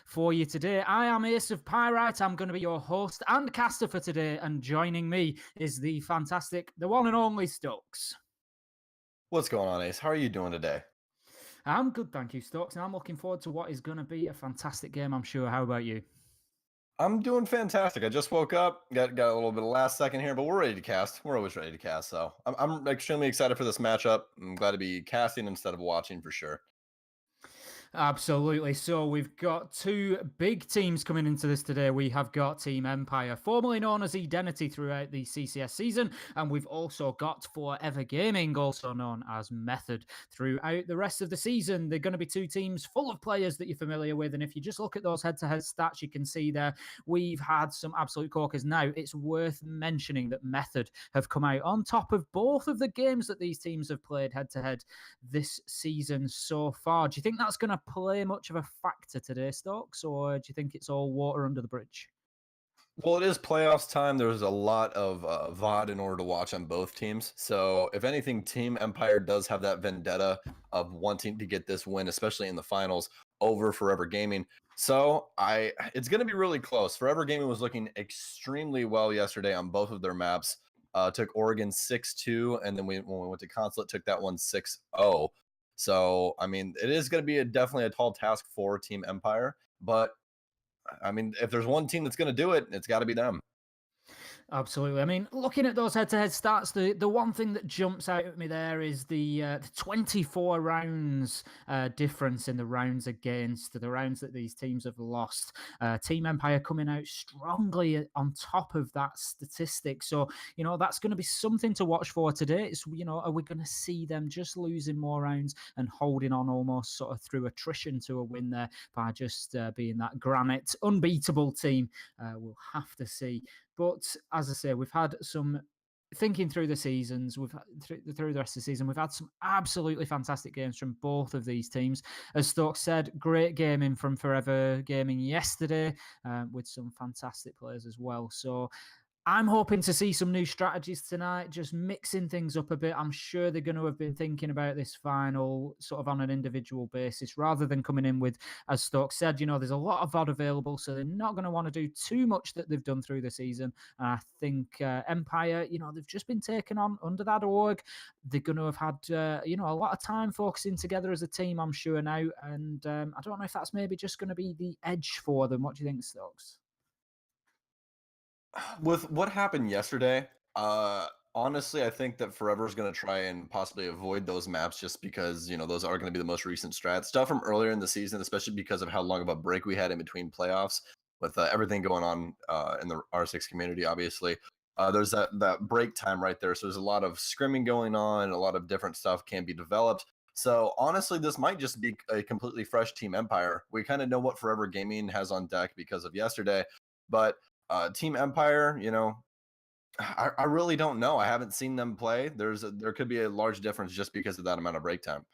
for you today. I am Ace of Pyrite. I'm going to be your host and caster for today, and joining me is the fantastic, the one and only Stokes. What's going on, Ace? How are you doing today? I'm good, thank you, Stokes, and I'm looking forward to what is going to be a fantastic game, I'm sure. How about you? I'm doing fantastic. I just woke up, got a little bit of last second here, but we're ready to cast. We're always ready to cast, so I'm extremely excited for this matchup. I'm glad to be casting instead of watching for sure. Absolutely. So we've got two big teams coming into this today. We have got Team Empire, formerly known as Identity throughout the CCS season, and we've also got Forever Gaming, also known as Method, throughout the rest of the season. They're going to be two teams full of players that you're familiar with, and if you just look at those head-to-head stats, you can see there we've had some absolute corkers. Now, it's worth mentioning that Method have come out on top of both of the games that these teams have played head-to-head this season so far. Do you think that's going to play much of a factor today, Stokes, or do you think it's all water under the bridge? Well, it is playoffs time. There's a lot of VOD in order to watch on both teams. So, if anything, Team Empire does have that vendetta of wanting to get this win, especially in the finals, over Forever Gaming. So, it's going to be really close. Forever Gaming was looking extremely well yesterday on both of their maps. Took Oregon 6-2, and then when we went to Consulate, took that one 6-0. So, I mean, it is going to be definitely a tall task for Team Empire, but I mean, if there's one team that's going to do it, it's got to be them. Absolutely. I mean, looking at those head-to-head stats, the one thing that jumps out at me there is the 24 rounds difference in the rounds against the rounds that these teams have lost. Team Empire coming out strongly on top of that statistic. So, that's going to be something to watch for today. It's, are we going to see them just losing more rounds and holding on almost sort of through attrition to a win there by just being that granite unbeatable team? We'll have to see. But as I say, we've had some thinking through the seasons, we've through the rest of the season, we've had some absolutely fantastic games from both of these teams. As Stokes said, great gaming from Forever Gaming yesterday, with some fantastic players as well. So I'm hoping to see some new strategies tonight, just mixing things up a bit. I'm sure they're going to have been thinking about this final sort of on an individual basis rather than coming in with, as Stokes said, there's a lot of VOD available, so they're not going to want to do too much that they've done through the season. And I think Empire, they've just been taken on under that org. They're going to have had, a lot of time focusing together as a team, I'm sure now. And I don't know if that's maybe just going to be the edge for them. What do you think, Stokes? With what happened yesterday, honestly, I think that Forever is going to try and possibly avoid those maps just because, those are going to be the most recent strats. Stuff from earlier in the season, especially because of how long of a break we had in between playoffs with everything going on in the R6 community, obviously. There's that break time right there. So there's a lot of scrimming going on, a lot of different stuff can be developed. So honestly, this might just be a completely fresh Team Empire. We kind of know what Forever Gaming has on deck because of yesterday, but Team Empire, I really don't know. I haven't seen them play. There could be a large difference just because of that amount of break time.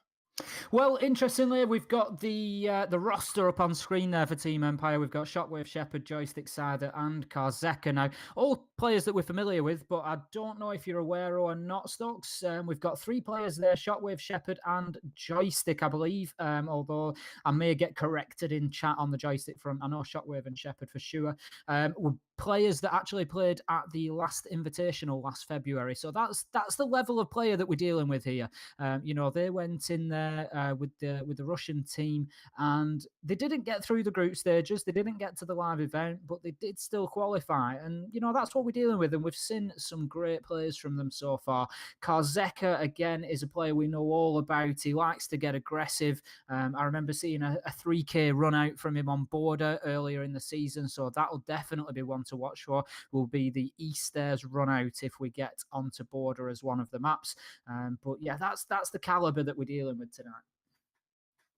Well, interestingly, we've got the roster up on screen there for Team Empire. We've got Shockwave, Shepard, Joystick, Cider, and Karzeka. Now, all players that we're familiar with, but I don't know if you're aware or not, Stokes. We've got three players there, Shockwave, Shepard, and Joystick, I believe, although I may get corrected in chat on the Joystick front. I know Shockwave and Shepard for sure. Were players that actually played at the last Invitational last February. So that's the level of player that we're dealing with here. They went in there with the Russian team, and they didn't get through the group stages. They didn't get to the live event, but they did still qualify. And that's what we're dealing with. And we've seen some great players from them so far. Karzeka, again, is a player we know all about. He likes to get aggressive. I remember seeing a 3K run out from him on Border earlier in the season, so that'll definitely be one to watch for. Will be the East Stairs run out if we get onto Border as one of the maps. But yeah, that's the caliber that we're dealing with tonight.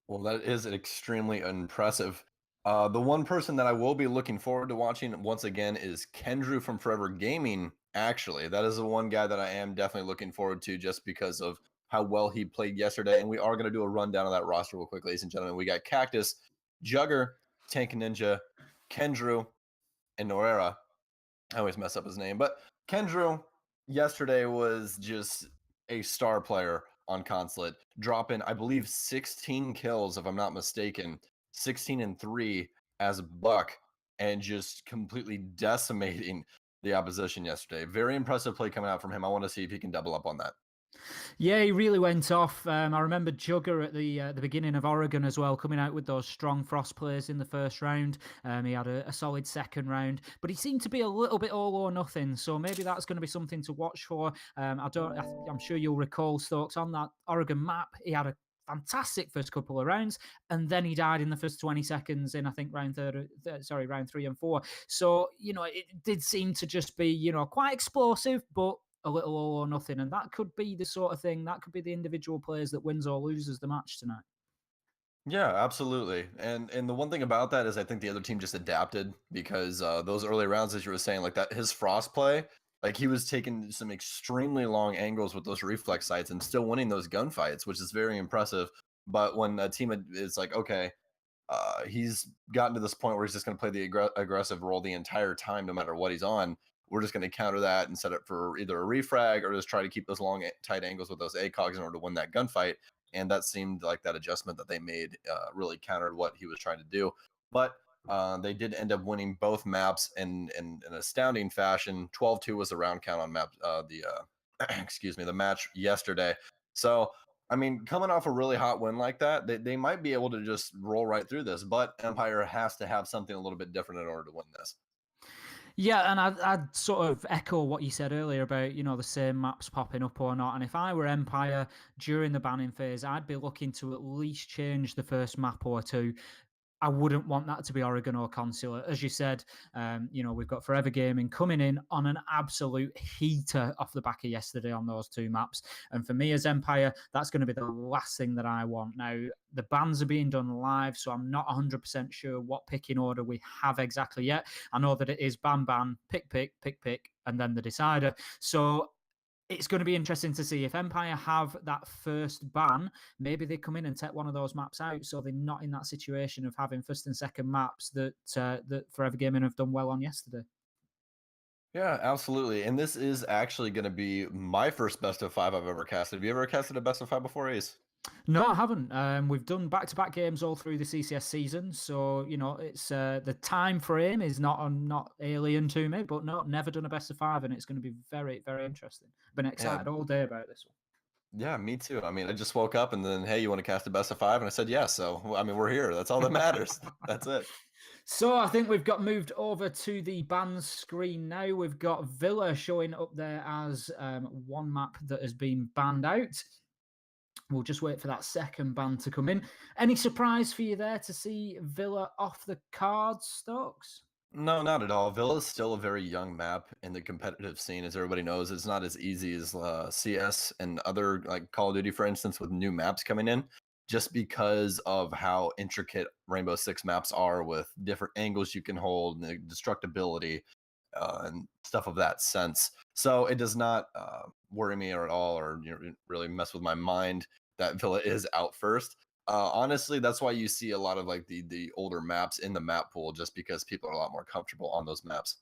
Well, that is extremely impressive. The one person that I will be looking forward to watching once again is Kendrew from Forever Gaming. Actually, that is the one guy that I am definitely looking forward to just because of how well he played yesterday. And we are going to do a rundown of that roster real quick, ladies and gentlemen. We got Cactus, Jugger, Tank Ninja, Kendrew, and Norera. I always mess up his name, but Kendrew yesterday was just a star player on Consulate, dropping, I believe, 16 kills, if I'm not mistaken, 16 and 3 as Buck and just completely decimating the opposition yesterday. Very impressive play coming out from him. I want to see if he can double up on that. Yeah, he really went off. I remember Jugger at the beginning of Oregon as well, coming out with those strong Frost plays in the first round. He had a solid second round, but he seemed to be a little bit all or nothing. So maybe that's going to be something to watch for. I'm sure you'll recall Stokes on that Oregon map. He had a fantastic first couple of rounds, and then he died in the first 20 seconds in I think round round 3 and 4. So it did seem to just be quite explosive, but a little all or nothing, and that could be the sort of thing. That could be the individual players that wins or loses the match tonight. Yeah, absolutely. And the one thing about that is I think the other team just adapted because those early rounds, as you were saying, like that his frost play, like he was taking some extremely long angles with those reflex sights and still winning those gunfights, which is very impressive. But when a team is like, okay, he's gotten to this point where he's just going to play the aggressive role the entire time, no matter what he's on. We're just going to counter that and set it for either a refrag or just try to keep those long, tight angles with those ACOGs in order to win that gunfight. And that seemed like that adjustment that they made really countered what he was trying to do. But they did end up winning both maps in an astounding fashion. 12-2 was the round count on map excuse me, the match yesterday. So I mean, coming off a really hot win like that, they might be able to just roll right through this, but Empire has to have something a little bit different in order to win this. Yeah, and I'd sort of echo what you said earlier about, the same maps popping up or not. And if I were Empire during the banning phase, I'd be looking to at least change the first map or two. I wouldn't want that to be Oregon or Consulate. As you said, we've got Forever Gaming coming in on an absolute heater off the back of yesterday on those two maps. And for me as Empire, that's going to be the last thing that I want. Now, the bans are being done live, so I'm not 100% sure what picking order we have exactly yet. I know that it is ban, ban, pick, pick, pick, pick, and then the decider. So it's going to be interesting to see if Empire have that first ban. Maybe they come in and take one of those maps out, so they're not in that situation of having first and second maps that Forever Gaming have done well on yesterday. Yeah, absolutely. And this is actually going to be my first best of five I've ever casted. Have you ever casted a best of five before, Ace? No, I haven't. We've done back-to-back games all through the CCS season, so it's the time frame is not alien to me. But no, never done a best of five, and it's going to be very, very interesting. Been Yeah, excited all day about this one. yeah, me too. I mean, I just woke up and then, hey, you want to cast a best of five? And I said yes. So, I mean, we're here. That's all that matters. That's it. So I think we've got moved over to the ban screen now. We've got Villa showing up there as one map that has been banned out. We'll just wait for that second ban to come in. Any surprise for you there to see Villa off the cards, Stokes? No, not at all. Villa is still a very young map in the competitive scene, as everybody knows. It's not as easy as CS and other like Call of Duty, for instance, with new maps coming in, just because of how intricate Rainbow Six maps are with different angles you can hold, and the destructibility, and stuff of that sense. So it does not worry me or at all, or really mess with my mind that Villa is out first. Honestly, that's why you see a lot of like the older maps in the map pool, just because people are a lot more comfortable on those maps.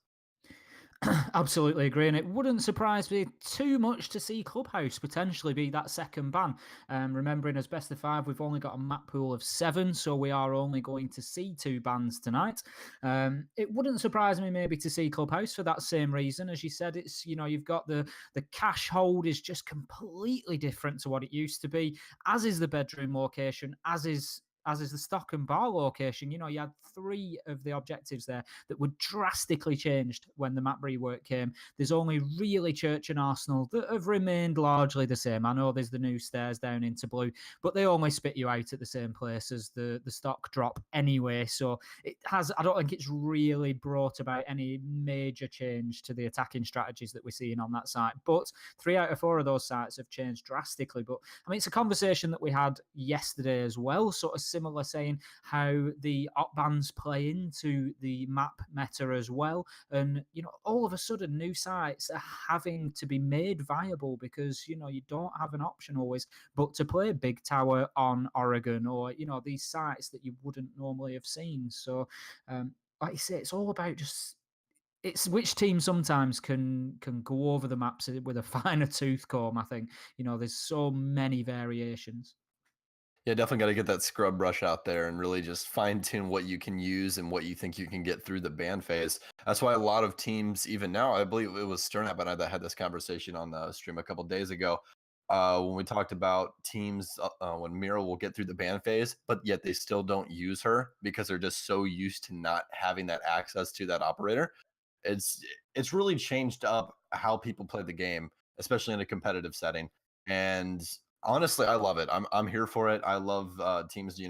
Absolutely agree, and it wouldn't surprise me too much to see Clubhouse potentially be that second ban. Remembering as best of five, we've only got a map pool of 7, so we are only going to see 2 bans tonight. It wouldn't surprise me maybe to see Clubhouse for that same reason. As you said, it's you've got the cache hold is just completely different to what it used to be, as is the bedroom location, as is the stock and bar location. You had 3 of the objectives there that were drastically changed when the map rework came. There's only really Church and Arsenal that have remained largely the same. I know there's the new stairs down into blue, but they only spit you out at the same place as the stock drop anyway. So I don't think it's really brought about any major change to the attacking strategies that we're seeing on that site. But 3 out of 4 of those sites have changed drastically. But I mean, it's a conversation that we had yesterday as well, sort of similar, saying how the op bans play into the map meta as well. And, all of a sudden new sites are having to be made viable because, you don't have an option always but to play Big Tower on Oregon or, these sites that you wouldn't normally have seen. So, like you say, it's all about just it's which team sometimes can go over the maps with a finer tooth comb. I think there's so many variations. Yeah, definitely got to get that scrub brush out there and really just fine tune what you can use and what you think you can get through the ban phase. That's why a lot of teams, even now, I believe it was Sternap and I that had this conversation on the stream a couple days ago, when we talked about teams when Mira will get through the ban phase, but yet they still don't use her because they're just so used to not having that access to that operator. It's it's really changed up how people play the game, especially in a competitive setting. And honestly, I love it. I'm here for it. I love teams,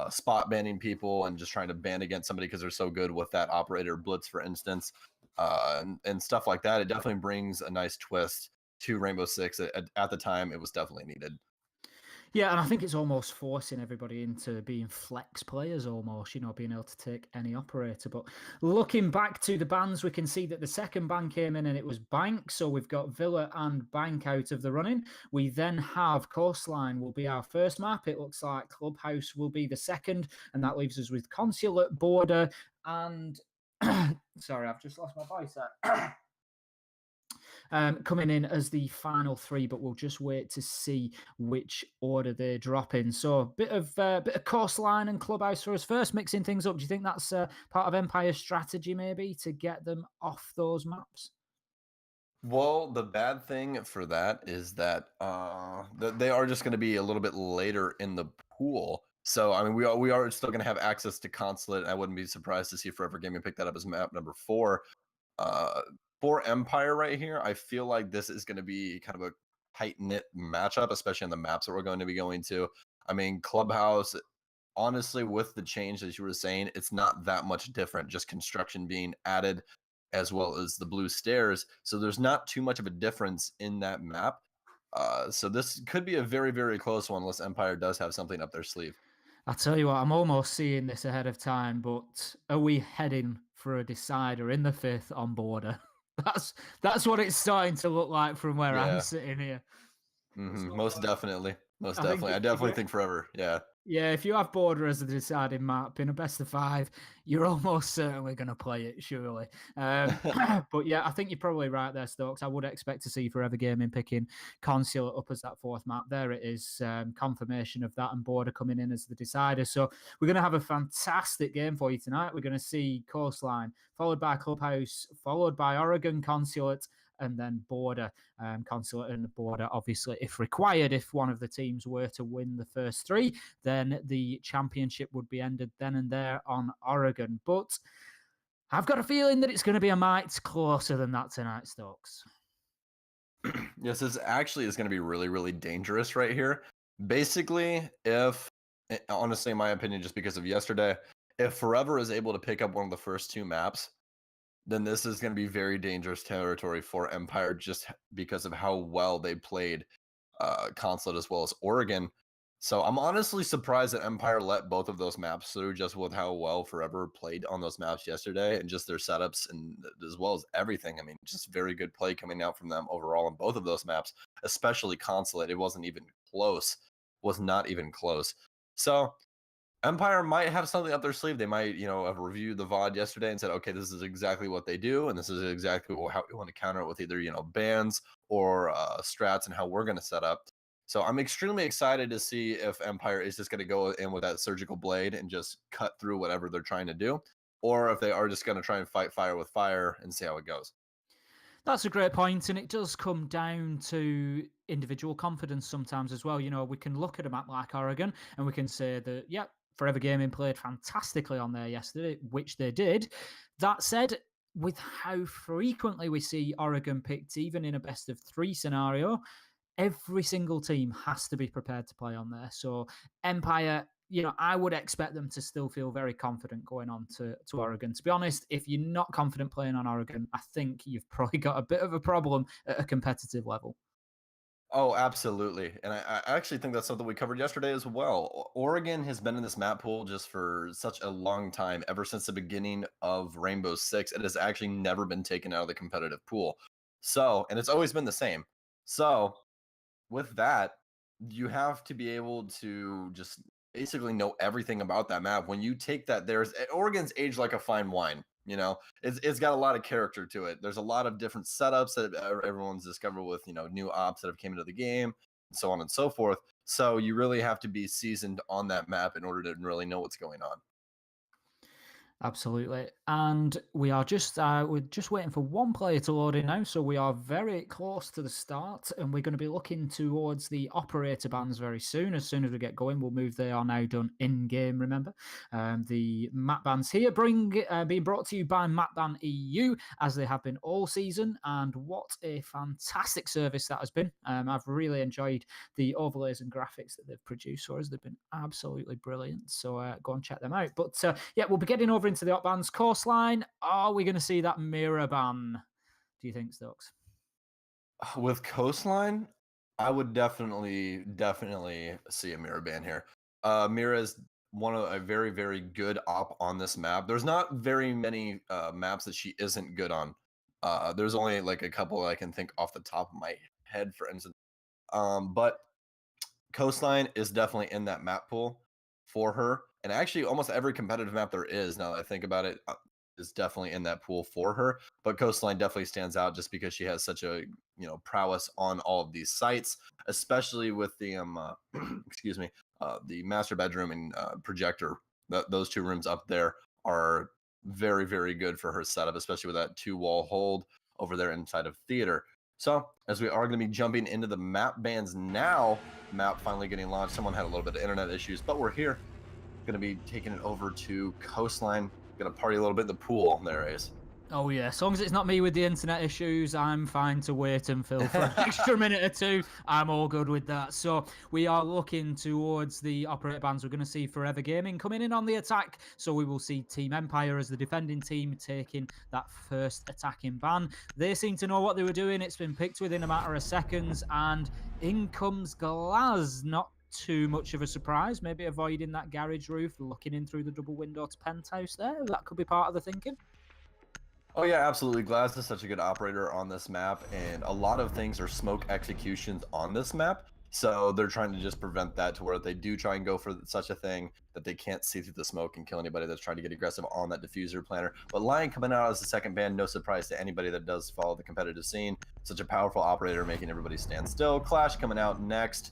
spot banning people and just trying to ban against somebody because they're so good with that operator blitz, for instance, and stuff like that. It definitely brings a nice twist to Rainbow Six. At the time, it was definitely needed. Yeah, and I think it's almost forcing everybody into being flex players almost, being able to take any operator. But looking back to the bans, we can see that the second ban came in and it was Bank. So we've got Villa and Bank out of the running. We then have Coastline will be our first map. It looks like Clubhouse will be the second. And that leaves us with Consulate, Border, and sorry, I've just lost my voice there. Coming in as the final three, but we'll just wait to see which order they drop in. So a bit of Coastline and Clubhouse for us first, mixing things up. Do you think that's part of Empire's strategy maybe to get them off those maps? Well, the bad thing for that is that they are just going to be a little bit later in the pool. So I mean, we are still going to have access to Consulate. I wouldn't be surprised to see Forever Gaming pick that up as map number 4. Uh, for Empire right here, I feel like this is going to be kind of a tight knit matchup, especially on the maps that we're going to be going to. I mean, Clubhouse, honestly, with the change as you were saying, it's not that much different. Just construction being added, as well as the blue stairs. So there's not too much of a difference in that map. So this could be a very, very close one, unless Empire does have something up their sleeve. I tell you what, I'm almost seeing this ahead of time, but are we heading for a decider in the fifth on Border? That's what it's starting to look like from where I'm Yeah, sitting here. most definitely, most I think definitely. I if definitely you think Forever. Yeah. Yeah, if you have Border as a deciding map in a best of 5, you're almost certainly going to play it, surely. But yeah, I think you're probably right there, Stokes. I would expect to see Forever Gaming picking Consulate up as that fourth map. There it is, confirmation of that, and Border coming in as the decider. So we're going to have a fantastic game for you tonight. We're going to see Coastline, followed by Clubhouse, followed by Oregon Consulate, and then Border, Consulate and Border, obviously, if required. If one of the teams were to win the first 3, then the championship would be ended then and there on Oregon. But I've got a feeling that it's going to be a mite closer than that tonight, Stokes. Yes, this actually is going to be really, really dangerous right here. Basically, if honestly, in my opinion, just because of yesterday, if Forever is able to pick up one of the first 2 maps, then this is going to be very dangerous territory for Empire just because of how well they played Consulate as well as Oregon. So I'm honestly surprised that Empire let both of those maps through just with how well Forever played on those maps yesterday and just their setups and as well as everything. I mean, just very good play coming out from them overall on both of those maps, especially Consulate. It wasn't even close, was not even close. So Empire might have something up their sleeve. They might, have reviewed the VOD yesterday and said, okay, this is exactly what they do. And this is exactly how we want to counter it with either, bans or strats and how we're going to set up. So I'm extremely excited to see if Empire is just going to go in with that surgical blade and just cut through whatever they're trying to do, or if they are just going to try and fight fire with fire and see how it goes. That's a great point, and it does come down to individual confidence sometimes as well. We can look at a map like Oregon and we can say that, yep, Forever Gaming played fantastically on there yesterday, which they did. That said, with how frequently we see Oregon picked, even in a best of 3 scenario, every single team has to be prepared to play on there. So Empire, I would expect them to still feel very confident going on to Oregon. To be honest, if you're not confident playing on Oregon, I think you've probably got a bit of a problem at a competitive level. Oh, absolutely. And I actually think that's something we covered yesterday as well. Oregon has been in this map pool just for such a long time, ever since the beginning of Rainbow Six. It has actually never been taken out of the competitive pool. So, and it's always been the same. So, with that, you have to be able to just basically know everything about that map. When you take that, Oregon's aged like a fine wine. It's got a lot of character to it. There's a lot of different setups that everyone's discovered with new ops that have came into the game. so on and so forth. So you really have to be seasoned on that map in order to really know what's going on. Absolutely, and we're just waiting for one player to load in now, so we are very close to the start, and we're going to be looking towards the operator bans very soon. As soon as we get going, we'll move. They are now done in game. Remember, the map bans here being brought to you by Mapban EU, as they have been all season, and what a fantastic service that has been. I've really enjoyed the overlays and graphics that they've produced for us. They've been absolutely brilliant. So go and check them out. But yeah, we'll be getting over into the op bans. Coastline, are we going to see that mirror ban, do you think, Stokes? With Coastline, I would definitely see a mirror ban here. Mirror is a very, very good op on this map. There's not very many maps that she isn't good on. There's only like a couple I can think off the top of my head, for instance. But Coastline is definitely in that map pool for her. And actually, almost every competitive map there is, now that I think about it, is definitely in that pool for her. But Coastline definitely stands out just because she has such a prowess on all of these sites, especially with the excuse me, the master bedroom and projector. Those two rooms up there are very, very good for her setup, especially with that 2-wall hold over there inside of theater. So as we are going to be jumping into the map bans now, map finally getting launched. Someone had a little bit of internet issues, but we're here. Going to be taking it over to Coastline. Going to party a little bit in the pool there, Ace. Oh, yeah. As long as it's not me with the internet issues, I'm fine to wait and fill for an extra minute or two. I'm all good with that. So we are looking towards the operator bans. We're going to see Forever Gaming coming in on the attack. So we will see Team Empire as the defending team taking that first attacking ban. They seem to know what they were doing. It's been picked within a matter of seconds. And in comes Glass. Not too much of a surprise. Maybe avoiding that garage roof, looking in through the double window to penthouse there. That could be part of the thinking. Oh yeah, absolutely. Glass is such a good operator on this map, and a lot of things are smoke executions on this map. So they're trying to just prevent that to where they do try and go for such a thing that they can't see through the smoke and kill anybody that's trying to get aggressive on that diffuser planner. But Lion coming out as the second ban, no surprise to anybody that does follow the competitive scene. Such a powerful operator, making everybody stand still. Clash coming out next.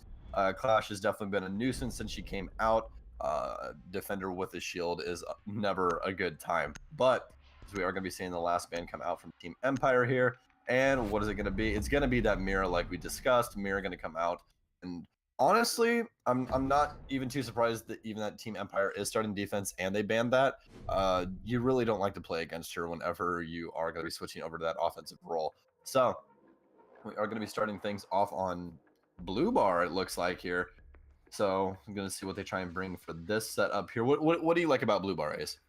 Clash has definitely been a nuisance since she came out. Defender with a shield is never a good time. But we are going to be seeing the last ban come out from Team Empire here. And what is it going to be? It's going to be that mirror like we discussed. Mirror going to come out. And honestly, I'm not even too surprised that even that Team Empire is starting defense and they banned that. You really don't like to play against her whenever you are going to be switching over to that offensive role. So we are going to be starting things off on blue bar, it looks like here. So I'm going to see what they try and bring for this setup here. What do you like about blue bar, Ace?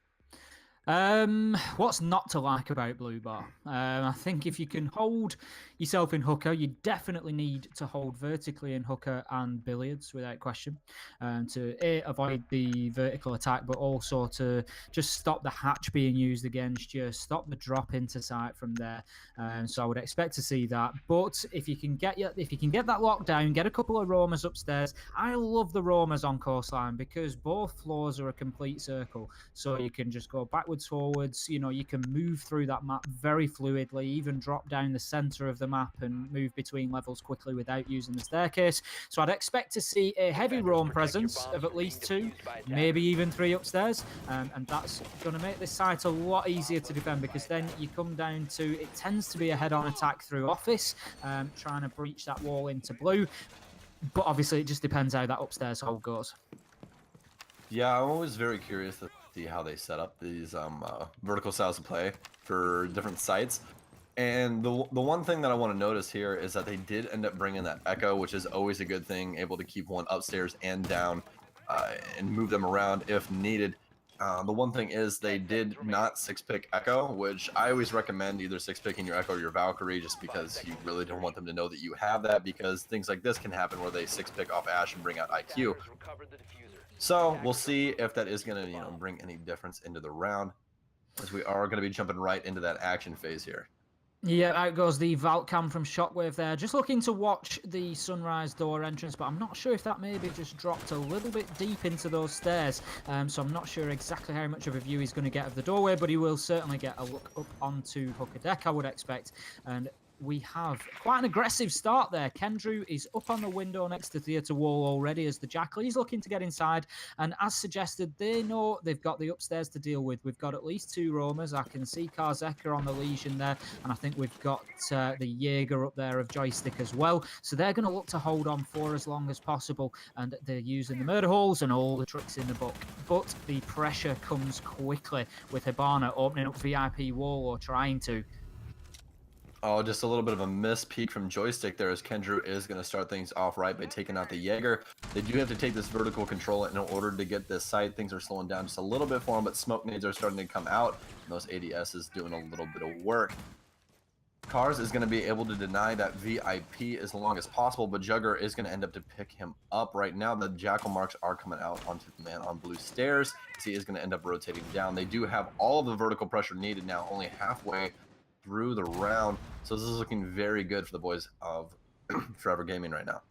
What's not to like about blue bar? I think if you can hold yourself in hooker, you definitely need to hold vertically in hooker and billiards without question, to avoid the vertical attack, but also to just stop the hatch being used against you, stop the drop into sight from there. So I would expect to see that. But if you can get that lockdown, get a couple of roamers upstairs. I love the roamers on Coastline because both floors are a complete circle, so you can just go backwards, forwards. You can move through that map very fluidly, even drop down the center of the map and move between levels quickly without using the staircase. So I'd expect to see a heavy roam presence of at least 2, maybe even 3 upstairs, and that's going to make this site a lot easier to defend, because then you come down to, it tends to be a head-on attack through office, trying to breach that wall into blue. But obviously it just depends how that upstairs hold goes. Yeah, I'm always very curious to see how they set up these vertical styles of play for different sites. And the one thing that I want to notice here is that they did end up bringing that echo, which is always a good thing, able to keep one upstairs and down and move them around if needed. The one thing is they did not 6-pick Echo, which I always recommend either 6-picking your Echo or your Valkyrie, just because you really don't want them to know that you have that, because things like this can happen where they 6-pick off Ash and bring out IQ. So we'll see if that is going to bring any difference into the round, as we are going to be jumping right into that action phase here. Yeah, out goes the Vault Cam from Shockwave there. Just looking to watch the sunrise door entrance, but I'm not sure if that maybe just dropped a little bit deep into those stairs. So I'm not sure exactly how much of a view he's going to get of the doorway, but he will certainly get a look up onto Hooker Deck, I would expect. And we have quite an aggressive start there. Kendrew is up on the window next to theatre wall already as the Jackal. He's looking to get inside, and as suggested, they know they've got the upstairs to deal with. We've got at least 2 roamers. I can see Karzeka on the Legion there, and I think we've got the Jaeger up there of Joystick as well. So they're going to look to hold on for as long as possible, and they're using the murder holes and all the tricks in the book. But the pressure comes quickly with Hibana opening up VIP wall, or trying to. Oh, just a little bit of a miss peek from Joystick there, as Kendrew is going to start things off right by taking out the Jaeger. They do have to take this vertical control in order to get this site. Things are slowing down just a little bit for them, but smoke nades are starting to come out, and those ADS is doing a little bit of work. Cars is going to be able to deny that VIP as long as possible, but Jugger is going to end up to pick him up right now. The Jackal marks are coming out onto the man on blue stairs. He is going to end up rotating down. They do have all of the vertical pressure needed now, only halfway through the round. So this is looking very good for the boys of Forever Gaming right now.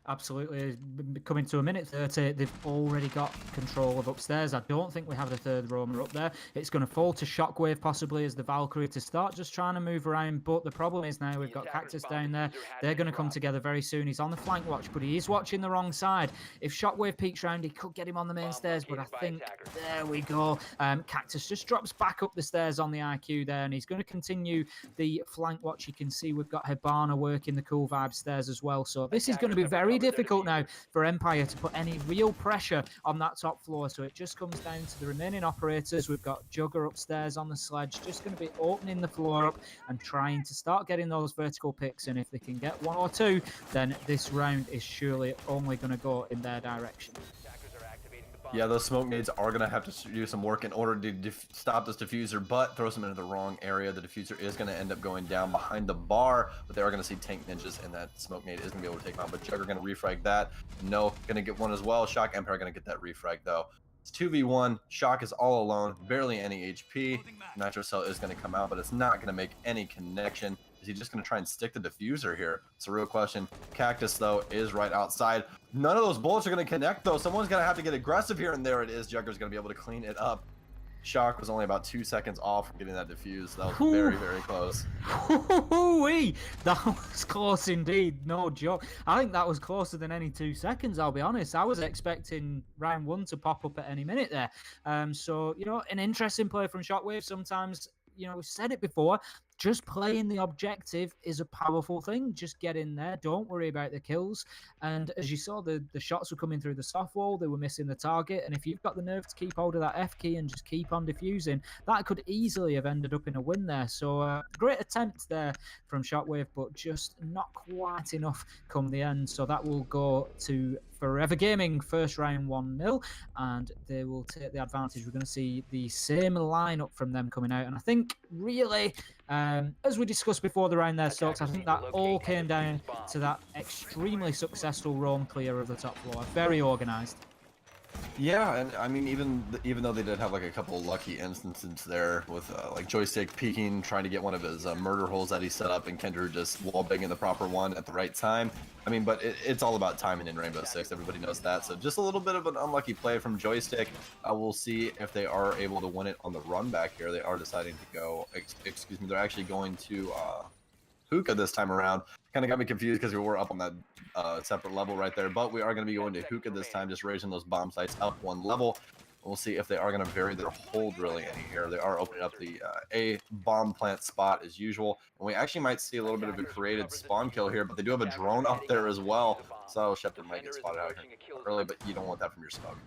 Absolutely. Coming to a minute 30, they've already got control of upstairs. I don't think we have the 3rd roamer up there. It's going to fall to Shockwave possibly as the Valkyrie to start just trying to move around. But the problem is now we've got Cactus down there. They're going to come together very soon. He's on the flank watch, but he is watching the wrong side. If Shockwave peeks around, he could get him on the main stairs, but I think there we go. Cactus just drops back up the stairs on the IQ there, and he's going to continue the flank watch. You can see we've got Hibana working the cool vibe stairs as well. So this is going to be very difficult now for Empire to put any real pressure on that top floor. So it just comes down to the remaining operators. We've got Jugger upstairs on the sledge, just going to be opening the floor up and trying to start getting those vertical picks. And if they can get 1 or 2, then this round is surely only going to go in their direction. Yeah, those smoke nades are going to have to do some work in order to stop this diffuser, but throws them into the wrong area. The diffuser is going to end up going down behind the bar, but they are going to see tank ninjas, and that smoke nade is going to be able to take on. But Jugger going to refrag that. No, going to get one as well. Shock Empire going to get that refrag, though. It's 2v1. Shock is all alone, barely any HP. Nitro Cell is going to come out, but it's not going to make any connection. Is he just going to try and stick the diffuser here? It's a real question. Cactus, though, is right outside. None of those bullets are going to connect, though. Someone's going to have to get aggressive here, and there it is. Jugger's going to be able to clean it up. Shock was only about 2 seconds off from getting that diffused. That was very, very close. That was close indeed. No joke. I think that was closer than any 2 seconds, I'll be honest. I was expecting round 1 to pop up at any minute there. So, you know, an interesting play from Shockwave. Sometimes, you know, we've said it before, just playing the objective is a powerful thing. Just get in there. Don't worry about the kills. And as you saw, the shots were coming through the soft wall. They were missing the target. And if you've got the nerve to keep hold of that F key and just keep on diffusing, that could easily have ended up in a win there. So great attempt there from Shockwave, but just not quite enough come the end. So that will go to Forever Gaming, first round 1-0, and they will take the advantage. We're going to see the same lineup from them coming out. And I think really, as we discussed before the round there, Stokes, I think that all came down to that extremely successful roam clear of the top floor. Very organised. Yeah, and I mean, even though they did have like a couple of lucky instances there with like Joystick peeking, trying to get one of his murder holes that he set up, and Kendrew just wall-banging the proper one at the right time. I mean, but it's all about timing in Rainbow Six. Everybody knows that. So just a little bit of an unlucky play from Joystick. We'll see if they are able to win it on the run back here. They are deciding to go, excuse me, they're actually going to Hookah this time around. Kind of got me confused because we were up on that separate level right there, but we are going to be going to Hookah this time, just raising those bomb sites up 1 level. We'll see if they are going to vary their hole drilling any here. They are opening up the A bomb plant spot as usual, and we actually might see a little bit of a created spawn kill here, but they do have a drone up there as well, so Shepard might get spotted out here early, but you don't want that from your smoke.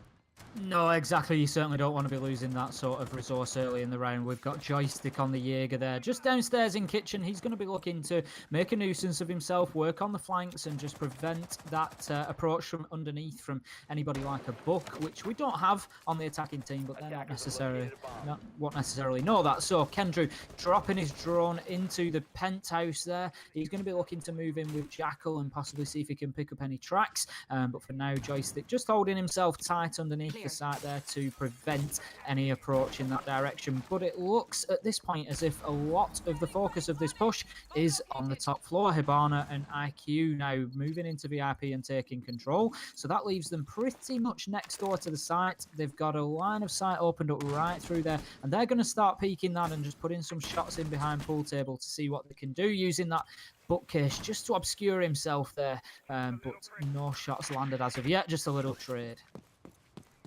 No, exactly. You certainly don't want to be losing that sort of resource early in the round. We've got Joystick on the Jaeger there. Just downstairs in kitchen, he's going to be looking to make a nuisance of himself, work on the flanks, and just prevent that approach from underneath from anybody like a Buck, which we don't have on the attacking team, but they're won't necessarily know that. So Kendrew dropping his drone into the penthouse there. He's going to be looking to move in with Jackal and possibly see if he can pick up any tracks. But for now, Joystick just holding himself tight underneath. the site there to prevent any approach in that direction. But it looks at this point as if a lot of the focus of this push is on the top floor. Hibana and IQ now moving into VIP and taking control. So that leaves them pretty much next door to the site. They've got a line of sight opened up right through there, and they're going to start peeking that and just putting some shots in behind pool table to see what they can do, using that bookcase just to obscure himself there. But no shots landed as of yet, just a little trade.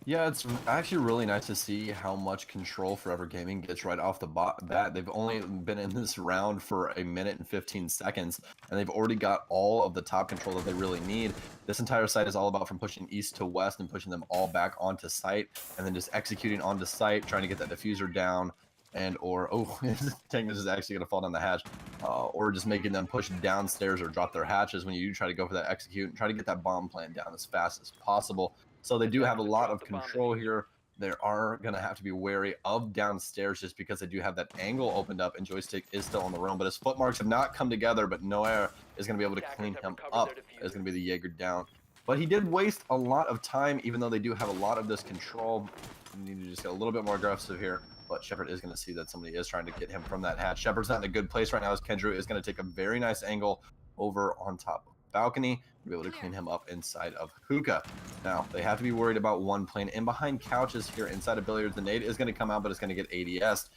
Yeah, it's actually really nice to see how much control Forever Gaming gets right off the bat. They've only been in this round for 1 minute and 15 seconds, and they've already got all of the top control that they really need. This entire site is all about from pushing east to west and pushing them all back onto site, and then just executing onto site, trying to get that diffuser down, and or, oh, Tank is actually going to fall down the hatch, or just making them push downstairs or drop their hatches when you try to go for that execute and try to get that bomb plan down as fast as possible. So they do have a lot of control here. They are going to have to be wary of downstairs just because they do have that angle opened up, and Joystick is still on the roam. But his footmarks have not come together, but Noir is going to be able to clean him up. It's going to be the Jaeger down. But he did waste a lot of time, even though they do have a lot of this control. You need to just get a little bit more aggressive here. But Shepard is going to see that somebody is trying to get him from that hatch. Shepard's not in a good place right now, as Kendrew is going to take a very nice angle over on top of balcony to be able to clean him up inside of hookah. Now they have to be worried about one playing in behind couches here inside of billiards. The nade is going to come out, but it's going to get ADS.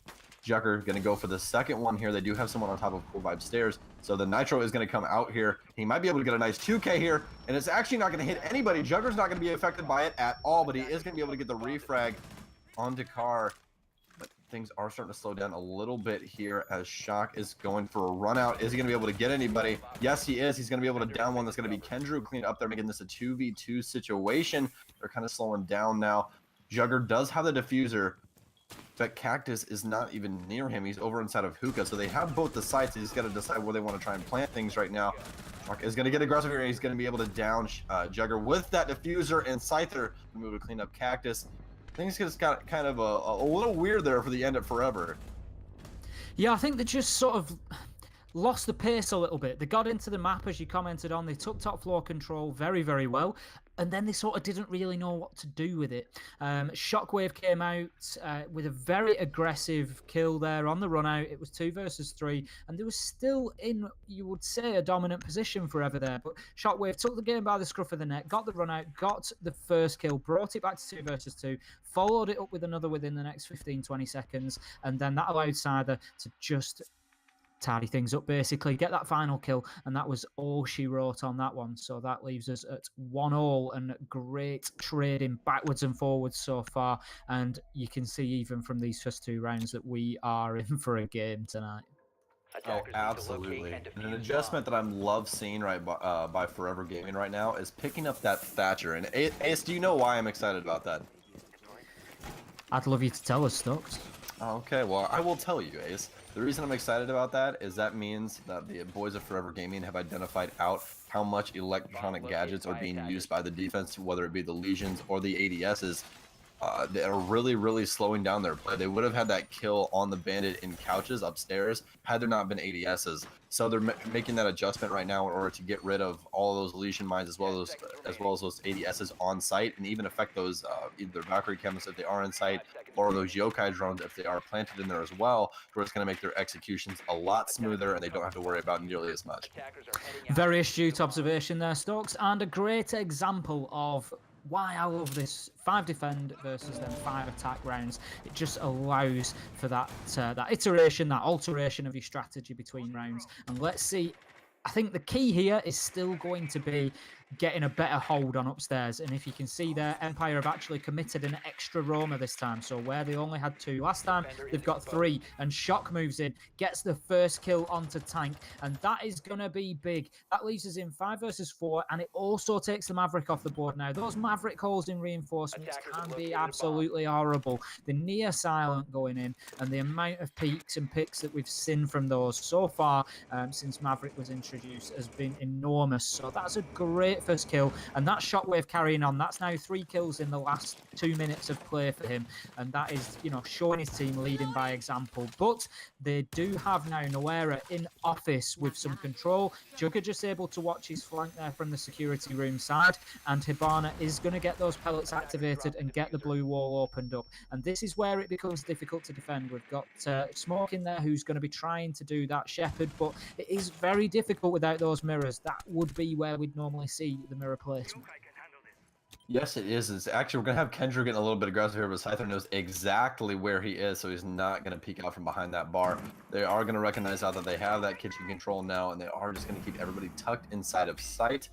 Jucker going to go for the second one here. They do have someone on top of Cool Vibe stairs, so the nitro is going to come out here. He might be able to get a nice 2K here, and it's actually not going to hit anybody. Jugger's not going to be affected by it at all, but he is going to be able to get the refrag onto Car. But things are starting to slow down a little bit here as Shock is going for a run out. Is he going to be able to get anybody? Yes, he is. He's going to be able to down one. That's going to be Kendrew clean up there, making this a 2v2 situation. They're kind of slowing down now. Jugger does have the diffuser, but Cactus is not even near him. He's over inside of hookah. So they have both the sites. He's got to decide where they want to try and plant things right now. Shock is going to get aggressive here. He's going to be able to down Jugger with that diffuser, and Scyther will be able to clean up Cactus. Things just got kind of a little weird there for the end of Forever. Yeah, I think they just sort of lost the pace a little bit. They got into the map, as you commented on. They took top floor control very, very well. And then they sort of didn't really know what to do with it. Shockwave came out with a very aggressive kill there on the run out. It was 2 versus 3, and they were still in, you would say, a dominant position Forever there. But Shockwave took the game by the scruff of the neck, got the run out, got the first kill, brought it back to 2 versus 2, followed it up with another within the next 15-20 seconds, and then that allowed Cyther to just tidy things up, basically, get that final kill, and that was all she wrote on that one. So that leaves us at 1-1, and great trading backwards and forwards so far. And you can see even from these first 2 rounds that we are in for a game tonight. Oh, absolutely. And an adjustment that I'm love seeing right by Forever Gaming right now is picking up that Thatcher. And Ace, do you know why I'm excited about that? I'd love you to tell us, Stokes. Okay, well, I will tell you, Ace. The reason I'm excited about that is that means that the boys of Forever Gaming have identified out how much electronic gadgets are being used by the defense, whether it be the Legions or the ADSs. They are really, really slowing down their play. They would have had that kill on the Bandit in couches upstairs had there not been ADSs. So they're making that adjustment right now in order to get rid of all of those Legion mines as well as those ADSs on site, and even affect those either Valkyrie chemists if they are in site, or those Yokai drones if they are planted in there as well, where it's going to make their executions a lot smoother and they don't have to worry about nearly as much. Very astute observation there, Stokes, and a great example of why I love this 5 defend versus then 5 attack rounds. It just allows for that that iteration, that alteration of your strategy between rounds. And let's see, I think the key here is still going to be getting a better hold on upstairs. And if you can see there, Empire have actually committed an extra roamer this time. So where they only had 2 last time, they've got 3. And Shock moves in, gets the first kill onto Tank. And that is going to be big. That leaves us in 5 versus 4. And it also takes the Maverick off the board now. Those Maverick holes in reinforcements can be absolutely horrible. The near silent going in, and the amount of peaks and picks that we've seen from those so far since Maverick was introduced has been enormous. So that's a great great first kill, and that shockwave carrying on. That's now 3 kills in the last 2 minutes of play for him, and that is, you know, showing his team leading by example. But they do have now Noera in office with some control. Jugger just able to watch his flank there from the security room side, and Hibana is going to get those pellets activated and get the blue wall opened up. And this is where it becomes difficult to defend. We've got Smoke in there who's going to be trying to do that Shepherd, but it is very difficult without those mirrors. That would be where we'd normally see the mirror placement. Yes, it is. It's actually, we're going to have Kendra getting a little bit aggressive here, but Scyther knows exactly where he is, so he's not going to peek out from behind that bar. They are going to recognize out that they have that kitchen control now, and they are just going to keep everybody tucked inside of sight.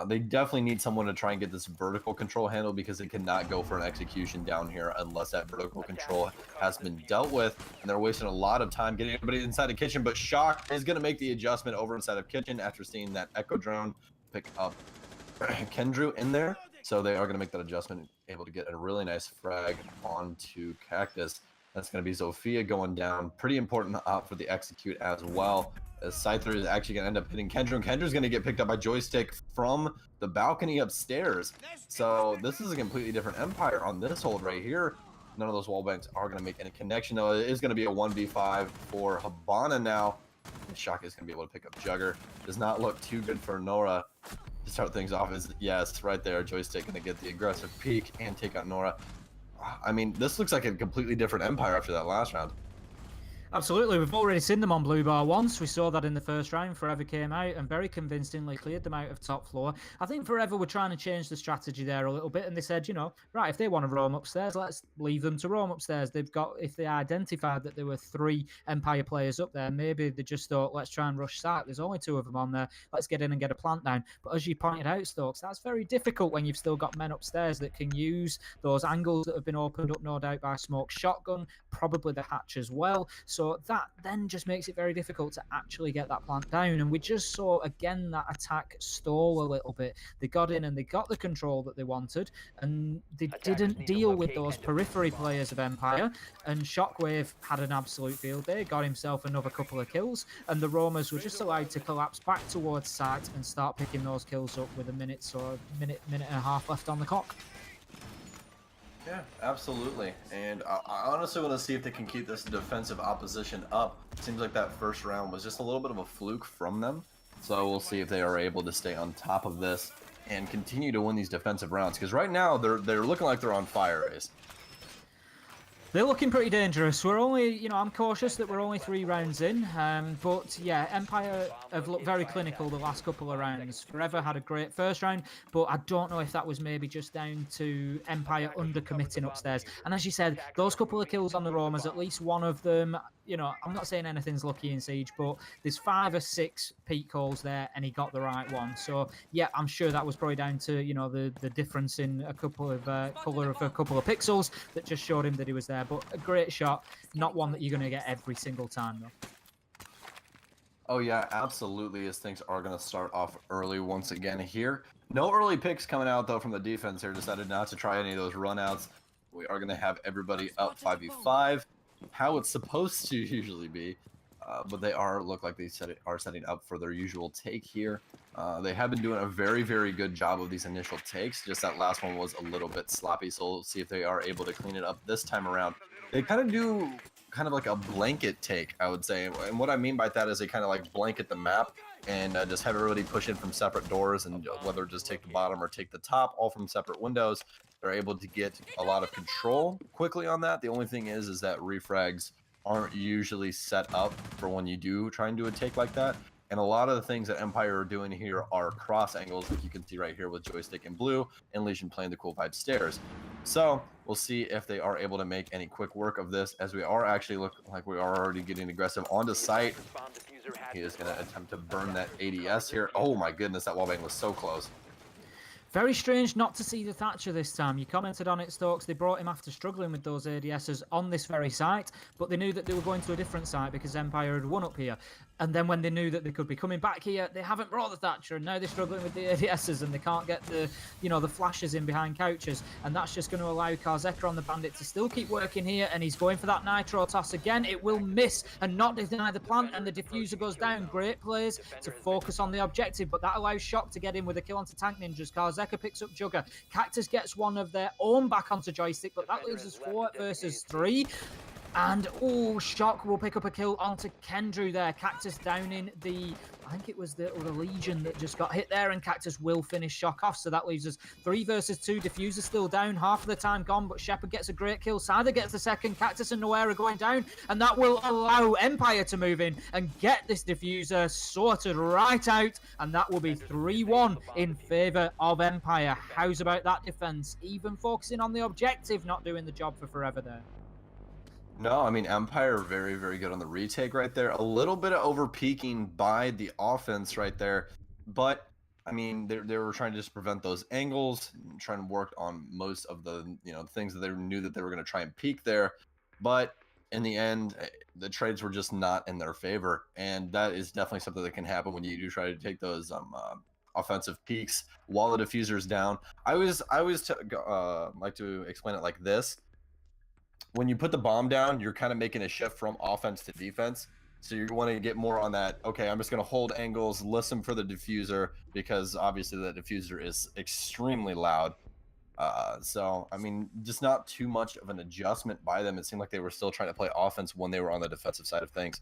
They definitely need someone to try and get this vertical control handled, because they cannot go for an execution down here unless that vertical control has been dealt with, and they're wasting a lot of time getting everybody inside the kitchen. But Shock is going to make the adjustment over inside of kitchen after seeing that Echo drone pick up Kendrew in there. So they are going to make that adjustment, able to get a really nice frag onto Cactus. That's going to be Zofia going down. Pretty important op for the execute as well, as Scyther is actually going to end up hitting Kendra, and Kendra's going to get picked up by Joystick from the balcony upstairs. So this is a completely different Empire on this hold right here. None of those wallbangs are going to make any connection, though. It is going to be a 1v5 for Hibana now. Shock is going to be able to pick up Jugger. Does not look too good for Nora to start things off. Is yes, right there. Joystick going to get the aggressive peek and take out Nora. I mean, this looks like a completely different Empire after that last round. Absolutely. We've already seen them on Blue Bar once. We saw that in the first round. Forever came out and very convincingly cleared them out of top floor. I think Forever were trying to change the strategy there a little bit, and they said, you know, right, if they want to roam upstairs, let's leave them to roam upstairs. They've got, if they identified that there were 3 Empire players up there, maybe they just thought, let's try and rush site. There's only 2 of them on there. Let's get in and get a plant down. But as you pointed out, Stokes, that's very difficult when you've still got men upstairs that can use those angles that have been opened up, no doubt, by Smoke Shotgun, probably the hatch as well. So that then just makes it very difficult to actually get that plant down. And we just saw, again, that attack stall a little bit. They got in and they got the control that they wanted, and they didn't deal with those periphery players of Empire. And Shockwave had an absolute field day, got himself another couple of kills, and the Roamers were just allowed to collapse back towards site and start picking those kills up with a minute and a half left on the clock. Yeah, absolutely. And I honestly want to see if they can keep this defensive opposition up. It seems like that first round was just a little bit of a fluke from them. So we'll see if they are able to stay on top of this and continue to win these defensive rounds. Because right now, they're looking like they're on fire, Ace. They're looking pretty dangerous. We're only, you know, I'm cautious that we're only 3 rounds in. But yeah, Empire have looked very clinical the last couple of rounds. Forever had a great first round, but I don't know if that was maybe just down to Empire undercommitting upstairs. And as you said, those couple of kills on the Roamers, at least one of them, you know, I'm not saying anything's lucky in Siege, but there's 5 or 6 peak calls there, and he got the right one. So yeah, I'm sure that was probably down to, you know, the difference in a couple of color of a couple of pixels that just showed him that he was there. But a great shot, not one that you're going to get every single time, though. Oh yeah, absolutely, as things are going to start off early once again here. No early picks coming out, though, from the defense here. Decided not to try any of those runouts. We are going to have everybody up 5v5, how it's supposed to usually be. But they look like they are setting up for their usual take here. They have been doing a very, very good job of these initial takes. Just that last one was a little bit sloppy, so we'll see if they are able to clean it up this time around. They kind of do like a blanket take, I would say. And what I mean by that is they kind of like blanket the map and just have everybody push in from separate doors, and whether just take the bottom or take the top, all from separate windows. They're able to get a lot of control quickly on that. The only thing is that refrags aren't usually set up for when you do try and do a take like that. And a lot of the things that Empire are doing here are cross angles, like you can see right here with Joystick in blue and Legion playing the cool vibe stairs. So we'll see if they are able to make any quick work of this, as we are actually looking like we are already getting aggressive onto site. He is going to attempt to burn that ADS here. Oh my goodness, that wallbang was so close. Very strange not to see the Thatcher this time. You commented on it, Stokes. They brought him after struggling with those ADSs on this very site, but they knew that they were going to a different site because Empire had won up here. And then when they knew that they could be coming back here, they haven't brought the Thatcher, and now they're struggling with the ADSs, and they can't get the, the flashes in behind couches, and that's just going to allow Karzeka on the Bandit to still keep working here, and he's going for that Nitro toss again. It will miss and not deny the plant, and the diffuser goes down. Great plays to focus on the objective, but that allows Shock to get in with a kill onto Tank Ninjas. Karzeka picks up Jugger. Cactus gets one of their own back onto Joystick, but that leaves us 4 versus 3. And, Shock will pick up a kill onto Kendrew there. Cactus down in the, I think it was the Legion that just got hit there, and Cactus will finish Shock off. So that leaves us 3 versus 2. Diffuser still down, half of the time gone, but Shepard gets a great kill. Sada gets the second. Cactus and Noera going down, and that will allow Empire to move in and get this Diffuser sorted right out, and that will be 3-1 in favor of Empire. How's about that defense? Even focusing on the objective, not doing the job for Forever there. No, I mean, Empire very, very good on the retake right there. A little bit of over-peaking by the offense right there. But, I mean, they were trying to just prevent those angles, trying to work on most of the, things that they knew that they were going to try and peak there. But in the end, the trades were just not in their favor. And that is definitely something that can happen when you do try to take those offensive peaks while the diffuser is down. I always like to explain it like this. When you put the bomb down, you're kind of making a shift from offense to defense. So you want to get more on that, okay, I'm just going to hold angles, listen for the diffuser, because obviously the diffuser is extremely loud. So, I mean, just not too much of an adjustment by them. It seemed like they were still trying to play offense when they were on the defensive side of things.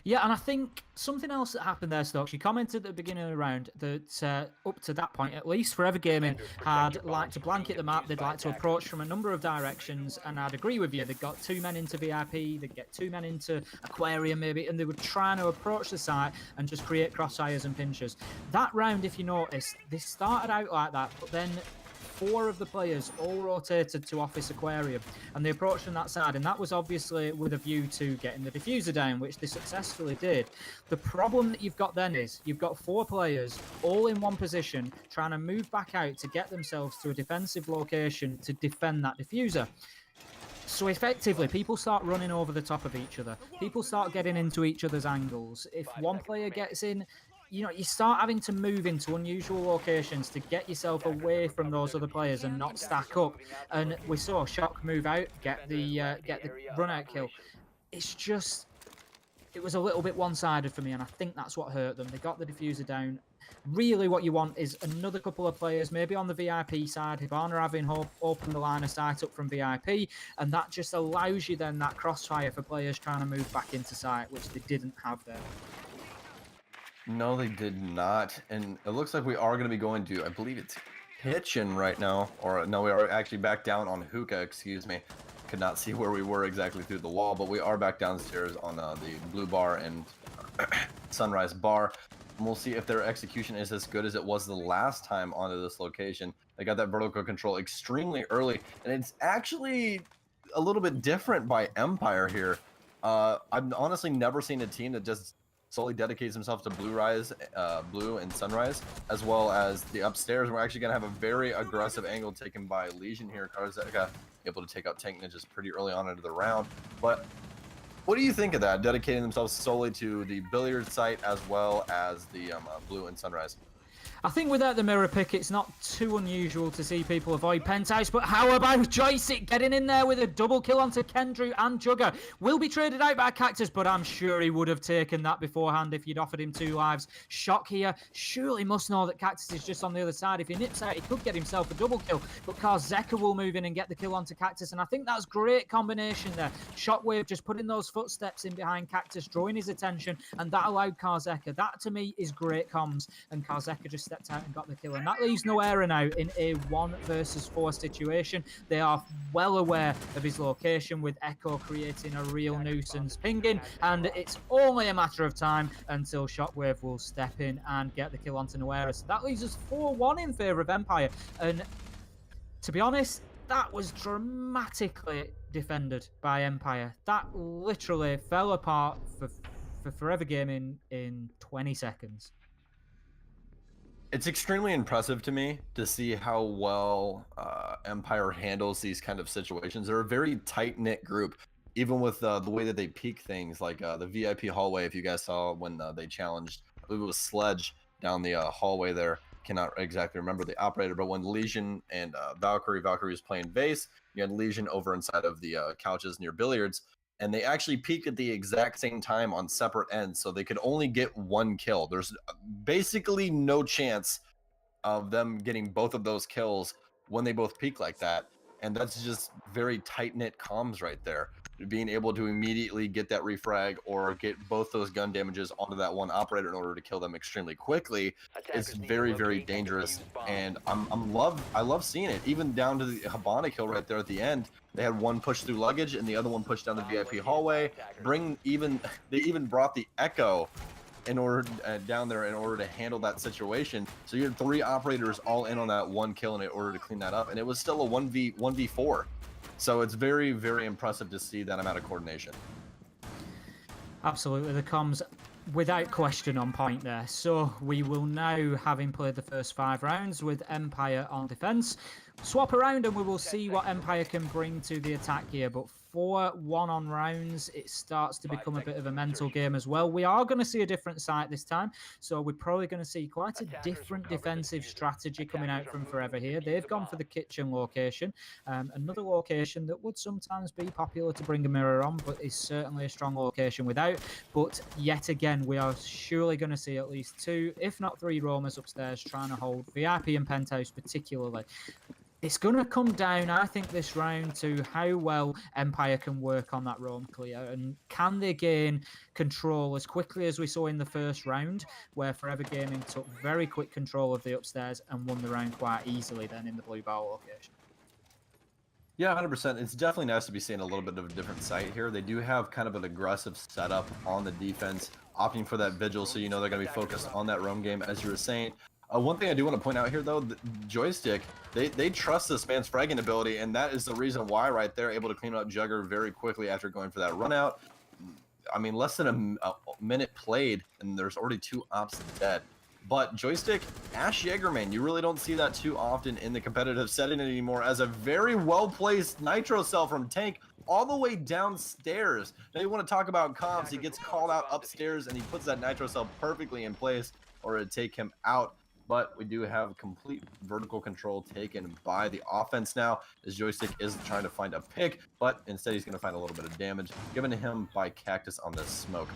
Yeah, and I think something else that happened there, Stokes, you commented at the beginning of the round that up to that point, at least, Forever Gaming had liked to blanket the map. They'd like to approach from a number of directions, and I'd agree with you. They'd got 2 men into VIP, they'd get 2 men into Aquarium maybe, and they were trying to approach the site and just create crossfires and pinchers. That round, if you notice, they started out like that, but then 4 of the players all rotated to Office Aquarium, and they approached from that side, and that was obviously with a view to getting the diffuser down, which they successfully did. The problem that you've got then is you've got 4 players all in one position trying to move back out to get themselves to a defensive location to defend that diffuser. So effectively, people start running over the top of each other. People start getting into each other's angles. If one player gets in, you start having to move into unusual locations to get yourself away from those other players and not stack up. And we saw Shock move out, get the run-out kill. It's just, it was a little bit one-sided for me, and I think that's what hurt them. They got the diffuser down. Really what you want is another couple of players, maybe on the VIP side, Hibana having opened the line of sight up from VIP, and that just allows you then that crossfire for players trying to move back into sight, which they didn't have there. No, they did not. And it looks like we are going to be going to, I believe it's Kitchen right now. Or no, we are actually back down on Hookah, excuse me. Could not see where we were exactly through the wall, but we are back downstairs on the Blue Bar and Sunrise Bar. And we'll see if their execution is as good as it was the last time onto this location. They got that vertical control extremely early, and it's actually a little bit different by Empire here. I've honestly never seen a team that just solely dedicates himself to Blue and Sunrise, as well as the upstairs. We're actually going to have a very aggressive angle taken by Legion here. Karzeka able to take out Tank Ninjas pretty early on into the round. But what do you think of that, dedicating themselves solely to the billiard site as well as the Blue and Sunrise? I think without the mirror pick, it's not too unusual to see people avoid Penthouse, but how about Joystick getting in there with a double kill onto Kendrew and Jugger? Will be traded out by Cactus, but I'm sure he would have taken that beforehand if you'd offered him 2 lives. Shock here surely must know that Cactus is just on the other side. If he nips out, he could get himself a double kill, but Karzeka will move in and get the kill onto Cactus, and I think that's great combination there. Shockwave just putting those footsteps in behind Cactus, drawing his attention, and that allowed Karzeka. That, to me, is great comms, and Karzeka just stepped out and got the kill, and that leaves Noera now in a 1 versus 4 situation. They are well aware of his location, with Echo creating a real nuisance pinging, and it's only a matter of time until Shockwave will step in and get the kill onto Noera. So that leaves us 4-1 in favour of Empire, and to be honest, that was dramatically defended by Empire. That literally fell apart for Forever Gaming in 20 seconds. It's extremely impressive to me to see how well Empire handles these kind of situations. They're a very tight-knit group. even with the way that they peak things, like the VIP hallway, if you guys saw when they challenged, I believe it was Sledge down the hallway there. Cannot exactly remember the operator, but when Legion and Valkyrie was playing Vase, you had Legion over inside of the couches near billiards, and they actually peaked at the exact same time on separate ends, so they could only get one kill. There's basically no chance of them getting both of those kills when they both peak like that. And that's just very tight-knit comms right there. Being able to immediately get that refrag or get both those gun damages onto that one operator in order to kill them extremely quickly is very, very dangerous. And I love seeing it, even down to the Habana kill right there at the end. They had one push through luggage and the other one pushed down the VIP hallway. They even brought the Echo in order down there in order to handle that situation. So you had 3 operators all in on that one kill in order to clean that up, and it was still a 1v4. So it's very, very impressive to see that amount of coordination. Absolutely, the comms without question on point there. So we will now, having played the first 5 rounds with Empire on defense, swap around and we will see what Empire can bring to the attack here. But for 1-on rounds, it starts to become a bit of a mental game as well. We are going to see a different site this time, so we're probably going to see quite a different defensive strategy coming out from Forever here. They've gone for the kitchen location, another location that would sometimes be popular to bring a mirror on, but is certainly a strong location without. But yet again, we are surely going to see at least 2, if not 3 roamers upstairs trying to hold VIP and Penthouse particularly. It's going to come down, I think, this round to how well Empire can work on that roam clear, and can they gain control as quickly as we saw in the first round, where Forever Gaming took very quick control of the upstairs and won the round quite easily then in the blue bar location. Yeah, 100%. It's definitely nice to be seeing a little bit of a different site here. They do have kind of an aggressive setup on the defense, opting for that vigil, so you know they're going to be focused on that roam game, as you were saying. One thing I do want to point out here, though, the Joystick, they trust this man's fragging ability, and that is the reason why right there, able to clean up Jugger very quickly after going for that run out. I mean, less than a minute played, and there's already 2 ops dead. But Joystick, Ash Jaegerman, you really don't see that too often in the competitive setting anymore, as a very well-placed Nitro Cell from Tank all the way downstairs. Now you want to talk about comms, he gets called out upstairs, and he puts that Nitro Cell perfectly in place or to take him out. But we do have complete vertical control taken by the offense now, as Joystick is trying to find a pick, but instead he's going to find a little bit of damage given to him by Cactus on this smoke.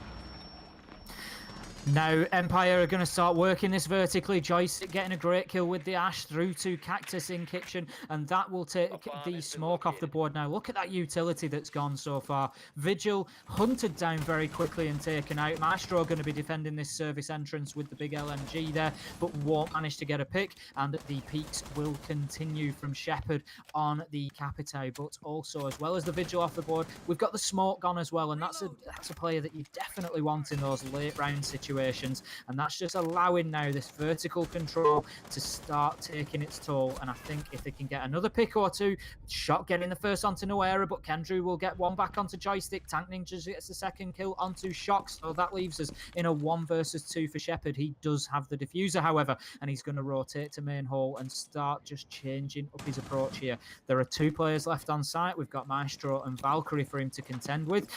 Now Empire are going to start working this vertically. Joystick getting a great kill with the Ash through to Cactus in kitchen, and that will take the smoke off the board. Now look at that utility that's gone so far. Vigil hunted down very quickly and taken out. Maestro going to be defending this service entrance with the big LMG there, but won't manage to get a pick, and the peaks will continue from Shepard on the Capite. But also, as well as the Vigil off the board, we've got the smoke gone as well, and that's a player that you definitely want in those late round situations. And that's just allowing now this vertical control to start taking its toll. And I think if they can get another pick or 2, Shot getting the first onto Noera, but Kendrew will get one back onto Joystick. Tank Ninja gets the second kill onto Shock, so that leaves us in a 1 versus 2 for Shepard. He does have the diffuser, however, and he's going to rotate to main hall and start just changing up his approach here. There are 2 players left on site. We've got Maestro and Valkyrie for him to contend with.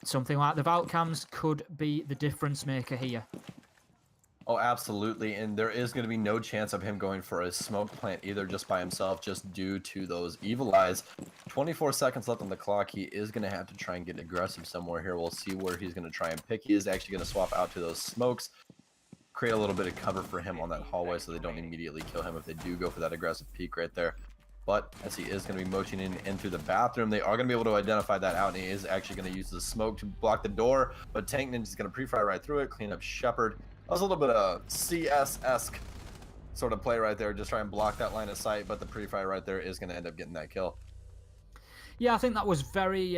Something like the Valcams could be the difference maker here. Oh, absolutely. And there is going to be no chance of him going for a smoke plant either just by himself, just due to those evil eyes. 24 seconds left on the clock. He is going to have to try and get aggressive somewhere here. We'll see where he's going to try and pick. He is actually going to swap out to those smokes, create a little bit of cover for him on that hallway so they don't immediately kill him if they do go for that aggressive peek right there. But as he is going to be motioning in through the bathroom, they are going to be able to identify that out, and he is actually going to use the smoke to block the door. But Tank Ninja is going to pre-fire right through it, clean up Shepard. That was a little bit of CS-esque sort of play right there, just try and block that line of sight, but the pre-fire right there is going to end up getting that kill. Yeah, I think that was very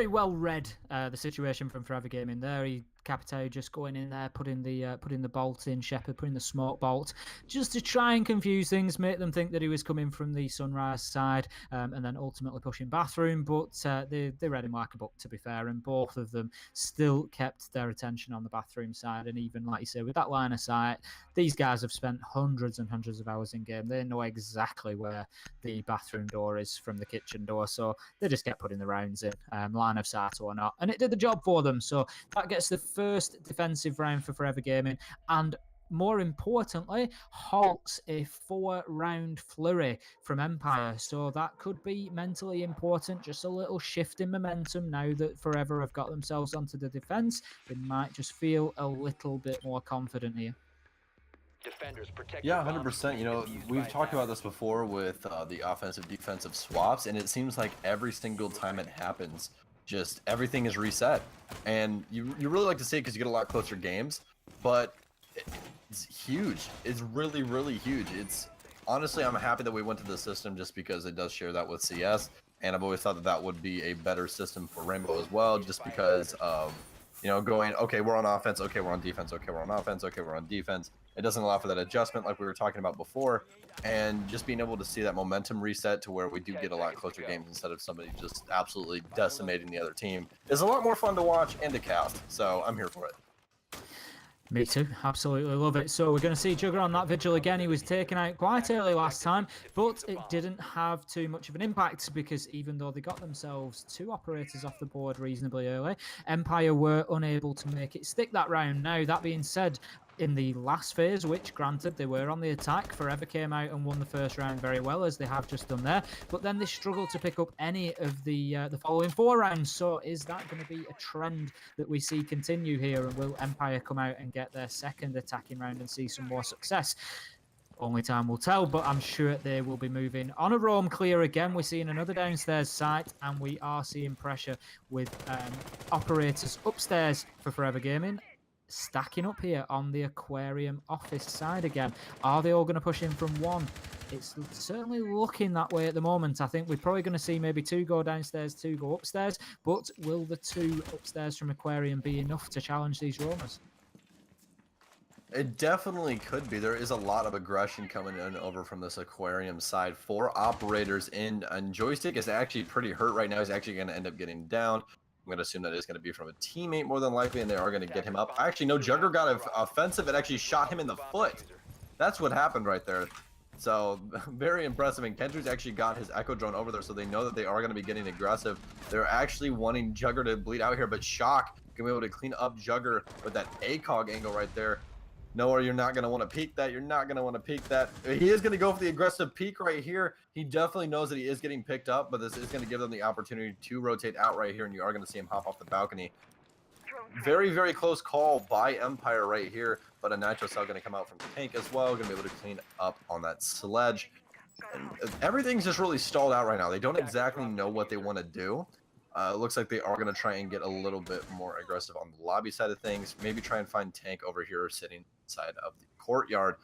well read, the situation from Forever Gaming there. He Capitao just going in there, putting the bolt in, Shepard putting the smoke bolt, just to try and confuse things, make them think that he was coming from the Sunrise side, and then ultimately pushing Bathroom. But they read him like a book, to be fair, and both of them still kept their attention on the Bathroom side. And even, like you say, with that line of sight, these guys have spent hundreds and hundreds of hours in game. They know exactly where the bathroom door is from the kitchen door, so they just kept putting the rounds in, line of sight or not, and it did the job for them. So that gets the first defensive round for Forever Gaming, and more importantly, halts a 4-round flurry from Empire. So that could be mentally important. Just a little shift in momentum now that Forever have got themselves onto the defense. They might just feel a little bit more confident here. Yeah, 100%. You know, we've talked about this before with the offensive defensive swaps, and it seems like every single time it happens, just everything is reset. And you really like to see it because you get a lot closer games, but it's huge. It's really, really huge. It's honestly, I'm happy that we went to the system just because it does share that with CS, and I've always thought that that would be a better system for Rainbow as well, just because of, you know, going, okay, we're on offense, okay, we're on defense, okay, we're on offense, okay, we're on defense. It doesn't allow for that adjustment like we were talking about before, and just being able to see that momentum reset to where we do get a lot closer games instead of somebody just absolutely decimating the other team is a lot more fun to watch and to cast, so I'm here for it. Me too. Absolutely love it. So we're going to see Jugger on that Vigil again. He was taken out quite early last time, but it didn't have too much of an impact because even though they got themselves 2 operators off the board reasonably early, Empire were unable to make it stick that round. Now, that being said, in the last phase, which granted they were on the attack, Forever came out and won the first round very well, as they have just done there, but then they struggled to pick up any of the following 4 rounds. So is that going to be a trend that we see continue here, and will Empire come out and get their second attacking round and see some more success? Only time will tell, but I'm sure they will be moving on a roam clear again. We're seeing another downstairs site, and we are seeing pressure with operators upstairs for Forever Gaming. Stacking up here on the aquarium office side again. Are they all going to push in from 1? It's certainly looking that way at the moment. I think we're probably going to see maybe 2 go downstairs, 2 go upstairs, but will the 2 upstairs from aquarium be enough to challenge these roamers? It definitely could be. There is a lot of aggression coming in over from this aquarium side. 4 operators in, and Joystick is actually pretty hurt right now. He's actually going to end up getting down. I'm going to assume that it's going to be from a teammate more than likely, and they are going to get him up. Actually, no, Jugger got offensive and actually shot him in the foot. That's what happened right there. So, very impressive. And Kendrick's actually got his Echo Drone over there, so they know that they are going to be getting aggressive. They're actually wanting Jugger to bleed out here, but Shock can be able to clean up Jugger with that ACOG angle right there. No, you're not going to want to peek that. You're not going to want to peek that. He is going to go for the aggressive peek right here. He definitely knows that he is getting picked up, but this is going to give them the opportunity to rotate out right here, and you are going to see him hop off the balcony. Very, very close call by Empire right here, but a Nitro Cell going to come out from the tank as well. Going to be able to clean up on that sledge. And everything's just really stalled out right now. They don't exactly know what they want to do. It looks like they are going to try and get a little bit more aggressive on the lobby side of things. Maybe try and find Tank over here sitting inside of the courtyard.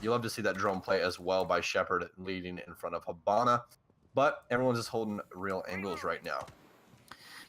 You love to see that drone play as well by Shepard leading in front of Habana. But everyone's just holding real angles right now.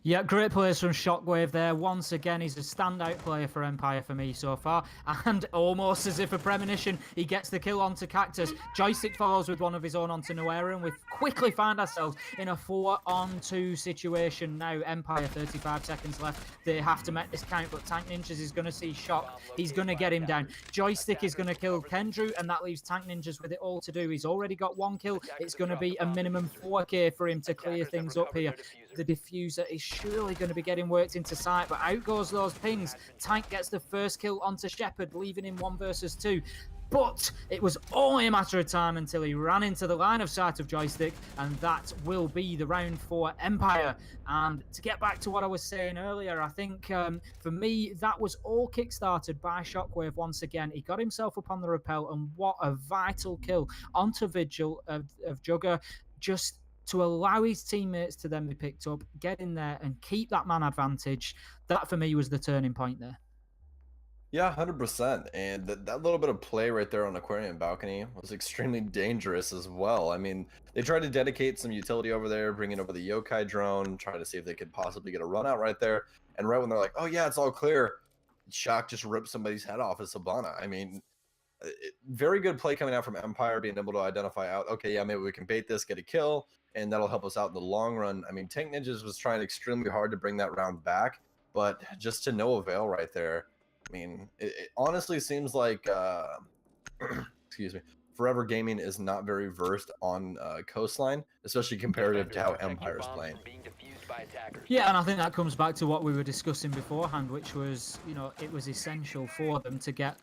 Yeah, great plays from Shockwave there. Once again, he's a standout player for Empire for me so far. And almost as if a premonition, he gets the kill onto Cactus. Joystick follows with one of his own onto Noera, and we quickly find ourselves in a 4-on-2 situation now. Empire, 35 seconds left. They have to make this count, but Tank Ninjas is going to see Shock. He's going to get him down. Joystick is going to kill Kendrew, and that leaves Tank Ninjas with it all to do. He's already got 1 kill. It's going to be a minimum 4k for him to clear things up here. The diffuser is surely going to be getting worked into sight, but out goes those pings. Tank gets the first kill onto Shepard, leaving him 1 versus 2. But it was only a matter of time until he ran into the line of sight of Joystick, and that will be the round for Empire. And to get back to what I was saying earlier, I think for me, that was all kickstarted by Shockwave once again. He got himself up on the rappel, and what a vital kill onto Vigil of Jugger, just to allow his teammates to then be picked up, get in there and keep that man advantage. That for me was the turning point there. Yeah, 100%. And that little bit of play right there on Aquarium Balcony was extremely dangerous as well. I mean, they tried to dedicate some utility over there, bringing over the yokai drone, trying to see if they could possibly get a run out right there. And right when they're like, oh, yeah, it's all clear, Shock just ripped somebody's head off as Sabana. I mean, very good play coming out from Empire, being able to identify out, okay, yeah, maybe we can bait this, get a kill, and that'll help us out in the long run. I mean, Tank Ninjas was trying extremely hard to bring that round back, but just to no avail right there. I mean, it honestly seems like, excuse me, Forever Gaming is not very versed on Coastline, especially comparative to how Empire is playing. Yeah, and I think that comes back to what we were discussing beforehand, which was, it was essential for them to get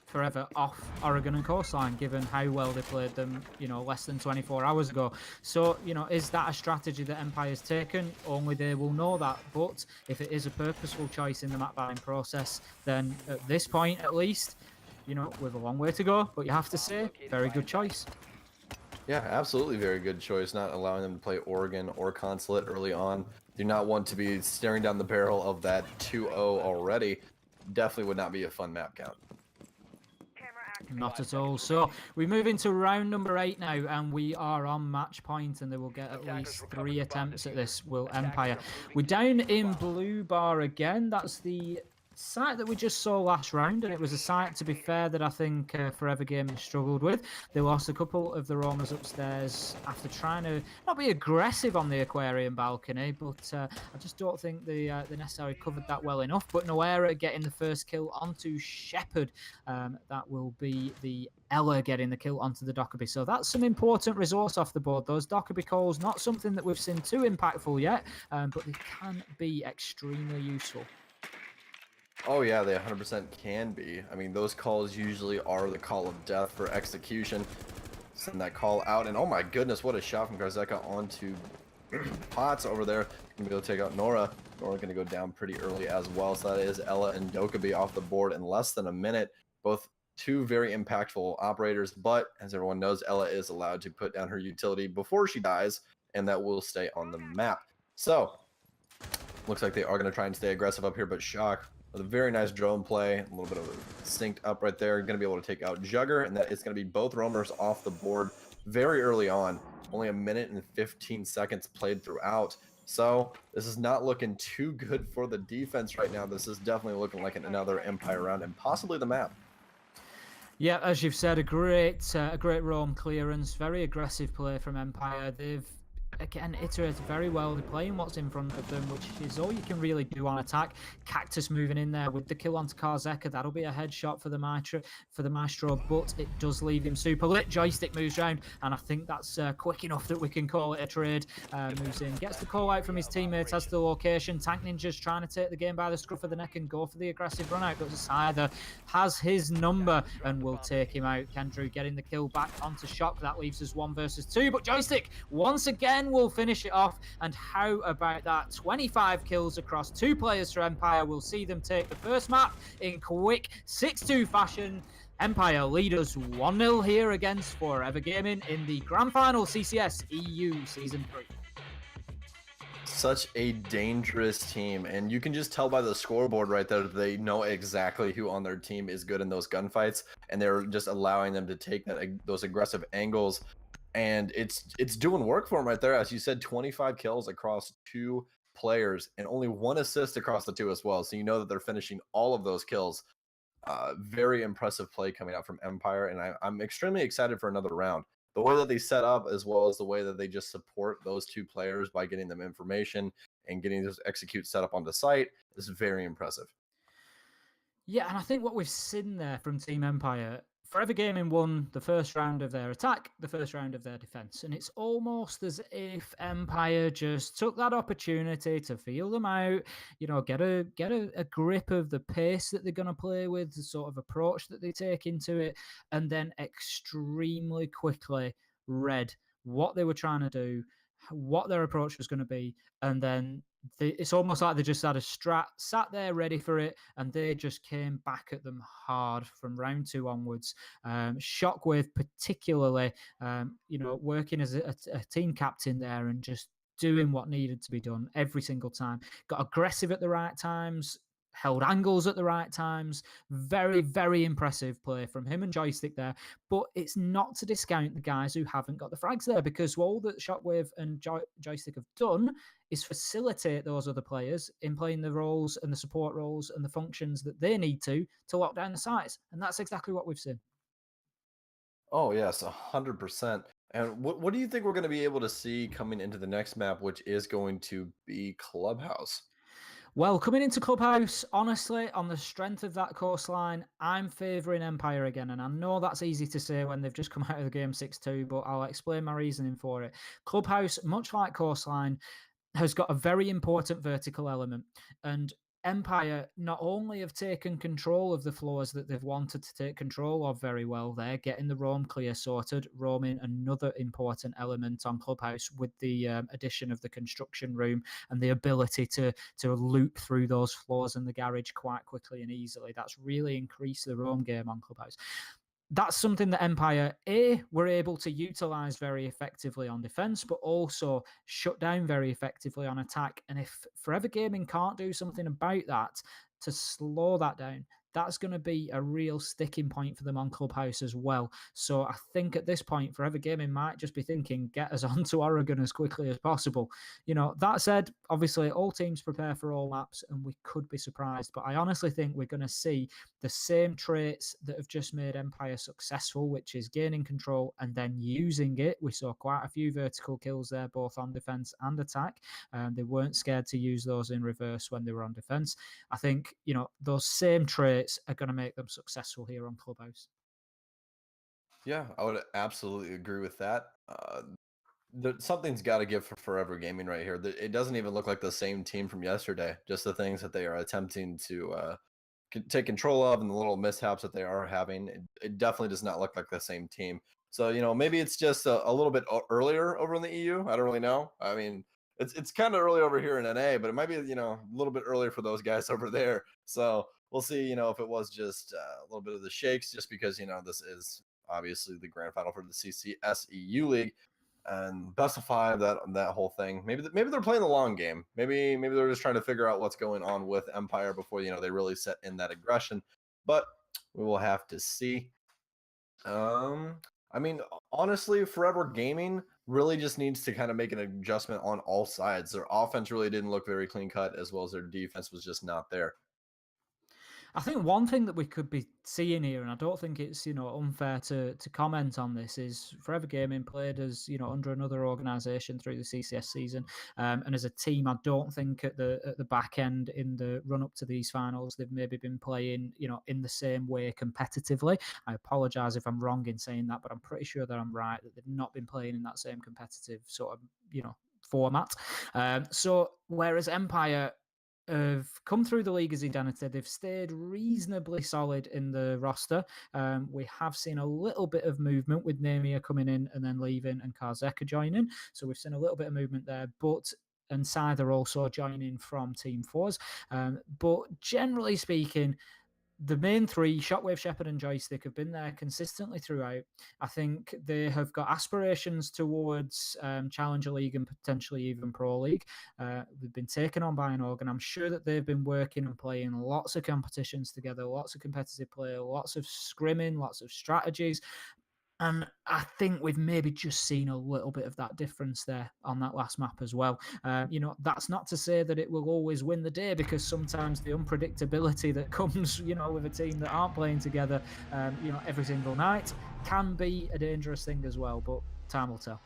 Forever off Oregon and Coastline, given how well they played them, less than 24 hours ago. So, is that a strategy that Empire's taken? Only they will know that. But if it is a purposeful choice in the map buying process, then at this point, at least, we've a long way to go. But you have to say, very good choice. Yeah, absolutely very good choice, not allowing them to play Oregon or Consulate early on. Do not want to be staring down the barrel of that 2-0 already. Definitely would not be a fun map count. Not at all. So we move into round number 8 now, and we are on match point, and they will get at least 3 attempts at this, will Empire. We're down in Blue Bar again. That's the site that we just saw last round, and it was a site, to be fair, that I think Forever Gaming struggled with. They lost a couple of the roamers upstairs after trying to not be aggressive on the Aquarium Balcony, but I just don't think they necessarily covered that well enough. But Noera getting the first kill onto Shepherd. That will be the Ella getting the kill onto the Dockerby. So that's some important resource off the board. Those Dockerby calls, not something that we've seen too impactful yet, but they can be extremely useful. Oh yeah, they 100% can be. I mean, those calls usually are the call of death for execution. Send that call out, and oh my goodness, what a shot from Garzeka onto Potts over there. Gonna be able to take out Nora. Nora gonna go down pretty early as well. So that is Ella and Dokkaebi off the board in less than a minute. Both two very impactful operators, but as everyone knows, Ella is allowed to put down her utility before she dies, and that will stay on the map. So looks like they are going to try and stay aggressive up here, but Shock with a very nice drone play, a little bit of synced up right there, going to be able to take out Jugger, and that is going to be both roamers off the board very early on. Only a minute and 15 seconds played throughout. So this is not looking too good for the defense right now. This is definitely looking like another Empire round and possibly the map. Yeah, as you've said, a great roam clearance, very aggressive play from Empire. They've again iterated very well. They're playing what's in front of them, which is all you can really do on attack. Cactus moving in there with the kill onto Karzeka. That'll be a headshot for the Maestro, but it does leave him super lit. Joystick moves around, and I think that's quick enough that we can call it a trade. Moves in, gets the call out from his teammates, has the location. Tank Ninja's trying to take the game by the scruff of the neck and go for the aggressive run out, but Cider has his number and will take him out. Kendrew getting the kill back onto Shock. That leaves us 1 versus 2, but Joystick once again will finish it off. And how about that? 25 kills across 2 players for Empire. We'll see them take the first map in quick 6-2 fashion. Empire lead us 1-0 here against Forever Gaming in the Grand Final CCS EU Season 3. Such a dangerous team, and you can just tell by the scoreboard right there that they know exactly who on their team is good in those gunfights, and they're just allowing them to take those aggressive angles, and it's doing work for them right there. As you said, 25 kills across 2 players and only 1 assist across the 2 as well, so you know that they're finishing all of those kills. Very impressive play coming out from Empire, and I'm extremely excited for another round. The way that they set up, as well as the way that they just support those 2 players by getting them information and getting those execute set up on the site is very impressive. Yeah, and I think what we've seen there from Team Empire, Forever Gaming won the first round of their attack, the first round of their defense, and it's almost as if Empire just took that opportunity to feel them out, get a grip of the pace that they're going to play with, the sort of approach that they take into it, and then extremely quickly read what they were trying to do, what their approach was going to be, and then it's almost like they just had a strat, sat there ready for it, and they just came back at them hard from round 2 onwards. Shockwave particularly, working as a team captain there and just doing what needed to be done every single time. Got aggressive at the right times, held angles at the right times. Very, very impressive play from him and Joystick there. But it's not to discount the guys who haven't got the frags there, because all that Shockwave and Joystick have done is facilitate those other players in playing the roles and the support roles and the functions that they need to lock down the sites. And that's exactly what we've seen. Oh yes, 100%. And what do you think we're going to be able to see coming into the next map, which is going to be Clubhouse? Well, coming into Clubhouse, honestly, on the strength of that Coastline, I'm favouring Empire again. And I know that's easy to say when they've just come out of the game 6-2, but I'll explain my reasoning for it. Clubhouse, much like Coastline, has got a very important vertical element. And Empire not only have taken control of the floors that they've wanted to take control of very well there, getting the roam clear sorted, roaming another important element on Clubhouse with the addition of the construction room and the ability to loop through those floors in the garage quite quickly and easily. That's really increased the roam game on Clubhouse. That's something that Empire were able to utilize very effectively on defense, but also shut down very effectively on attack. And if Forever Gaming can't do something about that to slow that down, that's going to be a real sticking point for them on Clubhouse as well. So I think at this point, Forever Gaming might just be thinking, get us onto Oregon as quickly as possible. That said, obviously all teams prepare for all maps and we could be surprised, but I honestly think we're going to see the same traits that have just made Empire successful, which is gaining control and then using it. We saw quite a few vertical kills there, both on defense and attack. They weren't scared to use those in reverse when they were on defense. I think, those same traits are going to make them successful here on Clubhouse. Yeah, I would absolutely agree with that. Something's got to give for Forever Gaming right here. It doesn't even look like the same team from yesterday. Just the things that they are attempting to take control of and the little mishaps that they are having, it definitely does not look like the same team. So, maybe it's just a little bit earlier over in the EU. I don't really know. I mean, it's kind of early over here in NA, but it might be, a little bit earlier for those guys over there. So we'll see, if it was just a little bit of the shakes, just because, this is obviously the grand final for the CCS EU League. And best of five, that whole thing. Maybe they're playing the long game. Maybe they're just trying to figure out what's going on with Empire before they really set in that aggression. But we will have to see. I mean, honestly, Forever Gaming really just needs to kind of make an adjustment on all sides. Their offense really didn't look very clean cut, as well as their defense was just not there. I think one thing that we could be seeing here, and I don't think it's unfair to comment on this, is Forever Gaming played as under another organisation through the CCS season, and as a team, I don't think at the back end in the run up to these finals they've maybe been playing in the same way competitively. I apologise if I'm wrong in saying that, but I'm pretty sure that I'm right, that they've not been playing in that same competitive sort of format. So whereas Empire have come through the league as identity. They've stayed reasonably solid in the roster. We have seen a little bit of movement with Namia coming in and then leaving and Karzeka joining. So we've seen a little bit of movement there, and Scyther also joining from Team Fours. But generally speaking, the main three, Shockwave, Shepherd, and Joystick, have been there consistently throughout. I think they have got aspirations towards Challenger League and potentially even Pro League. They've been taken on by an organ. I'm sure that they've been working and playing lots of competitions together, lots of competitive play, lots of scrimming, lots of strategies. And I think we've maybe just seen a little bit of that difference there on that last map as well. That's not to say that it will always win the day, because sometimes the unpredictability that comes, with a team that aren't playing together, every single night can be a dangerous thing as well. But time will tell.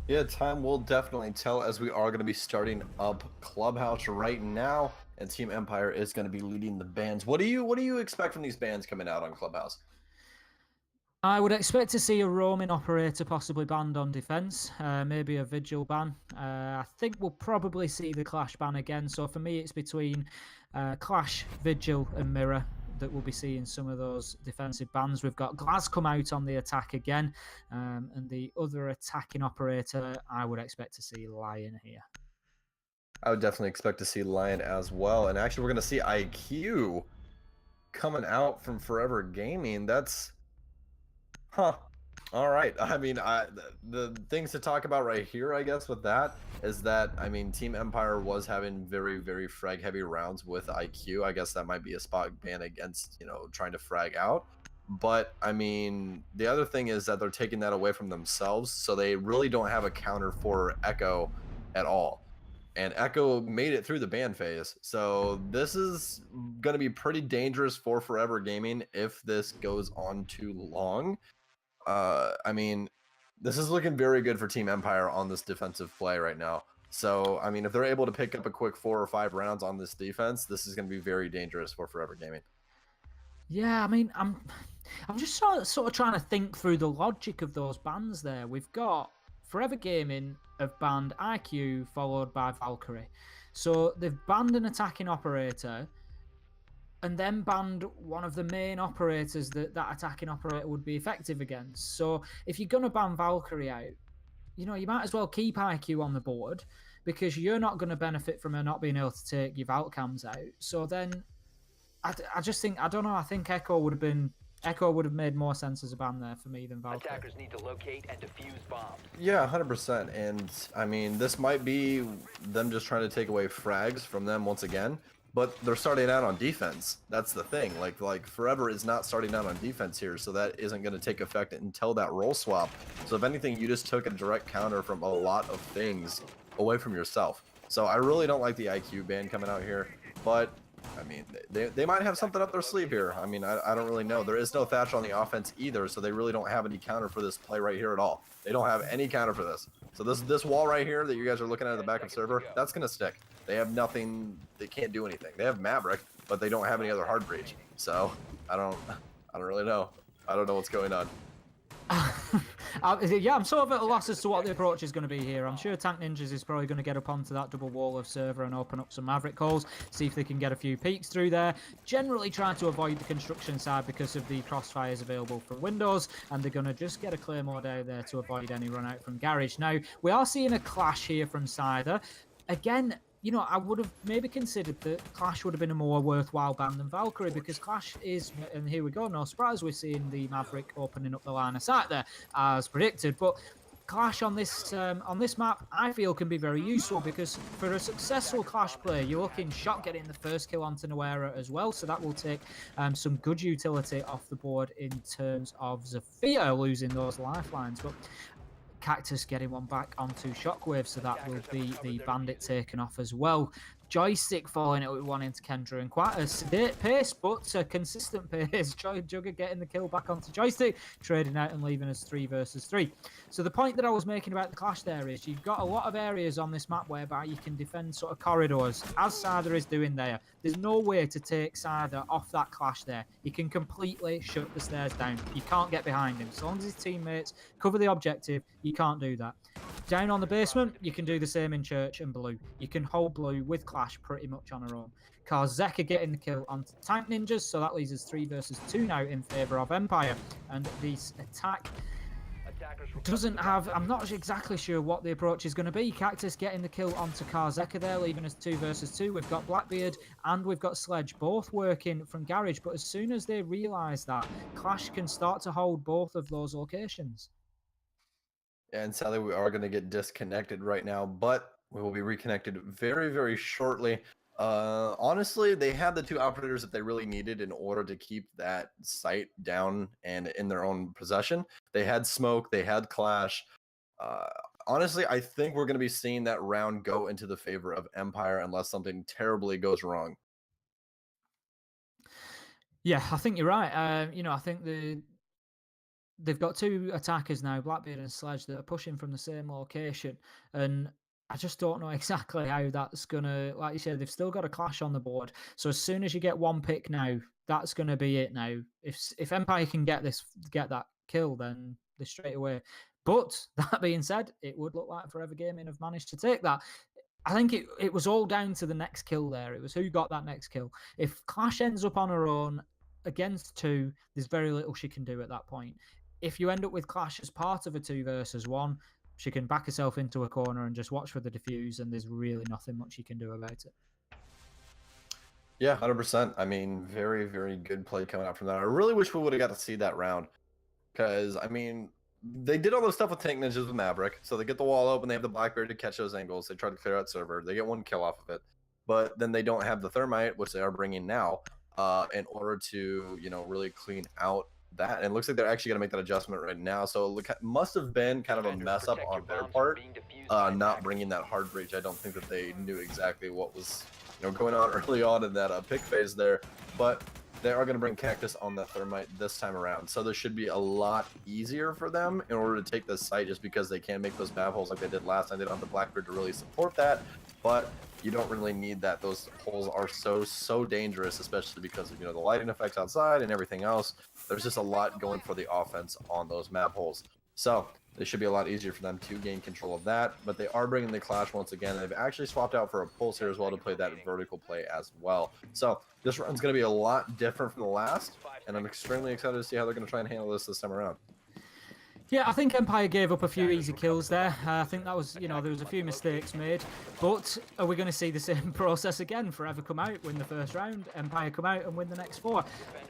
Yeah, time will definitely tell, as we are going to be starting up Clubhouse right now, and Team Empire is going to be leading the bans. What do you expect from these bans coming out on Clubhouse? I would expect to see a roaming operator possibly banned on defense, maybe a vigil ban. I think we'll probably see the clash ban again. So for me, it's between clash, vigil, and mirror that we'll be seeing some of those defensive bans. We've got Glaz come out on the attack again, and the other attacking operator, I would expect to see Lion here. I would definitely expect to see Lion as well. And actually, we're going to see IQ coming out from Forever Gaming. That's... Huh. All right. I mean, the things to talk about right here, I guess, with that is that, I mean, Team Empire was having very, very frag heavy rounds with IQ. I guess that might be a spot ban against, trying to frag out. But I mean, the other thing is that they're taking that away from themselves. So they really don't have a counter for Echo at all. And Echo made it through the ban phase. So this is going to be pretty dangerous for Forever Gaming if this goes on too long. I mean, this is looking very good for Team Empire on this defensive play right now. So, I mean, if they're able to pick up a quick 4 or 5 rounds on this defense, this is going to be very dangerous for Forever Gaming. Yeah, I mean, I'm just sort of trying to think through the logic of those bans there. We've got Forever Gaming have banned IQ followed by Valkyrie. So they've banned an attacking operator and then banned one of the main operators that attacking operator would be effective against. So if you're going to ban Valkyrie out, you might as well keep IQ on the board because you're not going to benefit from her not being able to take your Valk cams out. So then I just think, I don't know, I think Echo would have made more sense as a ban there for me than Valkyrie. Attackers need to locate and defuse bombs. Yeah, 100%. And I mean, this might be them just trying to take away frags from them once again. But they're starting out on defense. That's the thing. Like Forever is not starting out on defense here, so that isn't going to take effect until that role swap. So if anything, you just took a direct counter from a lot of things away from yourself. So I really don't like the IQ ban coming out here, but I mean, they might have something up their sleeve here. I mean, I don't really know. There is no Thatch on the offense either, so they really don't have any counter for this play right here at all. They don't have any counter for this. So this wall right here that you guys are looking at the back of server, that's going to stick. They have nothing. They can't do anything. They have Maverick, but they don't have any other hard breach. So I don't really know. I don't know what's going on. Yeah, I'm sort of at a loss as to what the approach is going to be here. I'm sure Tank Ninjas is probably going to get up onto that double wall of server and open up some Maverick calls, see if they can get a few peeks through there. Generally trying to avoid the construction side because of the crossfires available from Windows, and they're going to just get a Claymore down there to avoid any run out from Garage. Now, we are seeing a clash here from Cider. Again, I would have maybe considered that Clash would have been a more worthwhile ban than Valkyrie because Clash is, and here we go, no surprise, we're seeing the Maverick opening up the line of sight there as predicted. But Clash on this map, I feel, can be very useful because for a successful Clash player, you're looking Shot getting the first kill onto Noera as well, so that will take some good utility off the board in terms of Zafia losing those lifelines. But Cactus getting one back onto Shockwave, so that will be the Bandit taken off as well. Joystick following it with one into Kendra, and quite a sedate pace, but a consistent pace. Jugger getting the kill back onto Joystick, trading out and leaving us 3 versus 3. So the point that I was making about the clash there is you've got a lot of areas on this map whereby you can defend sort of corridors, as Cider is doing there. There's no way to take Cider off that clash there. He can completely shut the stairs down. You can't get behind him. So long as his teammates cover the objective, you can't do that. Down on the basement, you can do the same in Church and Blue. You can hold Blue with Clash pretty much on her own. Karzeka getting the kill onto Tank Ninjas, so that leaves us 3 versus 2 now in favour of Empire. And this attack doesn't have, I'm not exactly sure what the approach is going to be. Cactus getting the kill onto Karzeka there, leaving us 2 versus 2. We've got Blackbeard and we've got Sledge both working from Garage, but as soon as they realise that, Clash can start to hold both of those locations. And sadly, we are going to get disconnected right now, but we will be reconnected very, very shortly. Honestly, they had the 2 operators that they really needed in order to keep that site down and in their own possession. They had Smoke, they had Clash. Honestly, I think we're going to be seeing that round go into the favor of Empire unless something terribly goes wrong. Yeah, I think you're right. I think they've got 2 attackers now, Blackbeard and Sledge, that are pushing from the same location. And I just don't know exactly how that's going to, like you said, they've still got a clash on the board. So as soon as you get 1 pick now, that's going to be it now. If Empire can get that kill, then they're straight away. But that being said, it would look like Forever Gaming have managed to take that. I think it was all down to the next kill there. It was who got that next kill. If Clash ends up on her own against 2, there's very little she can do at that point. If you end up with Clash as part of a 2 versus 1, she can back herself into a corner and just watch for the defuse, and there's really nothing much you can do about it. Yeah, 100%. I mean, very, very good play coming out from that. I really wish we would have got to see that round because, I mean, they did all those stuff with tank ninjas with Maverick. So they get the wall open, they have the Blackberry to catch those angles. They try to clear out server. They get 1 kill off of it, but then they don't have the thermite, which they are bringing now, in order to really clean out that. And it looks like they're actually going to make that adjustment right now. So it must have been kind of a mess up on their part, not bringing that hard breach. I don't think that they knew exactly what was going on early on in that pick phase there, but they are going to bring Cactus on the thermite this time around. So this should be a lot easier for them in order to take this site, just because they can make those map holes like they did last time. They don't have the Blackbird to really support that, but you don't really need that. Those holes are so dangerous, especially because of the lighting effects outside and everything else. There's just a lot going for the offense on those map holes. So it should be a lot easier for them to gain control of that, but they are bringing the Clash once again. They've actually swapped out for a Pulse here as well to play that vertical play as well. So this run's going to be a lot different from the last, and I'm extremely excited to see how they're going to try and handle this time around. Yeah, I think Empire gave up a few easy kills there. I think that was, there was a few mistakes made. But are we going to see the same process again? Forever come out, win the first round, Empire come out and win the next 4?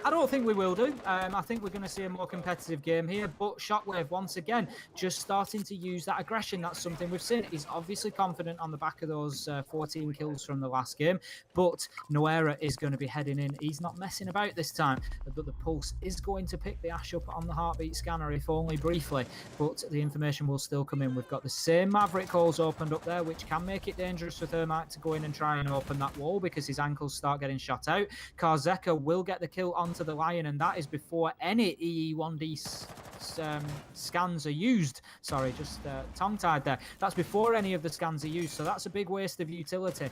I don't think we will do. I think we're going to see a more competitive game here. But Shockwave, once again, just starting to use that aggression. That's something we've seen. He's obviously confident on the back of those 14 kills from the last game. But Noera is going to be heading in. He's not messing about this time. But the Pulse is going to pick the Ash up on the heartbeat scanner, if only briefly. But the information will still come in. We've got the same Maverick holes opened up there, which can make it dangerous for Thermite to go in and try and open that wall because his ankles start getting shot out. Karzeka will get the kill onto the Lion, and that is before any EE1D scans are used. Sorry, just tongue-tied there. That's before any of the scans are used, so that's a big waste of utility.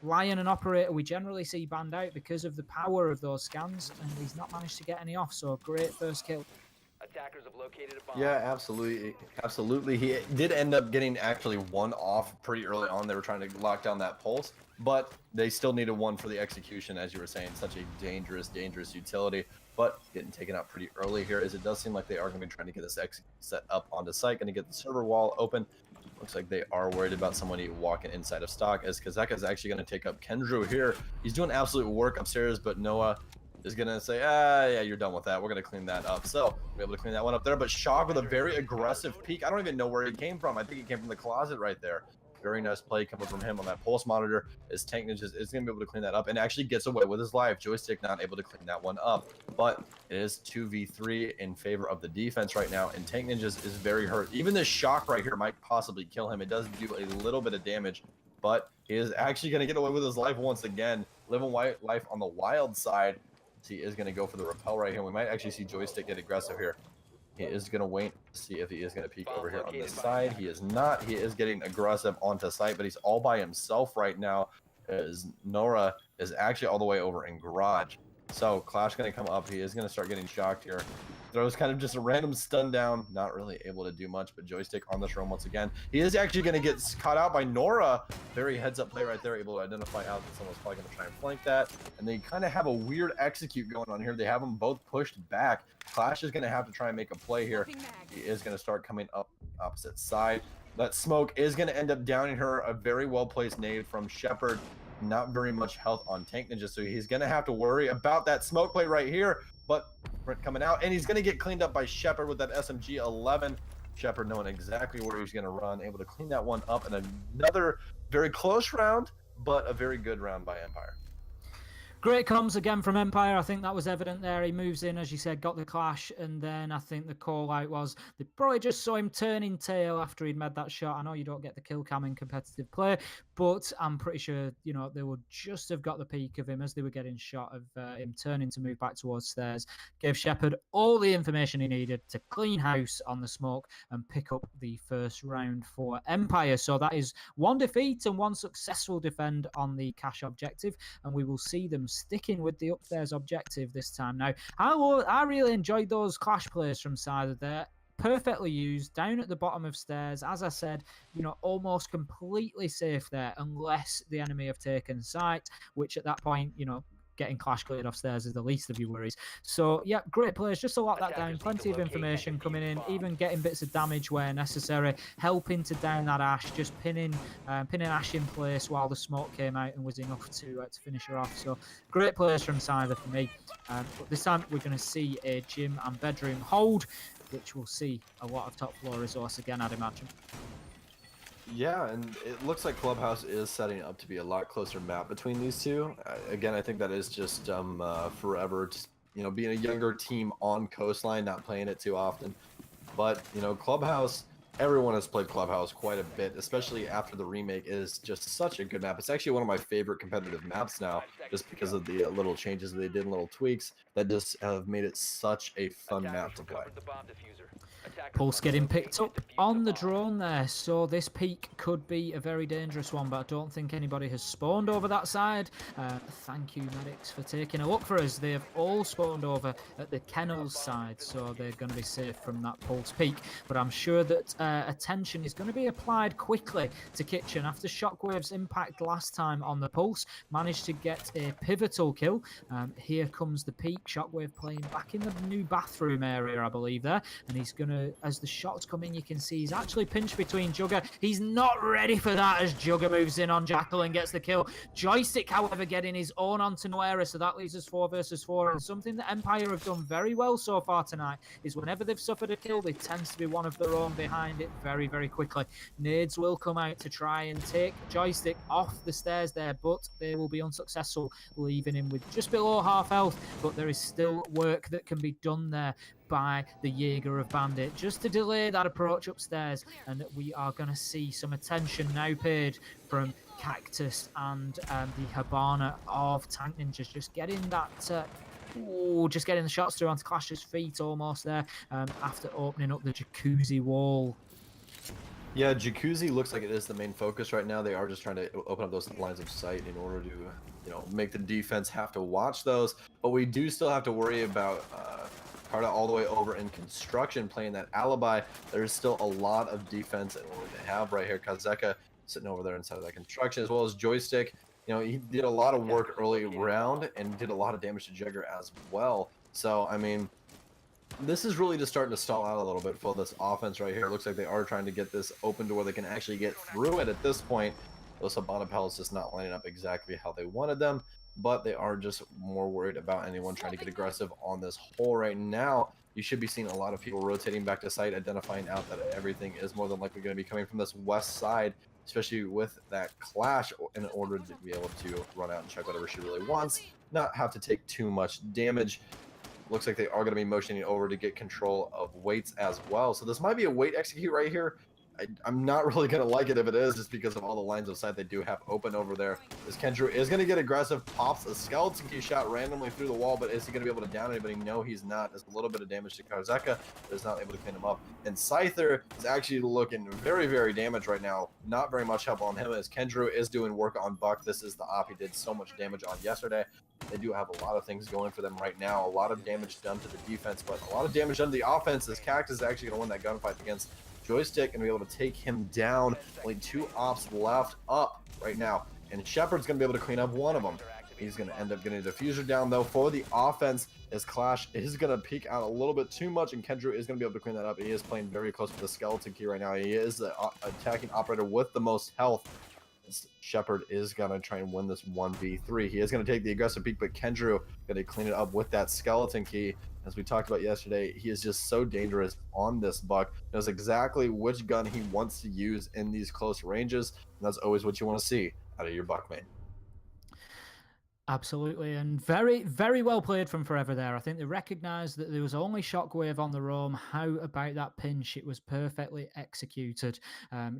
Lion and Operator we generally see banned out because of the power of those scans, and he's not managed to get any off, so great first kill. Attackers have located a bomb. Yeah, absolutely. He did end up getting actually 1 off pretty early on. They were trying to lock down that Pulse, but they still needed 1 for the execution, as you were saying. Such a dangerous utility, but getting taken out pretty early here, as it does seem like they are going to be trying to get this set up onto site, going to get the server wall open. Looks like they are worried about somebody walking inside of stock, as Kazeka is actually going to take up Kendrew here. He's doing absolute work upstairs, but Noah is going to say, yeah, you're done with that. We're going to clean that up. So we're able to clean that one up there. But Shock with a very aggressive peek. I don't even know where he came from. I think he came from the closet right there. Very nice play coming from him on that Pulse monitor. His Tank Ninja is going to be able to clean that up and actually gets away with his life. Joystick not able to clean that one up. But it is 2v3 in favor of the defense right now. And Tank Ninjas is very hurt. Even this Shock right here might possibly kill him. It does do a little bit of damage, but he is actually going to get away with his life once again. Living life on the wild side. He is going to go for the repel right here. We might actually see Joystick get aggressive here. He is going to wait to see if he is going to peek over here on this side. He is not. He is getting aggressive onto site, but he's all by himself right now, as Nora is actually all the way over in garage. So Clash going to come up. He is going to start getting shocked here. Throws kind of just a random stun down. Not really able to do much, but Joystick on this roam once again. He is actually going to get caught out by Nora. Very heads up play right there, able to identify out that someone's probably going to try and flank that. And they kind of have a weird execute going on here. They have them both pushed back. Clash is going to have to try and make a play here. He is going to start coming up opposite side. That smoke is going to end up downing her. A very well-placed nade from Shepard. Not very much health on Tank Ninja, so he's going to have to worry about that smoke play right here. But Brent coming out, and he's going to get cleaned up by Shepard with that SMG-11. Shepard knowing exactly where he's going to run, able to clean that one up. And another very close round, but a very good round by Empire. Great comms again from Empire. I think that was evident there. He moves in, as you said, got the clash, and then I think the call out was they probably just saw him turning tail after he'd made that shot. I know you don't get the kill cam in competitive play, but I'm pretty sure, they would just have got the peak of him as they were getting shot of him turning to move back towards stairs. Gave Shepard all the information he needed to clean house on the smoke and pick up the first round for Empire. So that is 1 defeat and 1 successful defend on the cash objective, and we will see them sticking with the upstairs objective this time. Now, I really enjoyed those clash plays from Cider there. Perfectly used, down at the bottom of stairs. As I said, almost completely safe there, unless the enemy have taken sight, which at that point, getting clash cleared off stairs is the least of your worries. So, yeah, great plays. Just to lock that down. Plenty of information coming in, even getting bits of damage where necessary, helping to down that Ash, just pinning Ash in place while the smoke came out and was enough to finish her off. So, great plays from Cider for me. But this time, we're going to see a gym and bedroom hold. which will see a lot of top floor resource again, I'd imagine. Yeah, and it looks like Clubhouse is setting up to be a lot closer map between these two. Again, I think that is just forever, just, being a younger team on Coastline, not playing it too often. But, Clubhouse, everyone has played Clubhouse quite a bit, especially after the remake. It is just such a good map. It's actually one of my favorite competitive maps now, just because of the little changes they did and little tweaks that just have made it such a fun map to play. Pulse getting picked up on the drone there, so this peak could be a very dangerous one, but I don't think anybody has spawned over that side. Thank you, medics, for taking a look for us. They have all spawned over at the kennels side, so they're going to be safe from that Pulse peak, but I'm sure that attention is going to be applied quickly to Kitchen after Shockwave's impact last time on the Pulse. Managed to get a pivotal kill. Here comes the peak. Shockwave playing back in the new bathroom area, I believe, there, and he's going to, as the shots come in, you can see he's actually pinched between Jugger. He's not ready for that as Jugger moves in on Jackal and gets the kill. Joystick, however, getting his own onto Noera, so that leaves us 4 versus 4. And something that Empire have done very well so far tonight is whenever they've suffered a kill, there tends to be one of their own behind it very, very quickly. Nades will come out to try and take Joystick off the stairs there, but they will be unsuccessful, leaving him with just below half health. But there is still work that can be done there by the Jaeger of Bandit just to delay that approach upstairs, and we are going to see some attention now paid from Cactus and the Habana of Tank Ninjas, just getting that just getting the shots through onto Clash's feet almost there, after opening up the jacuzzi wall. Yeah, jacuzzi looks like it is the main focus right now. They are just trying to open up those lines of sight in order to make the defense have to watch those, but we do still have to worry about Carta all the way over in construction playing that alibi. There's still a lot of defense in order to have right here. Kazeka sitting over there inside of that construction, as well as Joystick. He did a lot of work early round and did a lot of damage to Jugger as well. So, I mean, this is really just starting to stall out a little bit for this offense right here. It looks like they are trying to get this open to where they can actually get through it at this point. Those Habana pellets just not lining up exactly how they wanted them, but they are just more worried about anyone trying to get aggressive on this hole right now. You should be seeing a lot of people rotating back to site, identifying out that everything is more than likely going to be coming from this west side, especially with that clash, in order to be able to run out and check whatever she really wants, not have to take too much damage. Looks like they are going to be motioning over to get control of weights as well. So this might be a weight execute right here. I'm not really going to like it if it is, just because of all the lines of sight they do have open over there. This Kendrew is going to get aggressive, pops a skeleton key shot randomly through the wall, but is he going to be able to down anybody? No, he's not. There's a little bit of damage to Karzeka, but is not able to clean him up. And Scyther is actually looking very, very damaged right now. Not very much help on him, as Kendrew is doing work on Buck. This is the op he did so much damage on yesterday. They do have a lot of things going for them right now. A lot of damage done to the defense, but a lot of damage done to the offense, as Cactus is actually going to win that gunfight against Joystick and be able to take him down. Only 2 ops left up right now, and Shepard's going to be able to clean up one of them. He's going to end up getting a diffuser down, though, for the offense, as Clash is going to peek out a little bit too much, and Kendrew is going to be able to clean that up. He is playing very close to the skeleton key right now. He is the attacking operator with the most health. Shepard is going to try and win this 1v3. He is going to take the aggressive peek, but Kendrew going to clean it up with that skeleton key. As we talked about yesterday, he is just so dangerous on this Buck. Knows exactly which gun he wants to use in these close ranges, and that's always what you want to see out of your Buck main. Absolutely, and very, very well played from Forever there. I think they recognised that there was only Shockwave on the roam. How about that pinch? It was perfectly executed.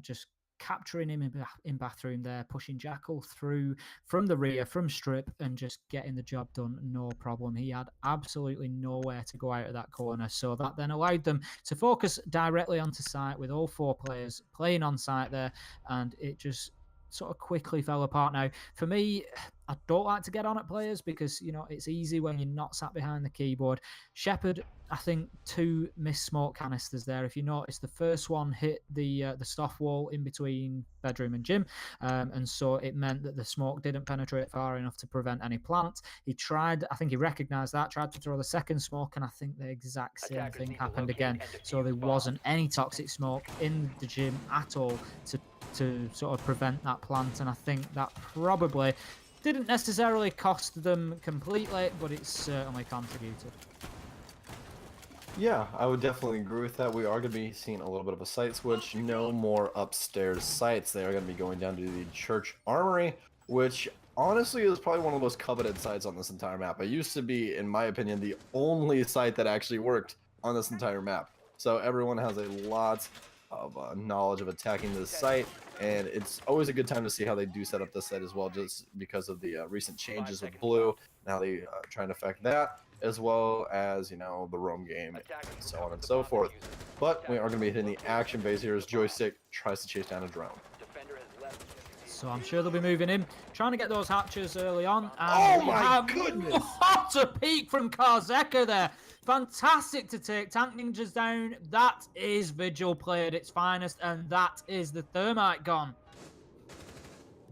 Just capturing him in bathroom there, pushing Jackal through from the rear, from strip, and just getting the job done, no problem. He had absolutely nowhere to go out of that corner, so that then allowed them to focus directly onto site with all 4 players playing on site there, and it just sort of quickly fell apart. Now, for me, I don't like to get on at players because, it's easy when you're not sat behind the keyboard. Shepard, I think 2 missed smoke canisters there. If you notice, the first one hit the soft wall in between bedroom and gym, and so it meant that the smoke didn't penetrate far enough to prevent any plant. He tried, I think he recognized that, tried to throw the second smoke, and I think the exact same thing happened again. So there wasn't any toxic smoke in the gym at all to sort of prevent that plant, and I think that probably didn't necessarily cost them completely, but it certainly contributed. Yeah, I would definitely agree with that. We are going to be seeing a little bit of a site switch. No more upstairs sites. They are going to be going down to the church armory, which honestly is probably one of the most coveted sites on this entire map. It used to be, in my opinion, the only site that actually worked on this entire map. So everyone has a lot of knowledge of attacking this site, and it's always a good time to see how they do set up this site as well, just because of the recent changes with blue. Now they try and affect that, as well as, you know, the roam game, and so on and so forth. But we are going to be hitting the action phase here as Joystick tries to chase down a drone. So I'm sure they'll be moving in, trying to get those hatches early on. Oh And my goodness! What a peek from Karzeka there. Fantastic to take Tank Ninjas down. That is Vigil play at its finest, and that is the Thermite gone.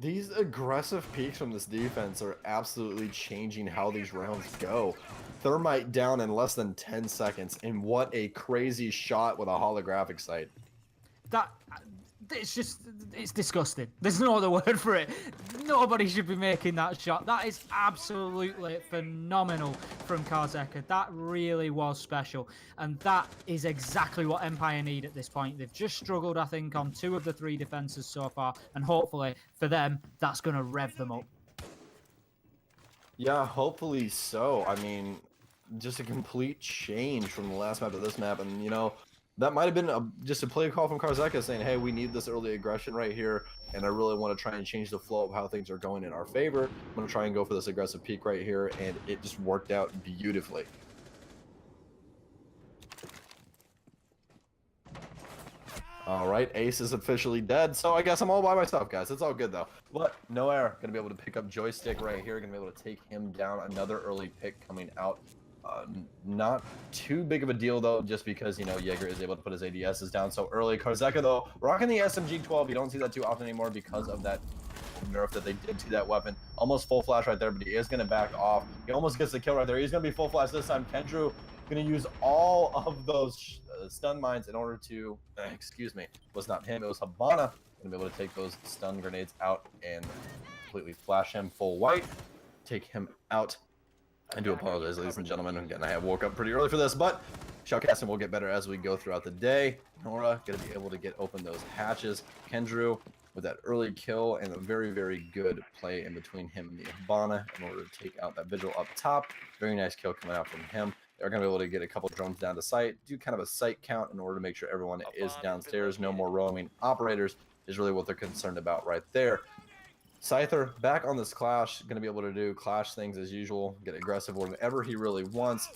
These aggressive peaks from this defense are absolutely changing how these rounds go. Thermite down in less than 10 seconds, and what a crazy shot with a holographic sight. It's disgusting. There's no other word for it. Nobody should be making that shot. That is absolutely phenomenal from Karzeka. That really was special. And that is exactly what Empire need at this point. They've just struggled, I think, on 2 of the 3 defenses so far. And hopefully, for them, that's going to rev them up. Yeah, hopefully so. I mean, just a complete change from the last map to this map. And, you know, that might have been just a play call from Karzeka saying, hey, we need this early aggression right here, and I really want to try and change the flow of how things are going in our favor. I'm going to try and go for this aggressive peak right here, and it just worked out beautifully. All right, Ace is officially dead, so I guess I'm all by myself, guys. It's all good, though. But no air, going to be able to pick up Joystick right here, going to be able to take him down. Another early pick coming out. Not too big of a deal, though, just because, you know, Jaeger is able to put his ADSs down so early. Karzeka, though, rocking the SMG-12. You don't see that too often anymore because of that nerf that they did to that weapon. Almost full flash right there, but he is going to back off. He almost gets the kill right there. He's going to be full flash this time. Kendrew going to use all of those stun mines in order to, excuse me, was not him, it was Habana. Going to be able to take those stun grenades out and completely flash him full white. Take him out. I do apologize, ladies and gentlemen. Again, I woke up pretty early for this, but shoutcasting will get better as we go throughout the day. Nora going to be able to get open those hatches. Kendrew with that early kill and a very, very good play in between him and the Habana in order to take out that Vigil up top. Very nice kill coming out from him. They're going to be able to get a couple drones down to site, do kind of a site count in order to make sure everyone is downstairs. No more roaming operators is really what they're concerned about right there. Scyther back on this Clash, going to be able to do Clash things as usual, get aggressive whenever he really wants.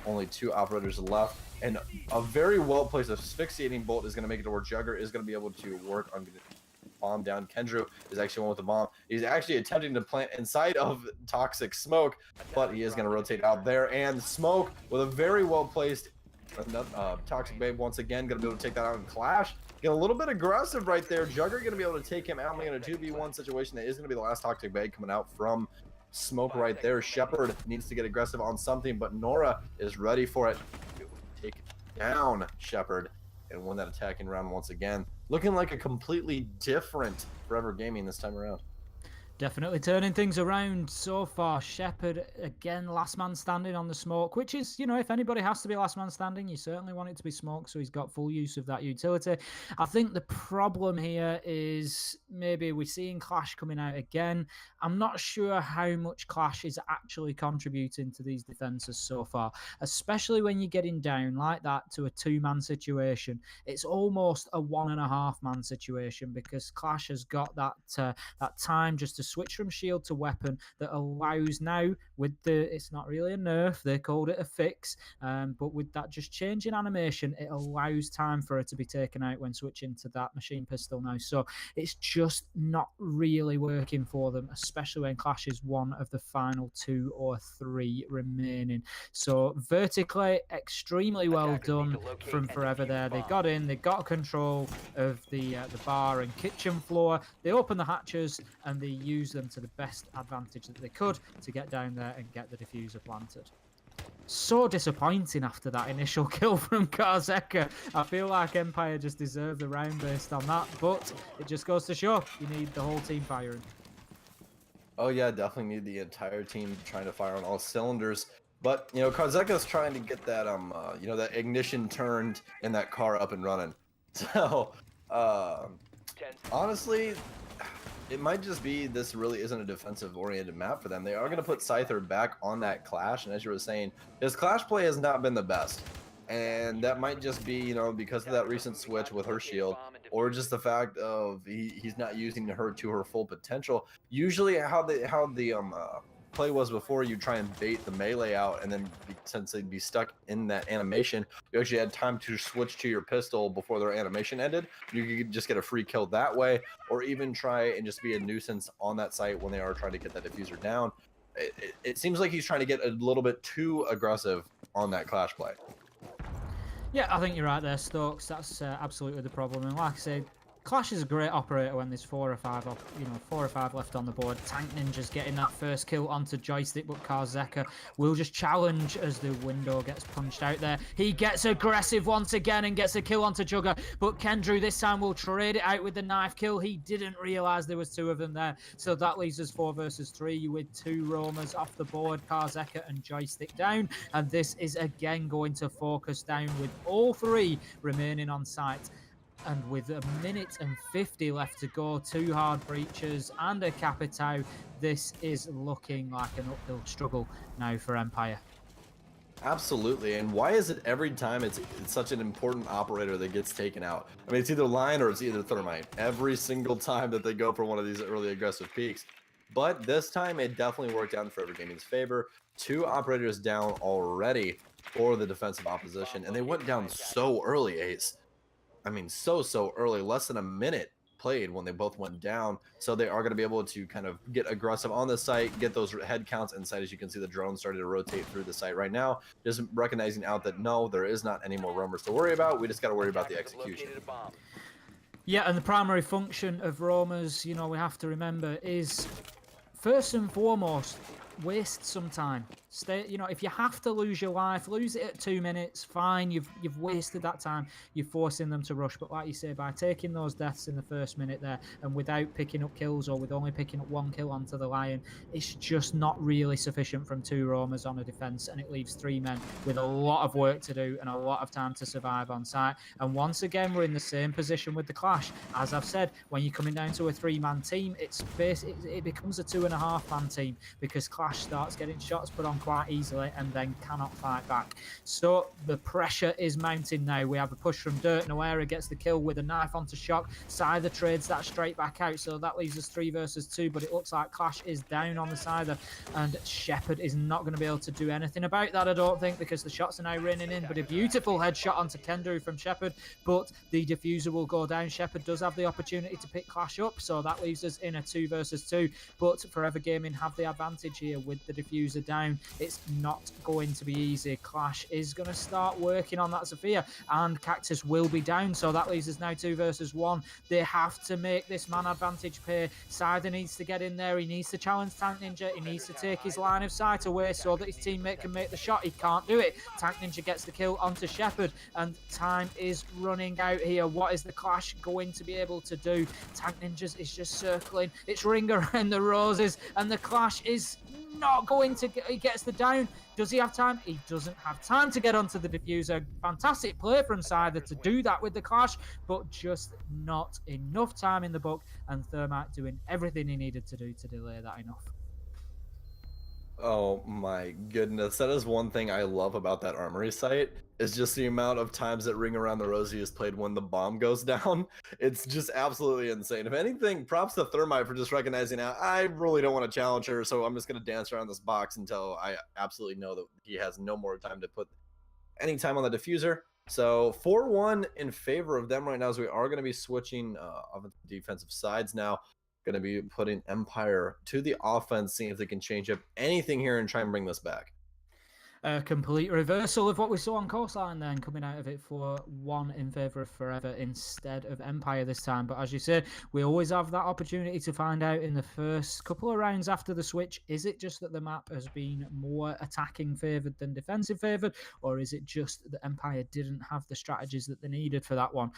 Only 2 operators left, and a very well-placed asphyxiating bolt is going to make it to where Jugger is going to be able to work on bomb down. Kendrew is actually one with the bomb. He's actually attempting to plant inside of Toxic Smoke, but he is going to rotate out there, and Smoke with a very well-placed Toxic Babe once again, going to be able to take that out in Clash. Get a little bit aggressive right there. Jugger going to be able to take him out in a 2v1 situation. That is going to be the last Toxic Bag coming out from Smoke right there. Shepard needs to get aggressive on something, but Nora is ready for it. Take down Shepard and win that attacking round once again. Looking like a completely different Forever Gaming this time around. Definitely turning things around so far. Shepard, again, last man standing on the Smoke, which is, you know, if anybody has to be last man standing, you certainly want it to be Smoke, so he's got full use of that utility. I think the problem here is maybe we're seeing Clash coming out again. I'm not sure how much Clash is actually contributing to these defenses so far, especially when you're getting down like that to a 2-man situation. It's almost a 1.5-man situation because Clash has got that time just to switch from shield to weapon that allows now with it's not really a nerf, they called it a fix, but with that just change in animation, it allows time for it to be taken out when switching to that machine pistol now. So it's just not really working for them, especially when Clash is one of the final 2 or 3 remaining. So vertically, extremely well done from Forever there. They got in, they got control of the bar and kitchen floor. They opened the hatches and they used them to the best advantage that they could to get down there and get the diffuser planted. So disappointing after that initial kill from Karzeka. I feel like Empire just deserved the round based on that, but it just goes to show you need the whole team firing. Oh yeah, definitely need the entire team trying to fire on all cylinders. But Karzeka's trying to get that that ignition turned and that car up and running. So honestly, it might just be this really isn't a defensive oriented map for them. They are going to put Scyther back on that Clash, and as you were saying, his Clash play has not been the best. And that might just be, because of that recent switch with her shield, or just the fact of he's not using her to her full potential. Usually how the play was before, you try and bait the melee out, and then since they'd be stuck in that animation, you actually had time to switch to your pistol before their animation ended. You could just get a free kill that way, or even try and just be a nuisance on that site when they are trying to get that diffuser down. It seems like he's trying to get a little bit too aggressive on that Clash play. Yeah, I think you're right there, Stokes. That's absolutely the problem. And like I said, Clash is a great operator when there's 4 or 5 left on the board. Tank Ninja's getting that first kill onto Joystick, but Karzeka will just challenge as the window gets punched out there. He gets aggressive once again and gets a kill onto Jugger, but Kendrew this time will trade it out with the knife kill. He didn't realize there was 2 of them there, so that leaves us 4 versus 3 with 2 roamers off the board, Karzeka and Joystick down, and this is again going to focus down with all 3 remaining on site. And with 1:50 left to go, 2 hard breaches and a Capitao, this is looking like an uphill struggle now for Empire. Absolutely, and why is it every time it's such an important operator that gets taken out? I mean, it's either Lion or it's either Thermite. Every single time that they go for one of these early aggressive peaks. But this time, it definitely worked out in Forever Gaming's favor. 2 operators down already for the defensive opposition, and they went down so early, Ace. I mean, so early, less than a minute played when they both went down. So they are going to be able to kind of get aggressive on the site, get those head counts inside. As you can see, the drone started to rotate through the site right now, just recognizing out that no, there is not any more roamers to worry about. We just got to worry about the execution. Yeah, and the primary function of roamers, we have to remember, is first and foremost, waste some time. Stay, if you have to lose your life, lose it at 2 minutes, fine. You've wasted that time. You're forcing them to rush. But like you say, by taking those deaths in the first minute there, and without picking up kills, or with only picking up 1 kill onto the Lion, it's just not really sufficient from 2 roamers on a defense, and it leaves 3 men with a lot of work to do and a lot of time to survive on site. And once again, we're in the same position with the Clash. As I've said, when you're coming down to a 3-man team, it becomes a 2.5-man team, because Clash starts getting shots put on quite easily and then cannot fight back. So the pressure is mounting now. We have a push from Dirt. Noera gets the kill with a knife onto Shock. Scyther trades that straight back out, so that leaves us 3 versus 2, but it looks like Clash is down on the Scyther, and Shepard is not going to be able to do anything about that, I don't think, because the shots are now raining in. But a beautiful headshot onto Kendrew from Shepard, but the diffuser will go down. Shepard does have the opportunity to pick Clash up, so that leaves us in a 2 versus 2, but Forever Gaming have the advantage here with the diffuser down. It's not going to be easy. Clash is going to start working on that Sophia, and Cactus will be down, so that leaves us now 2 versus 1. They have to make this man advantage pay. Scyther needs to get in there. He needs to challenge Tank Ninja. He needs to take his line of sight away so that his teammate can make the shot. He can't do it. Tank Ninja gets the kill onto Shepard, and time is running out here. What is the Clash going to be able to do? Tank Ninjas is just circling. It's Ring Around the Roses, and the Clash is not going to he gets the down. Does he have time? He doesn't have time to get onto the diffuser. Fantastic play from Scyther to do that with the Clash, but just not enough time in the book, and Thermite doing everything he needed to do to delay that enough. Oh my goodness, that is one thing I love about that armory site, is just the amount of times that Ring Around the Rosie is played when the bomb goes down. It's just absolutely insane. If anything, props to Thermite for just recognizing out, I really don't want to challenge her, so I'm just going to dance around this box until I absolutely know that he has no more time to put any time on the diffuser. So 4-1 in favor of them right now, as we are going to be switching defensive sides now. Going to be putting Empire to the offense, seeing if they can change up anything here and try and bring this back. A complete reversal of what we saw on Coastline then, coming out of it 4-1 in favour of Forever instead of Empire this time. But as you said, we always have that opportunity to find out in the first couple of rounds after the switch, is it just that the map has been more attacking favoured than defensive favoured, or is it just that Empire didn't have the strategies that they needed for that one?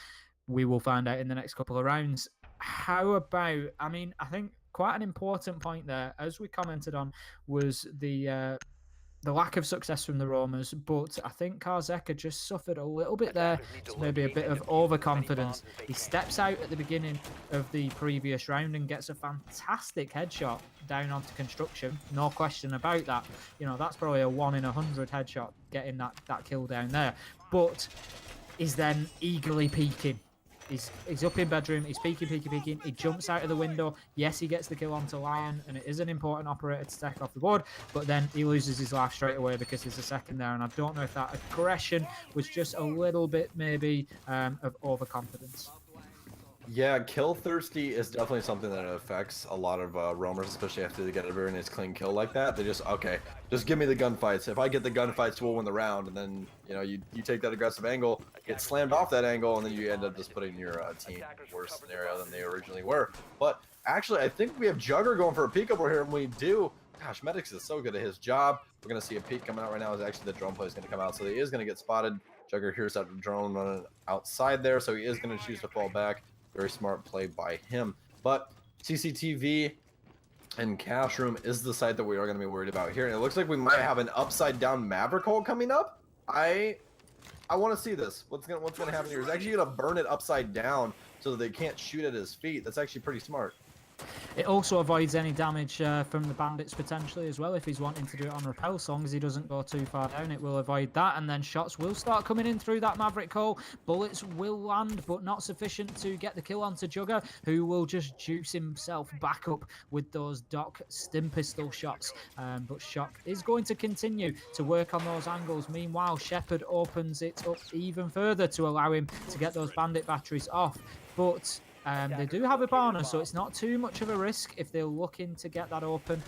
We will find out in the next couple of rounds. How about, I think quite an important point there, as we commented on, was the the lack of success from the Roamers, but I think Karzeka just suffered a little bit there. It's maybe a bit of overconfidence. He steps out at the beginning of the previous round and gets a fantastic headshot down onto construction. No question about that. You know, that's probably a 1 in 100 headshot, getting that kill down there. But he's then eagerly peeking. He's up in bedroom. He's peeking. He jumps out of the window. Yes, he gets the kill onto Lion, and it is an important operator to take off the board. But then he loses his life straight away because there's a second there. And I don't know if that aggression was just a little bit maybe of overconfidence. Yeah, kill thirsty is definitely something that affects a lot of roamers, especially after they get a very nice clean kill like that. They just, okay, just give me the gunfights. If I get the gunfights, we'll win the round. And then, you know, you take that aggressive angle, get slammed off that angle, and then you end up just putting your team in a worse scenario than they originally were. But actually, I think we have Jugger going for a peek over here, and we do. Gosh, Medics is so good at his job. We're going to see a peek coming out right now. Is actually the drone play is going to come out, so he is going to get spotted. Jugger hears that drone running outside there, so he is going to choose to fall back. Very smart play by him. But CCTV and Cash Room is the site that we are going to be worried about here. And it looks like we might have an upside down Maverick hole coming up. I want to see this. What's going to happen here is actually going to burn it upside down so that they can't shoot at his feet. That's actually pretty smart. It also avoids any damage from the bandits potentially as well if he's wanting to do it on rappel, so long as he doesn't go too far down. It will avoid that, and then shots will start coming in through that Maverick hole. Bullets will land, but not sufficient to get the kill onto Jugger, who will just juice himself back up with those Doc stim pistol shots. But Shock is going to continue to work on those angles. Meanwhile, Shepard opens it up even further to allow him to get those bandit batteries off. But they do have a partner, so it's not too much of a risk if they're looking to get that open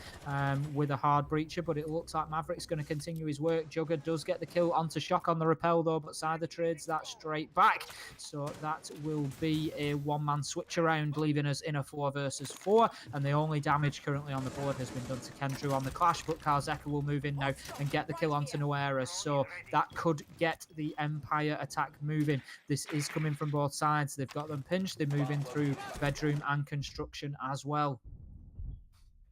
with a hard breacher, but it looks like Maverick's going to continue his work. Jugger does get the kill onto Shock on the rappel, though, but Sider trades that straight back. So that will be a one-man switch around, leaving us in a 4 versus 4, and the only damage currently on the board has been done to Kendrew on the clash, but Karzeka will move in now and get the kill onto Noera, so that could get the Empire attack moving. This is coming from both sides. They've got them pinched. They're moving through bedroom and construction as well.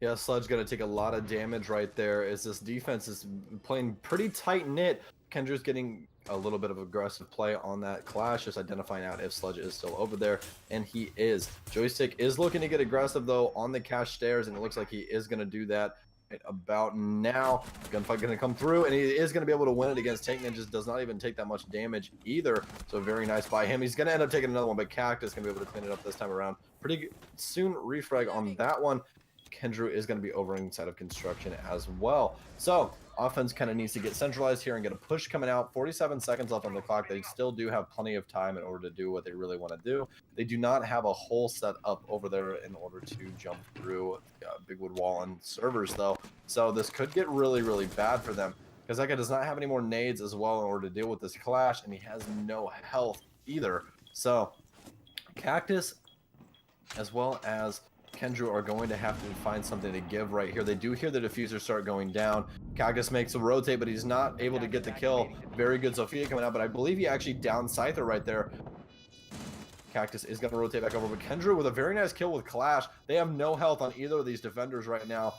Yeah, Sludge going to take a lot of damage right there as this defense is playing pretty tight-knit. Kendrew's getting a little bit of aggressive play on that clash, just identifying out if Sludge is still over there, and he is. Joystick is looking to get aggressive, though, on the cache stairs, and it looks like he is going to do that right about now. Gunfight going to come through, and he is going to be able to win it against Tank Ninjas. Does not even take that much damage either, so very nice by him. He's going to end up taking another one, but Cactus going to be able to clean it up this time around. Pretty soon refrag on that one. Kendrew is going to be over inside of construction as well. So offense kind of needs to get centralized here and get a push coming out. 47 seconds left on the clock. They still do have plenty of time in order to do what they really want to do. They do not have a hole set up over there in order to jump through Big Wood Wall and servers, though. So this could get really, really bad for them. Kazeka does not have any more nades as well in order to deal with this clash, and he has no health either. So Cactus as well as Kendrew are going to have to find something to give right here. They do hear the diffuser start going down. Cactus makes a rotate, but he's not able to get the kill. Very good Sophia coming out, but I believe he actually downed Scyther right there. Cactus is going to rotate back over, but Kendrew with a very nice kill with Clash. They have no health on either of these defenders right now.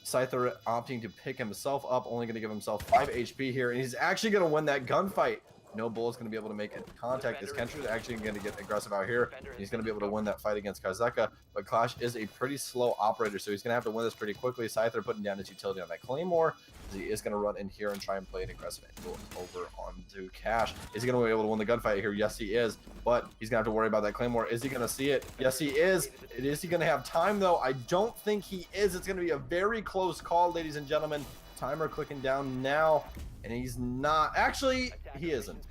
Scyther opting to pick himself up, only going to give himself 5 HP here, and he's actually going to win that gunfight. No Bull is going to be able to make contact. As Kendrew is actually going to get aggressive out here. He's going to be able to win that fight against Kazeka, but Clash is a pretty slow operator, so he's going to have to win this pretty quickly. Scyther putting down his utility on that Claymore. He is going to run in here and try and play an aggressive angle over onto Cash. Is he going to be able to win the gunfight here? Yes, he is, but he's going to have to worry about that Claymore. Is he going to see it? Yes, he is. Is he going to have time, though? I don't think he is. It's going to be a very close call, ladies and gentlemen. Timer clicking down now, and he's not. Actually, he isn't.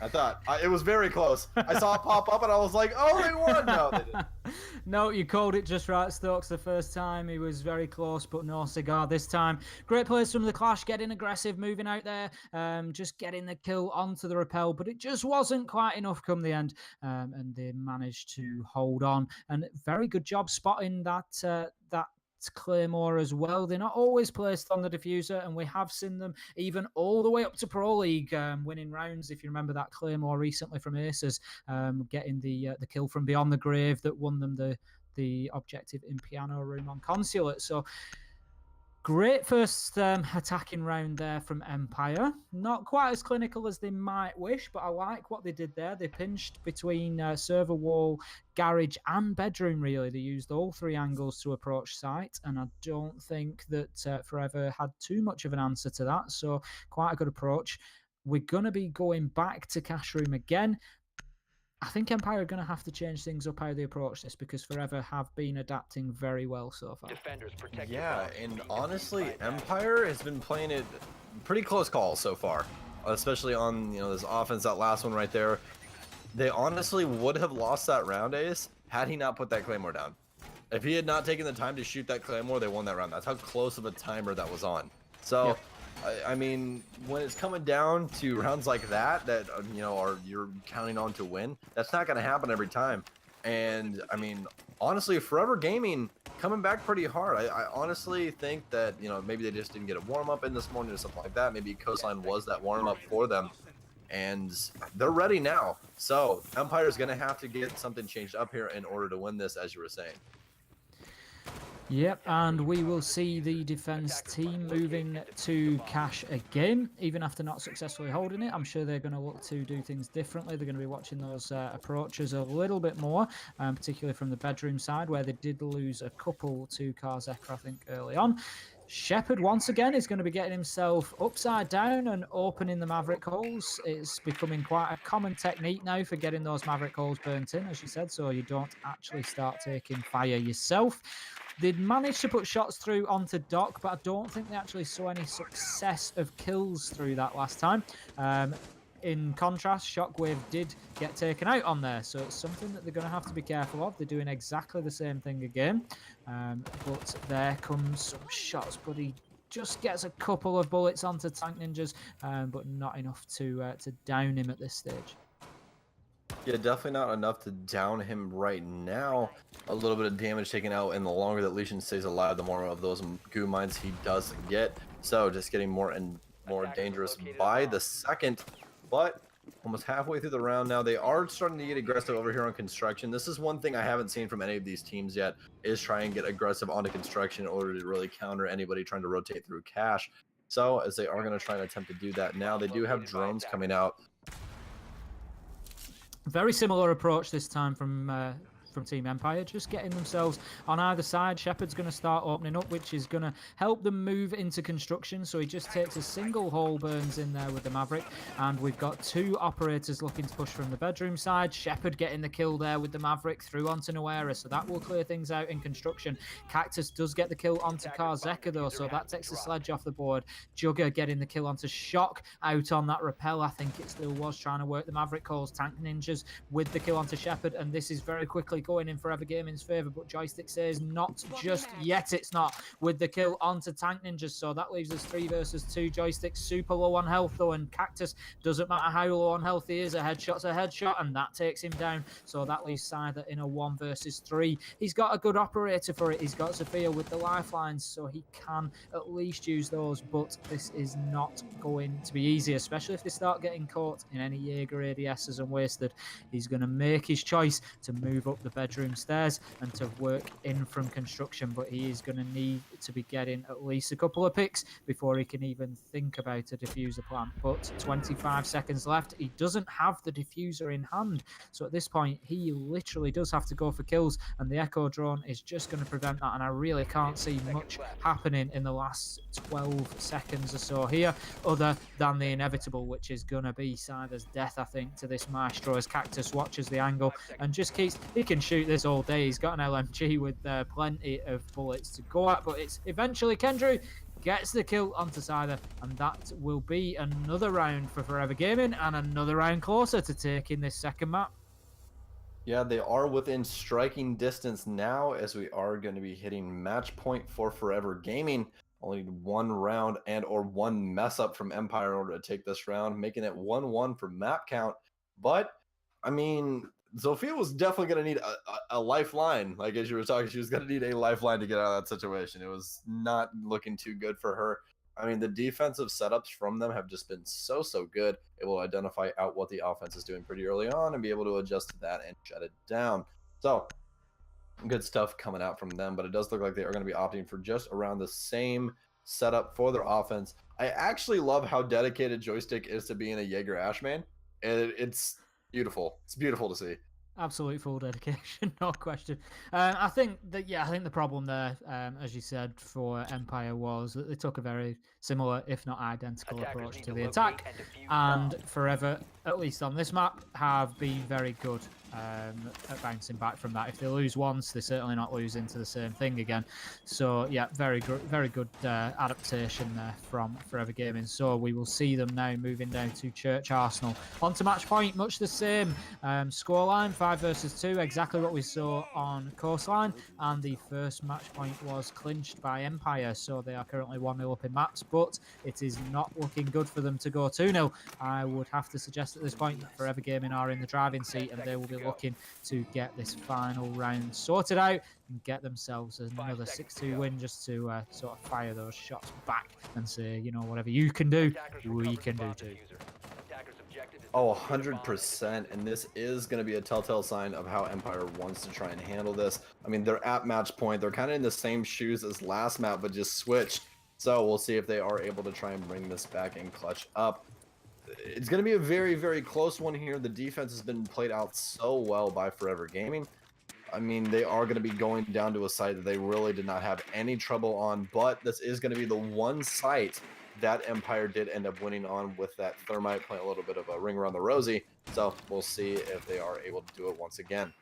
I thought it was very close. I saw it pop up and I was like, oh, they won. No, they didn't. No, you called it just right, Stokes. The first time he was very close, but no cigar this time. Great plays from the Clash, getting aggressive, moving out there, just getting the kill onto the rappel, but it just wasn't quite enough come the end, and they managed to hold on. And very good job spotting that Claymore as well. They're not always placed on the diffuser, and we have seen them even all the way up to Pro League, winning rounds. If you remember that Claymore recently from Aces, getting the kill from beyond the grave that won them the objective in Piano Room on Consulate. So Great first attacking round there from Empire. Not quite as clinical as they might wish, but I like what they did there. They pinched between server wall, garage, and bedroom, really. They used all three angles to approach site, and I don't think that Forever had too much of an answer to that, so quite a good approach. We're going to be going back to cash room again. I think Empire are going to have to change things up how they approach this, because Forever have been adapting very well so far. Defenders protect your Yeah, bombs. and Being honestly, defused by attackers. Empire has been playing it pretty close call so far, especially on this offense. That last one right there, they honestly would have lost that round, Ace, had he not put that Claymore down. If he had not taken the time to shoot that Claymore, they won that round. That's how close of a timer that was on. So, Yep. I mean, when it's coming down to rounds like that, you're counting on to win, that's not going to happen every time. And I mean, honestly, Forever Gaming coming back pretty hard. I honestly think that maybe they just didn't get a warm up in this morning or something like that. Maybe Coastline was that warm up for them, and they're ready now. So Empire is going to have to get something changed up here in order to win this, as you were saying. Yep, and we will see the defense team moving to cash again, even after not successfully holding it. I'm sure they're going to look to do things differently. They're going to be watching those approaches a little bit more, particularly from the bedroom side, where they did lose a couple to Karzeka, I think, early on. Shepard, once again, is going to be getting himself upside down and opening the Maverick holes. It's becoming quite a common technique now for getting those Maverick holes burnt in, as you said, so you don't actually start taking fire yourself. They'd managed to put shots through onto Doc, but I don't think they actually saw any success of kills through that last time. In contrast, Shockwave did get taken out on there, so it's something that they're going to have to be careful of. They're doing exactly the same thing again, but there comes some shots, but he just gets a couple of bullets onto Tank Ninjas, but not enough to down him at this stage. Yeah, definitely not enough to down him right now. A little bit of damage taken out, and the longer that Legion stays alive, the more of those goo mines he does get. So just getting more and more dangerous by the second. But almost halfway through the round now, they are starting to get aggressive over here on construction. This is one thing I haven't seen from any of these teams yet, is try and get aggressive onto construction in order to really counter anybody trying to rotate through cash. So as they are going to try and attempt to do that now, they do have drones coming out. Very similar approach this time from Team Empire, just getting themselves on either side. Shepard's going to start opening up, which is going to help them move into construction. So he just takes a single hole, burns in there with the Maverick, and we've got two operators looking to push from the bedroom side. Shepard getting the kill there with the Maverick through onto Noera, so that will clear things out in construction. Cactus does get the kill onto Karzeka though, so that takes the sledge off the board. Jugger getting the kill onto Shock out on that rappel. I think it still was trying to work the Maverick calls. Tank Ninjas with the kill onto Shepard, and this is very quickly going in Forever Gaming's favour, but Joystick says not just yet. It's not, with the kill onto Tank Ninjas, so that leaves us 3 versus 2. Joystick super low on health though, and Cactus, doesn't matter how low on health he is, a headshot's a headshot, and that takes him down. So that leaves Scyther in a 1 versus 3. He's got a good operator for it. He's got Sophia with the lifelines, so he can at least use those, but this is not going to be easy, especially if they start getting caught in any Jaeger ADSs and wasted. He's going to make his choice to move up the bedroom stairs and to work in from construction, but he is going to need to be getting at least a couple of picks before he can even think about a diffuser plan. But 25 seconds left. He doesn't have the diffuser in hand, so at this point he literally does have to go for kills, and the Echo drone is just going to prevent that, and I really can't see much happening in the last 12 seconds or so here other than the inevitable, which is going to be Scyther's death, I think, to this Maestro, as Cactus watches the angle and just keeps, he can shoot this all day. He's got an LMG with plenty of bullets to go at, but it's eventually Kendrew gets the kill onto Scyther, and that will be another round for Forever Gaming and another round closer to taking this second map. Yeah, they are within striking distance now, as we are going to be hitting match point for Forever Gaming. Only 1 round and or 1 mess up from Empire in order to take this round, making it 1-1 for map count. But, I mean, Sophia was definitely going to need a lifeline. Like, as you were talking, she was going to need a lifeline to get out of that situation. It was not looking too good for her. I mean, the defensive setups from them have just been so good. It will identify out what the offense is doing pretty early on and be able to adjust to that and shut it down. So, good stuff coming out from them, but it does look like they are going to be opting for just around the same setup for their offense. I actually love how dedicated Joystick is to being a Jaeger Ashman. It's beautiful. It's beautiful to see. Absolute full dedication, no question. I think the problem there, as you said, for Empire was that they took a very similar, if not identical, Attackers approach need to to the locate attack, and defuse and bombs. Forever, at least on this map, have been very good at bouncing back from that. If they lose once, they're certainly not losing to the same thing again. So yeah, very good adaptation there from Forever Gaming. So we will see them now moving down to Church Arsenal. On to match point, much the same scoreline, 5 versus 2, exactly what we saw on Coastline, and the first match point was clinched by Empire, so they are currently 1-0 up in maps, but it is not looking good for them to go 2-0. I would have to suggest at this point that Forever Gaming are in the driving seat, and they will be looking to get this final round sorted out and get themselves another 6-2 win, just to sort of fire those shots back and say, whatever you can do, we can do too. Oh, 100%, and this is going to be a telltale sign of how Empire wants to try and handle this. I mean, they're at match point. They're kind of in the same shoes as last map, but just switched. So we'll see if they are able to try and bring this back and clutch up. It's going to be a very, very close one here. The defense has been played out so well by Forever Gaming. I mean, they are going to be going down to a site that they really did not have any trouble on, but this is going to be the one site that Empire did end up winning on with that Thermite, playing a little bit of a ring around the rosy. So we'll see if they are able to do it once again.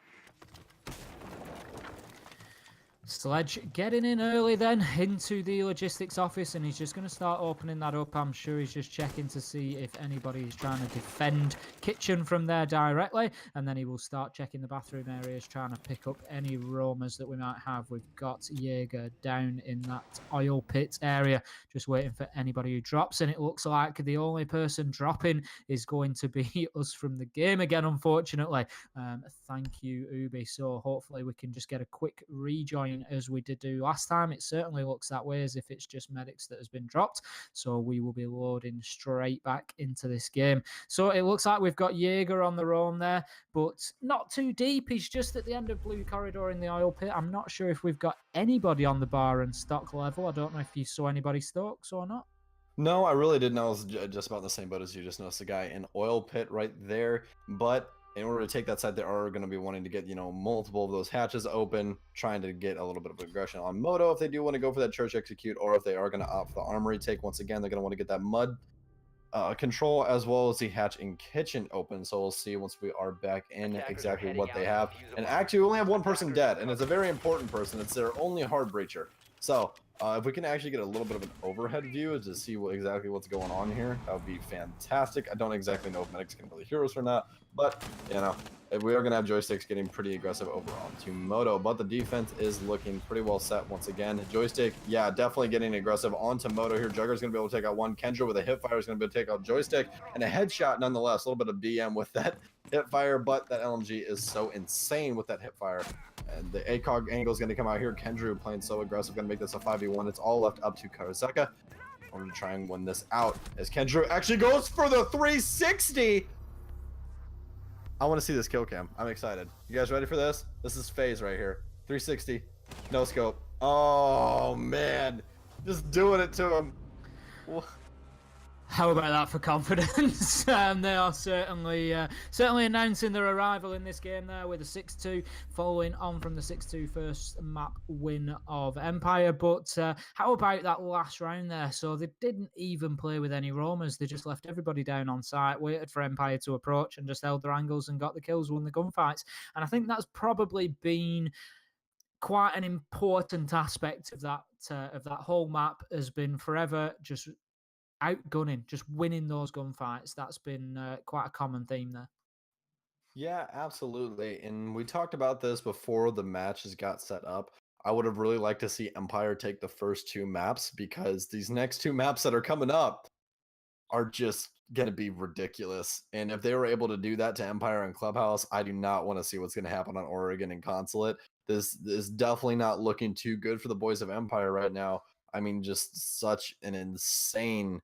Sledge getting in early then into the logistics office, and he's just going to start opening that up. I'm sure he's just checking to see if anybody is trying to defend kitchen from there directly, and then he will start checking the bathroom areas, trying to pick up any roamers that we might have. We've got Jaeger down in that oil pit area, just waiting for anybody who drops, and it looks like the only person dropping is going to be us from the game again, unfortunately. Thank you, Ubi. So hopefully we can just get a quick rejoin as we did do last time. It certainly looks that way, as if it's just medics that has been dropped. So we will be loading straight back into this game. So it looks like we've got Jaeger on the roam there, but not too deep. He's just at the end of Blue Corridor in the oil pit. I'm not sure if we've got anybody on the bar and stock level. I don't know if you saw anybody stocks or not. No, I really didn't know. I was just about the same boat as you. Just noticed a guy in oil pit right there. But in order to take that side, they are going to be wanting to get, multiple of those hatches open, trying to get a little bit of aggression on Moto if they do want to go for that church execute, or if they are going to opt for the armory take. Once again, they're going to want to get that mud control as well as the hatch in kitchen open. So we'll see once we are back in exactly what they have. And actually, we only have one person dead, and it's a very important person. It's their only hard breacher. So if we can actually get a little bit of an overhead view to see exactly what's going on here, that would be fantastic. I don't exactly know if medics can really hear us or not, but we are going to have joysticks getting pretty aggressive over onto Moto. But the defense is looking pretty well set once again. Joystick, yeah, definitely getting aggressive onto Moto here. Jugger's going to be able to take out one. Kendra with a hip fire is going to be able to take out Joystick, and a headshot nonetheless. A little bit of BM with that hip fire, but that LMG is so insane with that hip fire. And the ACOG angle is going to come out here. Kendra playing so aggressive, going to make this a 5v1. It's all left up to Karaseka in order to try and win this out. As Kendra actually goes for the 360. I want to see this kill cam. I'm excited. You guys ready for this? This is FaZe right here. 360. No scope. Oh, man. Just doing it to him. How about that for confidence? They are certainly announcing their arrival in this game there with a 6-2, following on from the 6-2 first map win of Empire. But how about that last round there? So they didn't even play with any roamers. They just left everybody down on site, waited for Empire to approach, and just held their angles and got the kills, won the gunfights. And I think that's probably been quite an important aspect of that whole map, has been Forever just outgunning, just winning those gunfights. That's been quite a common theme there. Yeah, absolutely. And we talked about this before the matches got set up. I would have really liked to see Empire take the first two maps, because these next two maps that are coming up are just going to be ridiculous. And if they were able to do that to Empire and Clubhouse, I do not want to see what's going to happen on Oregon and Consulate. This is definitely not looking too good for the boys of Empire right now. I mean, just such an insane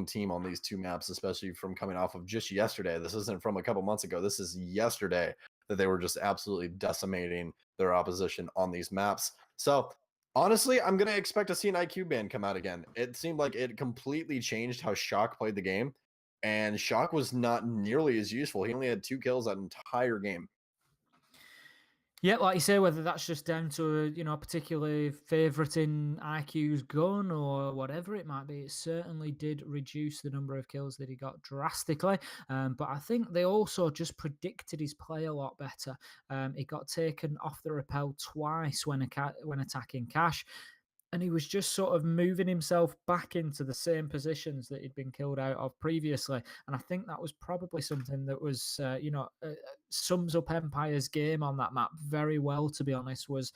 team on these two maps, especially from coming off of just yesterday. This isn't from a couple months ago. This is yesterday that they were just absolutely decimating their opposition on these maps. So Honestly, I'm going to expect to see an IQ ban come out again. It seemed like it completely changed how Shock played the game, and Shock was not nearly as useful. He only had 2 kills that entire game. Yeah, like you say, whether that's just down to a particular favoriting IQ's gun or whatever it might be, it certainly did reduce the number of kills that he got drastically. But I think they also just predicted his play a lot better. He got taken off the rappel twice when attacking Cash. And he was just sort of moving himself back into the same positions that he'd been killed out of previously. And I think that was probably something that was, sums up Empire's game on that map very well, to be honest, was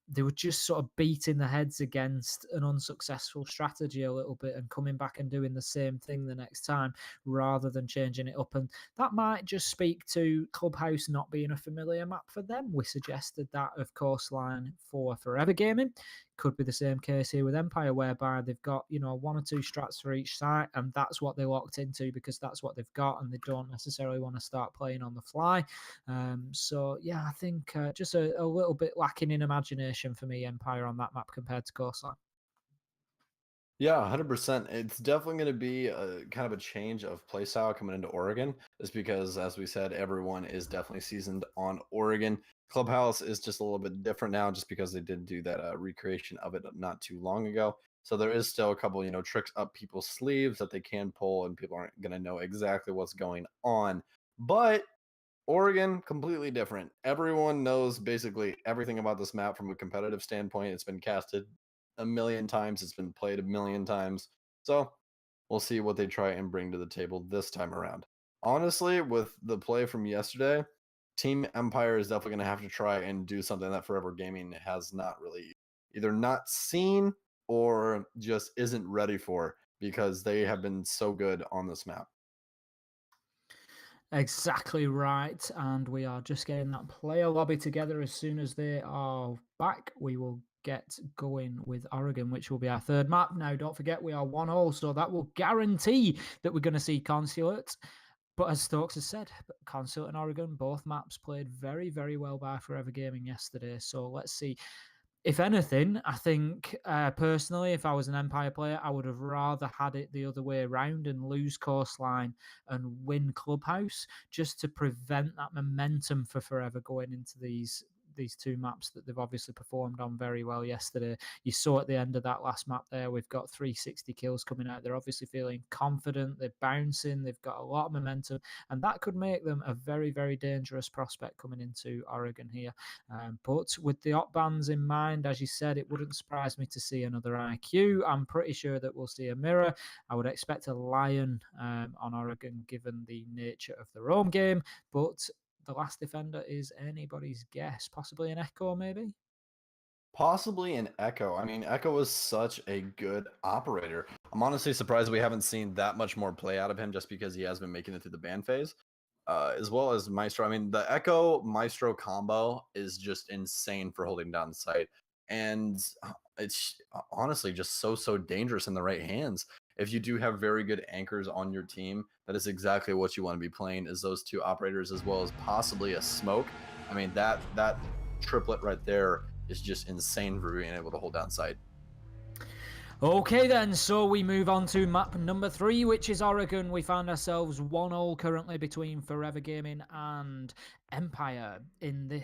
they were just sort of beating the heads against an unsuccessful strategy a little bit and coming back and doing the same thing the next time rather than changing it up. And that might just speak to Clubhouse not being a familiar map for them. We suggested that of Coastline for Forever Gaming. Could be the same case here with Empire, whereby they've got 1 or 2 strats for each site, and that's what they locked into because that's what they've got, and they don't necessarily want to start playing on the fly. So yeah, I think just a little bit lacking in imagination for me, Empire, on that map compared to Coastline. Yeah, 100%. It's definitely going to be a kind of a change of playstyle coming into Oregon, just because, as we said, everyone is definitely seasoned on Oregon. Clubhouse is just a little bit different now, just because they did do that recreation of it not too long ago. So there is still a couple, tricks up people's sleeves that they can pull, and people aren't going to know exactly what's going on. But Oregon, completely different. Everyone knows basically everything about this map from a competitive standpoint. It's been casted a million times, it's been played a million times. So we'll see what they try and bring to the table this time around. Honestly, with the play from yesterday, Team Empire is definitely going to have to try and do something that Forever Gaming has not really either not seen or just isn't ready for, because they have been so good on this map. Exactly right. And we are just getting that player lobby together. As soon as they are back, we will get going with Oregon, which will be our third map. Now, don't forget, we are 1-1, so that will guarantee that we're going to see Consulate. But as Stokes has said, Consulate and Oregon, both maps played very, very well by Forever Gaming yesterday. So let's see. If anything, I think personally, if I was an Empire player, I would have rather had it the other way around and lose Coastline and win Clubhouse, just to prevent that momentum for Forever going into these 2 maps that they've obviously performed on very well yesterday. You saw at the end of that last map there, we've got 360 kills coming out. They're obviously feeling confident, they're bouncing, they've got a lot of momentum, and that could make them a very, very dangerous prospect coming into Oregon here. But with the op bans in mind, as you said, it wouldn't surprise me to see another IQ. I'm pretty sure that we'll see a mirror. I would expect a Lion on Oregon, given the nature of the Rome game, but the last defender is anybody's guess. Possibly an Echo, maybe? Possibly an Echo. I mean, Echo is such a good operator. I'm honestly surprised we haven't seen that much more play out of him, just because he has been making it through the ban phase, as well as Maestro. I mean, the Echo Maestro combo is just insane for holding down the site, and it's honestly just so dangerous in the right hands. If you do have very good anchors on your team, that is exactly what you want to be playing, is those 2 operators, as well as possibly a smoke. I mean, that triplet right there is just insane for being able to hold down site. Okay then, so we move on to map number 3, which is Oregon. We found ourselves 1-1 currently between Forever Gaming and Empire in the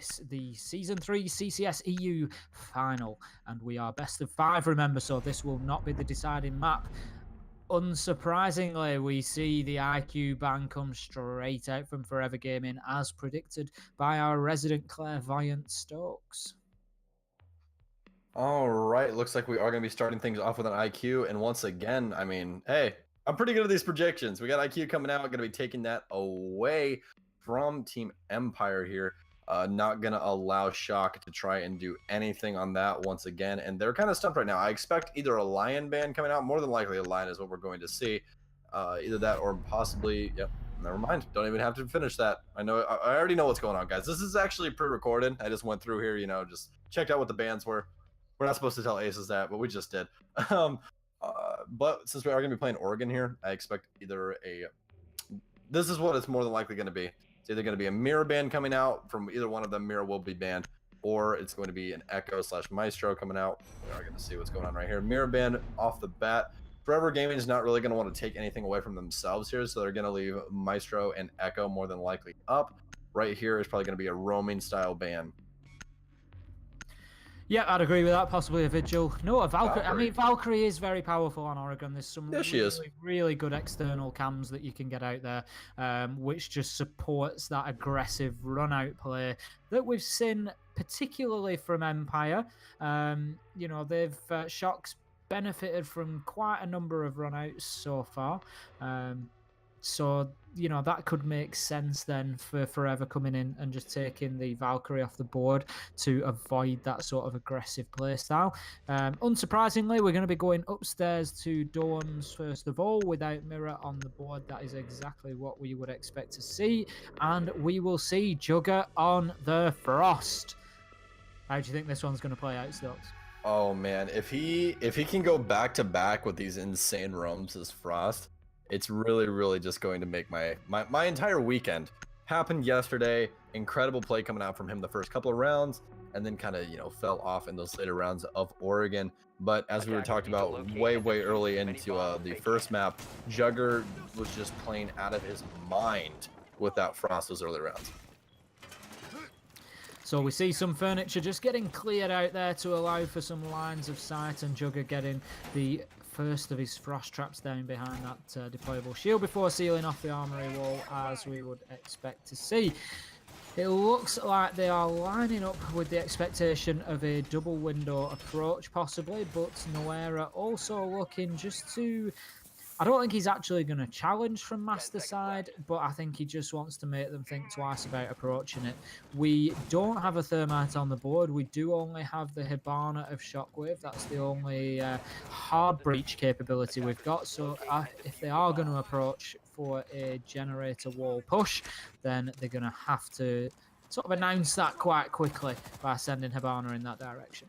Season 3 CCS EU final. And we are best of 5, remember, so this will not be the deciding map. Unsurprisingly, we see the IQ ban come straight out from Forever Gaming, as predicted by our resident clairvoyant Stokes. All right, looks like we are going to be starting things off with an IQ. And once again, I mean, hey, I'm pretty good at these projections. We got IQ coming out, going to be taking that away from Team Empire here. Not going to allow Shock to try and do anything on that once again. And they're kind of stumped right now. I expect either a Lion ban coming out. More than likely a Lion is what we're going to see. Either that or possibly, yep, never mind. Don't even have to finish that. I already know what's going on, guys. This is actually pre-recorded. I just went through here, just checked out what the bans were. We're not supposed to tell Aces that, but we just did. But since we are going to be playing Oregon here, I expect either this is what it's more than likely going to be. It's either going to be a mirror ban coming out from either one of them. Mirror will be banned. or it's going to be an Echo / Maestro coming out. We are going to see what's going on right here. Mirror off the bat. Forever Gaming is not really going to want to take anything away from themselves here, so they're going to leave Maestro and Echo more than likely up. Right here is probably going to be a roaming style ban. Yeah, I'd agree with that. Possibly a Vigil. No, a Valkyrie. I mean, Valkyrie is very powerful on Oregon. There's some really good external cams that you can get out there, which just supports that aggressive run-out play that we've seen, particularly from Empire. You know, they've Shock's benefited from quite a number of run-outs so far. So, you know, that could make sense then for Forever coming in and just taking the Valkyrie off the board to avoid that sort of aggressive playstyle. Unsurprisingly, we're going to be going upstairs to Dawn's first of all without Mirror on the board. That is exactly what we would expect to see. And we will see Jugger on the Frost. How do you think this one's going to play out, Stokes? Oh, man. If he can go back-to-back with these insane roams as Frost, it's really just going to make my entire weekend. Happened yesterday. Incredible play coming out from him the first couple of rounds, and then kind of, you know, fell off in those later rounds of Oregon. But as we were talking about way early into the first map, Jugger was just playing out of his mind with that Frost those early rounds. So we see some furniture just getting cleared out there to allow for some lines of sight, and Jugger getting the first of his frost traps down behind that deployable shield before sealing off the armory wall, as we would expect to see. It looks like they are lining up with the expectation of a double window approach possibly, but Noera also looking just to... I don't think he's actually going to challenge from master side, but I think he just wants to make them think twice about approaching it. We don't have a Thermite on the board. We do only have the Hibana of Shockwave. That's the only hard breach capability we've got. So if they are going to approach for a generator wall push, then they're going to have to sort of announce that quite quickly by sending Hibana in that direction.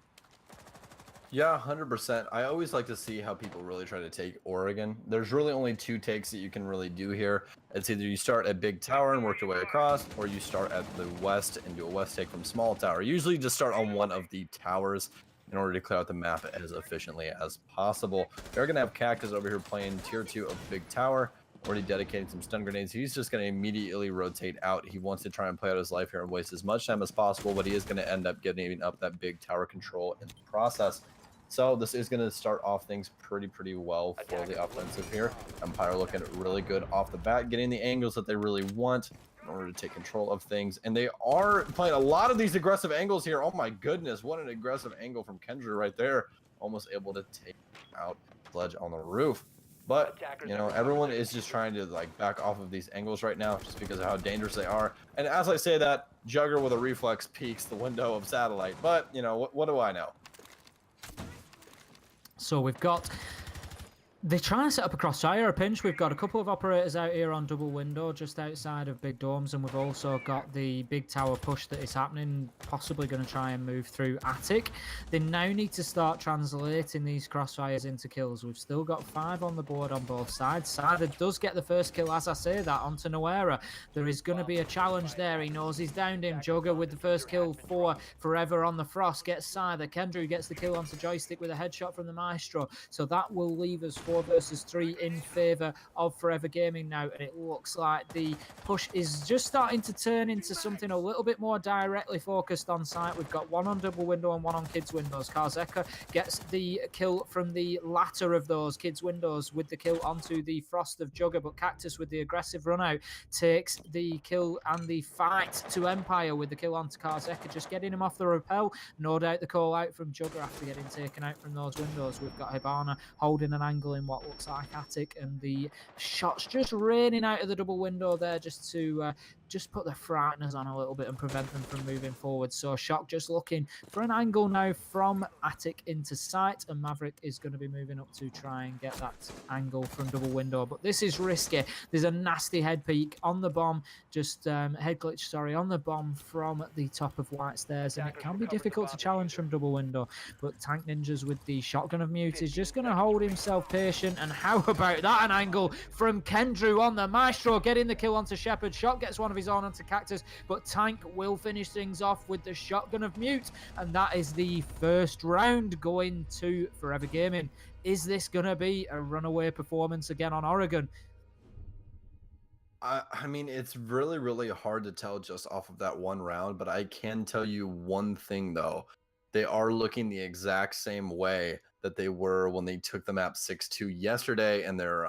Yeah, 100%. I always like to see how people really try to take Oregon. There's really only two takes that you can really do here. It's either you start at Big Tower and work your way across, or you start at the west and do a west take from Small Tower. Usually just start on one of the towers in order to clear out the map as efficiently as possible. They're going to have Cactus over here playing tier 2 of Big Tower, already dedicating some stun grenades. He's just going to immediately rotate out. He wants to try and play out his life here and waste as much time as possible, but he is going to end up getting up that Big Tower control in the process. So this is going to start off things pretty well for the offensive here. Empire looking really good off the bat, getting the angles that they really want in order to take control of things. And they are playing a lot of these aggressive angles here. Oh my goodness, what an aggressive angle from Kendra right there. Almost able to take out Sledge on the roof. But, you know, everyone is just trying to, like, back off of these angles right now just because of how dangerous they are. And as I say that, Jugger with a reflex peeks the window of Satellite. But, you know, what do I know? So we've got... They're trying to set up a crossfire, a pinch. We've got a couple of operators out here on double window just outside of Big Domes, and we've also got the big tower push that is happening, possibly going to try and move through Attic. They now need to start translating these crossfires into kills. We've still got 5 on the board on both sides. Cider does get the first kill, as I say that, onto Noera. There is going to be a challenge there. He knows he's downed him. Jugger with the first kill for Forever on the Frost gets Cider. Kendra gets the kill onto Joystick with a headshot from the Maestro. So that will leave us 4 versus 3 in favor of Forever Gaming now, and it looks like the push is just starting to turn into something a little bit more directly focused on site. We've got 1 on double window and 1 on kids windows. Karzeka gets the kill from the latter of those kids windows with the kill onto the Frost of Jugger, but Cactus with the aggressive run out takes the kill and the fight to Empire with the kill onto Karzeka, just getting him off the rappel. No doubt the call out from Jugger after getting taken out from those windows. We've got Hibana holding an angle in what looks like Attic, and the shots just raining out of the double window there just to just put the frighteners on a little bit and prevent them from moving forward. So Shock just looking for an angle now from Attic into sight, and Maverick is going to be moving up to try and get that angle from double window, but this is risky. There's a nasty head peek on the bomb, just head glitch, sorry, on the bomb from the top of White Stairs, and it can be difficult to challenge from double window, but Tank Ninjas with the shotgun of Mute is just going to hold himself patient. And how about that, an angle from Kendrew on the Maestro, getting the kill onto Shepard. Shock gets one of his his own onto Cactus, but Tank will finish things off with the shotgun of Mute, and that is the first round going to Forever Gaming. Is this going to be a runaway performance again on Oregon? I mean, it's really, really hard to tell just off of that one round, but I can tell you one thing, though. They are looking the exact same way that they were when they took the map 6-2 yesterday in their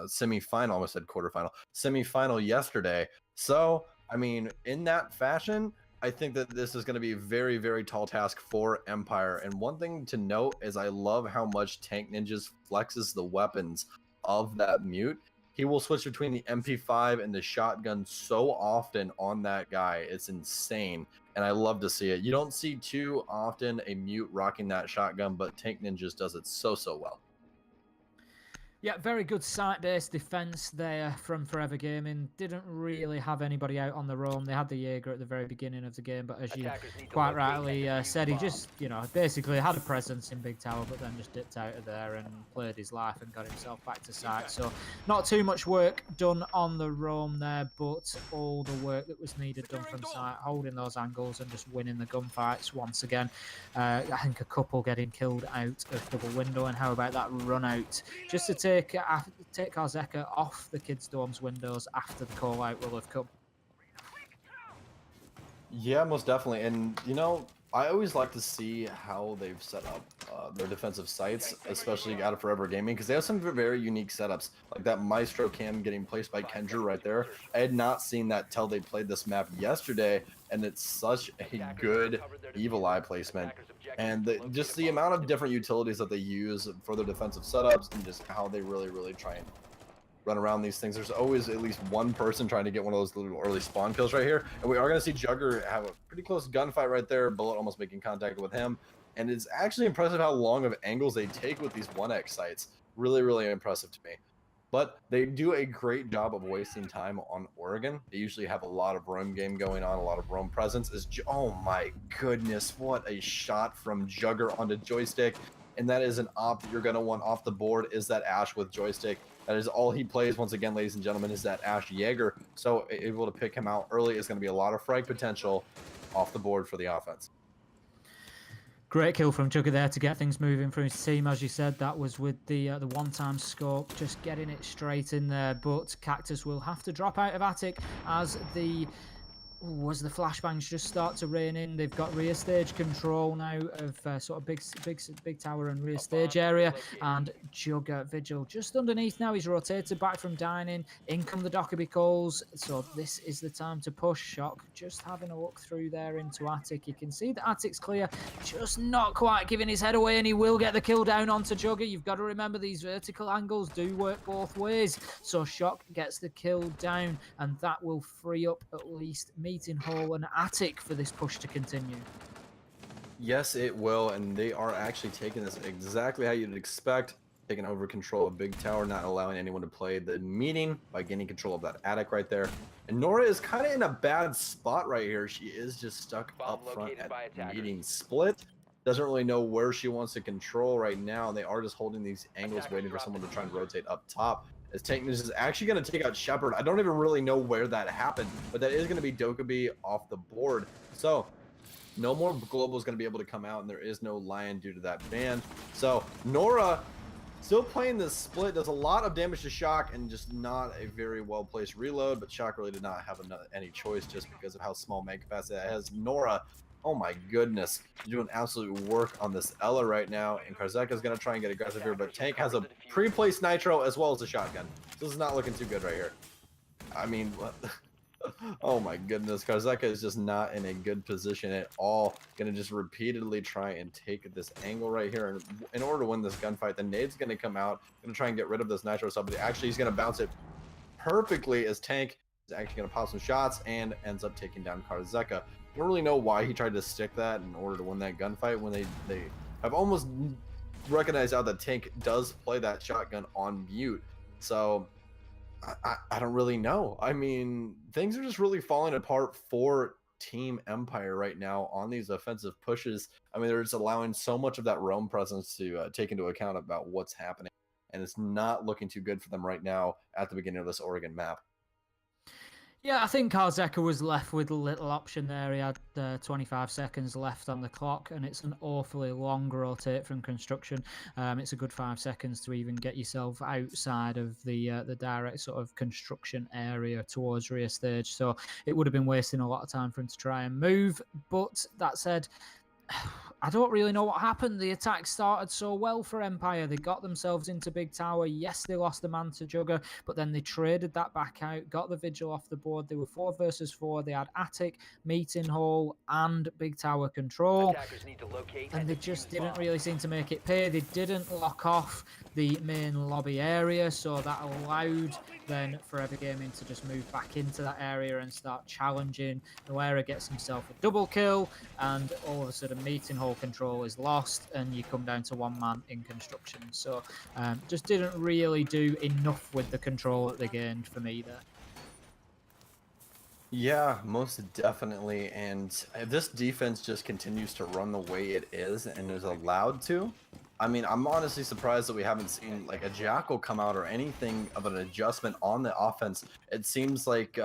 semifinal, almost said quarterfinal, semifinal yesterday. So, I mean, in that fashion, I think that this is going to be a very, very tall task for Empire. And one thing to note is I love how much Tank Ninjas flexes the weapons of that Mute. He will switch between the MP5 and the shotgun so often on that guy. It's insane, and I love to see it. You don't see too often a Mute rocking that shotgun, but Tank Ninjas does it so well. Yeah, very good site-based defense there from Forever Gaming. Didn't really have anybody out on the roam. They had the Jaeger at the very beginning of the game, but as you quite rightly said, he just, basically had a presence in Big Tower, but then just dipped out of there and played his life and got himself back to site. So not too much work done on the roam there, but all the work that was needed done from site, holding those angles and just winning the gunfights once again. I think a couple getting killed out of double window, and how about that run out just to take Karzeka off the Kids Dorm's windows after the call out will have come. Yeah, most definitely. And, I always like to see how they've set up their defensive sites, especially out of Forever Gaming, because they have some very unique setups, like that Maestro cam getting placed by Kendra right there. I had not seen that till they played this map yesterday, and it's such a good Evil Eye placement. And just the amount of different utilities that they use for their defensive setups and just how they really, really try and run around these things. There's always at least one person trying to get one of those little early spawn kills right here. And we are going to see Jugger have a pretty close gunfight right there. Bullet almost making contact with him. And it's actually impressive how long of angles they take with these 1x sites. Really, really impressive to me. But they do a great job of wasting time on Oregon. They usually have a lot of roam game going on, a lot of roam presence. Oh my goodness, what a shot from Jugger onto Joystick. And that is an op that you're going to want off the board, is that Ash with Joystick. That is all he plays, once again, ladies and gentlemen, is that Ash Jaeger. So able to pick him out early is going to be a lot of frag potential off the board for the offense. Great kill from Jugger there to get things moving for his team. As you said, that was with the one-time scope, just getting it straight in there. But Cactus will have to drop out of Attic as the flashbangs just start to rain in. They've got rear stage control now of sort of big tower and rear stage area, and Jugger Vigil just underneath now. He's rotated back from dining. In come the Dockerby calls, so this is the time to push. Shock just having a look through there into Attic. You can see that Attic's clear, just not quite giving his head away, and he will get the kill down onto Jugger. You've got to remember these vertical angles do work both ways. So Shock gets the kill down, and that will free up at least Meeting Hall and Attic for this push to continue. Yes, it will, and they are actually taking this exactly how you'd expect, taking over control of Big Tower, not allowing anyone to play the meeting by gaining control of that attic right there. And Nora is kind of in a bad spot right here. She is just stuck up front at meeting split. Doesn't really know where she wants to control right now. They are just holding these angles, waiting for someone to try and rotate up top. As Tank Ninjas is actually going to take out Shepard. I don't even really know where that happened, but that is going to be Dokkaebi off the board. So no more Global is going to be able to come out, and there is no Lion due to that ban. So Nora still playing this split, does a lot of damage to Shock and just not a very well placed reload, but Shock really did not have any choice just because of how small mag capacity that has. Nora, oh my goodness, doing absolute work on this Ella right now, and Karzeka is going to try and get aggressive here, but Tank has a pre-placed Nitro as well as a shotgun. So this is not looking too good right here. I mean, oh my goodness, Karzeka is just not in a good position at all. Going to just repeatedly try and take this angle right here. And in order to win this gunfight, the nade's going to come out, going to try and get rid of this Nitro sub, but actually he's going to bounce it perfectly as Tank is actually going to pop some shots and ends up taking down Karzeka. I don't really know why he tried to stick that in order to win that gunfight when they have almost recognized out that Tank does play that shotgun on mute. So I don't really know. I mean, things are just really falling apart for Team Empire right now on these offensive pushes. I mean, they're just allowing so much of that roam presence to take into account about what's happening, and it's not looking too good for them right now at the beginning of this Oregon map. Yeah, I think Karzeka was left with little option there. He had 25 seconds left on the clock, and it's an awfully long rotate from construction. It's a good 5 seconds to even get yourself outside of the direct sort of construction area towards rear stage. So it would have been wasting a lot of time for him to try and move. But that said, I don't really know what happened. The attack started so well for Empire. They got themselves into Big Tower. Yes, they lost a man to Jugger, but then they traded that back out, got the Vigil off the board. They were 4 versus 4. They had Attic, Meeting Hall, and Big Tower control. Attackers need to locate And they defuse just didn't bombs. really seem to make it pay. They didn't lock off the main lobby area, so that allowed then Forever Gaming to just move back into that area and start challenging. Noera gets himself a double kill, and all of a sudden Meeting Hall control is lost, and you come down to 1 man in construction. So just didn't really do enough with the control that they gained for me there. Yeah, most definitely. And if this defense just continues to run the way it is and is allowed to, I mean, I'm honestly surprised that we haven't seen like a Jackal come out or anything of an adjustment on the offense. It seems like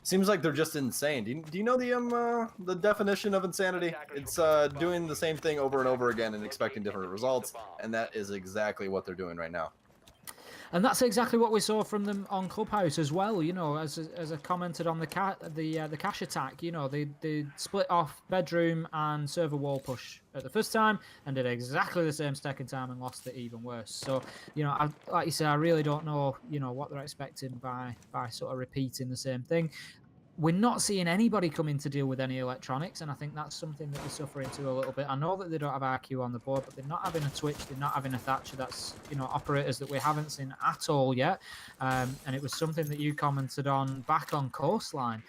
seems like they're just insane. Do you know the definition of insanity? It's doing the same thing over and over again and expecting different results, and that is exactly what they're doing right now. And that's exactly what we saw from them on Clubhouse as well. You know, as I commented on the cache attack, you know, they split off bedroom and server wall push at the first time and did exactly the same second time and lost it even worse. So, you know, like you say, I really don't know, you know, what they're expecting by sort of repeating the same thing. We're not seeing anybody come in to deal with any electronics, and I think that's something that they're suffering to a little bit. I know that they don't have RQ on the board, but they're not having a Twitch, they're not having a Thatcher. That's, you know, operators that we haven't seen at all yet. And it was something that you commented on back on Coastline.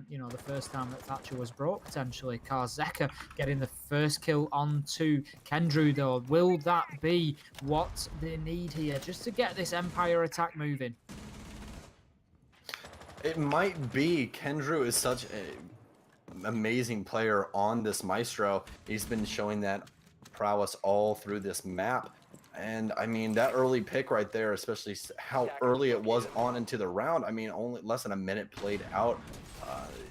You know, the first time that Thatcher was brought, potentially. Karzeka getting the first kill onto Kendrew, though. Will that be what they need here just to get this Empire attack moving? It might be. Kendrew is such an amazing player on this Maestro. He's been showing that prowess all through this map. And I mean, that early pick right there, especially how early it was on into the round. I mean, only less than a minute played out.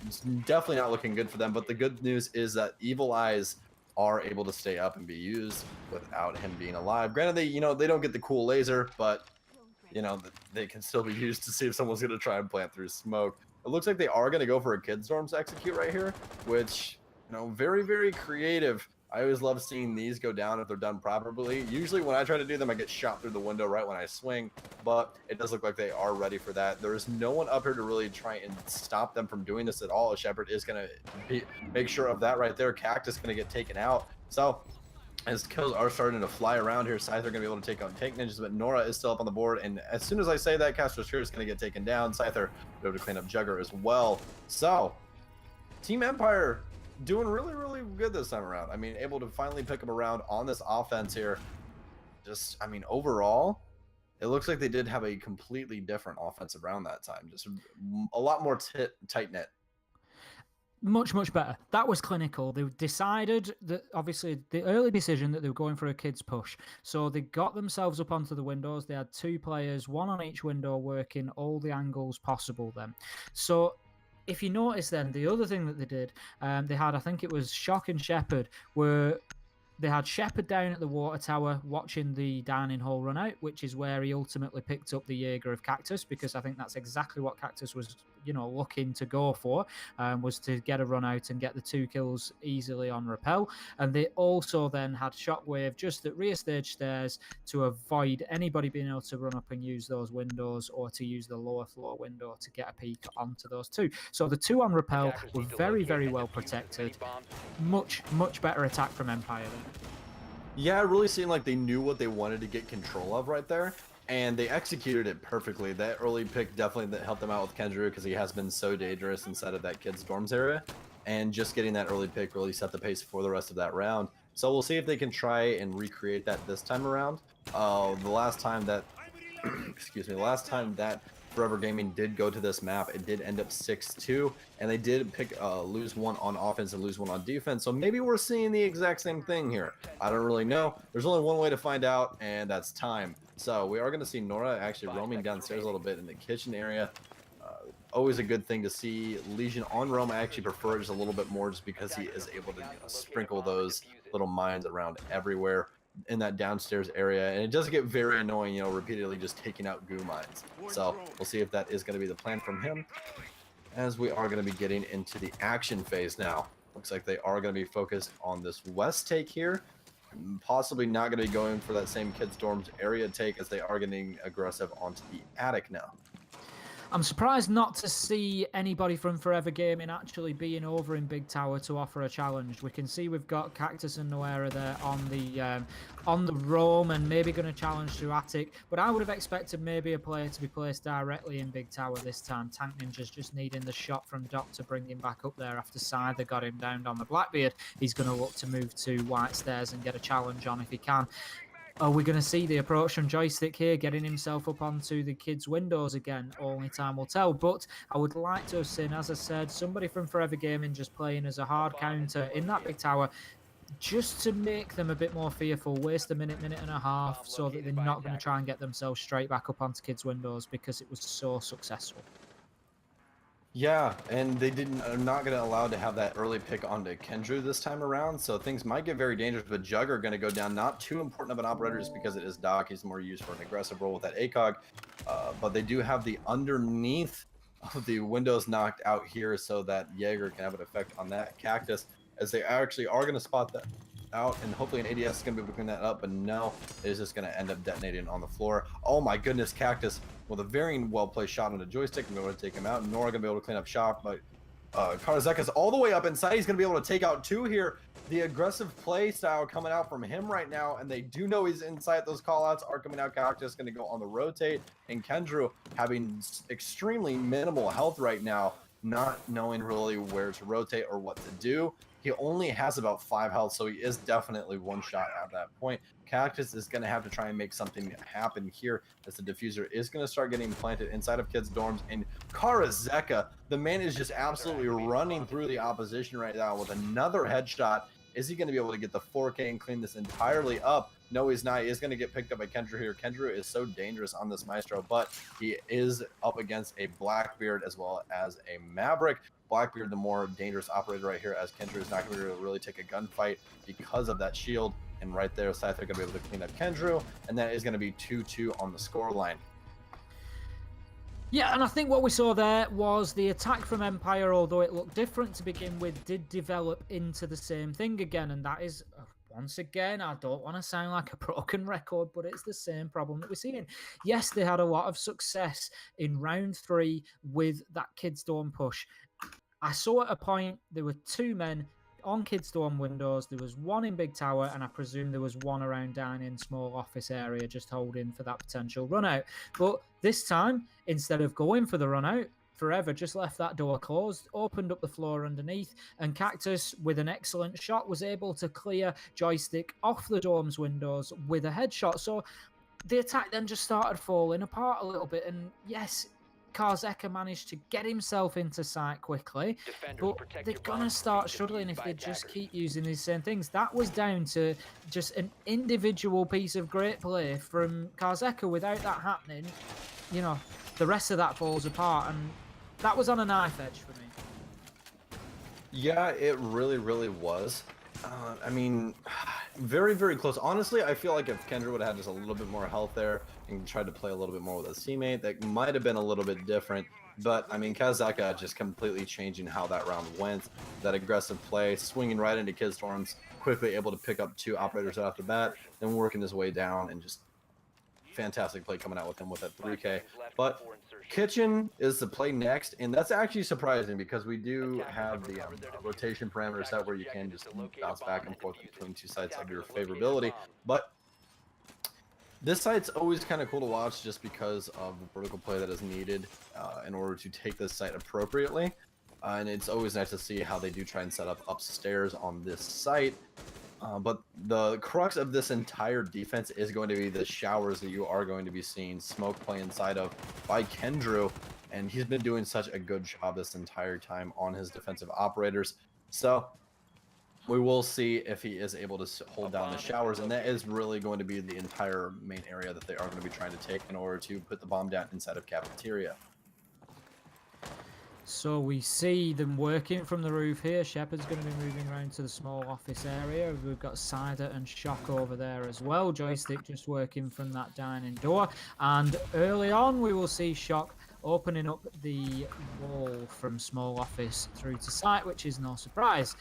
It's definitely not looking good for them. But the good news is that Evil Eyes are able to stay up and be used without him being alive. Granted, they don't get the cool laser, but you know, they can still be used to see if someone's going to try and plant through smoke. It looks like they are going to go for a Kid Storm to execute right here, which, you know, very, very creative. I always love seeing these go down if they're done properly. Usually when I try to do them, I get shot through the window right when I swing, but it does look like they are ready for that. There is no one up here to really try and stop them from doing this at all. Shepard is going to make sure of that right there. Cactus going to get taken out. So as kills are starting to fly around here, Scyther going to be able to take on Tank Ninjas, but Nora is still up on the board, and as soon as I say that, Castro's here is going to get taken down. Scyther be able to clean up Jugger as well. So, Team Empire doing really, really good this time around. I mean, able to finally pick up a round on this offense here. Just, I mean, overall, it looks like they did have a completely different offensive round that time. Just a lot more tight-knit. Much, much better. That was clinical. They decided that, obviously, the early decision that they were going for a kids push. So they got themselves up onto the windows. They had 2 players, 1 on each window, working all the angles possible then. So if you notice then, the other thing that they did, they had, I think it was Shock and Shepard, were they had Shepard down at the water tower watching the dining hall run out, which is where he ultimately picked up the Jaeger of Cactus, because I think that's exactly what Cactus was, you know, looking to go for, was to get a run out and get the 2 kills easily on rappel. And they also then had Shockwave just at rear stage stairs to avoid anybody being able to run up and use those windows or to use the lower floor window to get a peek onto those 2. So the 2 on rappel were very, very well protected. Much, much better attack from Empire then. Yeah, it really seemed like they knew what they wanted to get control of right there, and they executed it perfectly. That early pick definitely helped them out with Kendrew, because he has been so dangerous inside of that Kids Dorms area, and just getting that early pick really set the pace for the rest of that round. So we'll see if they can try and recreate that this time around. The last time that, excuse me, the last time that Forever Gaming did go to this map, it did end up 6-2, and they did lose 1 on offense and lose 1 on defense. So maybe we're seeing the exact same thing here. I don't really know. There's only one way to find out, and that's time. So we are going to see Nora actually roaming downstairs a little bit in the kitchen area, always a good thing to see. Legion on Rome, I actually prefer it just a little bit more just because he is able to sprinkle those little mines around everywhere in that downstairs area, and it does get very annoying, repeatedly just taking out goo mines. So we'll see if that is going to be the plan from him, as we are going to be getting into the action phase now. Looks like they are going to be focused on this west take here, possibly not going to be going for that same kids dorms area take, as they are getting aggressive onto the attic now. I'm surprised not to see anybody from Forever Gaming actually being over in Big Tower to offer a challenge. We can see we've got Cactus and Noera there on the roam and maybe going to challenge through attic, but I would have expected maybe a player to be placed directly in Big Tower this time. Tank Ninja's just needing the shot from Doc to bring him back up there after Scyther got him down on the Blackbeard. He's going to look to move to White Stairs and get a challenge on if he can. Are we going to see the approach from Joystick here, getting himself up onto the kids' windows again? Only time will tell. But I would like to have seen, as I said, somebody from Forever Gaming just playing as a hard counter in that Big Tower, just to make them a bit more fearful, waste a minute and a half, so that they're not going to try and get themselves straight back up onto kids' windows, because it was so successful. Yeah, and they are not going to allow to have that early pick onto Kendrew this time around, so things might get very dangerous. But Jugger going to go down, not too important of an operator just because it is Doc. He's more used for an aggressive role with that ACOG, but they do have the underneath of the windows knocked out here so that Jaeger can have an effect on that Cactus, as they actually are going to spot that out, and hopefully an ADS is going to be able to clean that up, but no, it is just going to end up detonating on the floor. Oh my goodness, Cactus with a very well-placed shot on the Joystick, and going to take him out. Nora going to be able to clean up shop, but Karzeka's all the way up inside. He's going to be able to take out two here. The aggressive play style coming out from him right now, and they do know he's inside. Those callouts are coming out. Cactus going to go on the rotate, and Kendrew having extremely minimal health right now, not knowing really where to rotate or what to do. He only has about 5 health, so he is definitely one shot at that point. Cactus is going to have to try and make something happen here, as the diffuser is going to start getting planted inside of kids' dorms. And Karazeka, the man is just absolutely running through the opposition right now with another headshot. Is he going to be able to get the 4K and clean this entirely up? No, he's not. He is going to get picked up by Kendrew here. Kendrew is so dangerous on this Maestro, but he is up against a Blackbeard as well as a Maverick. Blackbeard, the more dangerous operator right here, as Kendrew is not going to be able to really take a gunfight because of that shield. And right there, Scyther going to be able to clean up Kendrew, and that is going to be 2-2 on the score line. Yeah, and I think what we saw there was the attack from Empire, although it looked different to begin with, did develop into the same thing again, and that is, once again, I don't want to sound like a broken record, but it's the same problem that we're seeing. Yes, they had a lot of success in round 3 with that Kids Dorm push. I saw at a point there were 2 men on Kids Dorm windows. There was 1 in Big Tower, and I presume there was 1 around dining small office area just holding for that potential run out. But this time, instead of going for the run out, Forever just left that door closed, opened up the floor underneath, and Cactus, with an excellent shot, was able to clear Joystick off the dorm's windows with a headshot. So the attack then just started falling apart a little bit, and yes, Karzeka managed to get himself into sight quickly, but they're going to start struggling if they just keep using these same things. That was down to just an individual piece of great play from Karzeka. Without that happening, the rest of that falls apart, and that was on a knife edge for me. Yeah, it really, really was. I mean, very, very close. Honestly, I feel like if Kendrew would have had just a little bit more health there and tried to play a little bit more with his teammate, that might have been a little bit different. But, I mean, Karzeka just completely changing how that round went. That aggressive play, swinging right into Kids Dorms, quickly able to pick up 2 operators right off the bat, then working his way down, and just fantastic play coming out with him with that 3K. But Kitchen is the play next, and that's actually surprising because we do have the rotation parameter set where you can just bounce back and forth between 2 sites of your favorability. But this site's always kind of cool to watch just because of the vertical play that is needed in order to take this site appropriately. And it's always nice to see how they do try and set up upstairs on this site. But the crux of this entire defense is going to be the showers that you are going to be seeing smoke play inside of by Kendrew, and he's been doing such a good job this entire time on his defensive operators. So we will see if he is able to hold down the showers, and that is really going to be the entire main area that they are going to be trying to take in order to put the bomb down inside of cafeteria. So we see them working from the roof here. Shepard's going to be moving around to the small office area. We've got Cider and Shock over there as well. Joystick just working from that dining door. And early on, we will see Shock opening up the wall from small office through to site, which is no surprise.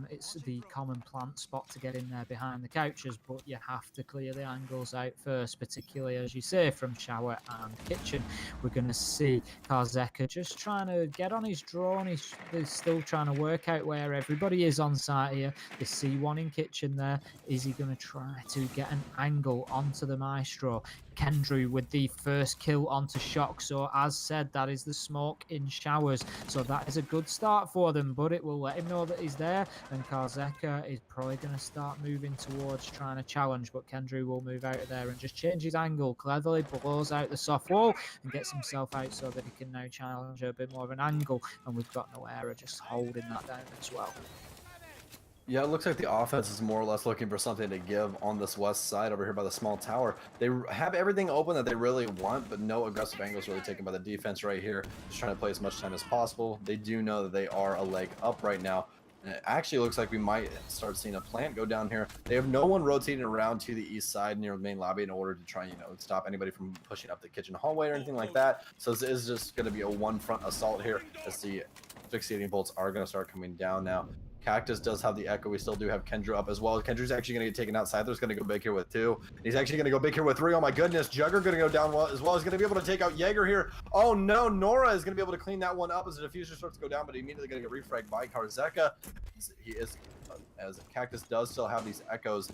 It's the common plant spot to get in there behind the couches, but you have to clear the angles out first, particularly, as you say, from shower and kitchen. We're going to see Karzeka just trying to get on his drone. He's still trying to work out where everybody is on site here. The C1 in kitchen there. Is he going to try to get an angle onto the Maestro? Kendrew with the first kill onto Shock. So as said, that is the smoke in showers. So that is a good start for them, but it will let him know that he's there. And Karzeka is probably going to start moving towards trying to challenge, but Kendrew will move out of there and just change his angle. Cleverly blows out the soft wall and gets himself out so that he can now challenge a bit more of an angle. And we've got Noera just holding that down as well. Yeah, it looks like the offense is more or less looking for something to give on this west side over here by the small tower. They have everything open that they really want, but no aggressive angles really taken by the defense right here. Just trying to play as much time as possible. They do know that they are a leg up right now. And it actually looks like we might start seeing a plant go down here. They have no one rotating around to the east side near the main lobby in order to try, stop anybody from pushing up the kitchen hallway or anything like that. So this is just going to be a one-front assault here as the fixating bolts are going to start coming down now. Cactus does have the echo. We still do have Kendra up as well. Kendra's actually going to get taken outside. There's going to go big here with 2. He's actually going to go big here with 3. Oh my goodness. Jugger going to go down as well. He's going to be able to take out Jaeger here. Oh no. Nora is going to be able to clean that one up as the diffuser starts to go down, but immediately going to get refragged by Karzeka. He is, as Cactus does still have these echoes,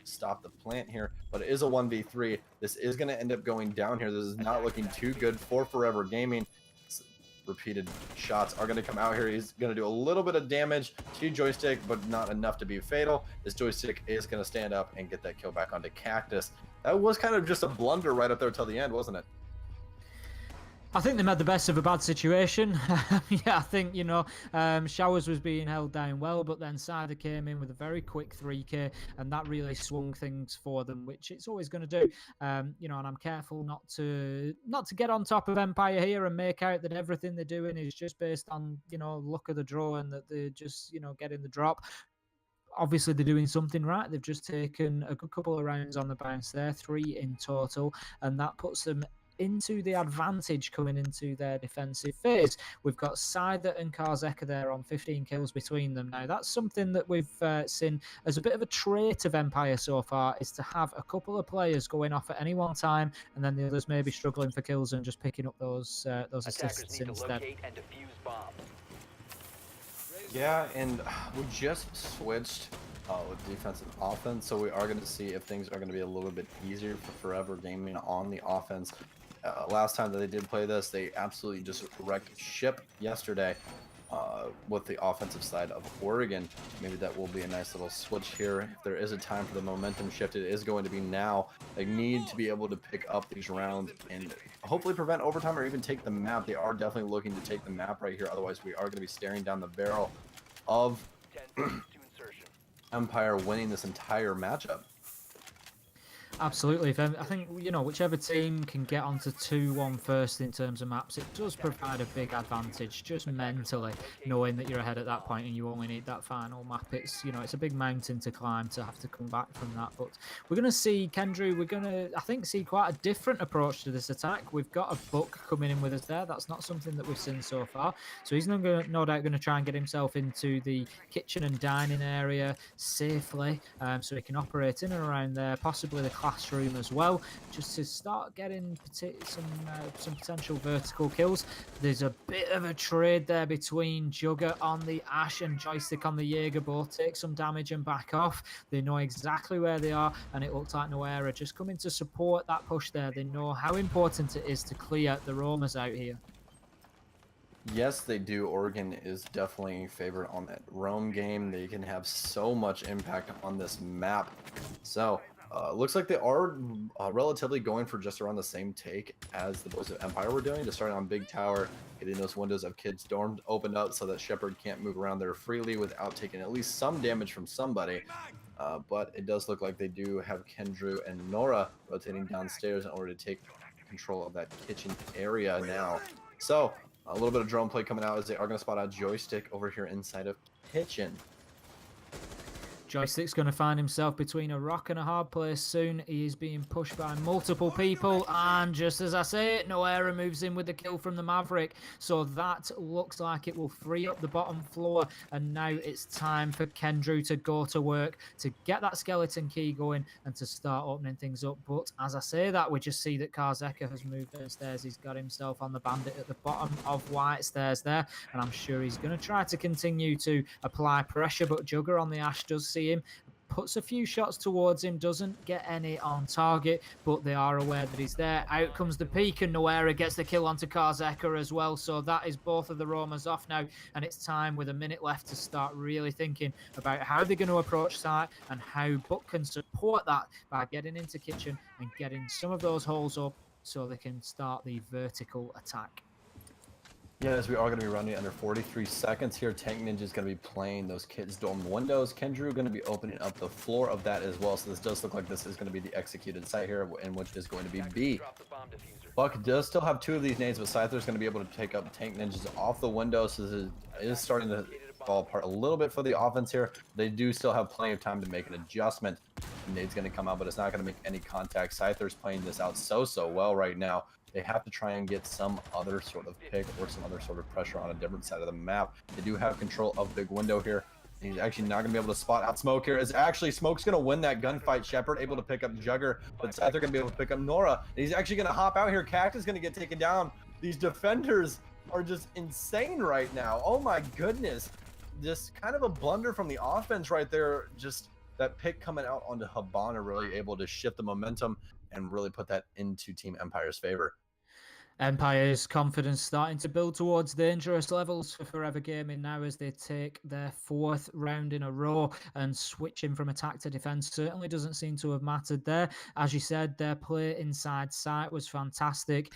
stop the plant here, but it is a 1v3. This is going to end up going down here. This is not looking too good for Forever Gaming. Repeated shots are going to come out here. He's going to do a little bit of damage to Joystick, but not enough to be fatal. This Joystick is going to stand up and get that kill back onto Cactus. That was kind of just a blunder right up there till the end, wasn't it? I think they made the best of a bad situation. Yeah, I think, Showers was being held down well, but then Cider came in with a very quick 3K, and that really swung things for them, which it's always going to do. And I'm careful not to get on top of Empire here and make out that everything they're doing is just based on, luck of the draw and that they're just, getting the drop. Obviously, they're doing something right. They've just taken a good couple of rounds on the bounce there, 3 in total, and that puts them into the advantage coming into their defensive phase. We've got Cider and Karzeka there on 15 kills between them. Now, that's something that we've seen as a bit of a trait of Empire so far, is to have a couple of players going off at any one time, and then the others maybe struggling for kills and just picking up those assists instead. And defuse bombs. Yeah, and we just switched with defense and offense, so we are going to see if things are going to be a little bit easier for Forever Gaming on the offense. Last time that they did play this, they absolutely just wrecked ship yesterday with the offensive side of Oregon. Maybe that will be a nice little switch here. If there is a time for the momentum shift, it is going to be now. They need to be able to pick up these rounds and hopefully prevent overtime or even take the map. They are definitely looking to take the map right here. Otherwise, we are going to be staring down the barrel of Empire winning this entire matchup. Absolutely. I think, whichever team can get onto 2-1 first in terms of maps, it does provide a big advantage just mentally, knowing that you're ahead at that point and you only need that final map. It's, it's a big mountain to climb to have to come back from that. But we're going to see, Kendrew, we're going to, I think, see quite a different approach to this attack. We've got a Buck coming in with us there. That's not something that we've seen so far. So he's no doubt going to try and get himself into the kitchen and dining area safely, so he can operate in and around there, possibly the classroom as well, just to start getting some potential vertical kills. There's a bit of a trade there between Jugger on the Ash and Joystick on the Jaeger. Both take some damage and back off. They know exactly where they are, and it looks like Noera just coming to support that push there. They know how important it is to clear the roamers out here. Yes, they do. Oregon is definitely favored on that roam game. They can have so much impact on this map. So looks like they are relatively going for just around the same take as the Boys of Empire were doing, to start on Big Tower, getting those windows of Kids Dorm opened up so that Shepard can't move around there freely without taking at least some damage from somebody. But it does look like they do have Kendrew and Nora rotating downstairs in order to take control of that kitchen area now. So A little bit of drone play coming out as they are going to spot a joystick over here inside of kitchen. Joystick's going to find himself between a rock and a hard place soon. He is being pushed by multiple people, and just as I say it, Noera moves in with the kill from the Maverick. So that looks like it will free up the bottom floor, and now it's time for Kendrew to go to work to get that skeleton key going and to start opening things up. But as I say that, we just see that Karzeka has moved downstairs. He's got himself on the bandit at the bottom of white stairs there, and I'm sure he's going to try to continue to apply pressure, but Jugger on the Ash does see him, puts a few shots towards him, doesn't get any on target, but they are aware that he's there. Out comes the peak, and Noera gets the kill onto Karzeka as well. So that is both of the roamers off now, and it's time with a minute left to start really thinking about how they're going to approach site and how Buck can support that by getting into kitchen and getting some of those holes up so they can start the vertical attack. Yes, we are going to be running under 43 seconds here. Tank Ninja is going to be playing those kids' dorm windows. Kendrew going to be opening up the floor of that as well. So this does look like this is going to be the executed site here, in which is going to be B. Buck does still have 2 of these nades, but Scyther's going to be able to take up Tank Ninjas off the window. So this is starting to fall apart a little bit for the offense here. They do still have plenty of time to make an adjustment. Nade's going to come out, but it's not going to make any contact. Scyther's playing this out so well right now. They have to try and get some other sort of pick or some other sort of pressure on a different side of the map. They do have control of big window here. He's actually not going to be able to spot out Smoke here. Is actually Smoke's going to win that gunfight. Shepard able to pick up Jugger, but Scyther going to be able to pick up Nora. And he's actually going to hop out here. Cactus is going to get taken down. These defenders are just insane right now. Oh my goodness. Just kind of a blunder from the offense right there. Just that pick coming out onto Habana, really able to shift the momentum and really put that into Team Empire's favor. Empire's confidence starting to build towards dangerous levels for Forever Gaming now as they take their 4th round in a row, and switching from attack to defense certainly doesn't seem to have mattered there. As you said, their play inside sight was fantastic.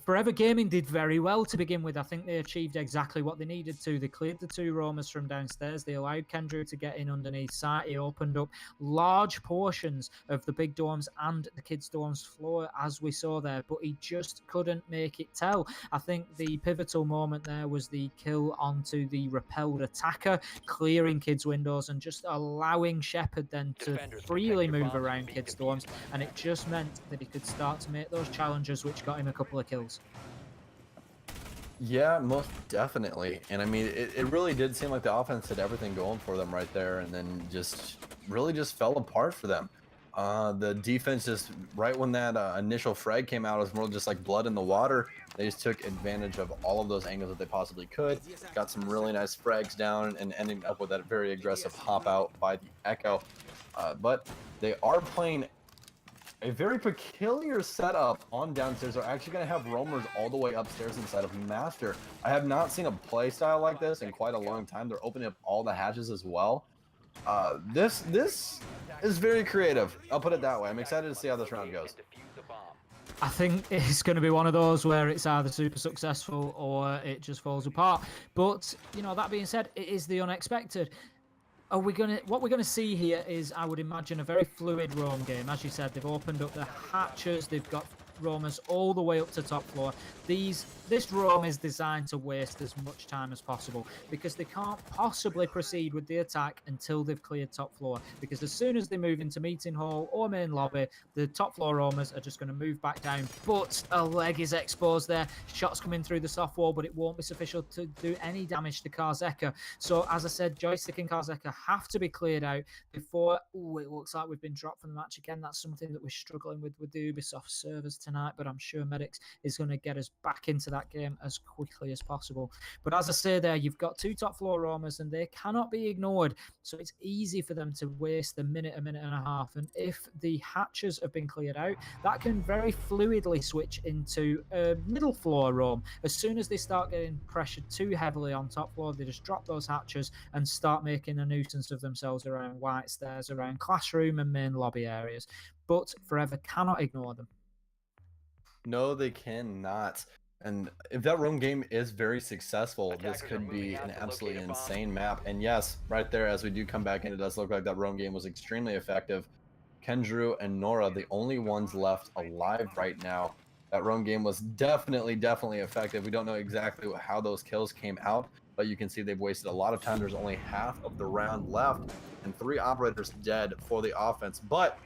Forever Gaming did very well to begin with. I think they achieved exactly what they needed to. They cleared the 2 roamers from downstairs. They allowed Kendrew to get in underneath site. He opened up large portions of the big dorms and the kids' dorms floor, as we saw there, but he just couldn't make it tell. I think the pivotal moment there was the kill onto the repelled attacker, clearing kids' windows and just allowing Shepard then to freely move around kids' dorms, and it just meant that he could start to make those challenges, which got him a couple of kills. Yeah, most definitely. And I mean, it really did seem like the offense had everything going for them right there, and then just really just fell apart for them. The defense just, right when that initial frag came out, it was more just like blood in the water. They just took advantage of all of those angles that they possibly could. Got some really nice frags down and ending up with that very aggressive hop out by the Echo. But they are playing a very peculiar setup on downstairs. They're actually going to have roamers all the way upstairs inside of Master. I have not seen a play style like this in quite a long time. They're opening up all the hatches as well. This is very creative. I'll put it that way. I'm excited to see how this round goes. I think it's going to be one of those where it's either super successful or it just falls apart. But, you know, that being said, it is the unexpected. What we're gonna see here is, I would imagine, a very fluid roam game. As you said, they've opened up the hatches, they've got roamers all the way up to top floor. This roam is designed to waste as much time as possible, because they can't possibly proceed with the attack until they've cleared top floor, because as soon as they move into meeting hall or main lobby, the top floor roamers are just going to move back down. But a leg is exposed there, shots coming through the soft wall, but it won't be sufficient to do any damage to Karzeka. So as I said, Joystick and Karzeka have to be cleared out before it looks like we've been dropped from the match again. That's something that we're struggling with the Ubisoft servers tonight, but I'm sure Medics is going to get us back into that game as quickly as possible. But as I say there, you've got 2 top floor roamers and they cannot be ignored, so it's easy for them to waste a minute and a half. And if the hatches have been cleared out, that can very fluidly switch into a middle floor roam. As soon as they start getting pressured too heavily on top floor, they just drop those hatches and start making a nuisance of themselves around white stairs, around classroom and main lobby areas. But Forever cannot ignore them. No, they cannot. And if that roam game is very successful, this could be an absolutely insane map. And yes, right there, as we do come back in, it does look like that roam game was extremely effective. Kendrew and Nora, the only ones left alive right now. That roam game was definitely effective. We don't know exactly how those kills came out, but you can see they've wasted a lot of time. There's only half of the round left and 3 operators dead for the offense. But,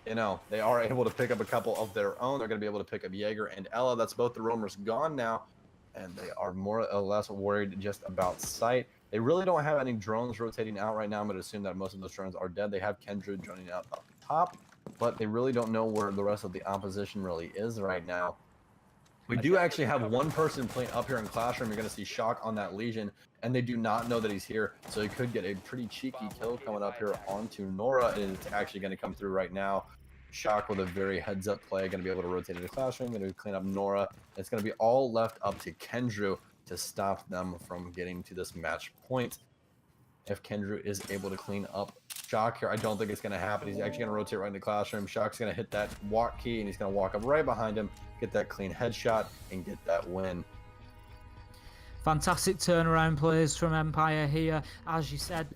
you know, they are able to pick up a couple of their own. They're going to be able to pick up Jaeger and Ella. That's both the roamers gone now, and they are more or less worried just about sight. They really don't have any drones rotating out right now. I'm going to assume that most of those drones are dead. They have Kendra joining out up top, but they really don't know where the rest of the opposition really is right now. We do actually have one person playing up here in Classroom. You're going to see Shock on that Legion, and they do not know that he's here, so he could get a pretty cheeky kill coming up here onto Nora, and it's actually going to come through right now. Shock with a very heads-up play, going to be able to rotate into Classroom, going to clean up Nora. It's going to be all left up to Kendra to stop them from getting to this match point. If Kendra is able to clean up Shock here, I don't think it's going to happen. He's actually going to rotate right into Classroom. Shock's going to hit that walk key, and he's going to walk up right behind him, get that clean headshot, and get that win. Fantastic turnaround plays from Empire here. As you said,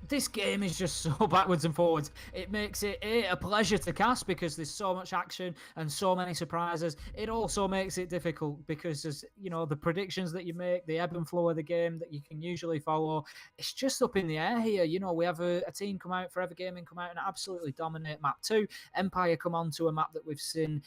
this game is just so backwards and forwards. It makes it a pleasure to cast because there's so much action and so many surprises. It also makes it difficult because, as you know, the predictions that you make, the ebb and flow of the game that you can usually follow, it's just up in the air here. You know, we have a team come out, Forever Gaming come out and absolutely dominate map 2. Empire come on to a map that we've seen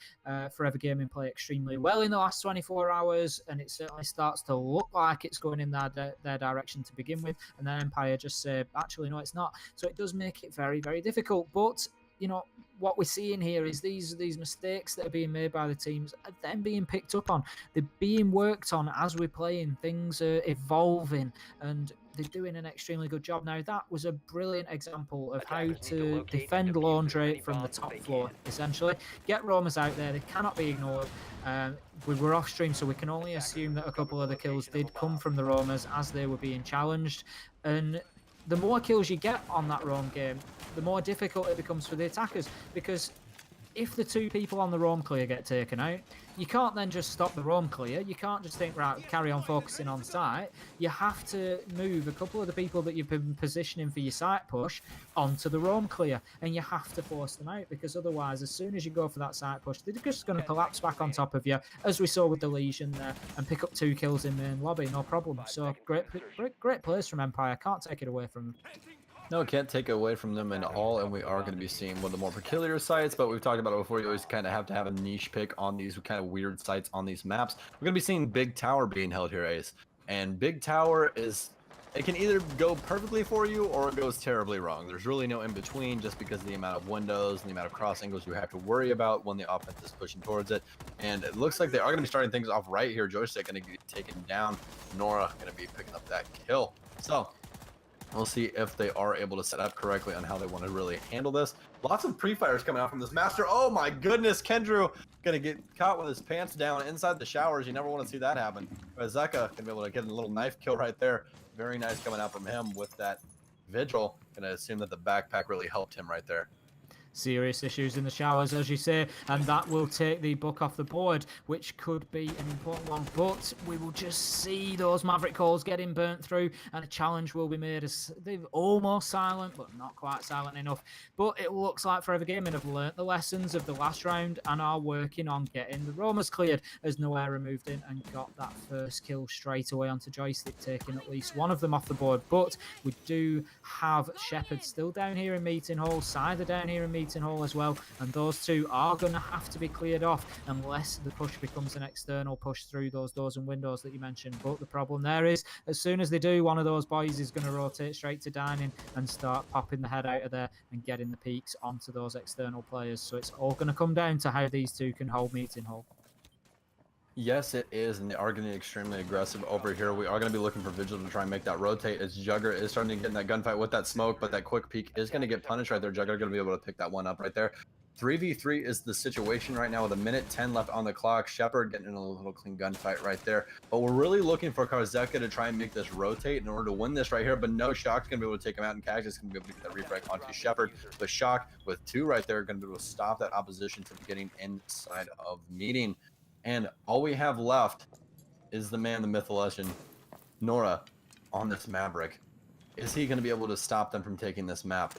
Forever Gaming play extremely well in the last 24 hours, and it certainly starts to look like it's going in their direction to begin with, and then Empire just say, actually, no, it's not. So it does make it very, very difficult. But, you know, what we're seeing here is these mistakes that are being made by the teams are then being picked up on. They're being worked on as we're playing. Things are evolving, and they're doing an extremely good job. Now, that was a brilliant example of how to defend Laundry from the top floor, essentially. Get roamers out there. They cannot be ignored. We were off stream, so we can only assume that a couple of the kills did come from the roamers as they were being challenged. And the more kills you get on that roam game, the more difficult it becomes for the attackers, because if the 2 people on the roam clear get taken out, you can't then just stop the roam clear. You can't just think, right, carry on focusing on site. You have to move a couple of the people that you've been positioning for your site push onto the roam clear, and you have to force them out, because otherwise, as soon as you go for that site push, they're just going to collapse back on top of you, as we saw with the Legion there, and pick up 2 kills in main lobby, no problem. So great plays from Empire. Can't take it away from them. No, can't take it away from them at all, and we are going to be seeing one of the more peculiar sites, but we've talked about it before. You always kind of have to have a niche pick on these kind of weird sites on these maps. We're going to be seeing Big Tower being held here, Ace. And Big Tower is, it can either go perfectly for you or it goes terribly wrong. There's really no in between, just because of the amount of windows and the amount of cross angles you have to worry about when the offense is pushing towards it. And it looks like they are going to be starting things off right here. Joystick going to get taken down. Nora going to be picking up that kill. So we'll see if they are able to set up correctly on how they want to really handle this. Lots of pre-fires coming out from this master. Oh my goodness, Kendra gonna get caught with his pants down inside the showers. You never want to see that happen. But Zeka gonna be able to get a little knife kill right there. Very nice coming out from him with that vigil. Gonna assume that the backpack really helped him right there. Serious issues in the showers, as you say, and that will take the book off the board, which could be an important one. But we will just see those Maverick calls getting burnt through, and a challenge will be made. As they're almost silent, but not quite silent enough. But it looks like Forever Gaming have learnt the lessons of the last round and are working on getting the roamers cleared, as Noera moved in and got that first kill straight away onto Joystick, taking at least one of them off the board. But we do have Shepard still down here in Meeting Hall, Sider down here in Meeting Hall as well, and those 2 are going to have to be cleared off unless the push becomes an external push through those doors and windows that you mentioned. But the problem there is, as soon as they do, one of those boys is going to rotate straight to dining and start popping the head out of there and getting the peaks onto those external players. So it's all going to come down to how these 2 can hold Meeting Hall. Yes, it is, and they are getting extremely aggressive over here. We are going to be looking for Vigil to try and make that rotate, as Jugger is starting to get in that gunfight with that smoke, but that quick peek is going to get punished right there. Jugger going to be able to pick that one up right there. 3v3 is the situation right now with 1:10 left on the clock. Shepard getting in a little clean gunfight right there. But we're really looking for Karzeka to try and make this rotate in order to win this right here. But no, Shock's going to be able to take him out, and Cash is going to be able to get that refrag onto Shepard. But Shock with 2 right there going to be able to stop that opposition from getting inside of Meeting. And all we have left is the man, the myth, the legend, Nora, on this Maverick. Is he going to be able to stop them from taking this map?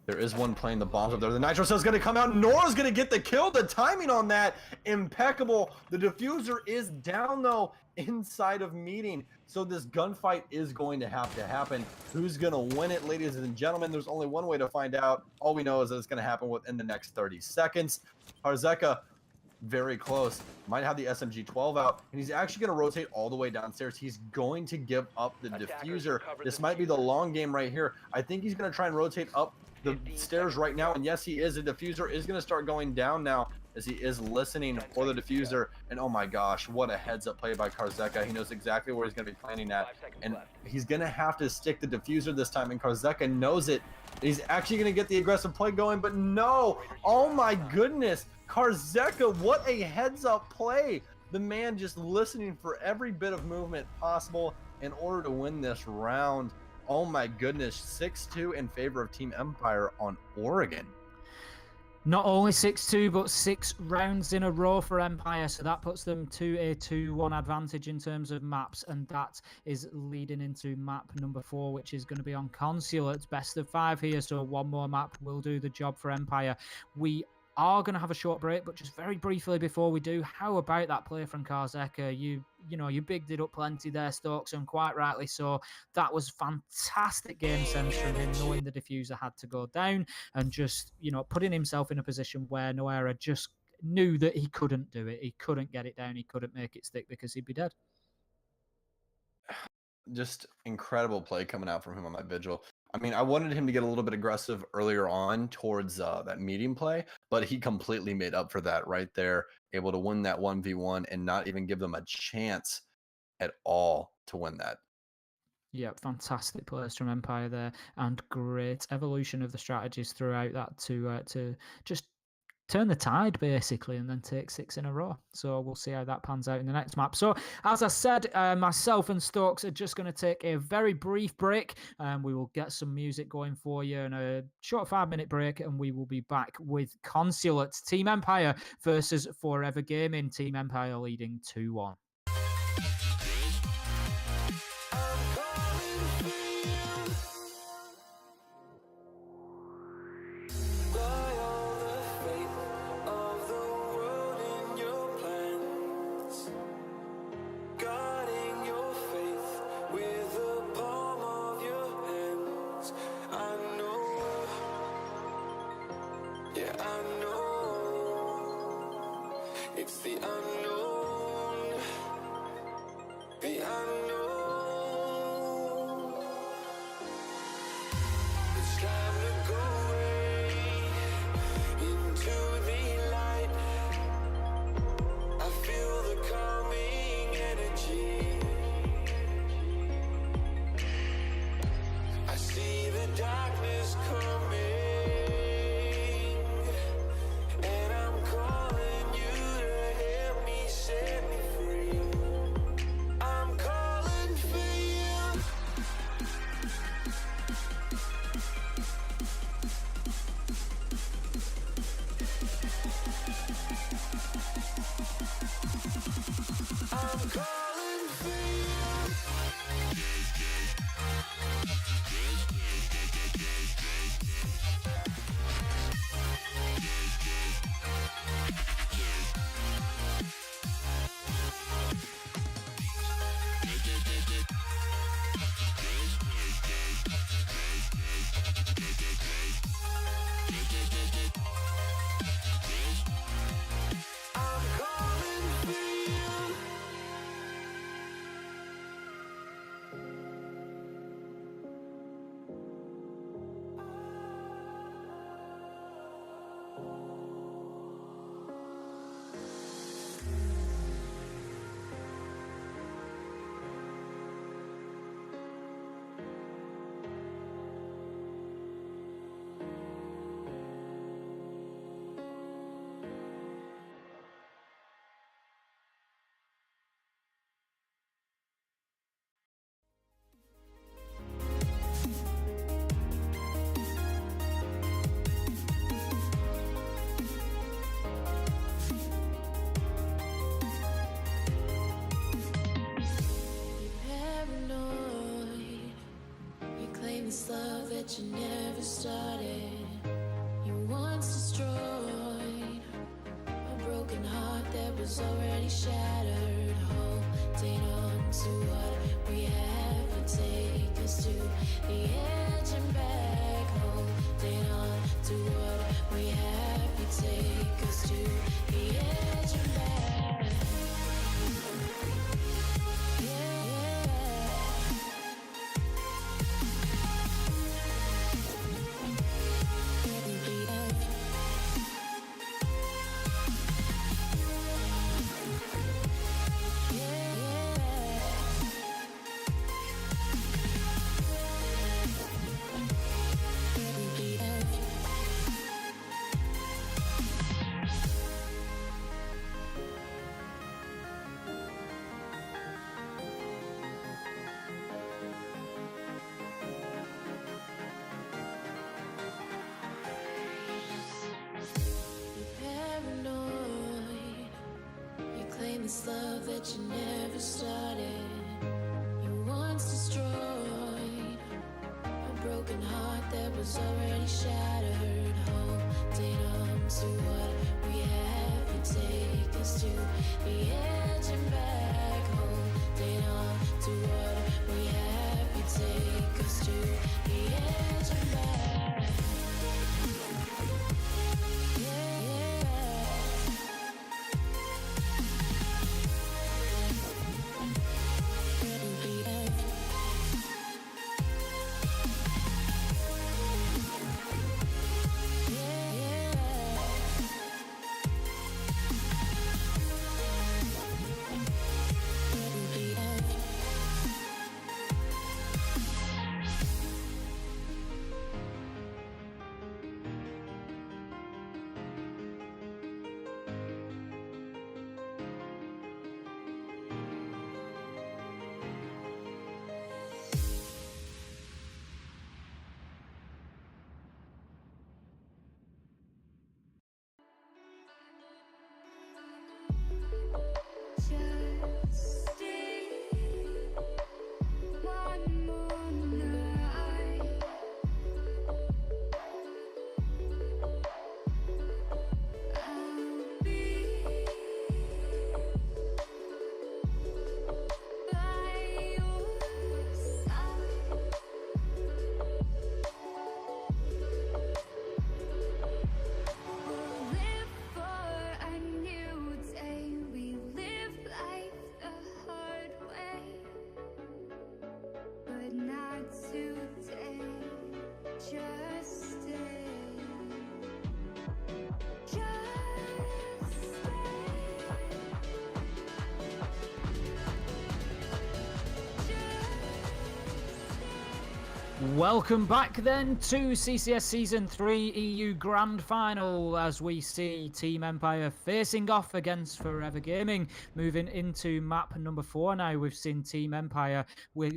There is one playing the bombs up there. The Nitro Cell's gonna come out. Nora's gonna get the kill. The timing on that, impeccable. The diffuser is down though, inside of meeting. So this gunfight is going to have to happen. Who's gonna win it, ladies and gentlemen? There's only one way to find out. All we know is that it's gonna happen within the next 30 seconds. Harzeka, very close, might have the SMG-12 out, and he's actually going to rotate all the way downstairs. He's going to give up the diffuser. This might be the long game right here. I think he's going to try and rotate up the stairs right now, and yes, he is. The diffuser is going to start going down now as he is listening for the diffuser. And oh my gosh, what a heads-up play by Karzeka. He knows exactly where he's going to be planning at, and he's going to have to stick the diffuser this time, and Karzeka knows it. He's actually going to get the aggressive play going, but no! Oh my goodness! Karzeka, what a heads-up play! The man just listening for every bit of movement possible in order to win this round. Oh my goodness, 6-2 in favor of Team Empire on Oregon. Not only 6-2, but 6 rounds in a row for Empire, so that puts them to a 2-1 advantage in terms of maps, and that is leading into map number 4, which is going to be on Consulate. Best of 5 here, so one more map will do the job for Empire. We are going to have a short break, but just very briefly before we do, how about that play from Karzeka? You bigged it up plenty there, Stokes, and quite rightly so. That was fantastic game sense from him, knowing the diffuser had to go down and just, putting himself in a position where Noera just knew that he couldn't do it. He couldn't get it down. He couldn't make it stick because he'd be dead. Just incredible play coming out from him on that vigil. I mean, I wanted him to get a little bit aggressive earlier on towards that medium play, but he completely made up for that right there, able to win that 1v1 and not even give them a chance at all to win that. Yeah, fantastic plays from Empire there, and great evolution of the strategies throughout that to just turn the tide, basically, and then take 6 in a row. So we'll see how that pans out in the next map. So, as I said, myself and Stokes are just going to take a very brief break. We will get some music going for you and a short 5-minute break, and we will be back with Consulate. Team Empire versus Forever Gaming. Team Empire leading 2-1. It's the unknown, the unknown. It's time to go away into the light. I feel the calming energy. I see the darkness coming. this love that you never started. You once destroyed a broken heart that was already shattered. Holding on to what we have and take us to the edge and back. Holding on to what we have and take us to the edge and back. This love that you never started. You once destroyed a broken heart that was already shattered. Holding on to what we have and take us to the edge and back. Holding on to what we have and take us to the edge and back. Welcome back then to CCS Season 3 EU Grand Final as we see Team Empire facing off against Forever Gaming. Moving into map number 4 now, we've seen Team Empire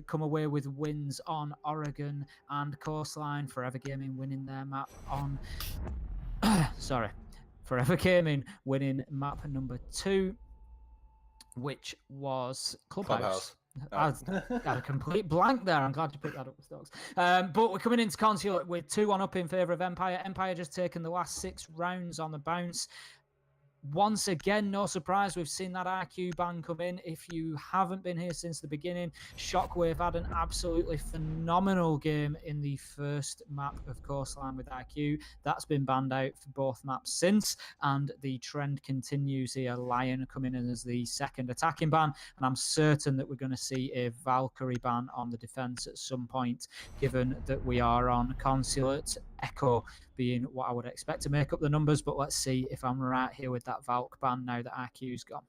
come away with wins on Oregon and Coastline. Forever Gaming winning their map on... Forever Gaming winning map number 2, which was Clubhouse. I had a complete blank there. I'm glad you picked that up with Stokes. But we're coming into Consulate with 2-1 up in favour of Empire. Empire just taken the last 6 rounds on the bounce. Once again, no surprise, we've seen that IQ ban come in. If you haven't been here since the beginning, Shockwave had an absolutely phenomenal game in the first map of Coastline with IQ. That's been banned out for both maps since, and the trend continues here. Lion coming in as the second attacking ban, and I'm certain that we're going to see a Valkyrie ban on the defense at some point, given that we are on Consulate. Echo being what I would expect to make up the numbers, but let's see if I'm right here with that Valk ban now that IQ's gone.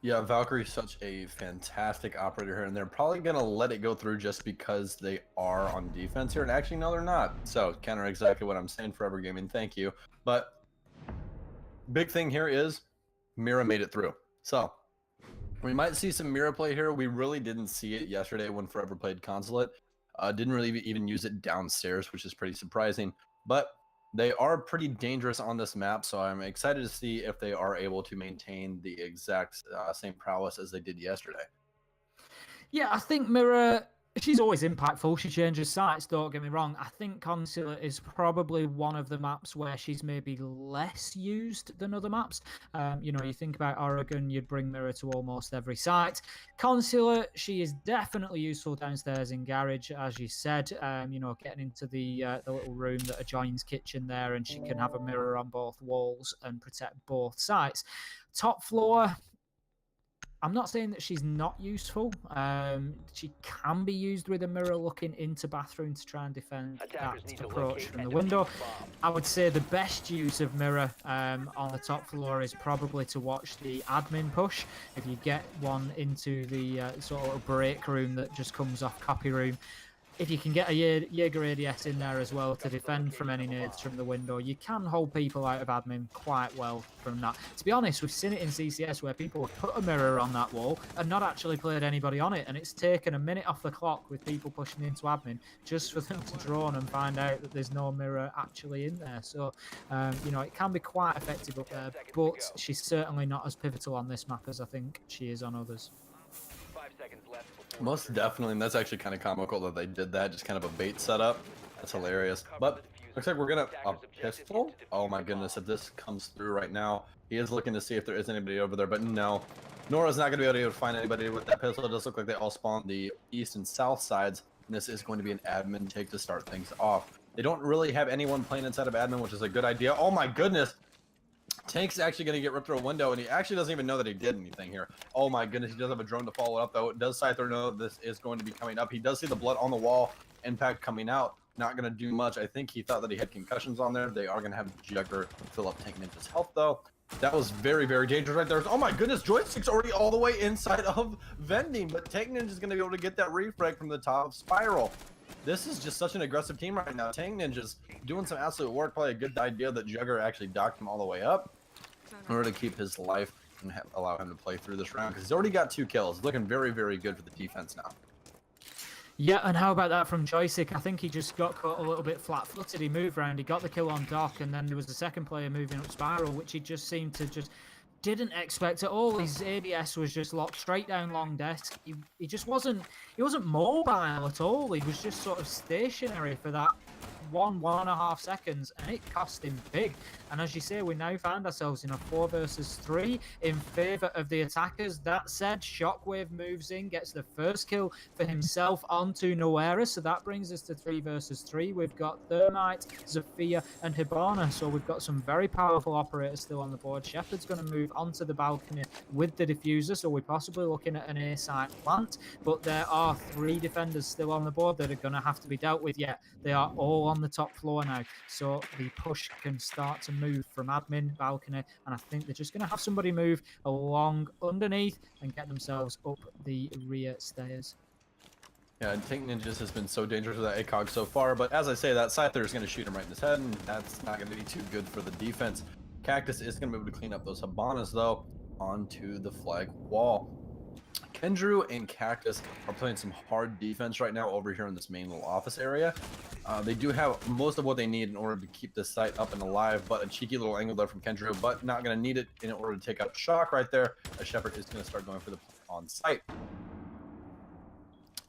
Yeah, Valkyrie's such a fantastic operator here, and they're probably going to let it go through just because they are on defense here. And actually, no, they're not. So, counter exactly what I'm saying, Forever Gaming, thank you. But big thing here is Mira made it through. So, we might see some Mira play here. We really didn't see it yesterday when Forever played Consulate. Didn't really even use it downstairs, which is pretty surprising. But they are pretty dangerous on this map, so I'm excited to see if they are able to maintain the exact same prowess as they did yesterday. Yeah, I think Mira, She's always impactful. She changes sites, don't get me wrong. I think Consulate is probably one of the maps where she's maybe less used than other maps. You know, you think about Oregon, you'd bring Mirror to almost every site. Consulate, she is definitely useful downstairs in Garage, as you said. You know, getting into the little room that adjoins kitchen there, and she can have a mirror on both walls and protect both sites. Top floor, I'm not saying that she's not useful. She can be used with a mirror looking into bathroom to try and defend Attackers need that to approach locate from and the window. defuse the bomb. I would say the best use of mirror on the top floor is probably to watch the admin push. If you get one into the sort of break room that just comes off copy room, if you can get a Jaeger ADS in there as well to defend from any nades from the window, you can hold people out of admin quite well from that. To be honest, we've seen it in CCS where people have put a mirror on that wall and not actually played anybody on it, and it's taken a minute off the clock with people pushing into admin just for them to drone and find out that there's no mirror actually in there. So, you know, it can be quite effective up there, but she's certainly not as pivotal on this map as I think she is on others. 5 seconds left. Most definitely, and that's actually kind of comical that they did that, just kind of a bait setup. That's hilarious. But looks like we're gonna a pistol. Oh my goodness, if this comes through right now, he is looking to see if there is anybody over there, but no. Nora's not gonna be able to find anybody with that pistol. It does look like they all spawn the east and south sides, and this is going to be an admin take to start things off. They don't really have anyone playing inside of admin, which is a good idea. Oh my goodness. Tank's actually going to get ripped through a window, and he actually doesn't even know that he did anything here. Oh my goodness, he does have a drone to follow it up, though. It does Scyther know this is going to be coming up. He does see the blood on the wall, impact coming out. Not going to do much. I think he thought that he had concussions on there. They are going to have Jugger fill up Tank Ninja's health, though. That was very, very dangerous right there. Oh my goodness, Joystick's already all the way inside of Vending, but Tank Ninja's going to be able to get that refrag from the top of Spiral. This is just such an aggressive team right now. Tank Ninja's doing some absolute work. Probably a good idea that Jugger actually docked him all the way up in order to keep his life and allow him to play through this round, because he's already got 2 kills. Looking very, very good for the defense now. Yeah, and how about that from Joystick? I think he just got caught a little bit flat-footed. He moved around, he got the kill on Doc, and then there was the second player moving up Spiral, which he just seemed to just didn't expect at all. His ADS was just locked straight down long desk. He just wasn't mobile at all. He was just sort of stationary for that 1.5 seconds, and it cost him big. And as you say, we now find ourselves in a 4 versus 3 in favor of the attackers. That said, Shockwave moves in, gets the first kill for himself onto Noera, so that brings us to 3 versus 3. We've got Thermite, Zafia, and Hibana, so we've got some very powerful operators still on the board. Shepard's going to move onto the balcony with the diffuser, so we're possibly looking at an A site plant, but there are 3 defenders still on the board that are going to have to be dealt with yet. They are all on the top floor now, so the push can start to move from admin, balcony, and I think they're just going to have somebody move along underneath and get themselves up the rear stairs. Yeah, and Tank Ninjas has been so dangerous with that ACOG so far, but as I say, that Scyther is going to shoot him right in his head, and that's not going to be too good for the defense. Cactus is going to be able to clean up those Habanas, though, onto the flag wall. Kendrew and Cactus are playing some hard defense right now over here in this main little office area. They do have most of what they need in order to keep this site up and alive, but a cheeky little angle there from Kendrew, but not going to need it in order to take out Shock right there. A Shepard is going to start going for the on site.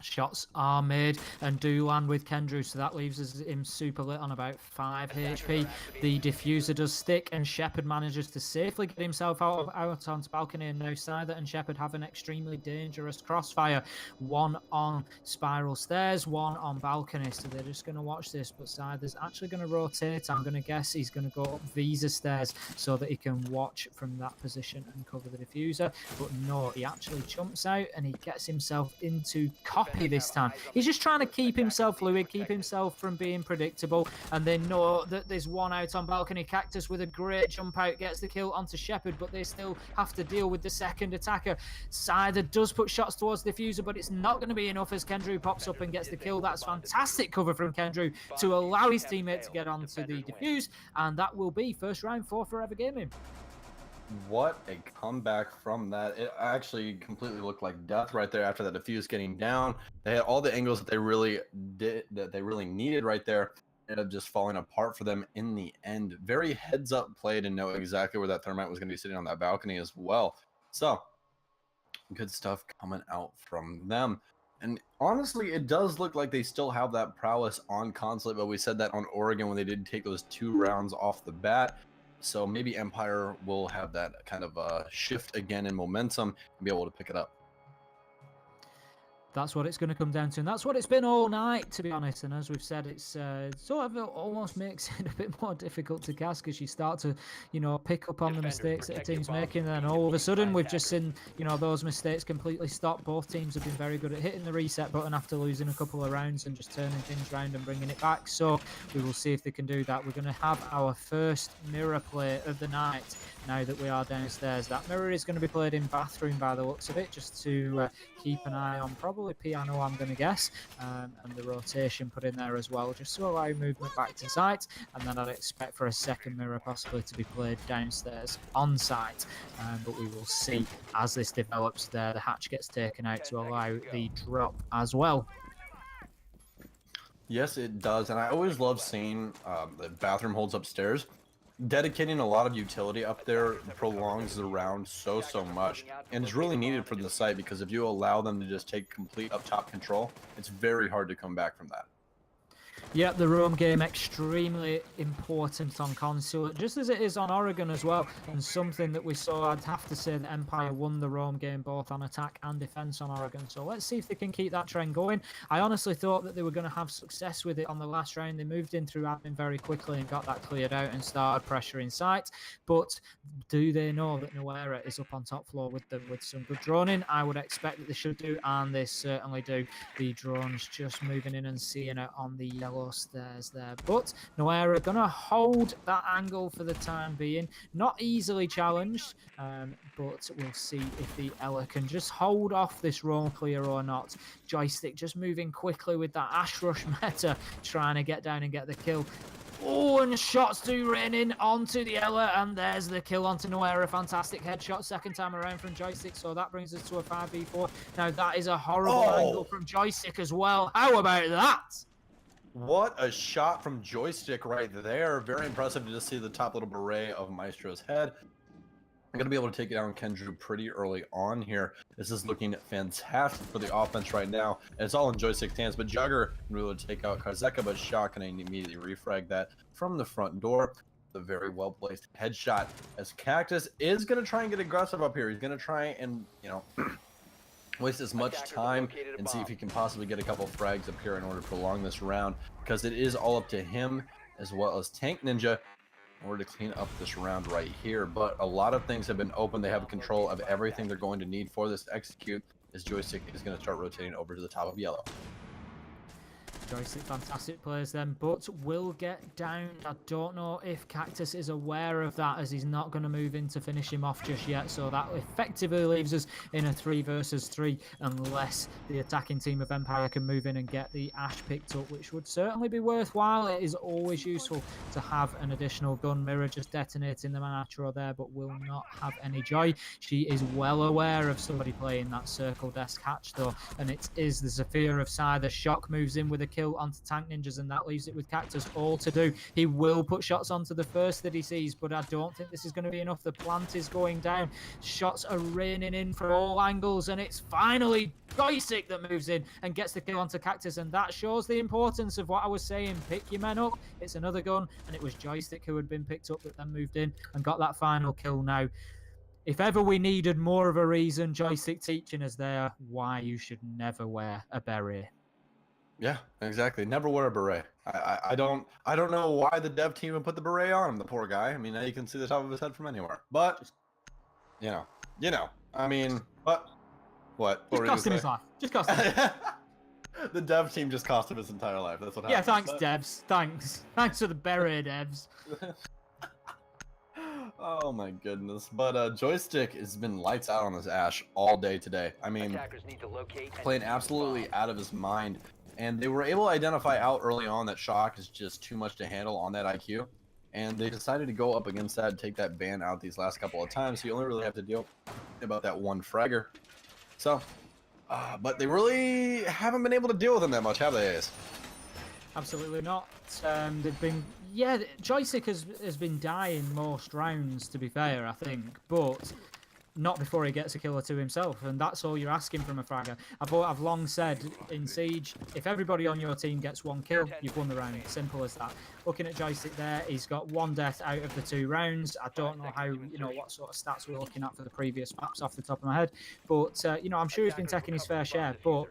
Shots are made and do land with Kendrew, so that leaves us him super lit on about 5 HP. The diffuser does stick, and Shepard manages to safely get himself out onto balcony, and now Scyther and Shepard have an extremely dangerous crossfire. 1 on Spiral Stairs, 1 on balcony, so they're just going to watch this, but Scyther's actually going to rotate. I'm going to guess he's going to go up Visa Stairs so that he can watch from that position and cover the diffuser, but no, he actually jumps out and he gets himself into copy this time. He's just trying to keep himself fluid, keep himself from being predictable, and they know that there's 1 out on balcony. Cactus with a great jump out gets the kill onto Shepard, but they still have to deal with the second attacker. Scyther does put shots towards the diffuser, but it's not going to be enough as Kendrew pops up and gets the kill. That's fantastic cover from Kendrew to allow his teammate to get onto the diffuse, and that will be first round for Forever Gaming. What a comeback from that. It actually completely looked like death right there after that diffuse getting down. They had all the angles that they really needed right there. Ended up just falling apart for them in the end. Very heads up play to know exactly where that Thermite was going to be sitting on that balcony as well. So good stuff coming out from them. And honestly, it does look like they still have that prowess on Consulate, but we said that on Oregon when they did take those 2 rounds off the bat. So maybe Empire will have that kind of shift again in momentum and be able to pick it up. That's what it's going to come down to, and that's what it's been all night, to be honest. And as we've said, it's sort of almost makes it a bit more difficult to cast because you start to, pick up on the mistakes that the team's making, and then all of a sudden we've just seen, those mistakes completely stop. Both teams have been very good at hitting the reset button after losing a couple of rounds and just turning things around and bringing it back. So we will see if they can do that. We're going to have our first mirror play of the night now that we are downstairs. That mirror is going to be played in bathroom by the looks of it, just to keep an eye on probably piano, I'm going to guess, and the rotation put in there as well, just to allow movement back to site. And then I'd expect for a second mirror possibly to be played downstairs on site, but we will see as this develops. There, the hatch gets taken out to allow the drop as well. Yes, it does, and I always love seeing the bathroom holds upstairs. Dedicating a lot of utility up there prolongs the round so much, and it's really needed for the site because if you allow them to just take complete up top control, it's very hard to come back from that. Yep, the roam game extremely important on Consulate, just as it is on Oregon as well, and something that we saw. I'd have to say that Empire won the roam game both on attack and defense on Oregon, so let's see if they can keep that trend going. I honestly thought that they were going to have success with it on the last round. They moved in through admin very quickly and got that cleared out and started pressuring site, but do they know that Nuera is up on top floor with them with some good droning? I would expect that they should do, and they certainly do. The drones just moving in and seeing it on the yellow stairs there, but Nuera gonna hold that angle for the time being. Not easily challenged, but we'll see if the Ella can just hold off this roam clear or not. Joystick just moving quickly with that Ash Rush meta, trying to get down and get the kill. Oh, and shots do rain in onto the Ella, and there's the kill onto Nuera. Fantastic headshot second time around from Joystick, so that brings us to a 5v4. Now, that is a horrible angle from Joystick as well. How about that? What a shot from Joystick right there. Very impressive to just see the top little beret of Maestro's head. I'm going to be able to take down Kendrew pretty early on here. This is looking fantastic for the offense right now. And it's all in Joystick's hands, but Jugger will be able to take out Karzeka, but Shock can immediately refrag that from the front door. The very well-placed headshot as Cactus is going to try and get aggressive up here. He's going to try and, waste as much time and see if he can possibly get a couple frags up here in order to prolong this round, because it is all up to him as well as Tank Ninja in order to clean up this round right here. But a lot of things have been open. They have control of everything they're going to need for this to execute, as Joystick is going to start rotating over to the top of yellow. Joystick, fantastic players then, but will get down. I don't know if Cactus is aware of that, as he's not going to move in to finish him off just yet. So that effectively leaves us in a 3 versus 3, unless the attacking team of Empire can move in and get the Ash picked up, which would certainly be worthwhile. It is always useful to have an additional gun. Mirror just detonating the Manatro there, but will not have any joy. She is well aware of somebody playing that circle desk hatch though, and it is the Zephyr of Scyther. Shock moves in with a kill onto Tank Ninjas, and that leaves it with Cactus all to do. He will put shots onto the first that he sees, but I don't think this is going to be enough. The plant is going down. Shots are raining in from all angles, and it's finally Joystick that moves in and gets the kill onto Cactus, and that shows the importance of what I was saying. Pick your men up. It's another gun, and it was Joystick who had been picked up that then moved in and got that final kill. Now, if ever we needed more of a reason, Joystick teaching us there why you should never wear a beret. Yeah, exactly. Never wear a beret. I don't know why the dev team would put the beret on him, the poor guy. I mean, now you can see the top of his head from anywhere. But you know. I mean, what? Just cost him his life. Just cost him. The dev team just cost him his entire life. That's what happened. Yeah, thanks, devs. Thanks for the beret, devs. Oh my goodness. But Joystick has been lights out on this Ash all day today. I mean, playing absolutely out of his mind. And they were able to identify out early on that Shock is just too much to handle on that IQ. And they decided to go up against that and take that ban out these last couple of times. So you only really have to deal about that one fragger. So, but they really haven't been able to deal with him that much, have they, Ace? Absolutely not. They've been, Joystick has been dying most rounds, to be fair, I think. But not before he gets a kill or two himself, and that's all you're asking from a fragger. I've long said in Siege, if everybody on your team gets 1 kill, you've won the round. Simple as that. Looking at Joystick there, he's got 1 death out of the 2 rounds. I don't know how, what sort of stats we're looking at for the previous maps off the top of my head, but I'm sure he's been taking his fair share. But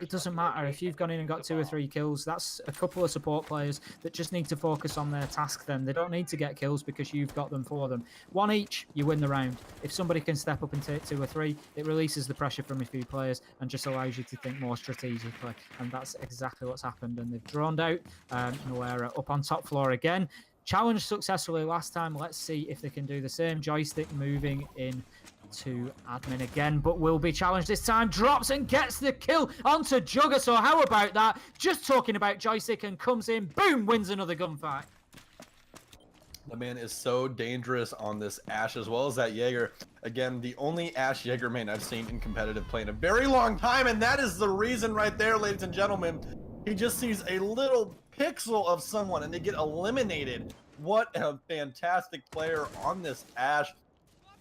it doesn't matter if you've gone in and got 2 or 3 kills. That's a couple of support players that just need to focus on their task. Then they don't need to get kills because you've got them for them. 1 each, you win the round. If somebody can step up and take 2 or 3, it releases the pressure from a few players and just allows you to think more strategically. And that's exactly what's happened. And they've droned out. Noera up on top floor again. Challenged successfully last time. Let's see if they can do the same. Joystick moving in to admin again, but will be challenged this time. Drops and gets the kill onto Jugger. So how about that? Just talking about Joystick, and comes in, boom, wins another gunfight. The man is so dangerous on this Ashe as well as that Jaeger. Again, the only Ashe Jaeger main I've seen in competitive play in a very long time, and that is the reason right there, ladies and gentlemen. He just sees a little pixel of someone and they get eliminated. What a fantastic player on this Ashe.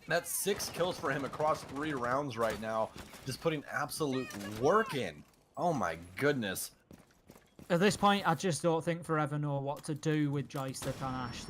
That's 6 kills for him across 3 rounds right now. Just putting absolute work in. Oh my goodness. At this point, I just don't think Forever know what to do with Joystick and Ashe.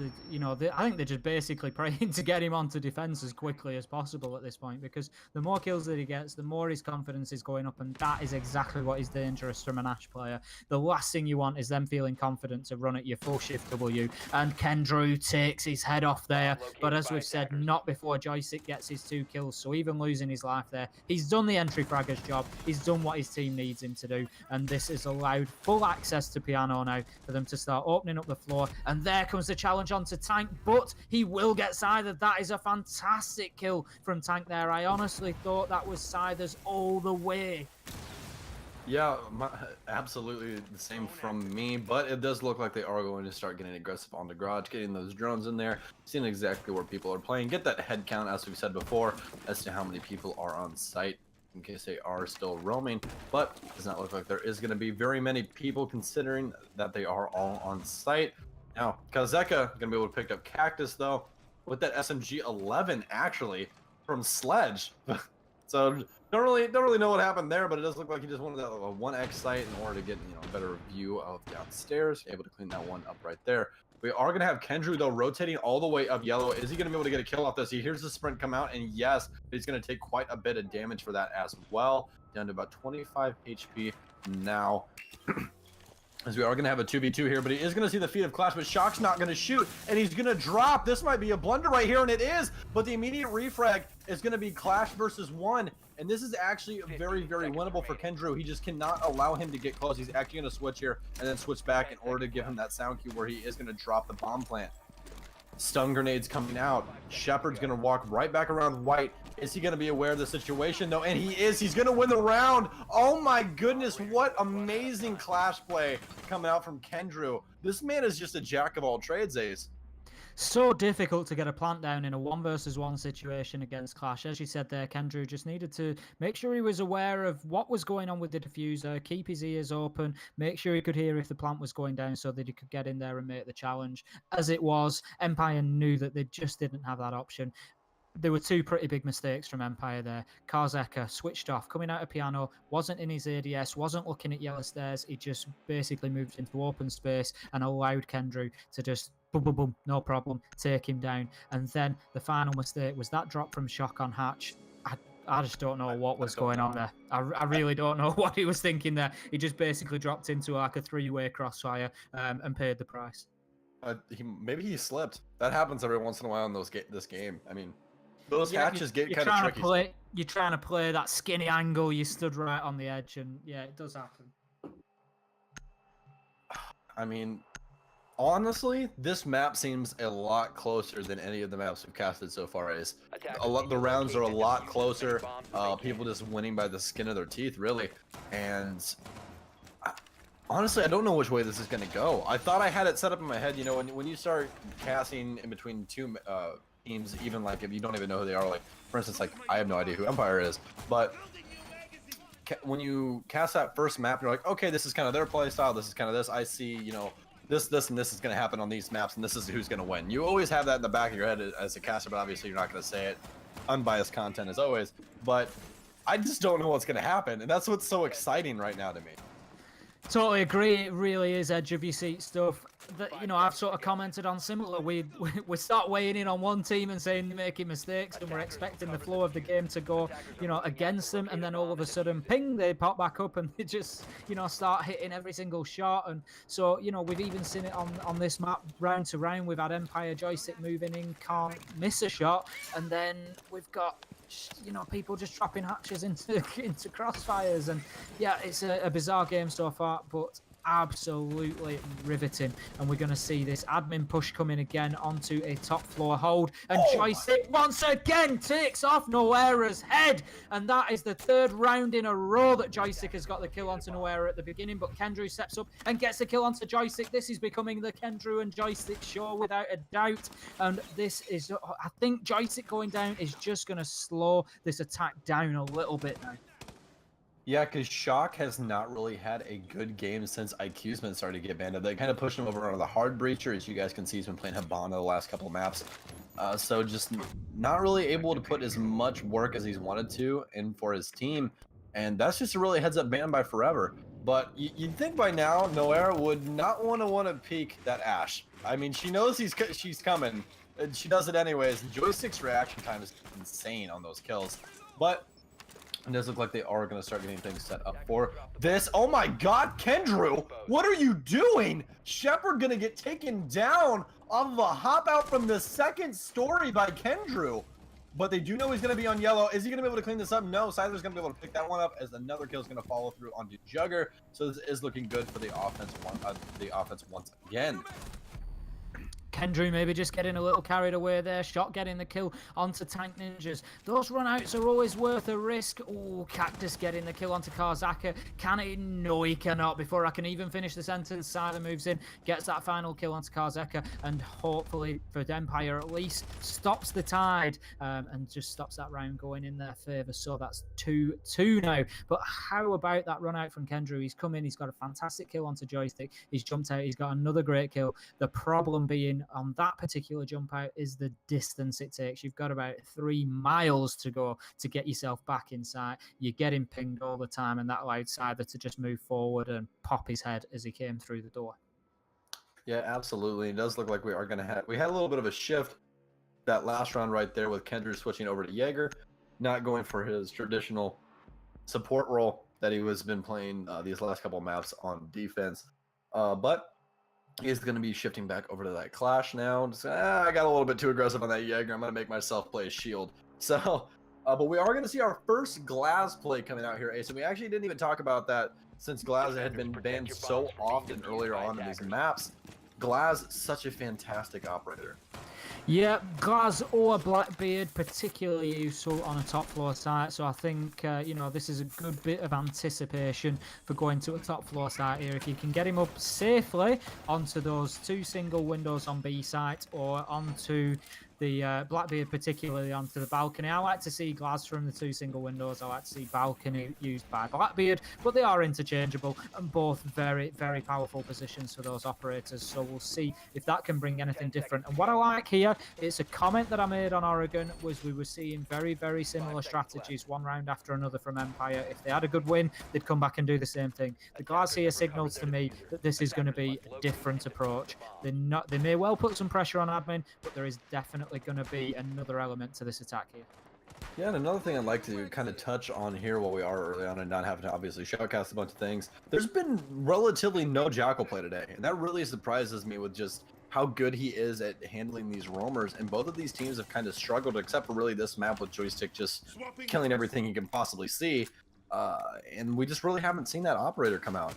I think they're just basically praying to get him onto defense as quickly as possible at this point, because the more kills that he gets, the more his confidence is going up, and that is exactly what is dangerous from an Ashe player. The last thing you want is them feeling confident to run at your full shift W, and Kendrew takes his head off there, but as we've said, not before Joystick gets his 2 kills, so even losing his life there, he's done the entry fragger's job, he's done what his team needs him to do, and this has allowed full access to Piano now for them to start opening up the floor. And there comes the challenge onto Tank, but he will get Scyther. That is a fantastic kill from Tank there. I honestly thought that was Scyther's all the way. Yeah, absolutely the same from me, but it does look like they are going to start getting aggressive on the garage, getting those drones in there, seeing exactly where people are playing, get that head count, as we've said before, as to how many people are on site, in case they are still roaming. But it does not look like there is going to be very many people, considering that they are all on site. Now, Kazeka going to be able to pick up Cactus, though, with that SMG-11, actually, from Sledge. So, don't really know what happened there, but it does look like he just wanted that 1x site in order to get, a better view of downstairs. Able to clean that one up right there. We are going to have Kendrew, though, rotating all the way up yellow. Is he going to be able to get a kill off this? He hears the sprint come out, and yes, he's going to take quite a bit of damage for that as well. Down to about 25 HP now. As we are going to have a 2v2 here, but he is going to see the feet of Clash, but Shock's not going to shoot, and he's going to drop. This might be a blunder right here, and it is, but the immediate refrag is going to be Clash versus 1, and this is actually very, very winnable for Kendrew. He just cannot allow him to get close. He's actually going to switch here and then switch back in order to give him that sound cue where he is going to drop the bomb plant. Stun grenades coming out. Shepard's going to walk right back around White. Is he going to be aware of the situation? No, and he is. He's going to win the round. Oh my goodness, what amazing Clash play coming out from Kendrew. This man is just a jack of all trades, Ace. So difficult to get a plant down in a 1 versus 1 situation against Clash. As you said there, Kendrew just needed to make sure he was aware of what was going on with the diffuser, keep his ears open, make sure he could hear if the plant was going down so that he could get in there and make the challenge. As it was, Empire knew that they just didn't have that option. There were 2 pretty big mistakes from Empire there. Karzeka switched off, coming out of Piano, wasn't in his ADS, wasn't looking at yellow stairs. He just basically moved into open space and allowed Kendrew to just boom, boom, boom, no problem, take him down. And then the final mistake was that drop from Shock on Hatch. I just don't know what was going on there. I really don't know what he was thinking there. He just basically dropped into like a 3-way crossfire and paid the price. Maybe he slipped. That happens every once in a while in this game. I mean, those hatches get kind of tricky. You're trying to play that skinny angle. You stood right on the edge, and yeah, it does happen. I mean, honestly, this map seems a lot closer than any of the maps we've casted so far. The rounds are a lot closer. People just winning by the skin of their teeth, really. And honestly, I don't know which way this is going to go. I thought I had it set up in my head. When you start casting in between 2 teams, even like if you don't even know who they are, like for instance, like I have no idea who Empire is, but when you cast that first map, you're like, okay, this is kind of their play style, this is kind of this, I see, this and this is going to happen on these maps, and this is who's going to win. You always have that in the back of your head as a caster, but obviously you're not going to say it. unbiased content as always, but I just don't know what's going to happen, and that's what's so exciting right now to me. Totally agree. It really is edge of your seat stuff. That, you know, I've sort of commented on similar. We start weighing in on one team and saying they're making mistakes, and we're expecting the flow of the game to go, you know, against them, and then all of a sudden, ping, they pop back up and they just, you know, start hitting every single shot. And so, you know, we've even seen it on this map round to round. We've had Empire joystick moving in, can't miss a shot, and then we've got, you know, people just dropping hatches into crossfires. And yeah, it's a bizarre game so far, but absolutely riveting. And we're going to see this admin push coming again onto a top floor hold, and joystick once again takes off Noera's head, and that is the third round in a row that joystick has got the kill onto Noera at the beginning. But Kendrew steps up and gets the kill onto joystick. This is becoming the Kendrew and joystick show without a doubt, and this is, I think joystick going down is just going to slow this attack down a little bit now. Yeah, because Shock has not really had a good game since IQ's been starting to get banned. They kind of pushed him over on the hard breacher. As you guys can see, he's been playing Habana the last couple of maps. So just not really able to put as much work as he's wanted to in for his team. And that's just a really heads-up ban by Forever. But you'd think by now, Noera would not want to peek that Ashe. I mean, she knows she's coming, and she does it anyways. And Joystick's reaction time is insane on those kills. But it does look like they are going to start getting things set up for this. Oh my god, Kendrew! What are you doing? Shepard going to get taken down off of a hop out from the second story by Kendrew. But they do know he's going to be on yellow. Is he going to be able to clean this up? No, Siler's going to be able to pick that one up as another kill is going to follow through onto Jugger. So this is looking good for the offense once again. Kendrew maybe just getting a little carried away there. Shot getting the kill onto Tank Ninjas. Those runouts are always worth a risk. Oh, Cactus getting the kill onto Karzaka. Can he? No, he cannot. Before I can even finish the sentence, Siler moves in, gets that final kill onto Karzaka, and hopefully for Empire at least stops the tide and just stops that round going in their favour. So that's 2-2 now. But how about that run out from Kendrew? He's come in, he's got a fantastic kill onto Joystick. He's jumped out, he's got another great kill. The problem being on that particular jump out is the distance it takes. You've got about 3 miles to go to get yourself back inside. You're getting pinged all the time, and that allowed Siler to just move forward and pop his head as he came through the door. Yeah, absolutely. It does look like we are going to have... We had a little bit of a shift that last round right there with Kendrew switching over to Jaeger, not going for his traditional support role that he has been playing these last couple of maps on defense. But he's going to be shifting back over to that Clash now. Just, I got a little bit too aggressive on that Jaeger. I'm going to make myself play a shield. So, but we are going to see our first Glaz play coming out here, Ace. And we actually didn't even talk about that since Glaz had been banned so often earlier on in these maps. Glaz, such a fantastic operator. Yeah, Glaz or Blackbeard, particularly useful on a top floor site. So I think, you know, this is a good bit of anticipation for going to a top floor site here. If you can get him up safely onto those 2 single windows on B site or onto the Blackbeard, particularly onto the balcony. I like to see Glaz from the 2 single windows. I like to see balcony used by Blackbeard, but they are interchangeable and both very, very powerful positions for those operators. So we'll see if that can bring anything different. And what I like here, it's a comment that I made on Oregon, was we were seeing very, very similar strategies one round after another from Empire. If they had a good win, they'd come back and do the same thing. The Glaz here signals to me that this is going to be a different approach. They may well put some pressure on admin, but there is definitely going to be another element to this attack here. Yeah, and another thing I'd like to kind of touch on here while we are early on and not having to obviously shoutcast a bunch of things. There's been relatively no Jackal play today, and that really surprises me with just how good he is at handling these roamers. And both of these teams have kind of struggled, except for really this map with Joystick just killing everything he can possibly see. And we just really haven't seen that operator come out.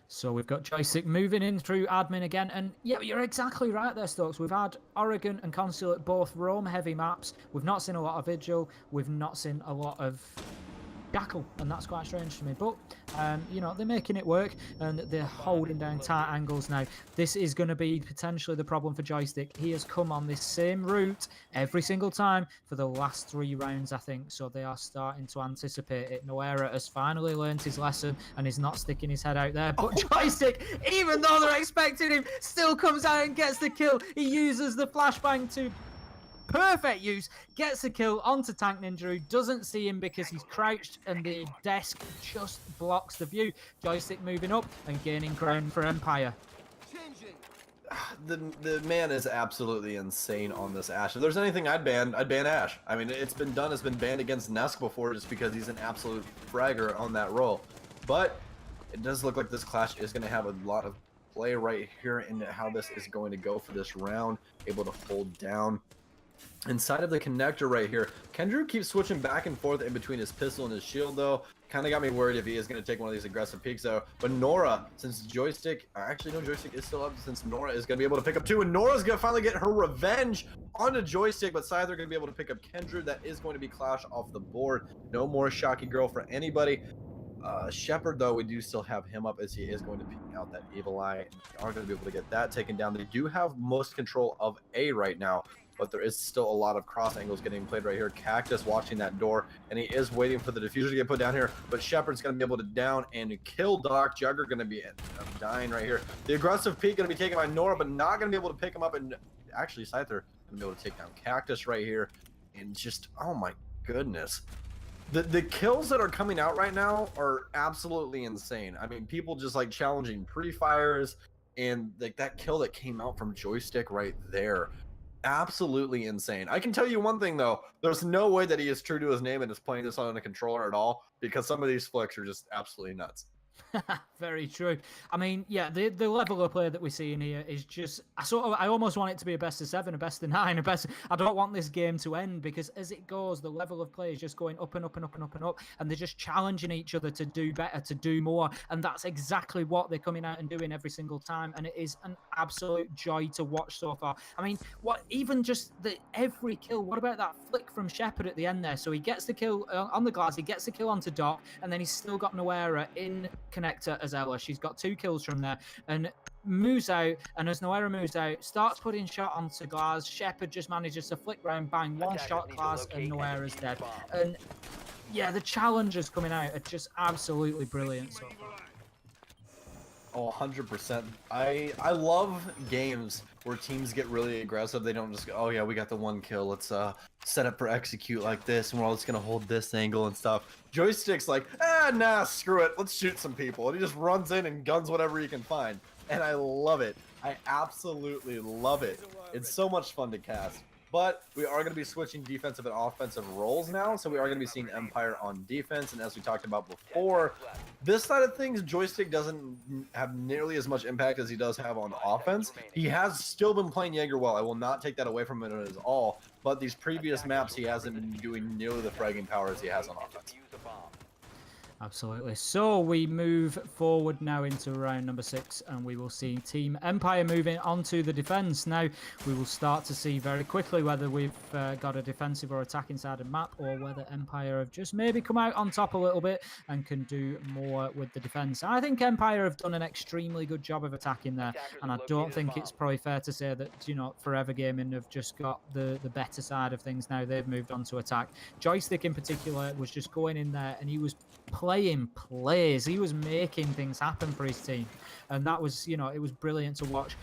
So we've got Joystick moving in through admin again. And yeah, you're exactly right there, Stokes. We've had Oregon and Consulate both roam heavy maps. We've not seen a lot of Vigil. We've not seen a lot of Jackal, and that's quite strange to me. But, you know, they're making it work, and they're holding down tight angles now. This is going to be potentially the problem for Joystick. He has come on this same route every single time for the last 3 rounds, I think. So they are starting to anticipate it. Noera has finally learned his lesson and is not sticking his head out there. But Joystick, even though they're expecting him, still comes out and gets the kill. He uses the flashbang to Perfect use. Gets a kill onto Tank Ninja, who doesn't see him because he's crouched and the desk just blocks the view. Joystick moving up and gaining ground for Empire. The man is absolutely insane on this Ashe. If there's anything I'd ban Ashe. I mean, it's been done. It's been banned against Nesk before just because he's an absolute fragger on that role. But it does look like this clash is going to have a lot of play right here in how this is going to go for this round. Able to hold down inside of the connector right here. Kendrew keeps switching back and forth in between his pistol and his shield though. Kind of got me worried if he is going to take one of these aggressive peeks though. But Nora, since Joystick, actually no, Joystick is still up since Nora is going to be able to pick up two. And Nora's going to finally get her revenge onto Joystick, but Scyther going to be able to pick up Kendrew. That is going to be Clash off the board. No more Shocky Girl for anybody. Shepard though, we do still have him up as he is going to peek out that Evil Eye. And they are going to be able to get that taken down. They do have most control of A right now, but there is still a lot of cross angles getting played right here. Cactus watching that door, and he is waiting for the diffuser to get put down here, but Shepard's going to be able to down and kill Doc. Jugger going to be dying right here. The aggressive peek going to be taken by Nora, but not going to be able to pick him up, and actually Scyther going to be able to take down Cactus right here, and just, oh my goodness. The kills that are coming out right now are absolutely insane. I mean, people just like challenging pre-fires, and like that kill that came out from Joystick right there. Absolutely insane. I can tell you one thing though, there's no way that he is true to his name and is playing this on a controller at all, because some of these flicks are just absolutely nuts. Very true. I mean, yeah, the level of play that we see in here is just, I almost want it to be a best of 7, a best of 9, I don't want this game to end, because as it goes, the level of play is just going up and up and up and up and up, and they're just challenging each other to do better, to do more, and that's exactly what they're coming out and doing every single time, and it is an absolute joy to watch so far. I mean, even just every kill, what about that flick from Shepard at the end there? So he gets the kill on the glass, he gets the kill onto Doc, and then he's still got Noera in connector as Ella. She's got 2 kills from there and moves out, and as Noera moves out, starts putting shot onto Glass. Shepard just manages to flick round, bang, one shot Glass, and Noera's dead. And yeah, the challenges coming out are just absolutely brilliant so far. Oh, 100%. I love games where teams get really aggressive. They don't just go, oh yeah, we got the 1 kill. Let's set up for execute like this, and we're all just gonna hold this angle and stuff. Joystick's like, nah, screw it. Let's shoot some people. And he just runs in and guns whatever he can find. And I love it. I absolutely love it. It's so much fun to cast. But we are going to be switching defensive and offensive roles now, so we are going to be seeing Empire on defense. And as we talked about before, this side of things, Joystick doesn't have nearly as much impact as he does have on offense. He has still been playing Jaeger well. I will not take that away from him at all. But these previous maps, he hasn't been doing nearly the fragging power as he has on offense. Absolutely. So we move forward now into round number 6, and we will see Team Empire moving on to the defense. Now, we will start to see very quickly whether we've got a defensive or attacking side of the map, or whether Empire have just maybe come out on top a little bit and can do more with the defense. I think Empire have done an extremely good job of attacking there, and I don't think it's probably fair to say that, you know, Forever Gaming have just got the better side of things now. They've moved on to attack. Joystick in particular was just going in there, and he was playing plays. He was making things happen for his team, and that was, you know, it was brilliant to watch.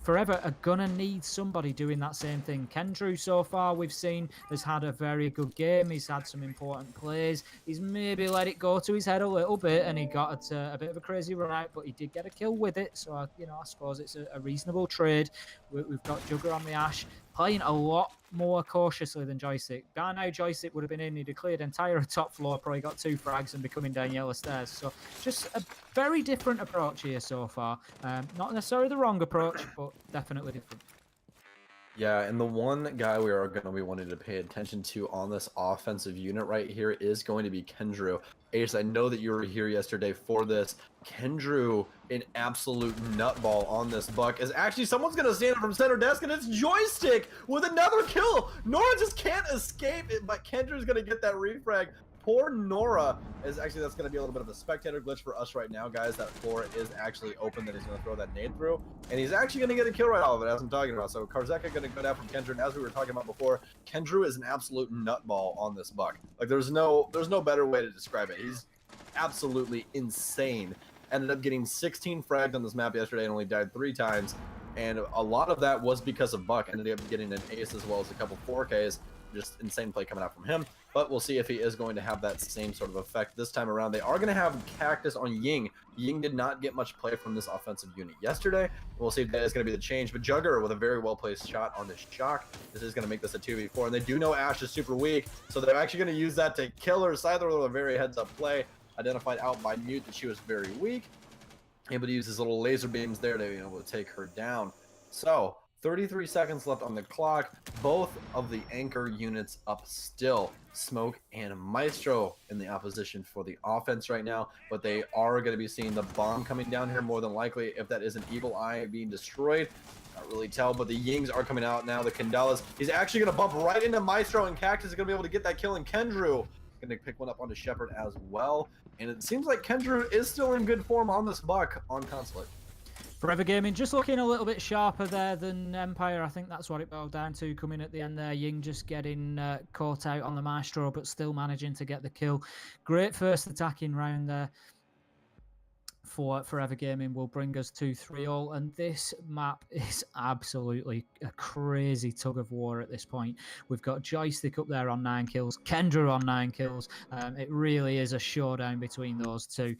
Forever are gonna need somebody doing that same thing. Kendrew, so far we've seen, has had a very good game. He's had some important plays. He's maybe let it go to his head a little bit, and he got a bit of a crazy run out, but he did get a kill with it. So, you know, I suppose it's a reasonable trade. We've got Jugger on the Ashe, playing a lot more cautiously than Joystick. By now, Joystick would have been in, he'd have cleared entire top floor, probably got 2 frags and be coming down yellow stairs. So just a very different approach here so far. Not necessarily the wrong approach, but definitely different. Yeah, and the one guy we are going to be wanting to pay attention to on this offensive unit right here is going to be Kendrew. Ace, I know that you were here yesterday for this. Kendrew, an absolute nutball on this buck, is actually someone's going to stand up from center desk, and it's Joystick with another kill. Nora just can't escape it, but Kendrew's going to get that refrag. Poor Nora is actually, that's going to be a little bit of a spectator glitch for us right now, guys. That floor is actually open that he's going to throw that nade through, and he's actually going to get a kill right off of it, as I'm talking about. So Karzeka going to go down from Kendrew, and as we were talking about before, Kendrew is an absolute nutball on this buck. Like, there's no better way to describe it. He's absolutely insane. Ended up getting 16 fragged on this map yesterday and only died 3 times. and a lot of that was because of Buck. Ended up getting an ace as well as a couple 4Ks. Just insane play coming out from him, but we'll see if he is going to have that same sort of effect this time around. They are going to have Cactus on Ying. Ying did not get much play from this offensive unit yesterday. We'll see if that is going to be the change, but Jugger with a very well placed shot on this shock. This is going to make this a 2v4, and they do know Ashe is super weak, so they're actually going to use that to kill her. Scyther with a very heads up play, identified out by Mute that she was very weak, able to use his little laser beams there to be able to take her down. So 33 seconds left on the clock. Both of the anchor units up still. Smoke and Maestro in the opposition for the offense right now, but they are going to be seeing the bomb coming down here more than likely. If that is an Evil Eye being destroyed, not really tell, but the Yings are coming out now. The Kandalas, he's actually going to bump right into Maestro, and Cactus is going to be able to get that kill, and Kendrew going to pick one up onto Shepard as well. And it seems like Kendrew is still in good form on this Buck on Consulate. Forever Gaming just looking a little bit sharper there than Empire. I think that's what it boiled down to coming at the end there. Ying just getting caught out on the Maestro, but still managing to get the kill. Great first attacking round there for Forever Gaming will bring us to 3-all, and this map is absolutely a crazy tug of war at this point. We've got Joystick up there on 9 kills, Kendra on 9 kills. It really is a showdown between those two.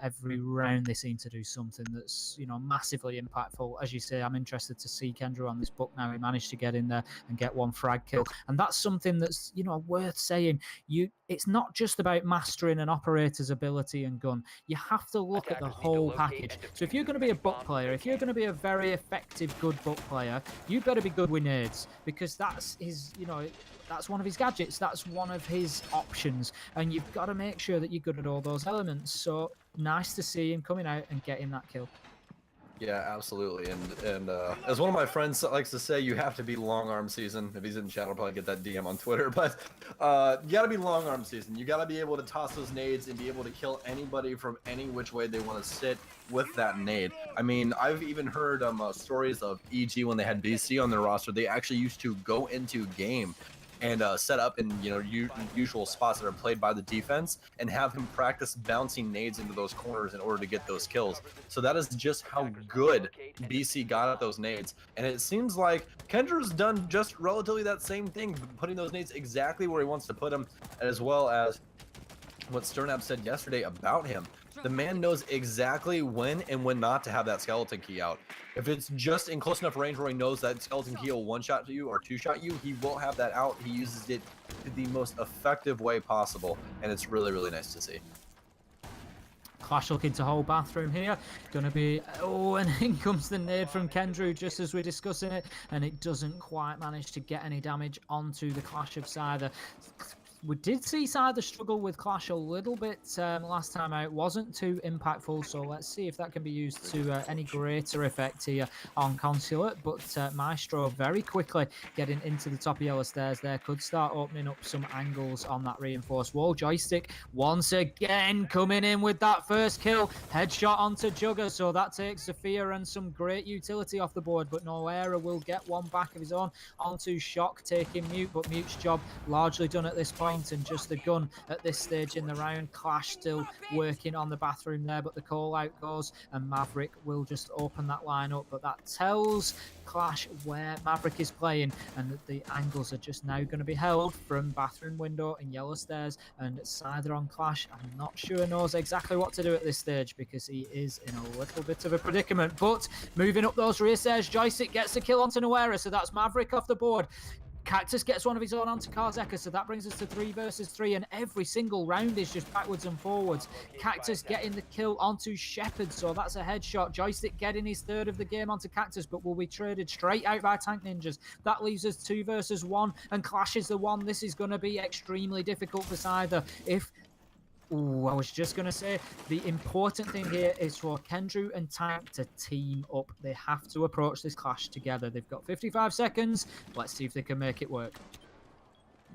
Every round they seem to do something that's, you know, massively impactful. As you say, I'm interested to see Kendra on this book now. He managed to get in there and get one frag kill, and that's something that's, you know, worth saying. It's not just about mastering an operator's ability and gun. You have to look at the whole package. So if you're going to be a book player, if you're going to be a very effective, good book player, you better be good with nades, because that's his, you know, that's one of his gadgets. That's one of his options, and you've got to make sure that you're good at all those elements. So nice to see him coming out and getting that kill. Yeah, absolutely. And as one of my friends likes to say, you have to be long arm season. If he's in chat, I'll probably get that DM on Twitter. But you got to be long arm season. You got to be able to toss those nades and be able to kill anybody from any which way they want to sit with that nade. I mean, I've even heard stories of EG when they had BC on their roster. They actually used to go into game and set up in, you know, usual spots that are played by the defense, and have him practice bouncing nades into those corners in order to get those kills. So that is just how good BC got at those nades. And it seems like Kendra's done just relatively that same thing, putting those nades exactly where he wants to put them, as well as what Sternap said yesterday about him. The man knows exactly when and when not to have that skeleton key out. If it's just in close enough range where he knows that skeleton key will one-shot you or two-shot you, he will have that out. He uses it the most effective way possible, and it's really, really nice to see. Clash looking to hold bathroom here. Gonna be, oh, and in comes the nade from Kendrew just as we're discussing it, and it doesn't quite manage to get any damage onto the Clash of Scyther. We did see Scyther struggle with Clash a little bit last time out. Wasn't too impactful, so let's see if that can be used to any greater effect here on Consulate. But Maestro very quickly getting into the top of yellow stairs there. Could start opening up some angles on that reinforced wall. Joystick once again coming in with that first kill. Headshot onto Jugger, so that takes Sophia and some great utility off the board. But Noera will get one back of his own onto Shock, taking Mute. But Mute's job largely done at this point, and just the gun at this stage in the round. Clash still working on the bathroom there, but the call out goes, and Maverick will just open that line up. But that tells Clash where Maverick is playing, and that the angles are just now going to be held from bathroom window and yellow stairs. And Scyther on Clash, I'm not sure knows exactly what to do at this stage, because he is in a little bit of a predicament. But moving up those rear stairs, Joystick gets the kill onto Noera, so that's Maverick off the board. Cactus gets one of his own onto Karzeka, so that brings us to 3 versus 3, and every single round is just backwards and forwards. Cactus getting the kill onto Shepard, so that's a headshot. Joystick getting his third of the game onto Cactus, but will be traded straight out by Tank Ninjas. That leaves us 2 versus 1, and Clash is the one. This is going to be extremely difficult for Scyther. I was just going to say, the important thing here is for Kendrew and Tank to team up. They have to approach this Clash together. They've got 55 seconds. Let's see if they can make it work.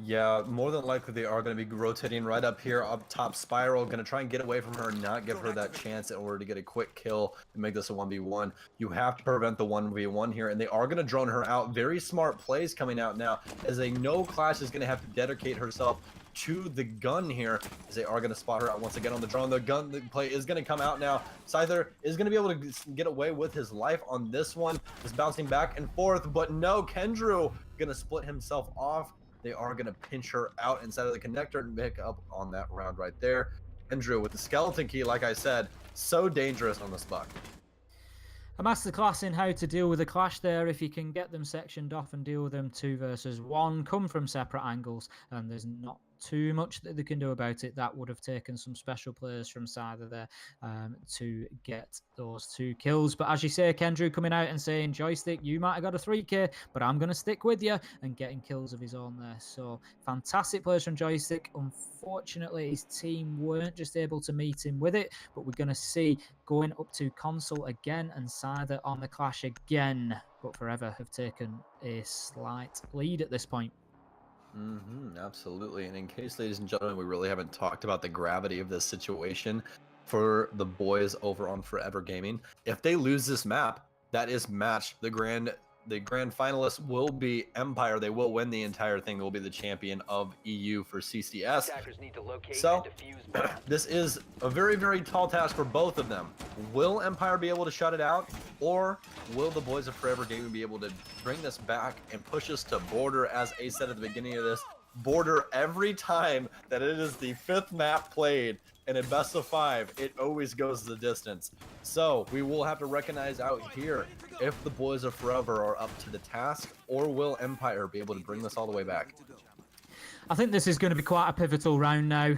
Yeah, more than likely they are going to be rotating right up here, up top Spiral. Going to try and get away from her and not give her that chance in order to get a quick kill and make this a 1v1. You have to prevent the 1v1 here, and they are going to drone her out. Very smart plays coming out now, as they know Clash is going to have to dedicate herself to the gun here, as they are going to spot her out once again on the drone. The gun play is going to come out now. Scyther is going to be able to get away with his life on this one, just bouncing back and forth, but no, Kendrew going to split himself off. They are going to pinch her out inside of the connector and pick up on that round right there. Kendrew with the skeleton key, like I said, so dangerous on this buck. A masterclass in how to deal with a clash there. If you can get them sectioned off and deal with them 2 versus 1, come from separate angles, and there's not too much that they can do about it. That would have taken some special players from Scyther there to get those 2 kills. But as you say, Kendrew coming out and saying, Joystick, you might have got a 3k, but I'm going to stick with you, and getting kills of his own there. So fantastic players from Joystick. Unfortunately, his team weren't just able to meet him with it, but we're going to see going up to Consulate again and Scyther on the clash again, but Forever have taken a slight lead at this point. Absolutely. And in case, ladies and gentlemen, we really haven't talked about the gravity of this situation for the boys over on Forever Gaming. If they lose this map, that is match. The grand finalists will be Empire. They will win the entire thing. They will be the champion of EU for CCS. Attackers need to locate So and defuse bombs. this is a very, very tall task for both of them. Will Empire be able to shut it out, or will the boys of Forever Gaming be able to bring this back and push us to border? As Ace said at the beginning of this, border every time that it is the 5th map played in a best of 5, it always goes the distance. So we will have to recognize out here if the boys of Forever are up to the task, or will Empire be able to bring this all the way back? I think this is going to be quite a pivotal round now.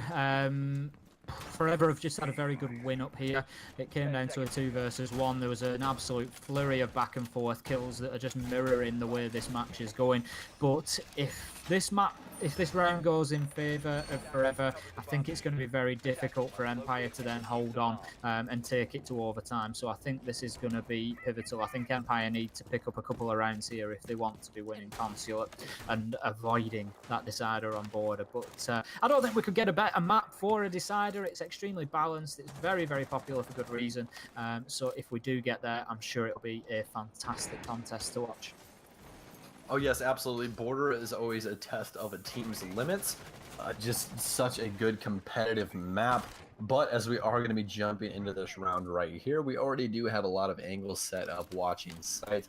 Forever have just had a very good win up here. It came down to a 2 versus 1. There was an absolute flurry of back and forth kills that are just mirroring the way this match is going. But if this round goes in favour of Forever, I think it's going to be very difficult for Empire to then hold on and take it to overtime. So I think this is going to be pivotal. I think Empire need to pick up a couple of rounds here if they want to be winning Consulate and avoiding that decider on border. But I don't think we could get a better map for a decider. It's extremely balanced. It's very, very popular for good reason. So if we do get there, I'm sure it'll be a fantastic contest to watch. Oh yes, absolutely. Border is always a test of a team's limits. Just such a good competitive map. But as we are going to be jumping into this round right here, we already do have a lot of angles set up watching sight.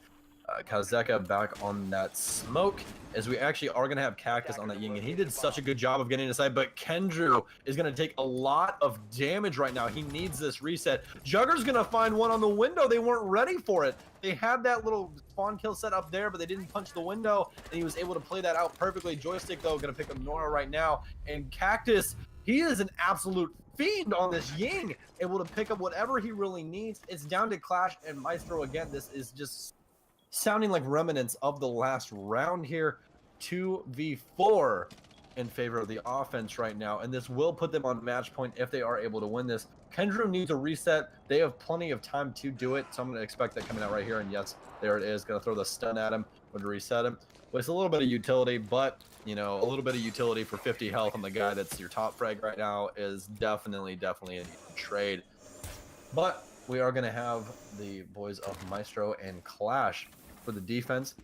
Kazeka back on that smoke, as we actually are going to have Cactus on that Ying, and he did such a good job of getting inside, but Kendrew is going to take a lot of damage right now. He needs this reset. Jugger's going to find one on the window. They weren't ready for it. They had that little spawn kill set up there, but they didn't punch the window, and he was able to play that out perfectly. Joystick, though, going to pick up Nora right now, and Cactus, he is an absolute fiend on this Ying, able to pick up whatever he really needs. It's down to Clash and Maestro again. This is just sounding like remnants of the last round here. 2v4 in favor of the offense right now, and this will put them on match point if they are able to win this. Kendrew needs a reset. They have plenty of time to do it, so I'm going to expect that coming out right here, and yes, there it is. Going to throw the stun at him, going to reset him. Well, it's a little bit of utility, but, you know, a little bit of utility for 50 health on the guy that's your top frag right now is definitely a trade. But we are going to have the boys of Maestro and Clash for the defense.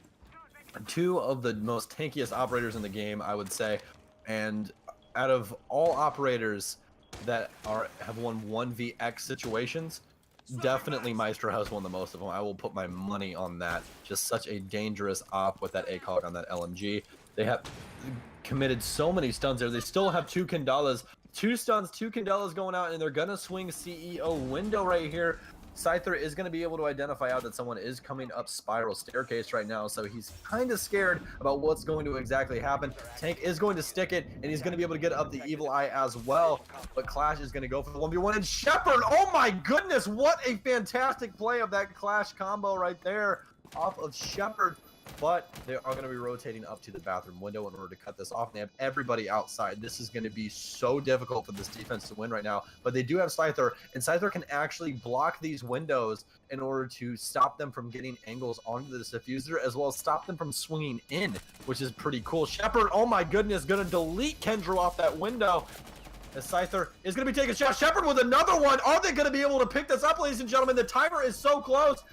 2 of the most tankiest operators in the game, I would say, and out of all operators that have won 1vx situations, definitely Maestro has won the most of them. I will put my money on that. Just such a dangerous op with that ACOG on that LMG. They have committed so many stuns there. They still have 2 Kandalas, 2 stuns, 2 Kandalas going out, and they're gonna swing CEO window right here. Scyther is going to be able to identify out that someone is coming up Spiral Staircase right now, so he's kind of scared about what's going to exactly happen. Tank is going to stick it, and he's going to be able to get up the Evil Eye as well, but Clash is going to go for the 1v1, and Shepard, oh my goodness, what a fantastic play of that Clash combo right there off of Shepard. But they are going to be rotating up to the bathroom window in order to cut this off. And they have everybody outside. This is going to be so difficult for this defense to win right now. But they do have Scyther, and Scyther can actually block these windows in order to stop them from getting angles onto this diffuser, as well as stop them from swinging in, which is pretty cool. Shepard, oh my goodness, going to delete Kendrew off that window. As Scyther is going to be taking a shot. Shepard with another one. Are they going to be able to pick this up, ladies and gentlemen? The timer is so close.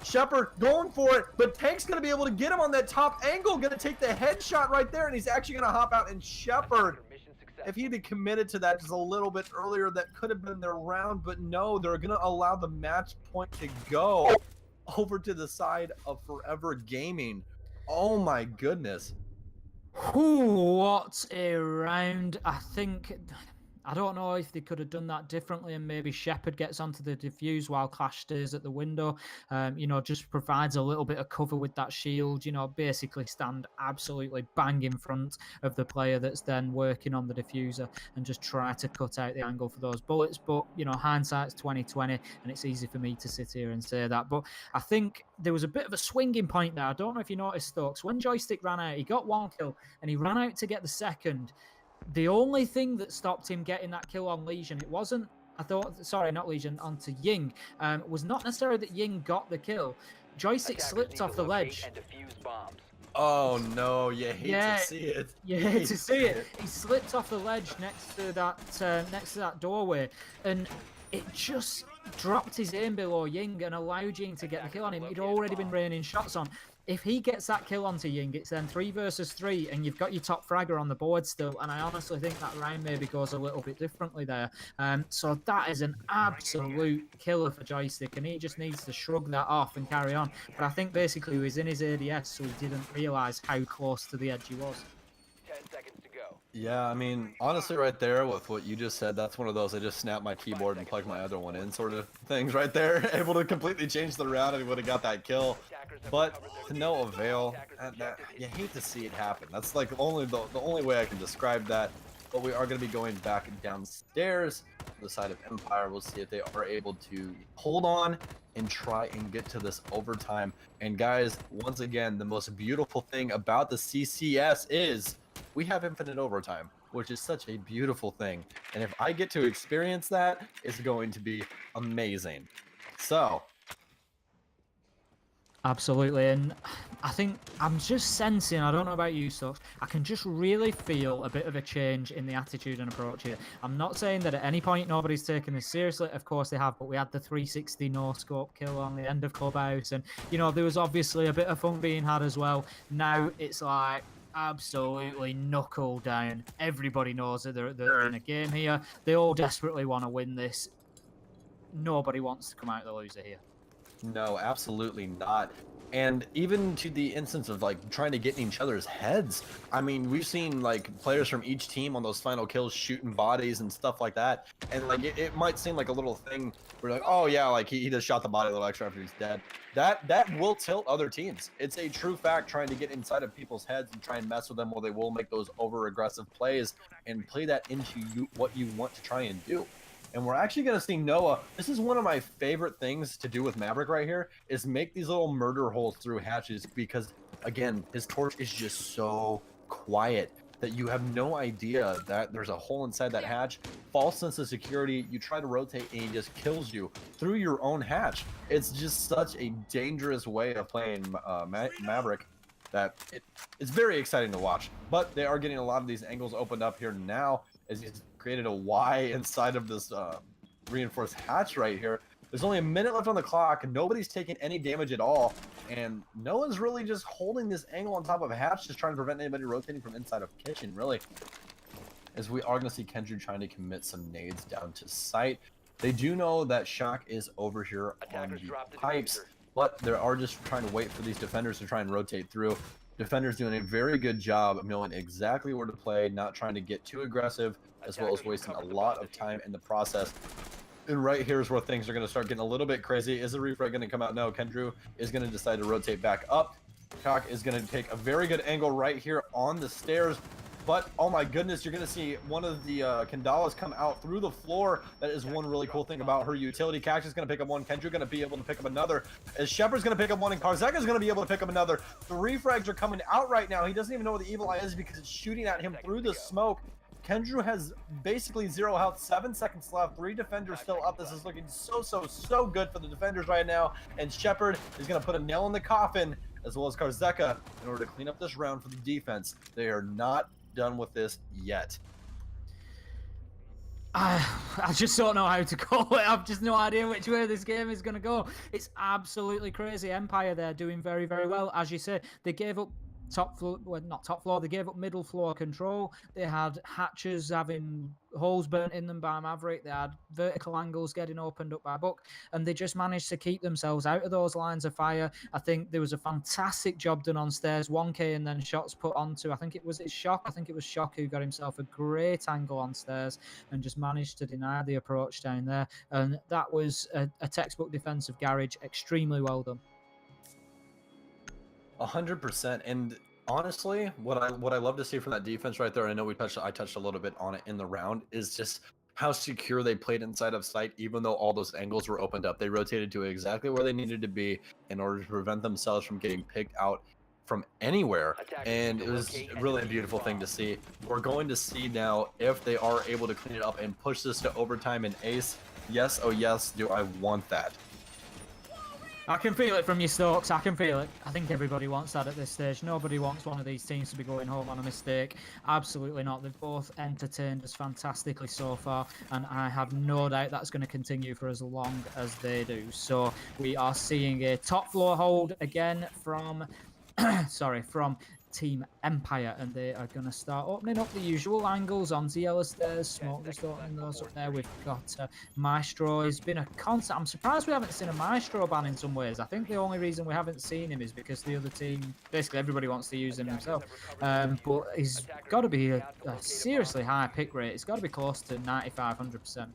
Shepard going for it, but Tank's going to be able to get him on that top angle, going to take the headshot right there, and he's actually going to hop out, and Shepard If he'd have committed to that just a little bit earlier, that could have been their round, but no, they're going to allow the match point to go over to the side of Forever Gaming. Oh my goodness. What a round. I don't know if they could have done that differently, and maybe Shepard gets onto the defuse while Clash stays at the window. Just provides a little bit of cover with that shield, basically stand absolutely bang in front of the player that's then working on the diffuser and just try to cut out the angle for those bullets. But, hindsight's 20/20, and it's easy for me to sit here and say that. But I think there was a bit of a swinging point there. I don't know if you noticed, Stokes. When Joystick ran out, he got one kill, and he ran out to get the second. The only thing that stopped him getting that kill on Legion, not Legion, onto Ying, was not necessarily that Ying got the kill. Joystick slipped off the ledge. And defuse bombs. Oh no, you hate to see it. You hate to see it. He slipped off the ledge next to that doorway, and it just dropped his aim below Ying and allowed Ying to get the kill on him. He'd already been raining shots on. If he gets that kill onto Ying, it's then 3 versus 3, and you've got your top fragger on the board still. And I honestly think that round maybe goes a little bit differently there. So that is an absolute killer for Joystick, and he just needs to shrug that off and carry on. But I think basically he was in his ADS, so he didn't realise how close to the edge he was. 10 seconds to go. Yeah, I mean, honestly, right there with what you just said, that's one of those I just snapped my keyboard and plugged my other one in sort of things right there. Able to completely change the round and he would have got that kill. But to no avail. You hate to see it happen. That's like the only way I can describe that. But we are going to be going back downstairs to the side of Empire. We'll see if they are able to hold on and try and get to this overtime. And guys, once again, the most beautiful thing about the CCS is we have infinite overtime, which is such a beautiful thing. And if I get to experience that, it's going to be amazing. So. Absolutely. And I think I'm just sensing, I don't know about you, Stokes, I can just really feel a bit of a change in the attitude and approach here. I'm not saying that at any point nobody's taken this seriously. Of course they have, but we had the 360 no-scope kill on the end of Clubhouse. And, there was obviously a bit of fun being had as well. Now it's like, absolutely knuckle down. Everybody knows that they're in a game here. They all desperately want to win this. Nobody wants to come out the loser here. No, absolutely not. And even to the instance of like trying to get in each other's heads. I mean, we've seen like players from each team on those final kills shooting bodies and stuff like that. And like it might seem like a little thing where like, oh yeah, like he just shot the body a little extra after he's dead. That will tilt other teams. It's a true fact trying to get inside of people's heads and try and mess with them, or they will make those over aggressive plays and play that into what you want to try and do. And we're actually going to see Noah. This is one of my favorite things to do with Maverick right here, is make these little murder holes through hatches, because again, his torch is just so quiet that you have no idea that there's a hole inside that hatch. False sense of security, you try to rotate and he just kills you through your own hatch. It's just such a dangerous way of playing Maverick that it's very exciting to watch. But they are getting a lot of these angles opened up here now, as he's created a Y inside of this reinforced hatch right here. There's only a minute left on the clock, and nobody's taking any damage at all. And Noah's really just holding this angle on top of a hatch, just trying to prevent anybody rotating from inside of kitchen, really. As we are going to see Kendra trying to commit some nades down to sight. They do know that Shock is over here on the pipes, but they are just trying to wait for these defenders to try and rotate through. Defenders doing a very good job of knowing exactly where to play, not trying to get too aggressive, as well as wasting a lot of time in the process. And right here is where things are going to start getting a little bit crazy. Is the refrag going to come out? No, Kendrew is going to decide to rotate back up. Shock is going to take a very good angle right here on the stairs. But, oh my goodness, you're going to see one of the Kandalas come out through the floor. That is one really cool thing about her utility. Cax is going to pick up one. Kendra going to be able to pick up another. As Shepard's going to pick up one, and Karzeka is going to be able to pick up another. The refrags are coming out right now. He doesn't even know where the Evil Eye is because it's shooting at him through the smoke. Kendrew has basically 0 health, 7 seconds left, 3 defenders still up. This is looking so good for the defenders right now. And Shepard is going to put a nail in the coffin, as well as Karzeka, in order to clean up this round for the defense. They are not done with this yet. I just don't know how to call it. I've just no idea which way this game is going to go. It's absolutely crazy. Empire, they're doing very, very well. As you say, they gave up top floor, well, not top floor. They gave up middle floor control. They had hatches having holes burnt in them by Maverick. They had vertical angles getting opened up by Buck, and they just managed to keep themselves out of those lines of fire. I think there was a fantastic job done on stairs, 1K, and then shots put onto, I think it was Shock. I think it was Shock who got himself a great angle on stairs and just managed to deny the approach down there. And that was a textbook defensive garage, extremely well done. 100%. And honestly, what I love to see from that defense right there, I know I touched a little bit on it in the round, is just how secure they played inside of sight, even though all those angles were opened up. They rotated to exactly where they needed to be in order to prevent themselves from getting picked out from anywhere. And it was really a beautiful thing to see. We're going to see now if they are able to clean it up and push this to overtime and ace. Yes, oh yes, do I want that. I can feel it from your Stokes. I can feel it. I think everybody wants that at this stage. Nobody wants one of these teams to be going home on a mistake. Absolutely not. They've both entertained us fantastically so far, and I have no doubt that's going to continue for as long as they do. So we are seeing a top floor hold again from, from Team Empire, and they are going to start opening up the usual angles onto yellow stairs. Smoke just opening those up there. We've got Maestro. He's been a constant. I'm surprised we haven't seen a Maestro ban in some ways. I think the only reason we haven't seen him is because the other team, basically everybody wants to use him himself. But he's got to be a seriously high pick rate. It's got to be close to 95, 100%.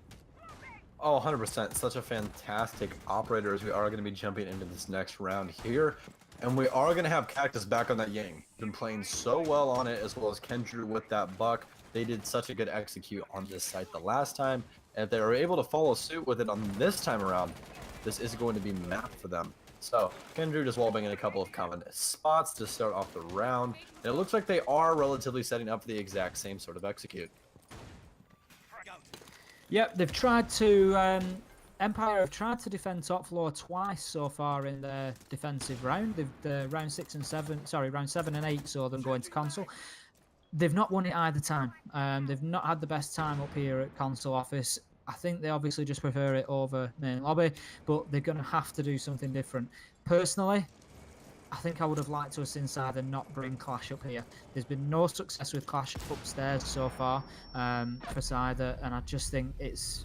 Oh, 100%. Such a fantastic operator as we are going to be jumping into this next round here. And we are going to have Cactus back on that Yang. Been playing so well on it, as well as Kendrew with that Buck. They did such a good execute on this site the last time. And if they were able to follow suit with it on this time around, this is going to be mapped for them. So Kendrew just wallbanging a couple of common spots to start off the round. And it looks like they are relatively setting up for the exact same sort of execute. Yep, they've tried to... Empire have tried to defend top floor twice so far in their defensive round. They've round 7 and 8 saw them going to console. They've not won it either time. They've not had the best time up here at console office. I think they obviously just prefer it over main lobby, but they're going to have to do something different. Personally, I think I would have liked to have seen Cider not bring Clash up here. There's been no success with Clash upstairs so far for Cider, and I just think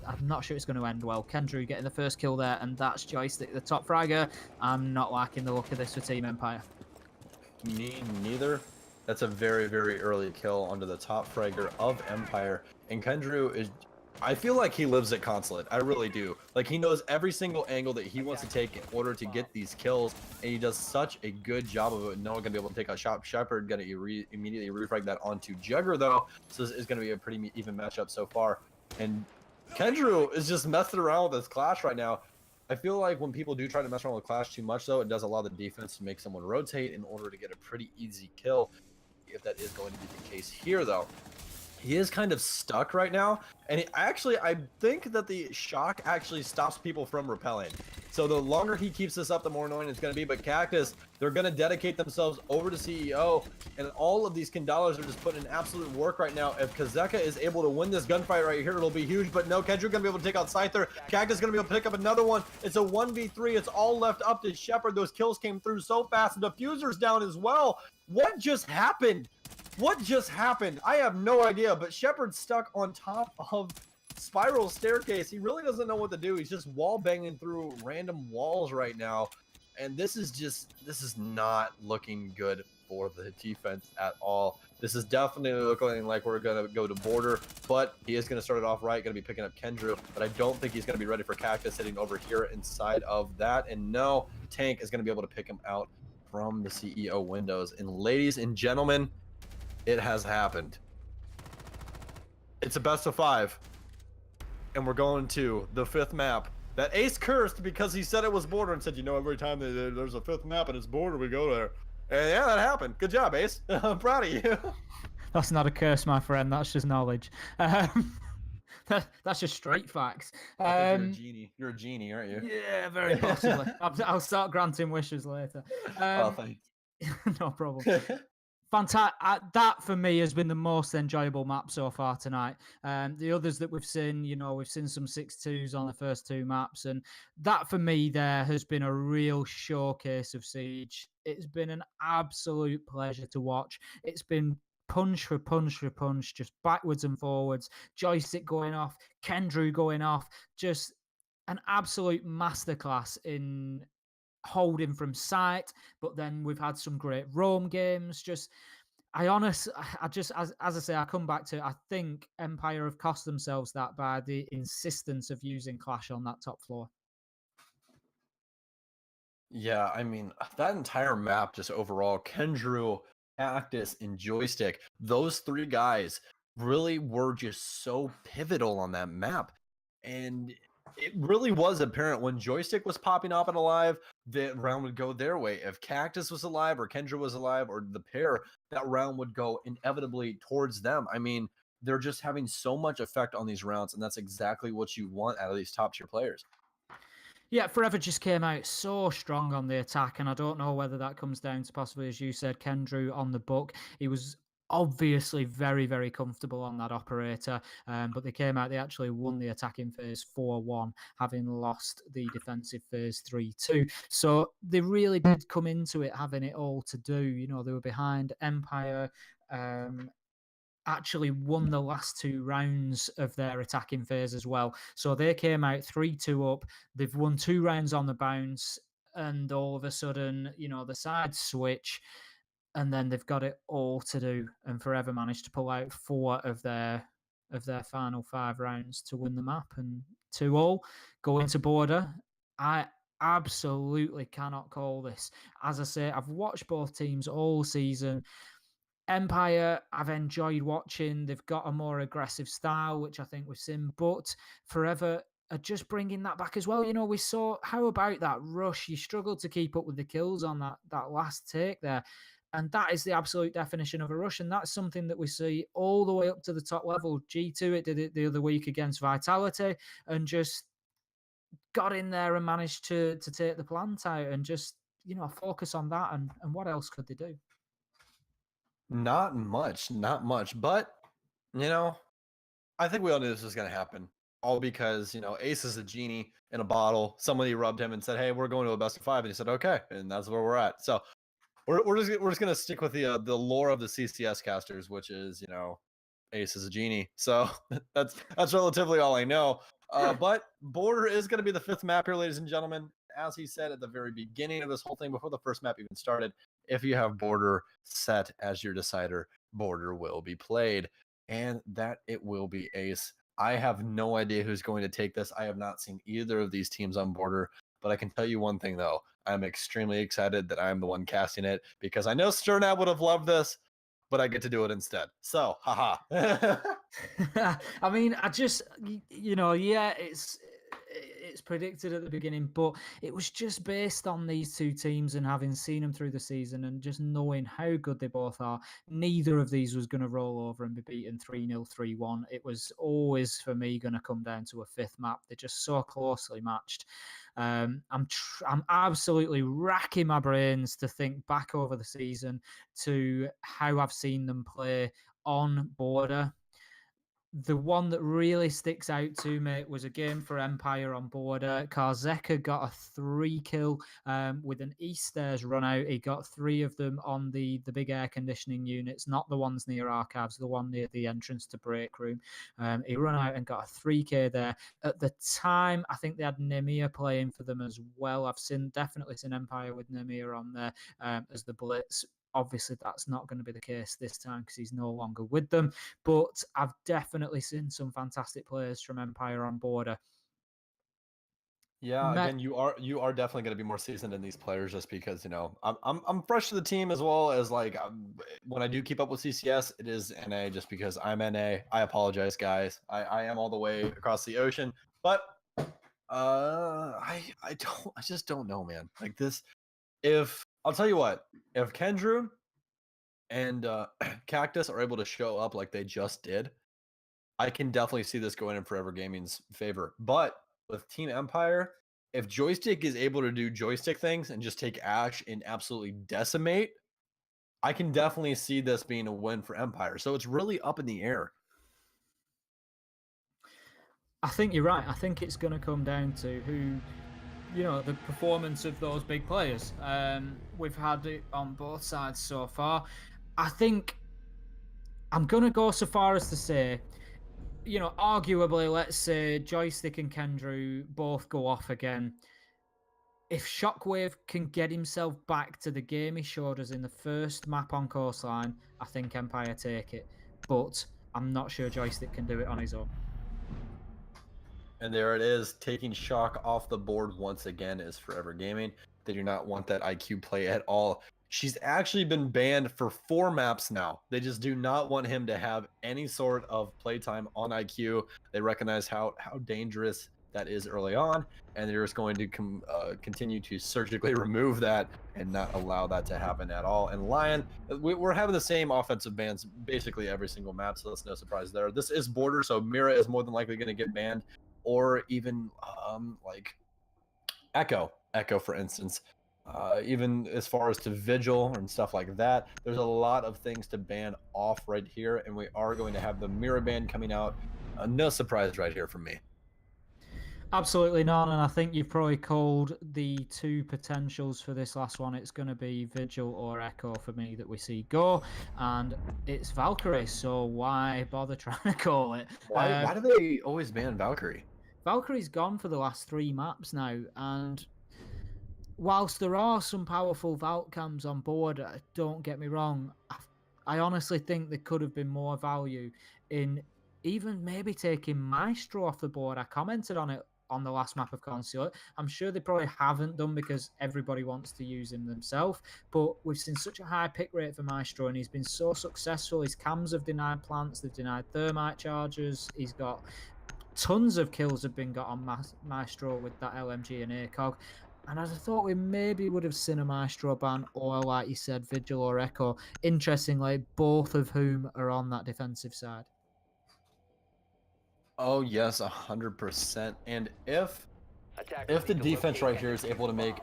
I'm not sure it's going to end well. Kendrew getting the first kill there, and that's Joystick, the top fragger. I'm not liking the look of this for Team Empire. Me neither. That's a very, very early kill onto the top fragger of Empire. And Kendrew is... I feel like he lives at Consulate. I really do. Like, he knows every single angle that he wants to take in order to get these kills, and he does such a good job of it. No one gonna be able to take out Shepard. Gonna immediately refrag that onto Jugger, though. So this is gonna be a pretty even matchup so far. And Kendrew is just messing around with this Clash right now. I feel like when people do try to mess around with Clash too much, though, it does allow the defense to make someone rotate in order to get a pretty easy kill. If that is going to be the case here, though. He is kind of stuck right now, and I think that the shock actually stops people from repelling. So the longer he keeps this up, the more annoying it's going to be. But Cactus, they're going to dedicate themselves over to CEO, and all of these Kandalas are just putting in absolute work right now. If Kazeka is able to win this gunfight right here, it'll be huge. But no, Kendrick going to be able to take out Scyther. Cactus is going to be able to pick up another one. It's a 1v3. It's all left up to Shepard. Those kills came through so fast. The diffuser's down as well. What just happened? What just happened? I have no idea, but Shepard's stuck on top of Spiral Staircase. He really doesn't know what to do. He's just wall banging through random walls right now. And this is not looking good for the defense at all. This is definitely looking like we're going to go to border, but he is going to start it off right, going to be picking up Kendrew, but I don't think he's going to be ready for Cactus sitting over here inside of that. And no, Tank is going to be able to pick him out from the CEO windows. And ladies and gentlemen, it has happened. It's a best of 5. And we're going to the 5th map. That Ace cursed because he said it was border and said, you know, every time there's a 5th map and it's border, we go there. And yeah, that happened. Good job, Ace. I'm proud of you. That's not a curse, my friend. That's just knowledge. That's just straight facts. You're a genie. You're a genie, aren't you? Yeah, very possibly. I'll start granting wishes later. Oh, thanks. No problem. Fantastic. That for me has been the most enjoyable map so far tonight. The others that we've seen, we've seen some 6-2s on the first two maps, and that for me there has been a real showcase of Siege. It's been an absolute pleasure to watch. It's been punch for punch for punch, just backwards and forwards, joystick going off, Kendrew going off, just an absolute masterclass in holding from sight. But then we've had some great roam games. I just, as I say, I come back to, I think Empire have cost themselves that by the insistence of using Clash on that top floor. Yeah, I mean, that entire map, just overall, Kendrew, Cactus, and Joystick, those three guys really were just so pivotal on that map. And it really was apparent when Joystick was popping up and alive, that round would go their way. If Cactus was alive or Kendrew was alive or the pair, that round would go inevitably towards them. I mean, they're just having so much effect on these rounds, and that's exactly what you want out of these top tier players. Yeah, Forever just came out so strong on the attack, and I don't know whether that comes down to possibly, as you said, Kendrew on the book. He was obviously very, very comfortable on that operator, but they came out, they actually won the attacking phase 4-1, having lost the defensive phase 3-2. So they really did come into it having it all to do. They were behind Empire. Actually won the last two rounds of their attacking phase as well. So they came out 3-2 up. They've won 2 rounds on the bounce, and all of a sudden, the sides switch, and then they've got it all to do. And Forever managed to pull out 4 of their final 5 rounds to win the map, and 2-2 go into border. I absolutely cannot call this. As I say, I've watched both teams all season. Empire, I've enjoyed watching. They've got a more aggressive style, which I think we've seen, but Forever are just bringing that back as well. We saw, how about that rush? You struggled to keep up with the kills on that last take there. And that is the absolute definition of a rush. And that's something that we see all the way up to the top level. G2, it did it the other week against Vitality and just got in there and managed to take the plant out and just, focus on that. And what else could they do? Not much, but I think we all knew this was going to happen. All because, Ace is a genie in a bottle. Somebody rubbed him and said, "Hey, we're going to a best of 5," and he said, "Okay," and that's where we're at. So we're just gonna stick with the lore of the CCS casters, which is, Ace is a genie. So that's relatively all I know. But Border is going to be the 5th map here, ladies and gentlemen. As he said at the very beginning of this whole thing, before the first map even started, if you have Border set as your decider, Border will be played, and that it will be Ace. I have no idea who's going to take this. I have not seen either of these teams on Border, but I can tell you one thing, though. I'm extremely excited that I'm the one casting it, because I know Sternab would have loved this, but I get to do it instead. So, haha. I mean, yeah, it's predicted at the beginning, but it was just based on these two teams and having seen them through the season and just knowing how good they both are. Neither of these was going to roll over and be beaten 3-0, 3-1. It was always, for me, going to come down to a 5th map. They're just so closely matched. I'm absolutely racking my brains to think back over the season to how I've seen them play on Border. The one that really sticks out to me was a game for Empire on Border. Karzeka got a 3-kill with an East Stairs run out. He got 3 of them on the big air conditioning units, not the ones near Archives, the one near the entrance to Break Room. He run out and got a 3K there. At the time, I think they had Nemir playing for them as well. I've definitely seen Empire with Nemir on there as the Blitz. Obviously, that's not going to be the case this time because he's no longer with them. But I've definitely seen some fantastic players from Empire on Border. Yeah, again, you are definitely going to be more seasoned in these players, just because I'm fresh to the team, as well as when I do keep up with CCS, it is NA, just because I'm NA. I apologize, guys. I am all the way across the ocean, but I just don't know, man. Like this, if I'll tell you what, if Kendrew and Cactus are able to show up like they just did, I can definitely see this going in Forever Gaming's favor. But with Team Empire, if Joystick is able to do joystick things and just take Ash and absolutely decimate, I can definitely see this being a win for Empire. So it's really up in the air. I think you're right. I think it's going to come down to who, the performance of those big players. We've had it on both sides so far. I think I'm going to go so far as to say, arguably, let's say Joystick and Kendrew both go off again. If Shockwave can get himself back to the game he showed us in the first map on Coastline, I think Empire take it. But I'm not sure Joystick can do it on his own. And there it is, taking Shock off the board once again is Forever Gaming. They do not want that IQ play at all. She's actually been banned for 4 maps now. They just do not want him to have any sort of playtime on IQ. They recognize how dangerous that is early on, and they're just going to continue to surgically remove that and not allow that to happen at all. And Lion, we're having the same offensive bans basically every single map, so that's no surprise there. This is Border, so Mira is more than likely going to get banned, or even like Echo, for instance. Even as far as to Vigil and stuff like that, there's a lot of things to ban off right here, and we are going to have the Mira ban coming out. No surprise right here from me. Absolutely none, and I think you've probably called the 2 potentials for this last one. It's going to be Vigil or Echo for me that we see go, and it's Valkyrie, so why bother trying to call it? Why do they always ban Valkyrie? Valkyrie's gone for the last 3 maps now, and whilst there are some powerful Valk cams on board, don't get me wrong, I honestly think there could have been more value in even maybe taking Maestro off the board. I commented on it on the last map of Consulate. I'm sure they probably haven't done because everybody wants to use him themselves, but we've seen such a high pick rate for Maestro, and he's been so successful. His cams have denied plants, they've denied thermite charges, he's got tons of kills have been got on Maestro with that LMG and ACOG. And I thought we maybe would have seen a Maestro ban, or like you said, Vigil or Echo. Interestingly, both of whom are on that defensive side. Oh yes, 100%. And if the defense right here is able to make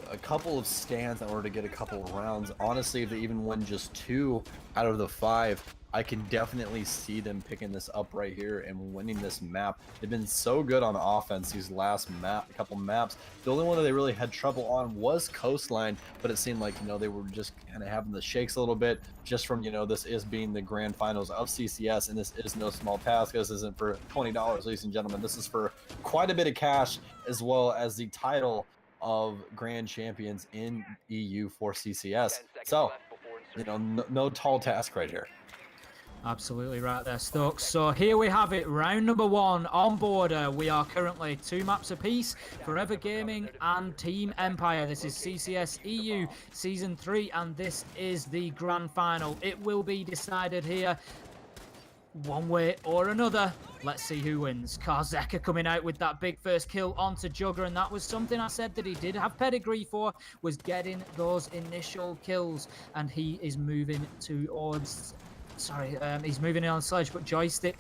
a couple of stands in order to get a couple of rounds, honestly, if they even win just 2 out of the 5, I can definitely see them picking this up right here and winning this map. They've been so good on offense these last couple maps. The only one that they really had trouble on was Coastline, but it seemed like, they were just kind of having the shakes a little bit just from, this is being the grand finals of CCS, and this is no small task. This isn't for $20, ladies and gentlemen. This is for quite a bit of cash, as well as the title of grand champions in EU for CCS. So, no tall task right here. Absolutely right there, Stokes. So here we have it, round number 1 on Border. We are currently 2 maps apiece, Forever Gaming and Team Empire. This is CCS EU Season 3, and this is the grand final. It will be decided here one way or another. Let's see who wins. Karzeka coming out with that big first kill onto Jugger, and that was something I said that he did have pedigree for, was getting those initial kills, and he is moving towards... he's moving in on Sledge, but Joystick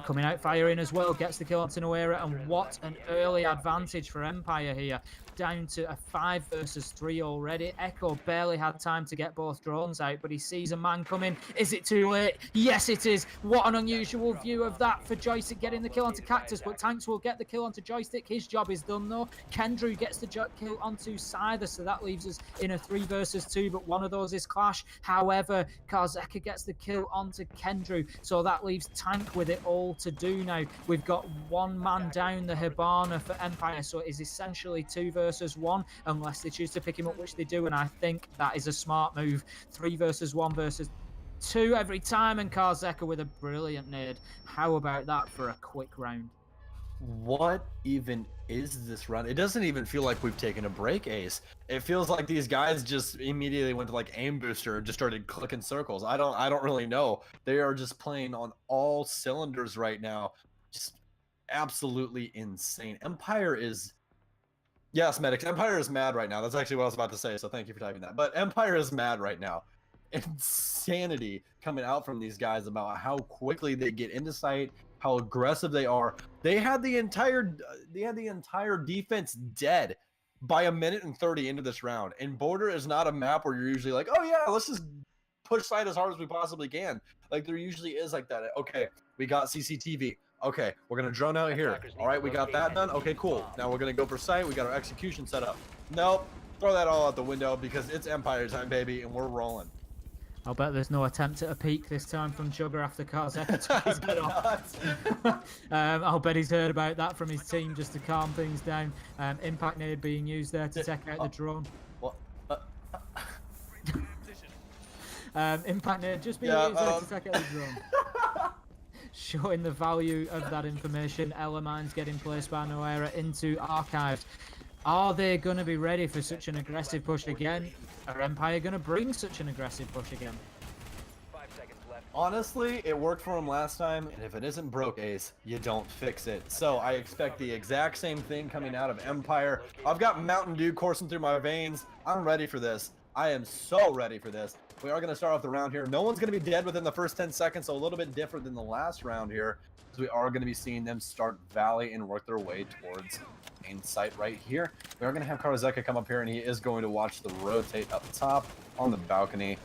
coming out firing as well, gets the kill onto Noera, and what an early advantage for Empire here. Down to a 5 versus 3 already. Echo barely had time to get both drones out, but he sees a man coming. Is it too late? Yes, it is. What an unusual view of that for Joystick getting the kill onto Cactus, but Tanks will get the kill onto Joystick. His job is done though. Kendrew gets the kill onto Scyther, so that leaves us in a 3 versus 2, but one of those is Clash. However, Karzeka gets the kill onto Kendrew, so that leaves Tank with it all to do now. We've got 1 man down the Hibana for Empire, so it is essentially 2 versus 1, unless they choose to pick him up, which they do, and I think that is a smart move. 3 versus 1 versus 2 every time, and Karzeka with a brilliant nade. How about that for a quick round? What even is this round? It doesn't even feel like we've taken a break, Ace. It feels like these guys just immediately went to like aim booster and just started clicking circles. I don't really know. They are just playing on all cylinders right now. Just absolutely insane. Empire is... Yes, Medics. Empire is mad right now. That's actually what I was about to say, so thank you for typing that. But Empire is mad right now. Insanity coming out from these guys about how quickly they get into sight, how aggressive they are. They had the entire defense dead by 1:30 into this round. And Border is not a map where you're usually like, oh yeah, let's just push side as hard as we possibly can. Like there usually is like that. Okay, we got CCTV. Okay, we're gonna drone out here. All right, we got that done. Okay, cool. Now we're gonna go for sight. We got our execution set up. Nope, throw that all out the window because it's Empire time, baby, and we're rolling. I'll bet there's no attempt at a peek this time from Jugger after Karzeka took his head off. I'll bet he's heard about that from his team just to calm things down. Impact nade being used there to take out the drone. What? Impact nade just being used there to take out the drone. Showing the value of that information. Elemines getting placed by Noera into archives. Are they going to be ready for such an aggressive push again? Are Empire going to bring such an aggressive push again? 5 seconds left. Honestly, it worked for him last time, and if it isn't broke, Ace, you don't fix it. So I expect the exact same thing coming out of Empire. I've got Mountain Dew coursing through my veins. I'm ready for this. I am so ready for this. We are going to start off the round here. No one's going to be dead within the first 10 seconds, so a little bit different than the last round here, because we are going to be seeing them start Valley and work their way towards main site right here. We are going to have Karzeka come up here, and he is going to watch the rotate up top on the balcony.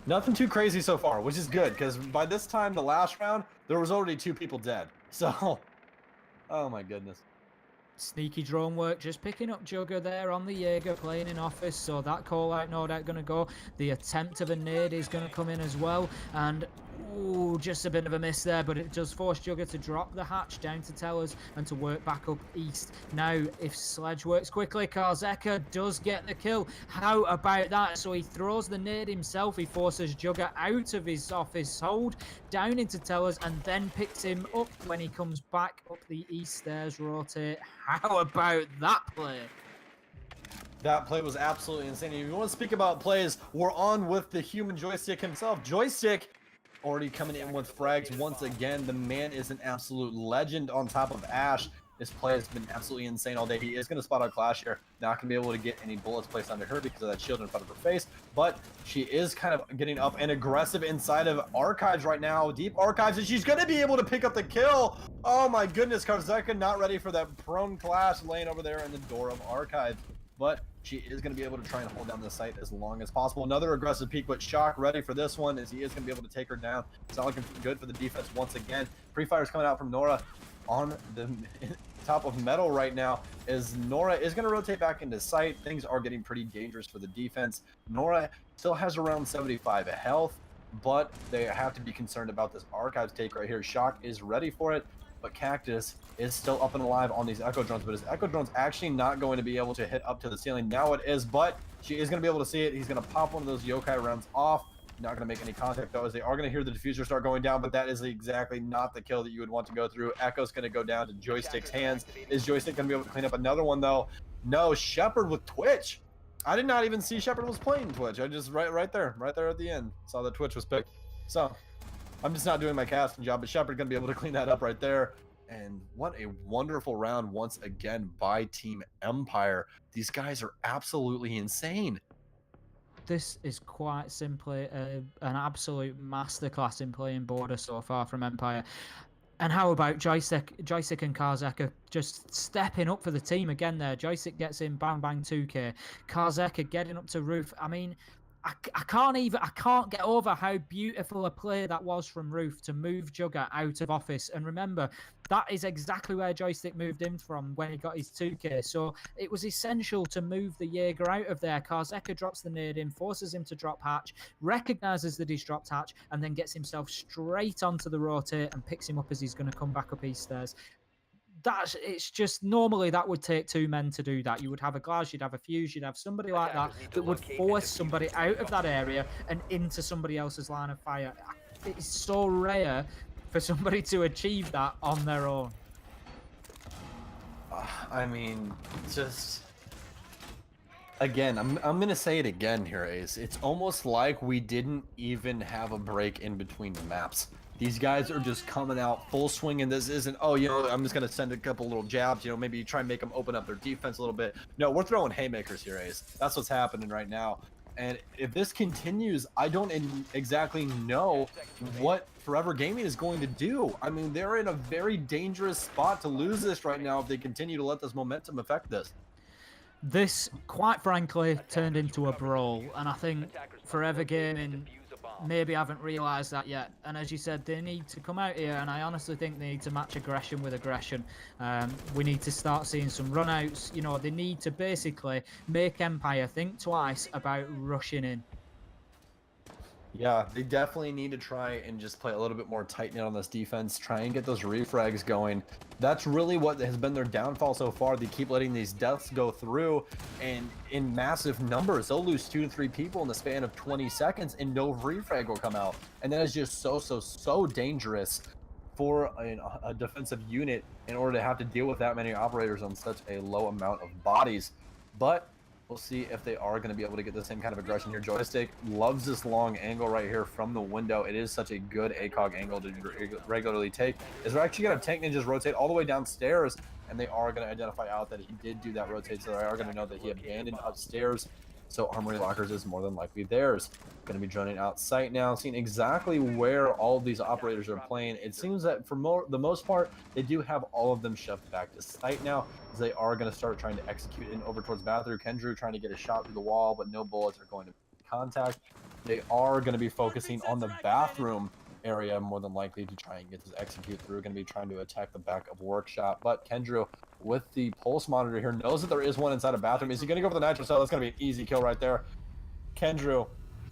Nothing too crazy so far, which is good, because by this time, the last round, there was already 2 people dead. So, oh my goodness. Sneaky drone work, just picking up Jugger there on the Jaeger, playing in office, so that call out no doubt going to go. The attempt of a nade is going to come in as well, and ooh, just a bit of a miss there, but it does force Jugger to drop the hatch down to tellers and to work back up east. Now, if Sledge works quickly, Karzeka does get the kill. How about that? So he throws the nade himself, he forces Jugger out of his office hold, down into tellers, and then picks him up when he comes back up the east stairs rotate. How about that play? That play was absolutely insane. If you want to speak about plays, we're on with the human Joystick himself. Joystick already coming in with frags once again. The man is an absolute legend on top of Ash. This play has been absolutely insane all day. He is going to spot out Clash here. Not going to be able to get any bullets placed onto her because of that shield in front of her face. But she is kind of getting up and aggressive inside of Archives right now. Deep Archives, and she's going to be able to pick up the kill. Oh my goodness, Karzeka not ready for that prone Clash laying over there in the door of Archives. But she is going to be able to try and hold down the site as long as possible. Another aggressive peek, but Shock ready for this one as he is going to be able to take her down. It's not looking good for the defense once again. Pre-fire's coming out from Nora on the top of metal right now as Nora is going to rotate back into sight. Things are getting pretty dangerous for the defense. Nora still has around 75 health, but they have to be concerned about this Archives take right here. Shock is ready for it, but Cactus is still up and alive on these Echo Drones, but his Echo Drone's actually not going to be able to hit up to the ceiling. Now it is, but she is going to be able to see it. He's going to pop one of those Yokai rounds off. Not going to make any contact though, as they are going to hear the diffuser start going down, but that is exactly not the kill that you would want to go through. Echo's going to go down to Joystick's hands. Is Joystick going to be able to clean up another one though? No, Shepard with Twitch. I did not even see Shepard was playing Twitch. I just right there at the end saw that Twitch was picked. So I'm just not doing my casting job, but Shepard going to be able to clean that up right there. And what a wonderful round once again by Team Empire. These guys are absolutely insane. This is quite simply an absolute masterclass in playing border so far from Empire. And how about Joystick and Karzeka just stepping up for the team again there. Joystick gets in, bang, bang, 2k. Karzeka getting up to Roof. I mean, I can't get over how beautiful a play that was from Roof to move Jugger out of office. And remember, that is exactly where Joystick moved in from when he got his 2k. So it was essential to move the Jaeger out of there. Karzeka drops the nade in, forces him to drop hatch, recognizes that he's dropped hatch, and then gets himself straight onto the rotate and picks him up as he's going to come back up east stairs. It's just normally that would take 2 men to do that. You would have a Glass, you'd have a Fuse, you'd have somebody like that that would force somebody out of that area and into somebody else's line of fire. It's so rare for somebody to achieve that on their own. I mean, just again, I'm gonna say it again here, Ace. It's almost like we didn't even have a break in between the maps. These guys are just coming out full swing, and this isn't, oh, you know, I'm just going to send a couple little jabs, you know, maybe try and make them open up their defense a little bit. No, we're throwing haymakers here, Ace. That's what's happening right now. And if this continues, I don't exactly know what Forever Gaming is going to do. I mean, they're in a very dangerous spot to lose this right now if they continue to let this momentum affect this. This, quite frankly, turned into a brawl, and I think Forever Gaming maybe haven't realised that yet. And as you said, they need to come out here, and I honestly think they need to match aggression with aggression. We need to start seeing some run-outs. You know, they need to basically make Empire think twice about rushing in. Yeah, they definitely need to try and just play a little bit more tight-knit on this defense, try and get those refrags going. That's really what has been their downfall so far. They keep letting these deaths go through, and in massive numbers, they'll lose 2 to 3 people in the span of 20 seconds, and no refrag will come out. And that is just so dangerous for a defensive unit in order to have to deal with that many operators on such a low amount of bodies. But we'll see if they are going to be able to get the same kind of aggression here. Joystick loves this long angle right here from the window. It is such a good ACOG angle to regularly take. Is they're actually going to have Tank Ninjas rotate all the way downstairs, and they are going to identify out that he did do that rotate, so they are going to know that he abandoned upstairs. So Armory Lockers is more than likely theirs. Going to be droning out sight now, seeing exactly where all of these operators are playing. It seems that for the most part, they do have all of them shoved back to sight now, as they are going to start trying to execute in over towards bathroom. Kendrew trying to get a shot through the wall, but no bullets are going to contact. They are going to be focusing on the bathroom area more than likely to try and get this execute through. Going to be trying to attack the back of workshop, but Kendrew with the pulse monitor here knows that there is one inside a bathroom. Is he going to go for the nitro cell? That's going to be an easy kill right there. Kendrew,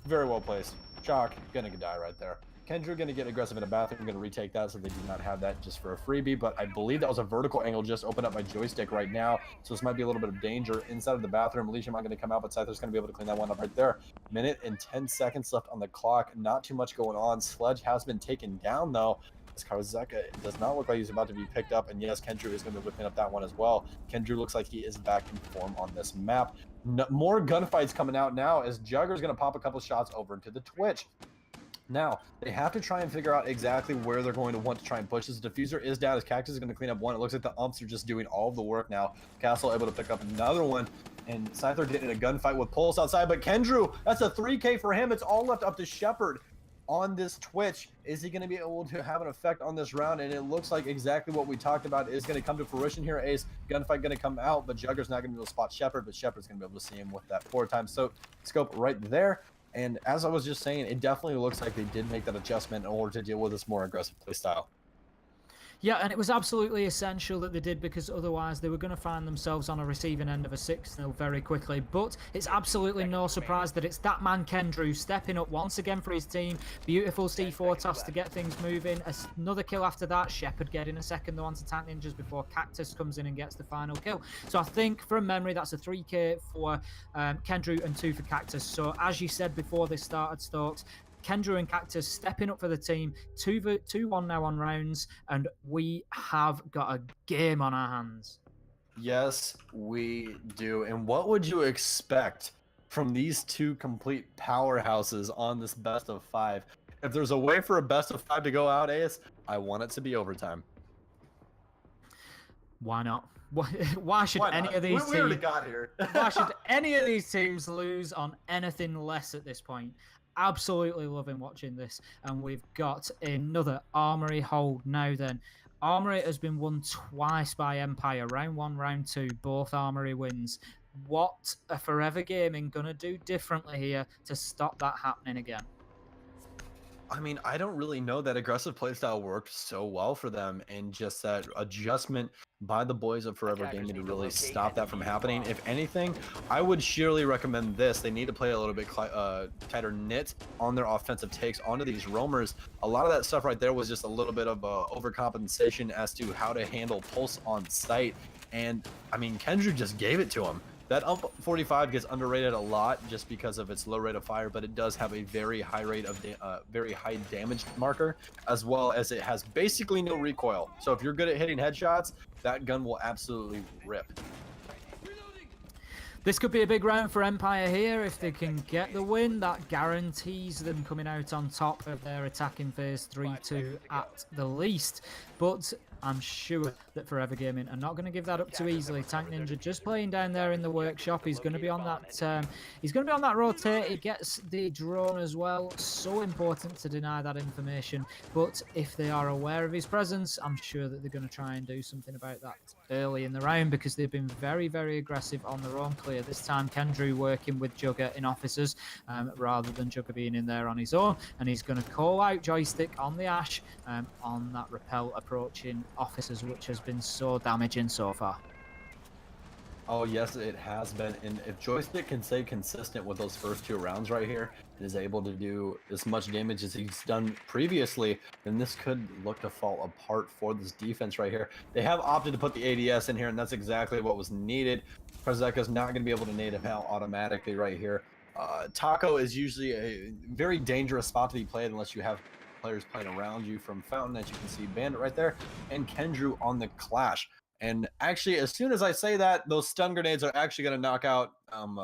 very well placed. Shock, going to die right there. Kendrew going to get aggressive in a bathroom. Going to retake that, so they do not have that just for a freebie, but I believe that was a vertical angle just opened up by Joystick right now, so this might be a little bit of danger inside of the bathroom. Legion not going to come out, but Scyther's going to be able to clean that one up right there. Minute and 10 seconds left on the clock. Not too much going on. Sledge has been taken down, though. As Karzeka does not look like he's about to be picked up, and yes, Kendrew is going to be whipping up that one as well. Kendrew looks like he is back in form on this map. More gunfights coming out now, as Jugger's going to pop a couple shots over into the Twitch. Now, they have to try and figure out exactly where they're going to want to try and push this. Diffuser is down, as Cactus is going to clean up one. It looks like the umps are just doing all of the work now. Castle able to pick up another one, and Scyther getting in a gunfight with Pulse outside, but Kendrew, that's a 3K for him. It's all left up to Shepard on this Twitch. Is he going to be able to have an effect on this round? And it looks like exactly what we talked about is going to come to fruition here. Ace, gunfight going to come out, but Jugger's not going to be able to spot Shepard, but Shepard's going to be able to see him with that 4x scope right there. And as I was just saying, it definitely looks like they did make that adjustment in order to deal with this more aggressive playstyle. Yeah, and it was absolutely essential that they did, because otherwise they were going to find themselves on a receiving end of a 6-0 very quickly. But it's absolutely no surprise that it's that man Kendrew stepping up once again for his team. Beautiful C4 toss to get things moving. Another kill after that. Shepard getting a second though onto Tank Ninjas before Cactus comes in and gets the final kill. So I think from memory that's a 3K for Kendrew and 2 for Cactus. So as you said before this started, Stokes, Kendrew and Cactus stepping up for the team. 2-1 now on rounds, and we have got a game on our hands. Yes, we do. And what would you expect from these two complete powerhouses on this best of 5? If there's a way for a best of 5 to go out, Ace, I want it to be overtime. Why not? Why should any of these we already got here. Why should any of these teams lose on anything less at this point? Absolutely loving watching this. And we've got another Armory hold now then. Armory has been won twice by Empire. Round 1, round 2, both Armory wins. What are Forever Gaming going to do differently here to stop that happening again? I mean, I don't really know. That aggressive playstyle worked so well for them, and just that adjustment by the boys of Forever Gaming to really stop that from happening. If anything, I would surely recommend this. They need to play a little bit tighter knit on their offensive takes onto these roamers. A lot of that stuff right there was just a little bit of overcompensation as to how to handle Pulse on site. And I mean, Kendrew just gave it to him. That UMP 45 gets underrated a lot just because of its low rate of fire, but it does have a very high rate of very high damage marker, as well as it has basically no recoil. So if you're good at hitting headshots, that gun will absolutely rip. This could be a big round for Empire here. If they can get the win, that guarantees them coming out on top of their attacking phase 3-2 at the least. but I'm sure that Forever Gaming are not going to give that up too easily. Tank Ninja just playing down there in the workshop. He's going to be on that. He's going to be on that rotate. He gets the drone as well. So important to deny that information. But if they are aware of his presence, I'm sure that they're going to try and do something about that early in the round, because they've been very, very aggressive on their own clear. This time, Kendrew working with Jugger in officers rather than Jugger being in there on his own. And he's going to call out Joystick on the Ash on that rappel approaching officers, which has been so damaging so far. Oh yes, it has been, and if Joystick can stay consistent with those first 2 rounds right here, and is able to do as much damage as he's done previously, then this could look to fall apart for this defense right here. They have opted to put the ADS in here, and that's exactly what was needed. Prezeka's not going to be able to native hell automatically right here. Taco is usually a very dangerous spot to be played unless you have players playing around you from Fountain, as you can see Bandit right there, and Kendrew on the Clash. And actually, as soon as I say that, those stun grenades are actually going to knock out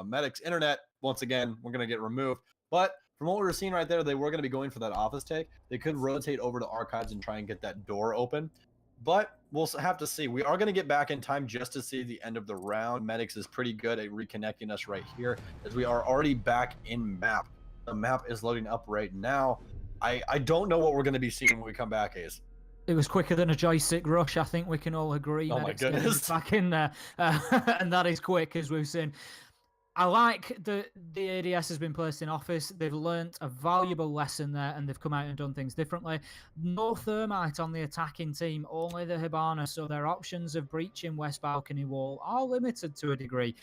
Medic's internet. Once again, we're going to get removed. But from what we were seeing right there, they were going to be going for that office take. They could rotate over to Archives and try and get that door open. But we'll have to see. We are going to get back in time just to see the end of the round. Medics is pretty good at reconnecting us right here, as we are already back in map. The map is loading up right now. I don't know what we're going to be seeing when we come back, Ace. It was quicker than a Joystick rush. I think we can all agree. Oh my goodness. Back in there. And that is quick, as we've seen. I like the ADS has been placed in office. They've learnt a valuable lesson there, and they've come out and done things differently. No Thermite on the attacking team, only the Hibana, so their options of breaching West Balcony Wall are limited to a degree.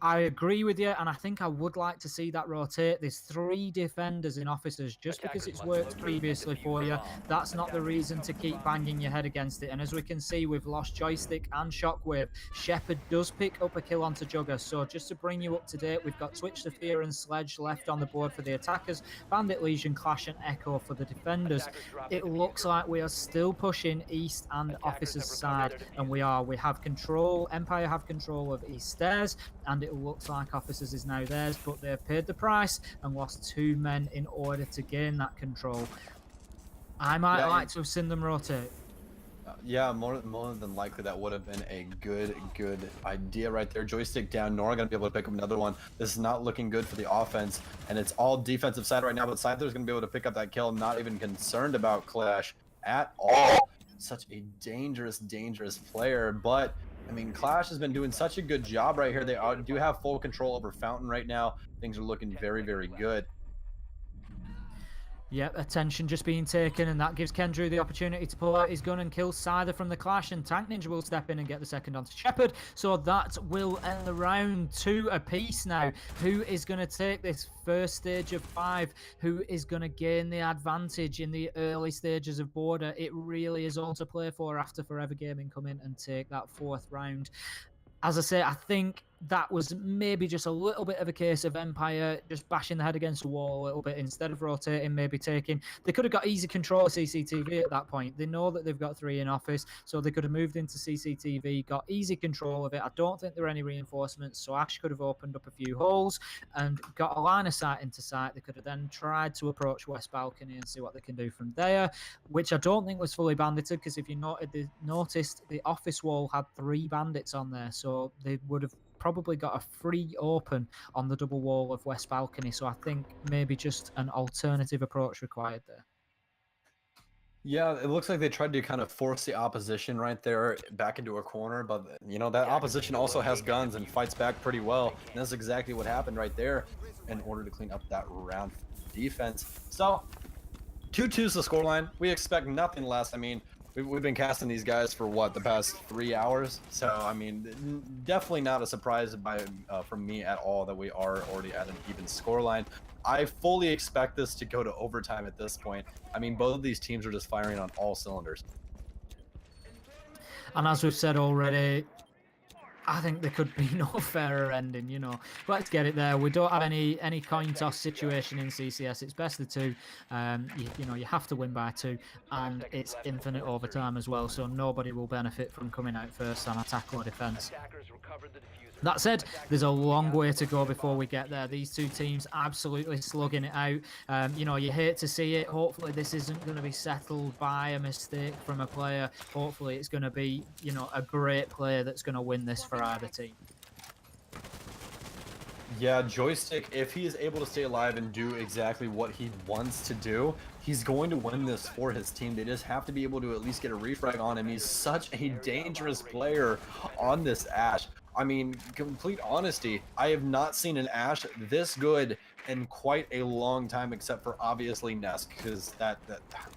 I agree with you, and I think I would like to see that rotate. There's 3 defenders in officers. Just because it's worked previously for you, that's not the reason to keep banging your head against it. And as we can see, we've lost Joystick and Shockwave. Shepard does pick up a kill onto Jugger. So just to bring you up to date, we've got Twitch the Fear and Sledge left on the board for the attackers, Bandit Legion, Clash and Echo for the defenders. It looks like we are still pushing East and officers side, and we have control. Empire have control of East Stairs, and it looks like officers is now theirs, but they've paid the price and lost 2 men in order to gain that control. I might like to have seen them rotate. Yeah, more than likely that would have been a good idea right there. Joystick down. Nora going to be able to pick up another one. This is not looking good for the offense, and it's all defensive side right now, but Scyther's going to be able to pick up that kill, not even concerned about Clash at all. Such a dangerous player, but I mean, Clash has been doing such a good job right here. They do have full control over Fountain right now. Things are looking very good. Yep, attention just being taken, and that gives Kendrew the opportunity to pull out his gun and kill Scyther from the Clash, and Tank Ninja will step in and get the second onto Shepard. So that will end the round. 2 apiece now. Who is going to take this first stage of 5? Who is going to gain the advantage in the early stages of Border? It really is all to play for after Forever Gaming come in and take that 4th round. As I say, I think that was maybe just a little bit of a case of Empire just bashing the head against the wall a little bit instead of rotating, maybe taking. They could have got easy control of CCTV at that point. They know that they've got 3 in office, so they could have moved into CCTV, got easy control of it. I don't think there were any reinforcements, so Ash could have opened up a few holes and got a line of sight into sight. They could have then tried to approach West Balcony and see what they can do from there, which I don't think was fully bandited, because if you noticed, the office wall had 3 bandits on there, so they would have probably got a free open on the double wall of West Balcony. So I think maybe just an alternative approach required there. Yeah, it looks like they tried to kind of force the opposition right there back into a corner, but you know, that opposition also has guns and fights back pretty well, and that's exactly what happened right there in order to clean up that round defense. So 2-2's the scoreline. We expect nothing less. I mean, we've been casting these guys for what, the past 3 hours, so I mean, definitely not a surprise from me at all that we are already at an even scoreline. I fully expect this to go to overtime at this point. I mean, both of these teams are just firing on all cylinders. And as we've said already, I think there could be no fairer ending, you know. Let's get it there. We don't have any coin toss situation in CCS. It's best of 2. You know, you have to win by 2, and it's infinite overtime as well, so nobody will benefit from coming out first on attack or defense. Attackers recovered the diffuser. That said, there's a long way to go before we get there. These two teams absolutely slugging it out. You know, you hate to see it. Hopefully this isn't going to be settled by a mistake from a player. Hopefully it's going to be, you know, a great player that's going to win this for either team. Yeah, Joystick, if he is able to stay alive and do exactly what he wants to do, he's going to win this for his team. They just have to be able to at least get a refrag on him. He's such a dangerous player on this Ashe. I mean, complete honesty, I have not seen an Ashe this good in quite a long time, except for obviously Nesk, because that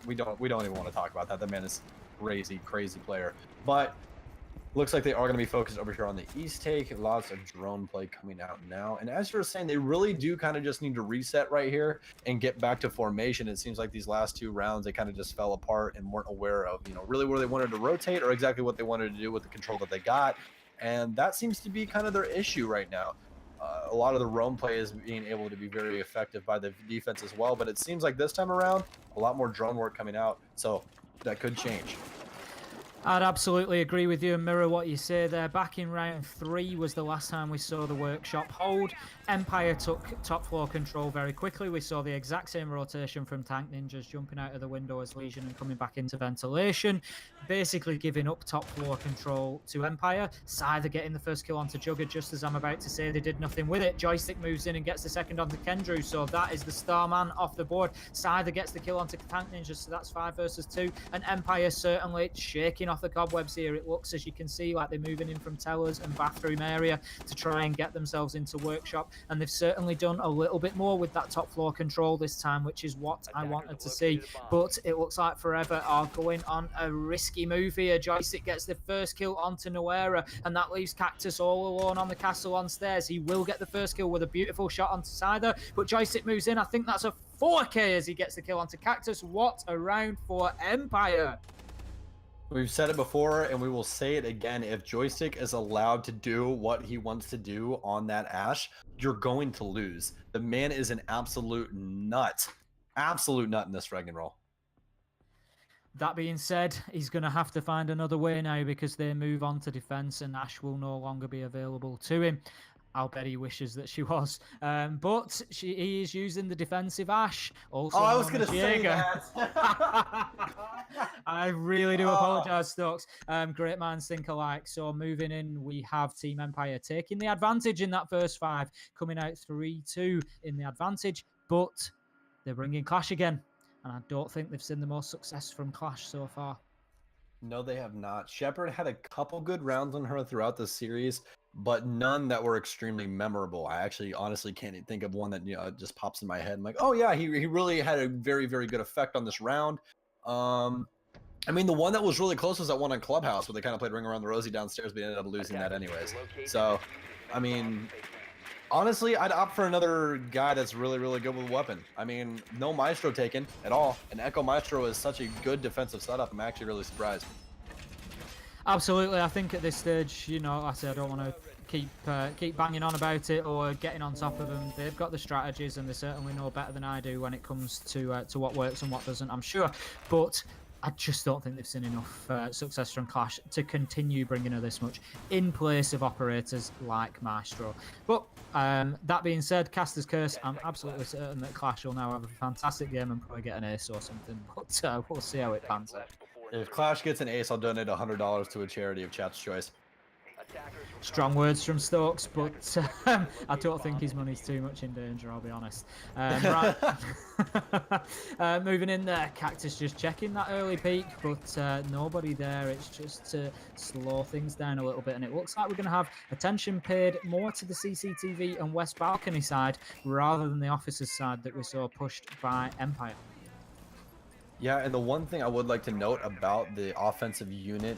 we don't even want to talk about that. That man is crazy player. But looks like they are going to be focused over here on the East take. Lots of drone play coming out now. And as you were saying, they really do kind of just need to reset right here and get back to formation. It seems like these last 2 rounds, they kind of just fell apart and weren't aware of, you know, really where they wanted to rotate or exactly what they wanted to do with the control that they got. And that seems to be kind of their issue right now. A lot of the roam play is being able to be very effective by the defense as well. But it seems like this time around, a lot more drone work coming out. So that could change. I'd absolutely agree with you and mirror what you say there. Back in round 3 was the last time we saw the workshop hold. Empire took top floor control very quickly. We saw the exact same rotation from Tank Ninjas jumping out of the window as Legion and coming back into ventilation, basically giving up top floor control to Empire. Scyther getting the first kill onto Jugger just as I'm about to say they did nothing with it. Joystick moves in and gets the second onto Kendrew, so that is the Starman off the board. Scyther gets the kill onto Tank Ninjas, so that's 5 versus 2, and Empire certainly shaking off the cobwebs here. It looks, as you can see, like they're moving in from tellers and bathroom area to try and get themselves into workshop, and they've certainly done a little bit more with that top floor control this time, which is what I wanted to see. But it looks like Forever are going on a risky move here. Joystick gets the first kill onto Noera, and that leaves Cactus all alone on the castle on stairs. He will get the first kill with a beautiful shot onto Scyther, but Joystick moves in. I think that's a 4K as he gets the kill onto Cactus. What a round for Empire. We've said it before, and we will say it again. If Joystick is allowed to do what he wants to do on that Ashe, you're going to lose. The man is an absolute nut in this frag and roll. That being said, he's going to have to find another way now because they move on to defense and Ashe will no longer be available to him. I'll bet he wishes that she was. But he is using the defensive Ashe. Also I was going to say that. I really do apologise, Stokes. Great minds think alike. So moving in, we have Team Empire taking the advantage in that first 5, coming out 3-2 in the advantage. But they're bringing Clash again. And I don't think they've seen the most success from Clash so far. No, they have not. Shepard had a couple good rounds on her throughout the series, but none that were extremely memorable. I actually honestly can't think of one that, you know, just pops in my head. I'm like, oh yeah, he really had a very good effect on this round. I mean, the one that was really close was that one on Clubhouse where they kind of played Ring Around the Rosie downstairs, but they ended up losing that anyways. So, I mean, honestly, I'd opt for another guy that's really good with a weapon. I mean, no Maestro taken at all. And Echo Maestro is such a good defensive setup. I'm actually really surprised. Absolutely. I think at this stage, you know, I say I don't want to keep banging on about it or getting on top of them. They've got the strategies and they certainly know better than I do when it comes to what works and what doesn't, I'm sure. But I just don't think they've seen enough success from Clash to continue bringing her this much in place of operators like Maestro. But that being said, Caster's Curse, I'm absolutely certain that Clash will now have a fantastic game and probably get an ace or something. But we'll see how it pans out. If Clash gets an ace, I'll donate $100 to a charity of chat's choice. Strong words from Stokes, but I don't think his money's too much in danger, I'll be honest. Right. Moving in there, Cactus just checking that early peak, but nobody there. It's just to slow things down a little bit, and it looks like we're going to have attention paid more to the CCTV and West Balcony side rather than the officers' side that we saw pushed by Empire. Yeah, and the one thing I would like to note about the offensive unit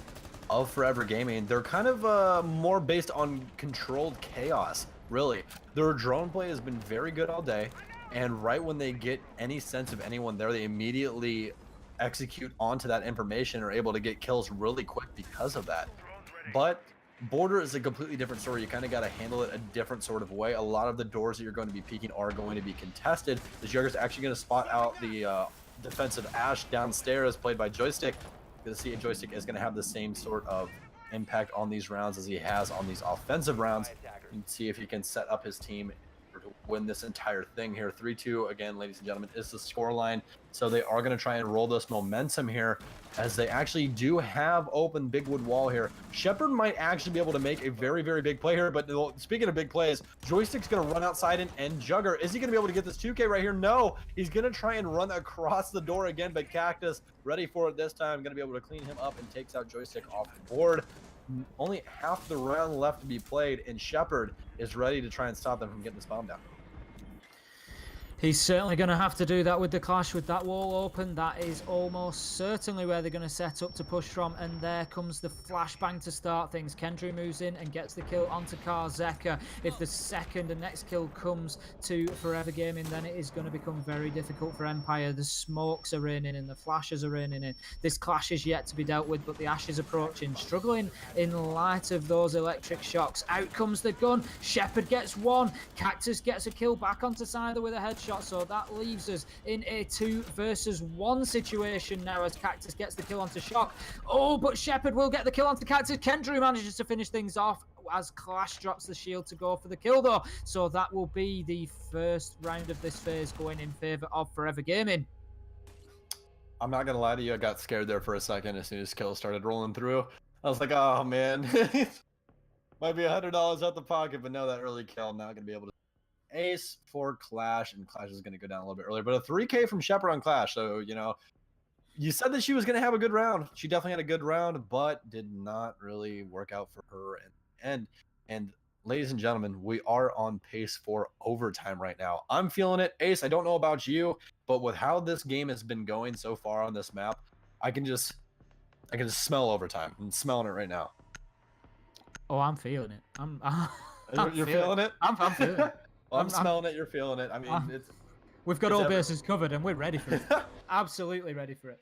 of Forever Gaming, they're kind of more based on controlled chaos, really. Their drone play has been very good all day, and right when they get any sense of anyone there, they immediately execute onto that information and are able to get kills really quick because of that. But Border is a completely different story. You kind of got to handle it a different sort of way. A lot of the doors that you're going to be peeking are going to be contested. The Jugger's actually going to spot out the defensive Ashe downstairs, played by Joystick. Because see, Joystick is going to have the same sort of impact on these rounds as he has on these offensive rounds. and see if he can set up his team to win this entire thing here. 3-2 again, ladies and gentlemen, is the scoreline. So they are going to try and roll this momentum here as they actually do have open big wood wall here. Shepard might actually be able to make a very, very big play here, but speaking of big plays, Joystick's going to run outside and end Jugger. Is he going to be able to get this 2K right here? No, he's going to try and run across the door again, but Cactus ready for it this time, going to be able to clean him up and takes out Joystick off the board. Only half the round left to be played, and Shepard is ready to try and stop them from getting this bomb down. He's certainly going to have to do that with the clash, with that wall open. That is almost certainly where they're going to set up to push from. And there comes the flashbang to start things. Kendry moves in and gets the kill onto Karzeka. If the second and next kill comes to Forever Gaming, then it is going to become very difficult for Empire. The smokes are raining in, the flashes are raining in. This clash is yet to be dealt with, but the Ash is approaching, struggling in light of those electric shocks. Out comes the gun. Shepard gets one. Cactus gets a kill back onto Sider with a headshot. So that leaves us in a 2 versus 1 situation now as Cactus gets the kill onto Shock. Oh, but Shepard will get the kill onto Cactus. Kendry manages to finish things off as Clash drops the shield to go for the kill though. So that will be the first round of this phase going in favor of Forever Gaming. I'm not going to lie to you, I got scared there for a second as soon as kills started rolling through. I was like, oh man, might be $100 out the pocket, but no, that early kill, I'm not going to be able to ace for Clash, and Clash is going to go down a little bit earlier, but a 3K from Shepard on Clash. So, you know, you said that she was going to have a good round. She definitely had a good round, but did not really work out for her in the end. And ladies and gentlemen, we are on pace for overtime right now. I'm feeling it. Ace, I don't know about you, but with how this game has been going so far on this map, I can just smell overtime. I'm smelling it right now. Oh, I'm feeling it. You're feeling it? I'm feeling it. Well, I'm smelling it. You're feeling it. I mean, we've got all bases covered, and we're ready for it. Absolutely ready for it.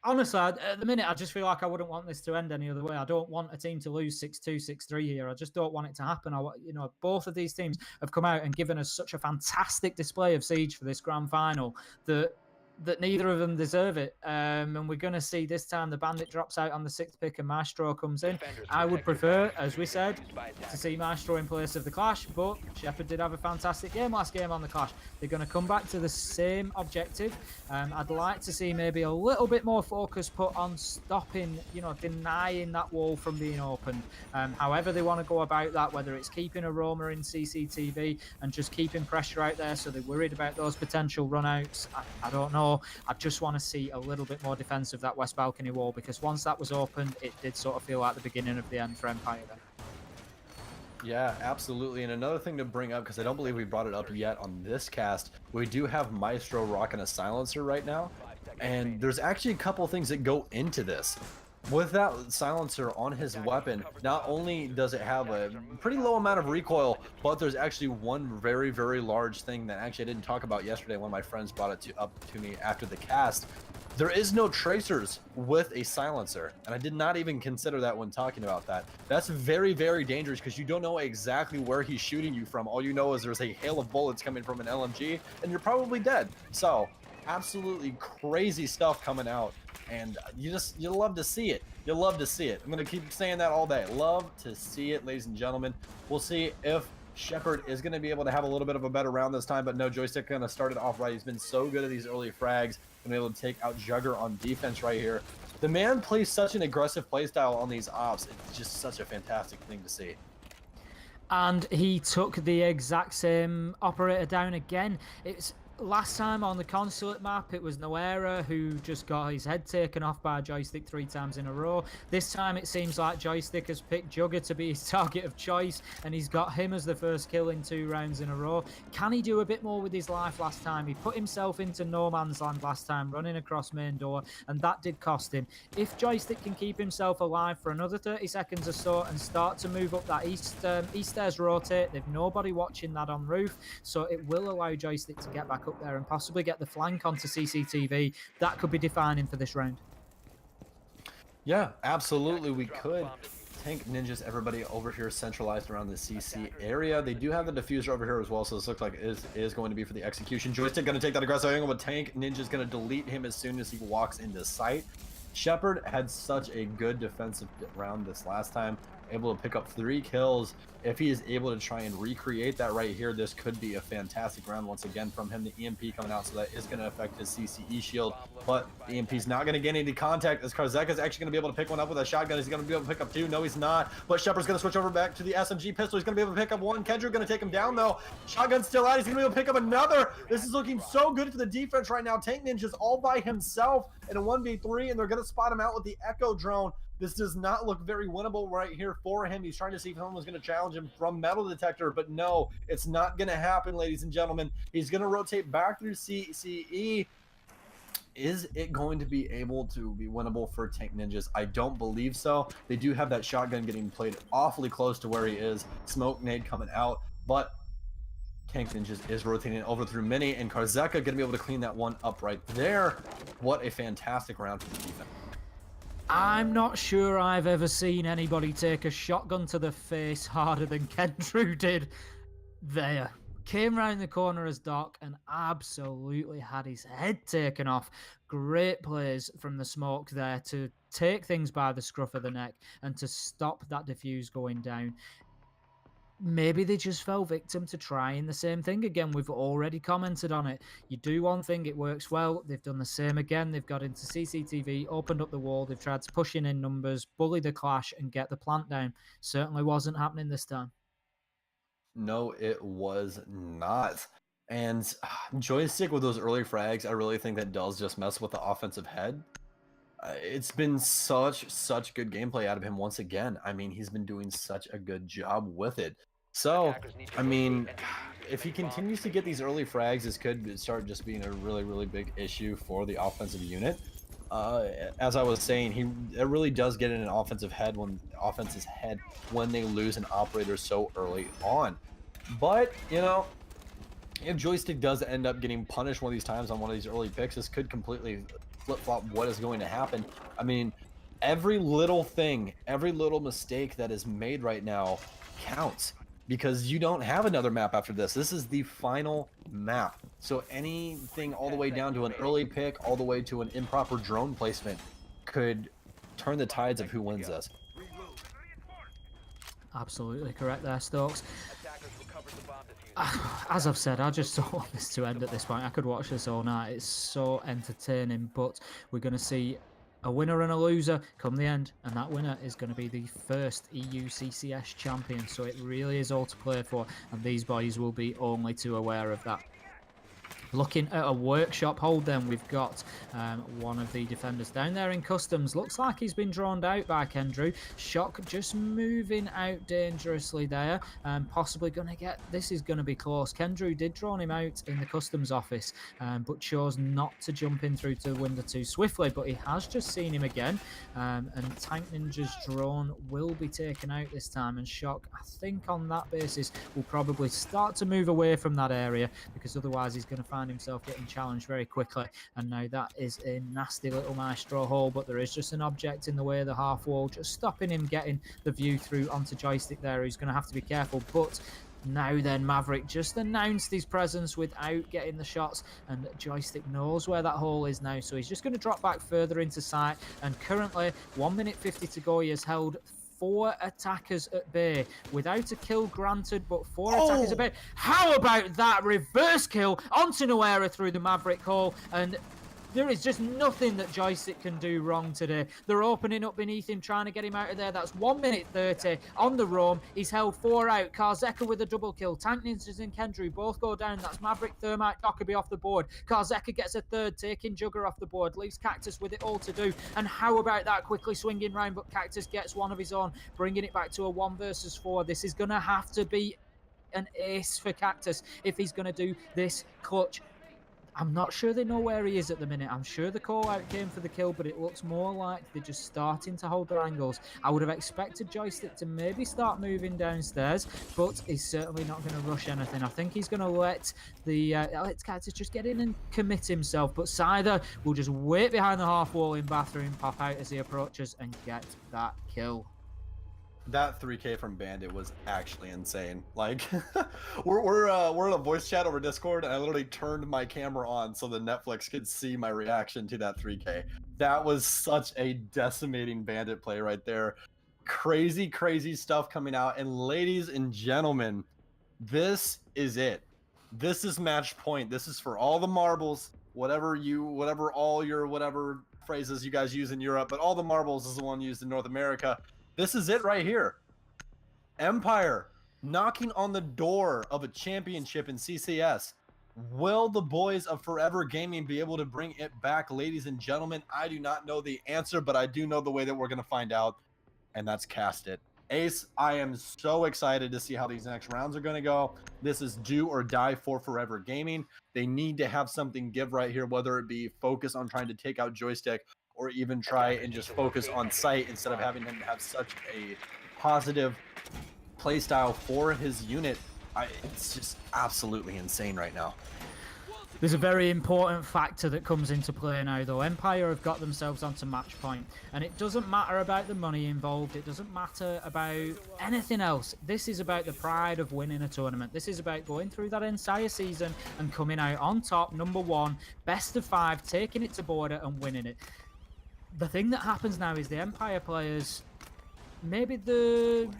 Honestly, at the minute, I just feel like I wouldn't want this to end any other way. I don't want a team to lose 6-2, 6-3 here. I just don't want it to happen. Both of these teams have come out and given us such a fantastic display of Siege for this grand final that neither of them deserve it. And we're going to see this time the Bandit drops out on the 6th pick and Maestro comes in. I would prefer, as we said, to see Maestro in place of the Clash, but Shepard did have a fantastic game last game on the Clash. They're going to come back to the same objective. I'd like to see maybe a little bit more focus put on stopping, denying that wall from being opened. However they want to go about that, whether it's keeping Aroma in CCTV and just keeping pressure out there so they're worried about those potential runouts, I don't know. I just want to see a little bit more defense of that west balcony wall, because once that was opened, it did sort of feel like the beginning of the end for Empire then. Yeah, absolutely. And another thing to bring up, because I don't believe we brought it up yet on this cast, we do have Maestro rocking a silencer right now, and there's actually a couple of things that go into this. With that silencer on his weapon, not only does it have a pretty low amount of recoil, but there's actually one very, very large thing that actually I didn't talk about yesterday. One of my friends brought it up to me after the cast. There is no tracers with a silencer, and I did not even consider that when talking about that. That's very, very dangerous because you don't know exactly where he's shooting you from. All you know is there's a hail of bullets coming from an LMG, and you're probably dead. So, absolutely crazy stuff coming out. And you love to see it. You love to see it. I'm going to keep saying that all day. Love to see it, ladies and gentlemen. We'll see if Shepard is going to be able to have a little bit of a better round this time, but no, Joystick going to start it off right. He's been so good at these early frags. Been able to take out Jugger on defense right here. The man plays such an aggressive playstyle on these ops. It's just such a fantastic thing to see. And he took the exact same operator down again. It's last time on the Consulate map, it was Noera who just got his head taken off by Joystick 3 times in a row. This time it seems like Joystick has picked Jugger to be his target of choice, and he's got him as the first kill in 2 rounds in a row. Can he do a bit more with his life last time? He put himself into no man's land last time, running across main door, and that did cost him. If Joystick can keep himself alive for another 30 seconds or so and start to move up that east stairs rotate, they've nobody watching that on roof, so it will allow Joystick to get back up there and possibly get the flank onto CCTV. That could be defining for this round. Yeah, absolutely we could. Tank Ninjas, everybody over here centralized around the CC area. They do have the diffuser over here as well, so this looks like it is going to be for the execution. Joystick going to take that aggressive angle, but Tank Ninja's going to delete him as soon as he walks into sight. Shepard had such a good defensive round this last time. able to pick up 3 kills. If he is able to try and recreate that right here, this could be a fantastic round once again from him. The EMP coming out, so that is going to affect his CCE shield, but the EMP's not going to get any contact, as Karzeka is actually going to be able to pick one up with a shotgun. He's going to be able to pick up 2. No, he's not, but Shepard's going to switch over back to the SMG pistol. He's going to be able to pick up 1. Kendrick going to take him down, though. Shotgun's still out. He's going to be able to pick up another. This is looking so good for the defense right now. Tank Ninja's all by himself in a 1v3, and they're going to spot him out with the Echo drone. This does not look very winnable right here for him. He's trying to see if someone's going to challenge him from metal detector, but no, it's not going to happen, ladies and gentlemen. He's going to rotate back through CCE. Is it going to be able to be winnable for Tank Ninjas? I don't believe so. They do have that shotgun getting played awfully close to where he is. Smoke nade coming out, but Tank Ninjas is rotating over through Mini, and Karzeka going to be able to clean that one up right there. What a fantastic round for the defense. I'm not sure I've ever seen anybody take a shotgun to the face harder than Kendrew did there. Came round the corner as Doc and absolutely had his head taken off. Great plays from the smoke there to take things by the scruff of the neck and to stop that defuse going down. Maybe they just fell victim to trying the same thing again. We've already commented on it. You do one thing, it works well. They've done the same again. They've got into CCTV, opened up the wall. They've tried to push in numbers, bully the clash, and get the plant down. Certainly wasn't happening this time. No, it was not. And Joystick with those early frags, I really think that does just mess with the offensive head. It's been such good gameplay out of him once again. I mean, he's been doing such a good job with it. So, I mean, if he continues to get these early frags, this could start just being a really big issue for the offensive unit. As I was saying, it really does get in an offense's head when they lose an operator so early on. But, you know, if Joystick does end up getting punished one of these times on one of these early picks, this could completely flip-flop what is going to happen. I mean, every little thing, every little mistake that is made right now counts, because you don't have another map after this. This is the final map. So anything all the way down to an early pick, all the way to an improper drone placement could turn the tides of who wins this. Absolutely correct there, Stokes. As I've said, I just don't want this to end at this point. I could watch this all night. It's so entertaining, but we're going to see a winner and a loser come the end, and that winner is going to be the first EU CCS champion. So it really is all to play for, and these boys will be only too aware of that. Looking at a workshop hold, then we've got one of the defenders down there in customs. Looks like he's been drawn out by Kendrew. Shock just moving out dangerously there, possibly going to get, this is going to be close. Kendrew did drawn him out in the customs office, but chose not to jump in through to the window too swiftly, but he has just seen him again, and Tank Ninja's drone will be taken out this time, and Shock, I think on that basis, will probably start to move away from that area, because otherwise he's going to find himself getting challenged very quickly. And now that is a nasty little maestro hole, but there is just an object in the way of the half wall, just stopping him getting the view through onto Joystick there. He's going to have to be careful, but now then Maverick just announced his presence without getting the shots, and Joystick knows where that hole is now, so he's just going to drop back further into sight, and currently 1 minute 50 to go. He has held 4 attackers at bay without a kill granted, but 4 attackers at bay. How about that reverse kill onto Noera through the Maverick hole? And there is just nothing that Joystick can do wrong today. They're opening up beneath him, trying to get him out of there. That's 1 minute 30 on the roam. He's held 4 out. Karzeka with a double kill. Tank Ninjas and Kendrew both go down. That's Maverick, Thermite, Dockerby off the board. Karzeka gets a third, taking Jugger off the board. Leaves Cactus with it all to do. And how about that quickly swinging round, but Cactus gets one of his own, bringing it back to a 1 versus 4. This is going to have to be an ace for Cactus if he's going to do this clutch. I'm not sure they know where he is at the minute. I'm sure the call out came for the kill, but it looks more like they're just starting to hold their angles. I would have expected Joystick to maybe start moving downstairs, but he's certainly not going to rush anything. I think he's going to let the Cactus just get in and commit himself, but Scyther will just wait behind the half wall in bathroom, pop out as he approaches and get that kill. That 3K from Bandit was actually insane. Like, we're in a voice chat over Discord, and I literally turned my camera on so the Netflix could see my reaction to that 3K. That was such a decimating Bandit play right there. crazy, crazy stuff coming out. And ladies and gentlemen, this is it. This is match point. This is for all the marbles, whatever phrases you guys use in Europe, but all the marbles is the one used in North America. This is it right here. Empire knocking on the door of a championship in CCS. Will the boys of Forever Gaming be able to bring it back, ladies and gentlemen? I do not know the answer, but I do know the way that we're going to find out, and that's cast it. Ace, I am so excited to see how these next rounds are going to go. This is do or die for Forever Gaming. They need to have something give right here, whether it be focus on trying to take out Joystick or even try and just focus on sight instead of having him have such a positive play style for his unit. It's just absolutely insane right now. There's a very important factor that comes into play now, though. Empire have got themselves onto match point, and it doesn't matter about the money involved. It doesn't matter about anything else. This is about the pride of winning a tournament. This is about going through that entire season and coming out on top, number one, best of 5, taking it to border and winning it. The thing that happens now is the Empire players, maybe the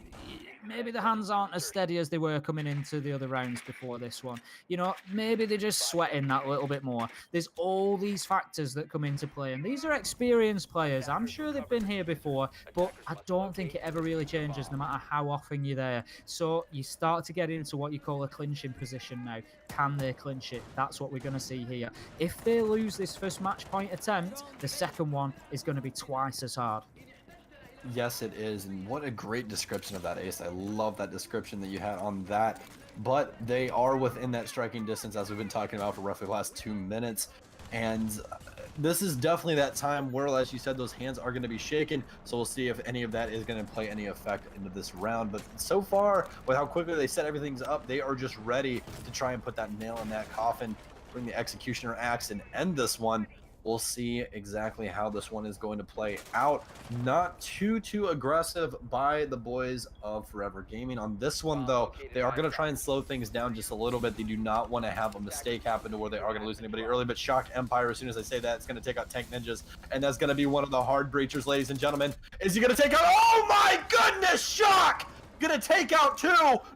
hands aren't as steady as they were coming into the other rounds before this one. You know, maybe they're just sweating that little bit more. There's all these factors that come into play, and these are experienced players. I'm sure they've been here before, but I don't think it ever really changes no matter how often you're there. So you start to get into what you call a clinching position now. Can they clinch it? That's what we're going to see here. If they lose this first match point attempt, the second one is going to be twice as hard. Yes, it is, and what a great description of that, Ace. I love that description that you had on that, but they are within that striking distance, as we've been talking about for roughly the last 2 minutes, and this is definitely that time where, as you said, those hands are going to be shaken, so we'll see if any of that is going to play any effect into this round. But so far, with how quickly they set everything up, they are just ready to try and put that nail in that coffin, bring the Executioner Axe, and end this one. We'll see exactly how this one is going to play out. Not too aggressive by the boys of Forever Gaming on this one, though. They are going to try and slow things down just a little bit. They do not want to have a mistake happen to where they are going to lose anybody early. But Shock Empire, as soon as I say that, it's going to take out Tank Ninjas, and that's going to be one of the hard breachers, ladies and gentlemen. Is he going to take out? Oh my goodness, Shock! Gonna take out 2.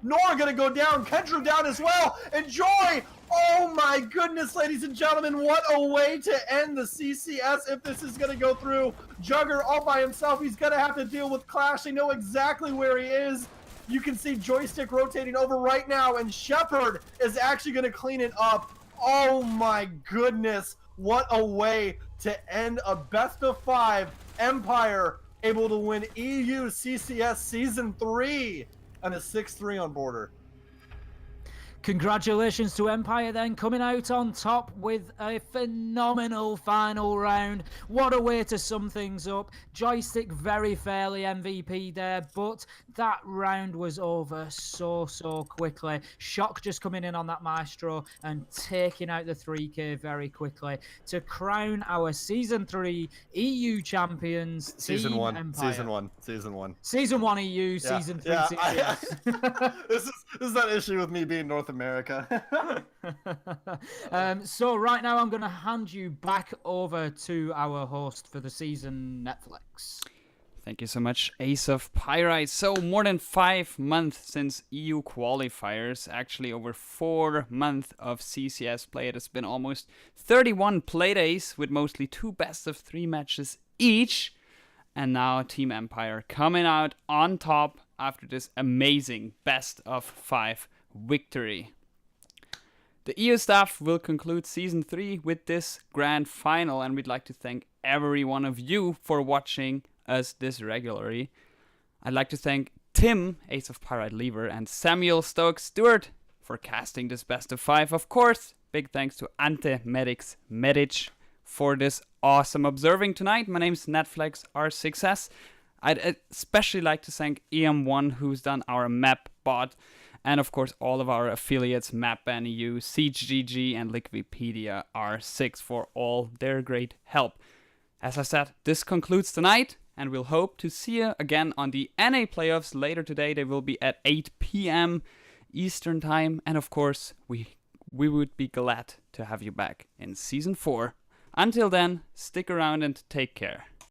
Nora gonna go down. Kendra down as well. And Joy. Oh my goodness, ladies and gentlemen, what a way to end the CCS if this is gonna go through. Jugger all by himself. He's gonna have to deal with Clash. They know exactly where he is. You can see Joystick rotating over right now, and Shepard is actually gonna clean it up. Oh my goodness, what a way to end a best of 5. Empire able to win EU CCS Season 3 and a 6-3 on border. Congratulations to Empire then, coming out on top with a phenomenal final round. What a way to sum things up. Joystick very fairly MVP there, but that round was over so quickly. Shock just coming in on that Maestro and taking out the 3K very quickly to crown our Season 3 EU champions. Season 1. Empire. Season 1. Season 1 EU, yeah. Season 3 CCS. This is that issue with me being North America. So right now I'm going to hand you back over to our host for the season, Netflix. Thank you so much, Ace of Pyrite. So more than 5 months since EU qualifiers, actually over 4 months of CCS play. It has been almost 31 play days with mostly 2 best of 3 matches each. And now Team Empire coming out on top after this amazing best of 5 victory. The EU staff will conclude Season 3 with this grand final, and we'd like to thank every one of you for watching us this regularly. I'd like to thank Tim, Ace of Pyrite Lever, and Samuel Stoic Stewart for casting this best of 5. Of course, big thanks to Ante Medix Medic for this awesome observing tonight. My name's Netflix R6S. I'd especially like to thank EM1, who's done our map bot, and of course all of our affiliates, MapNEU, SiegeGG, and Liquipedia R6 for all their great help. As I said, this concludes tonight, and we'll hope to see you again on the NA playoffs later today. They will be at 8 p.m. Eastern Time, and of course, we would be glad to have you back in Season 4. Until then, stick around and take care.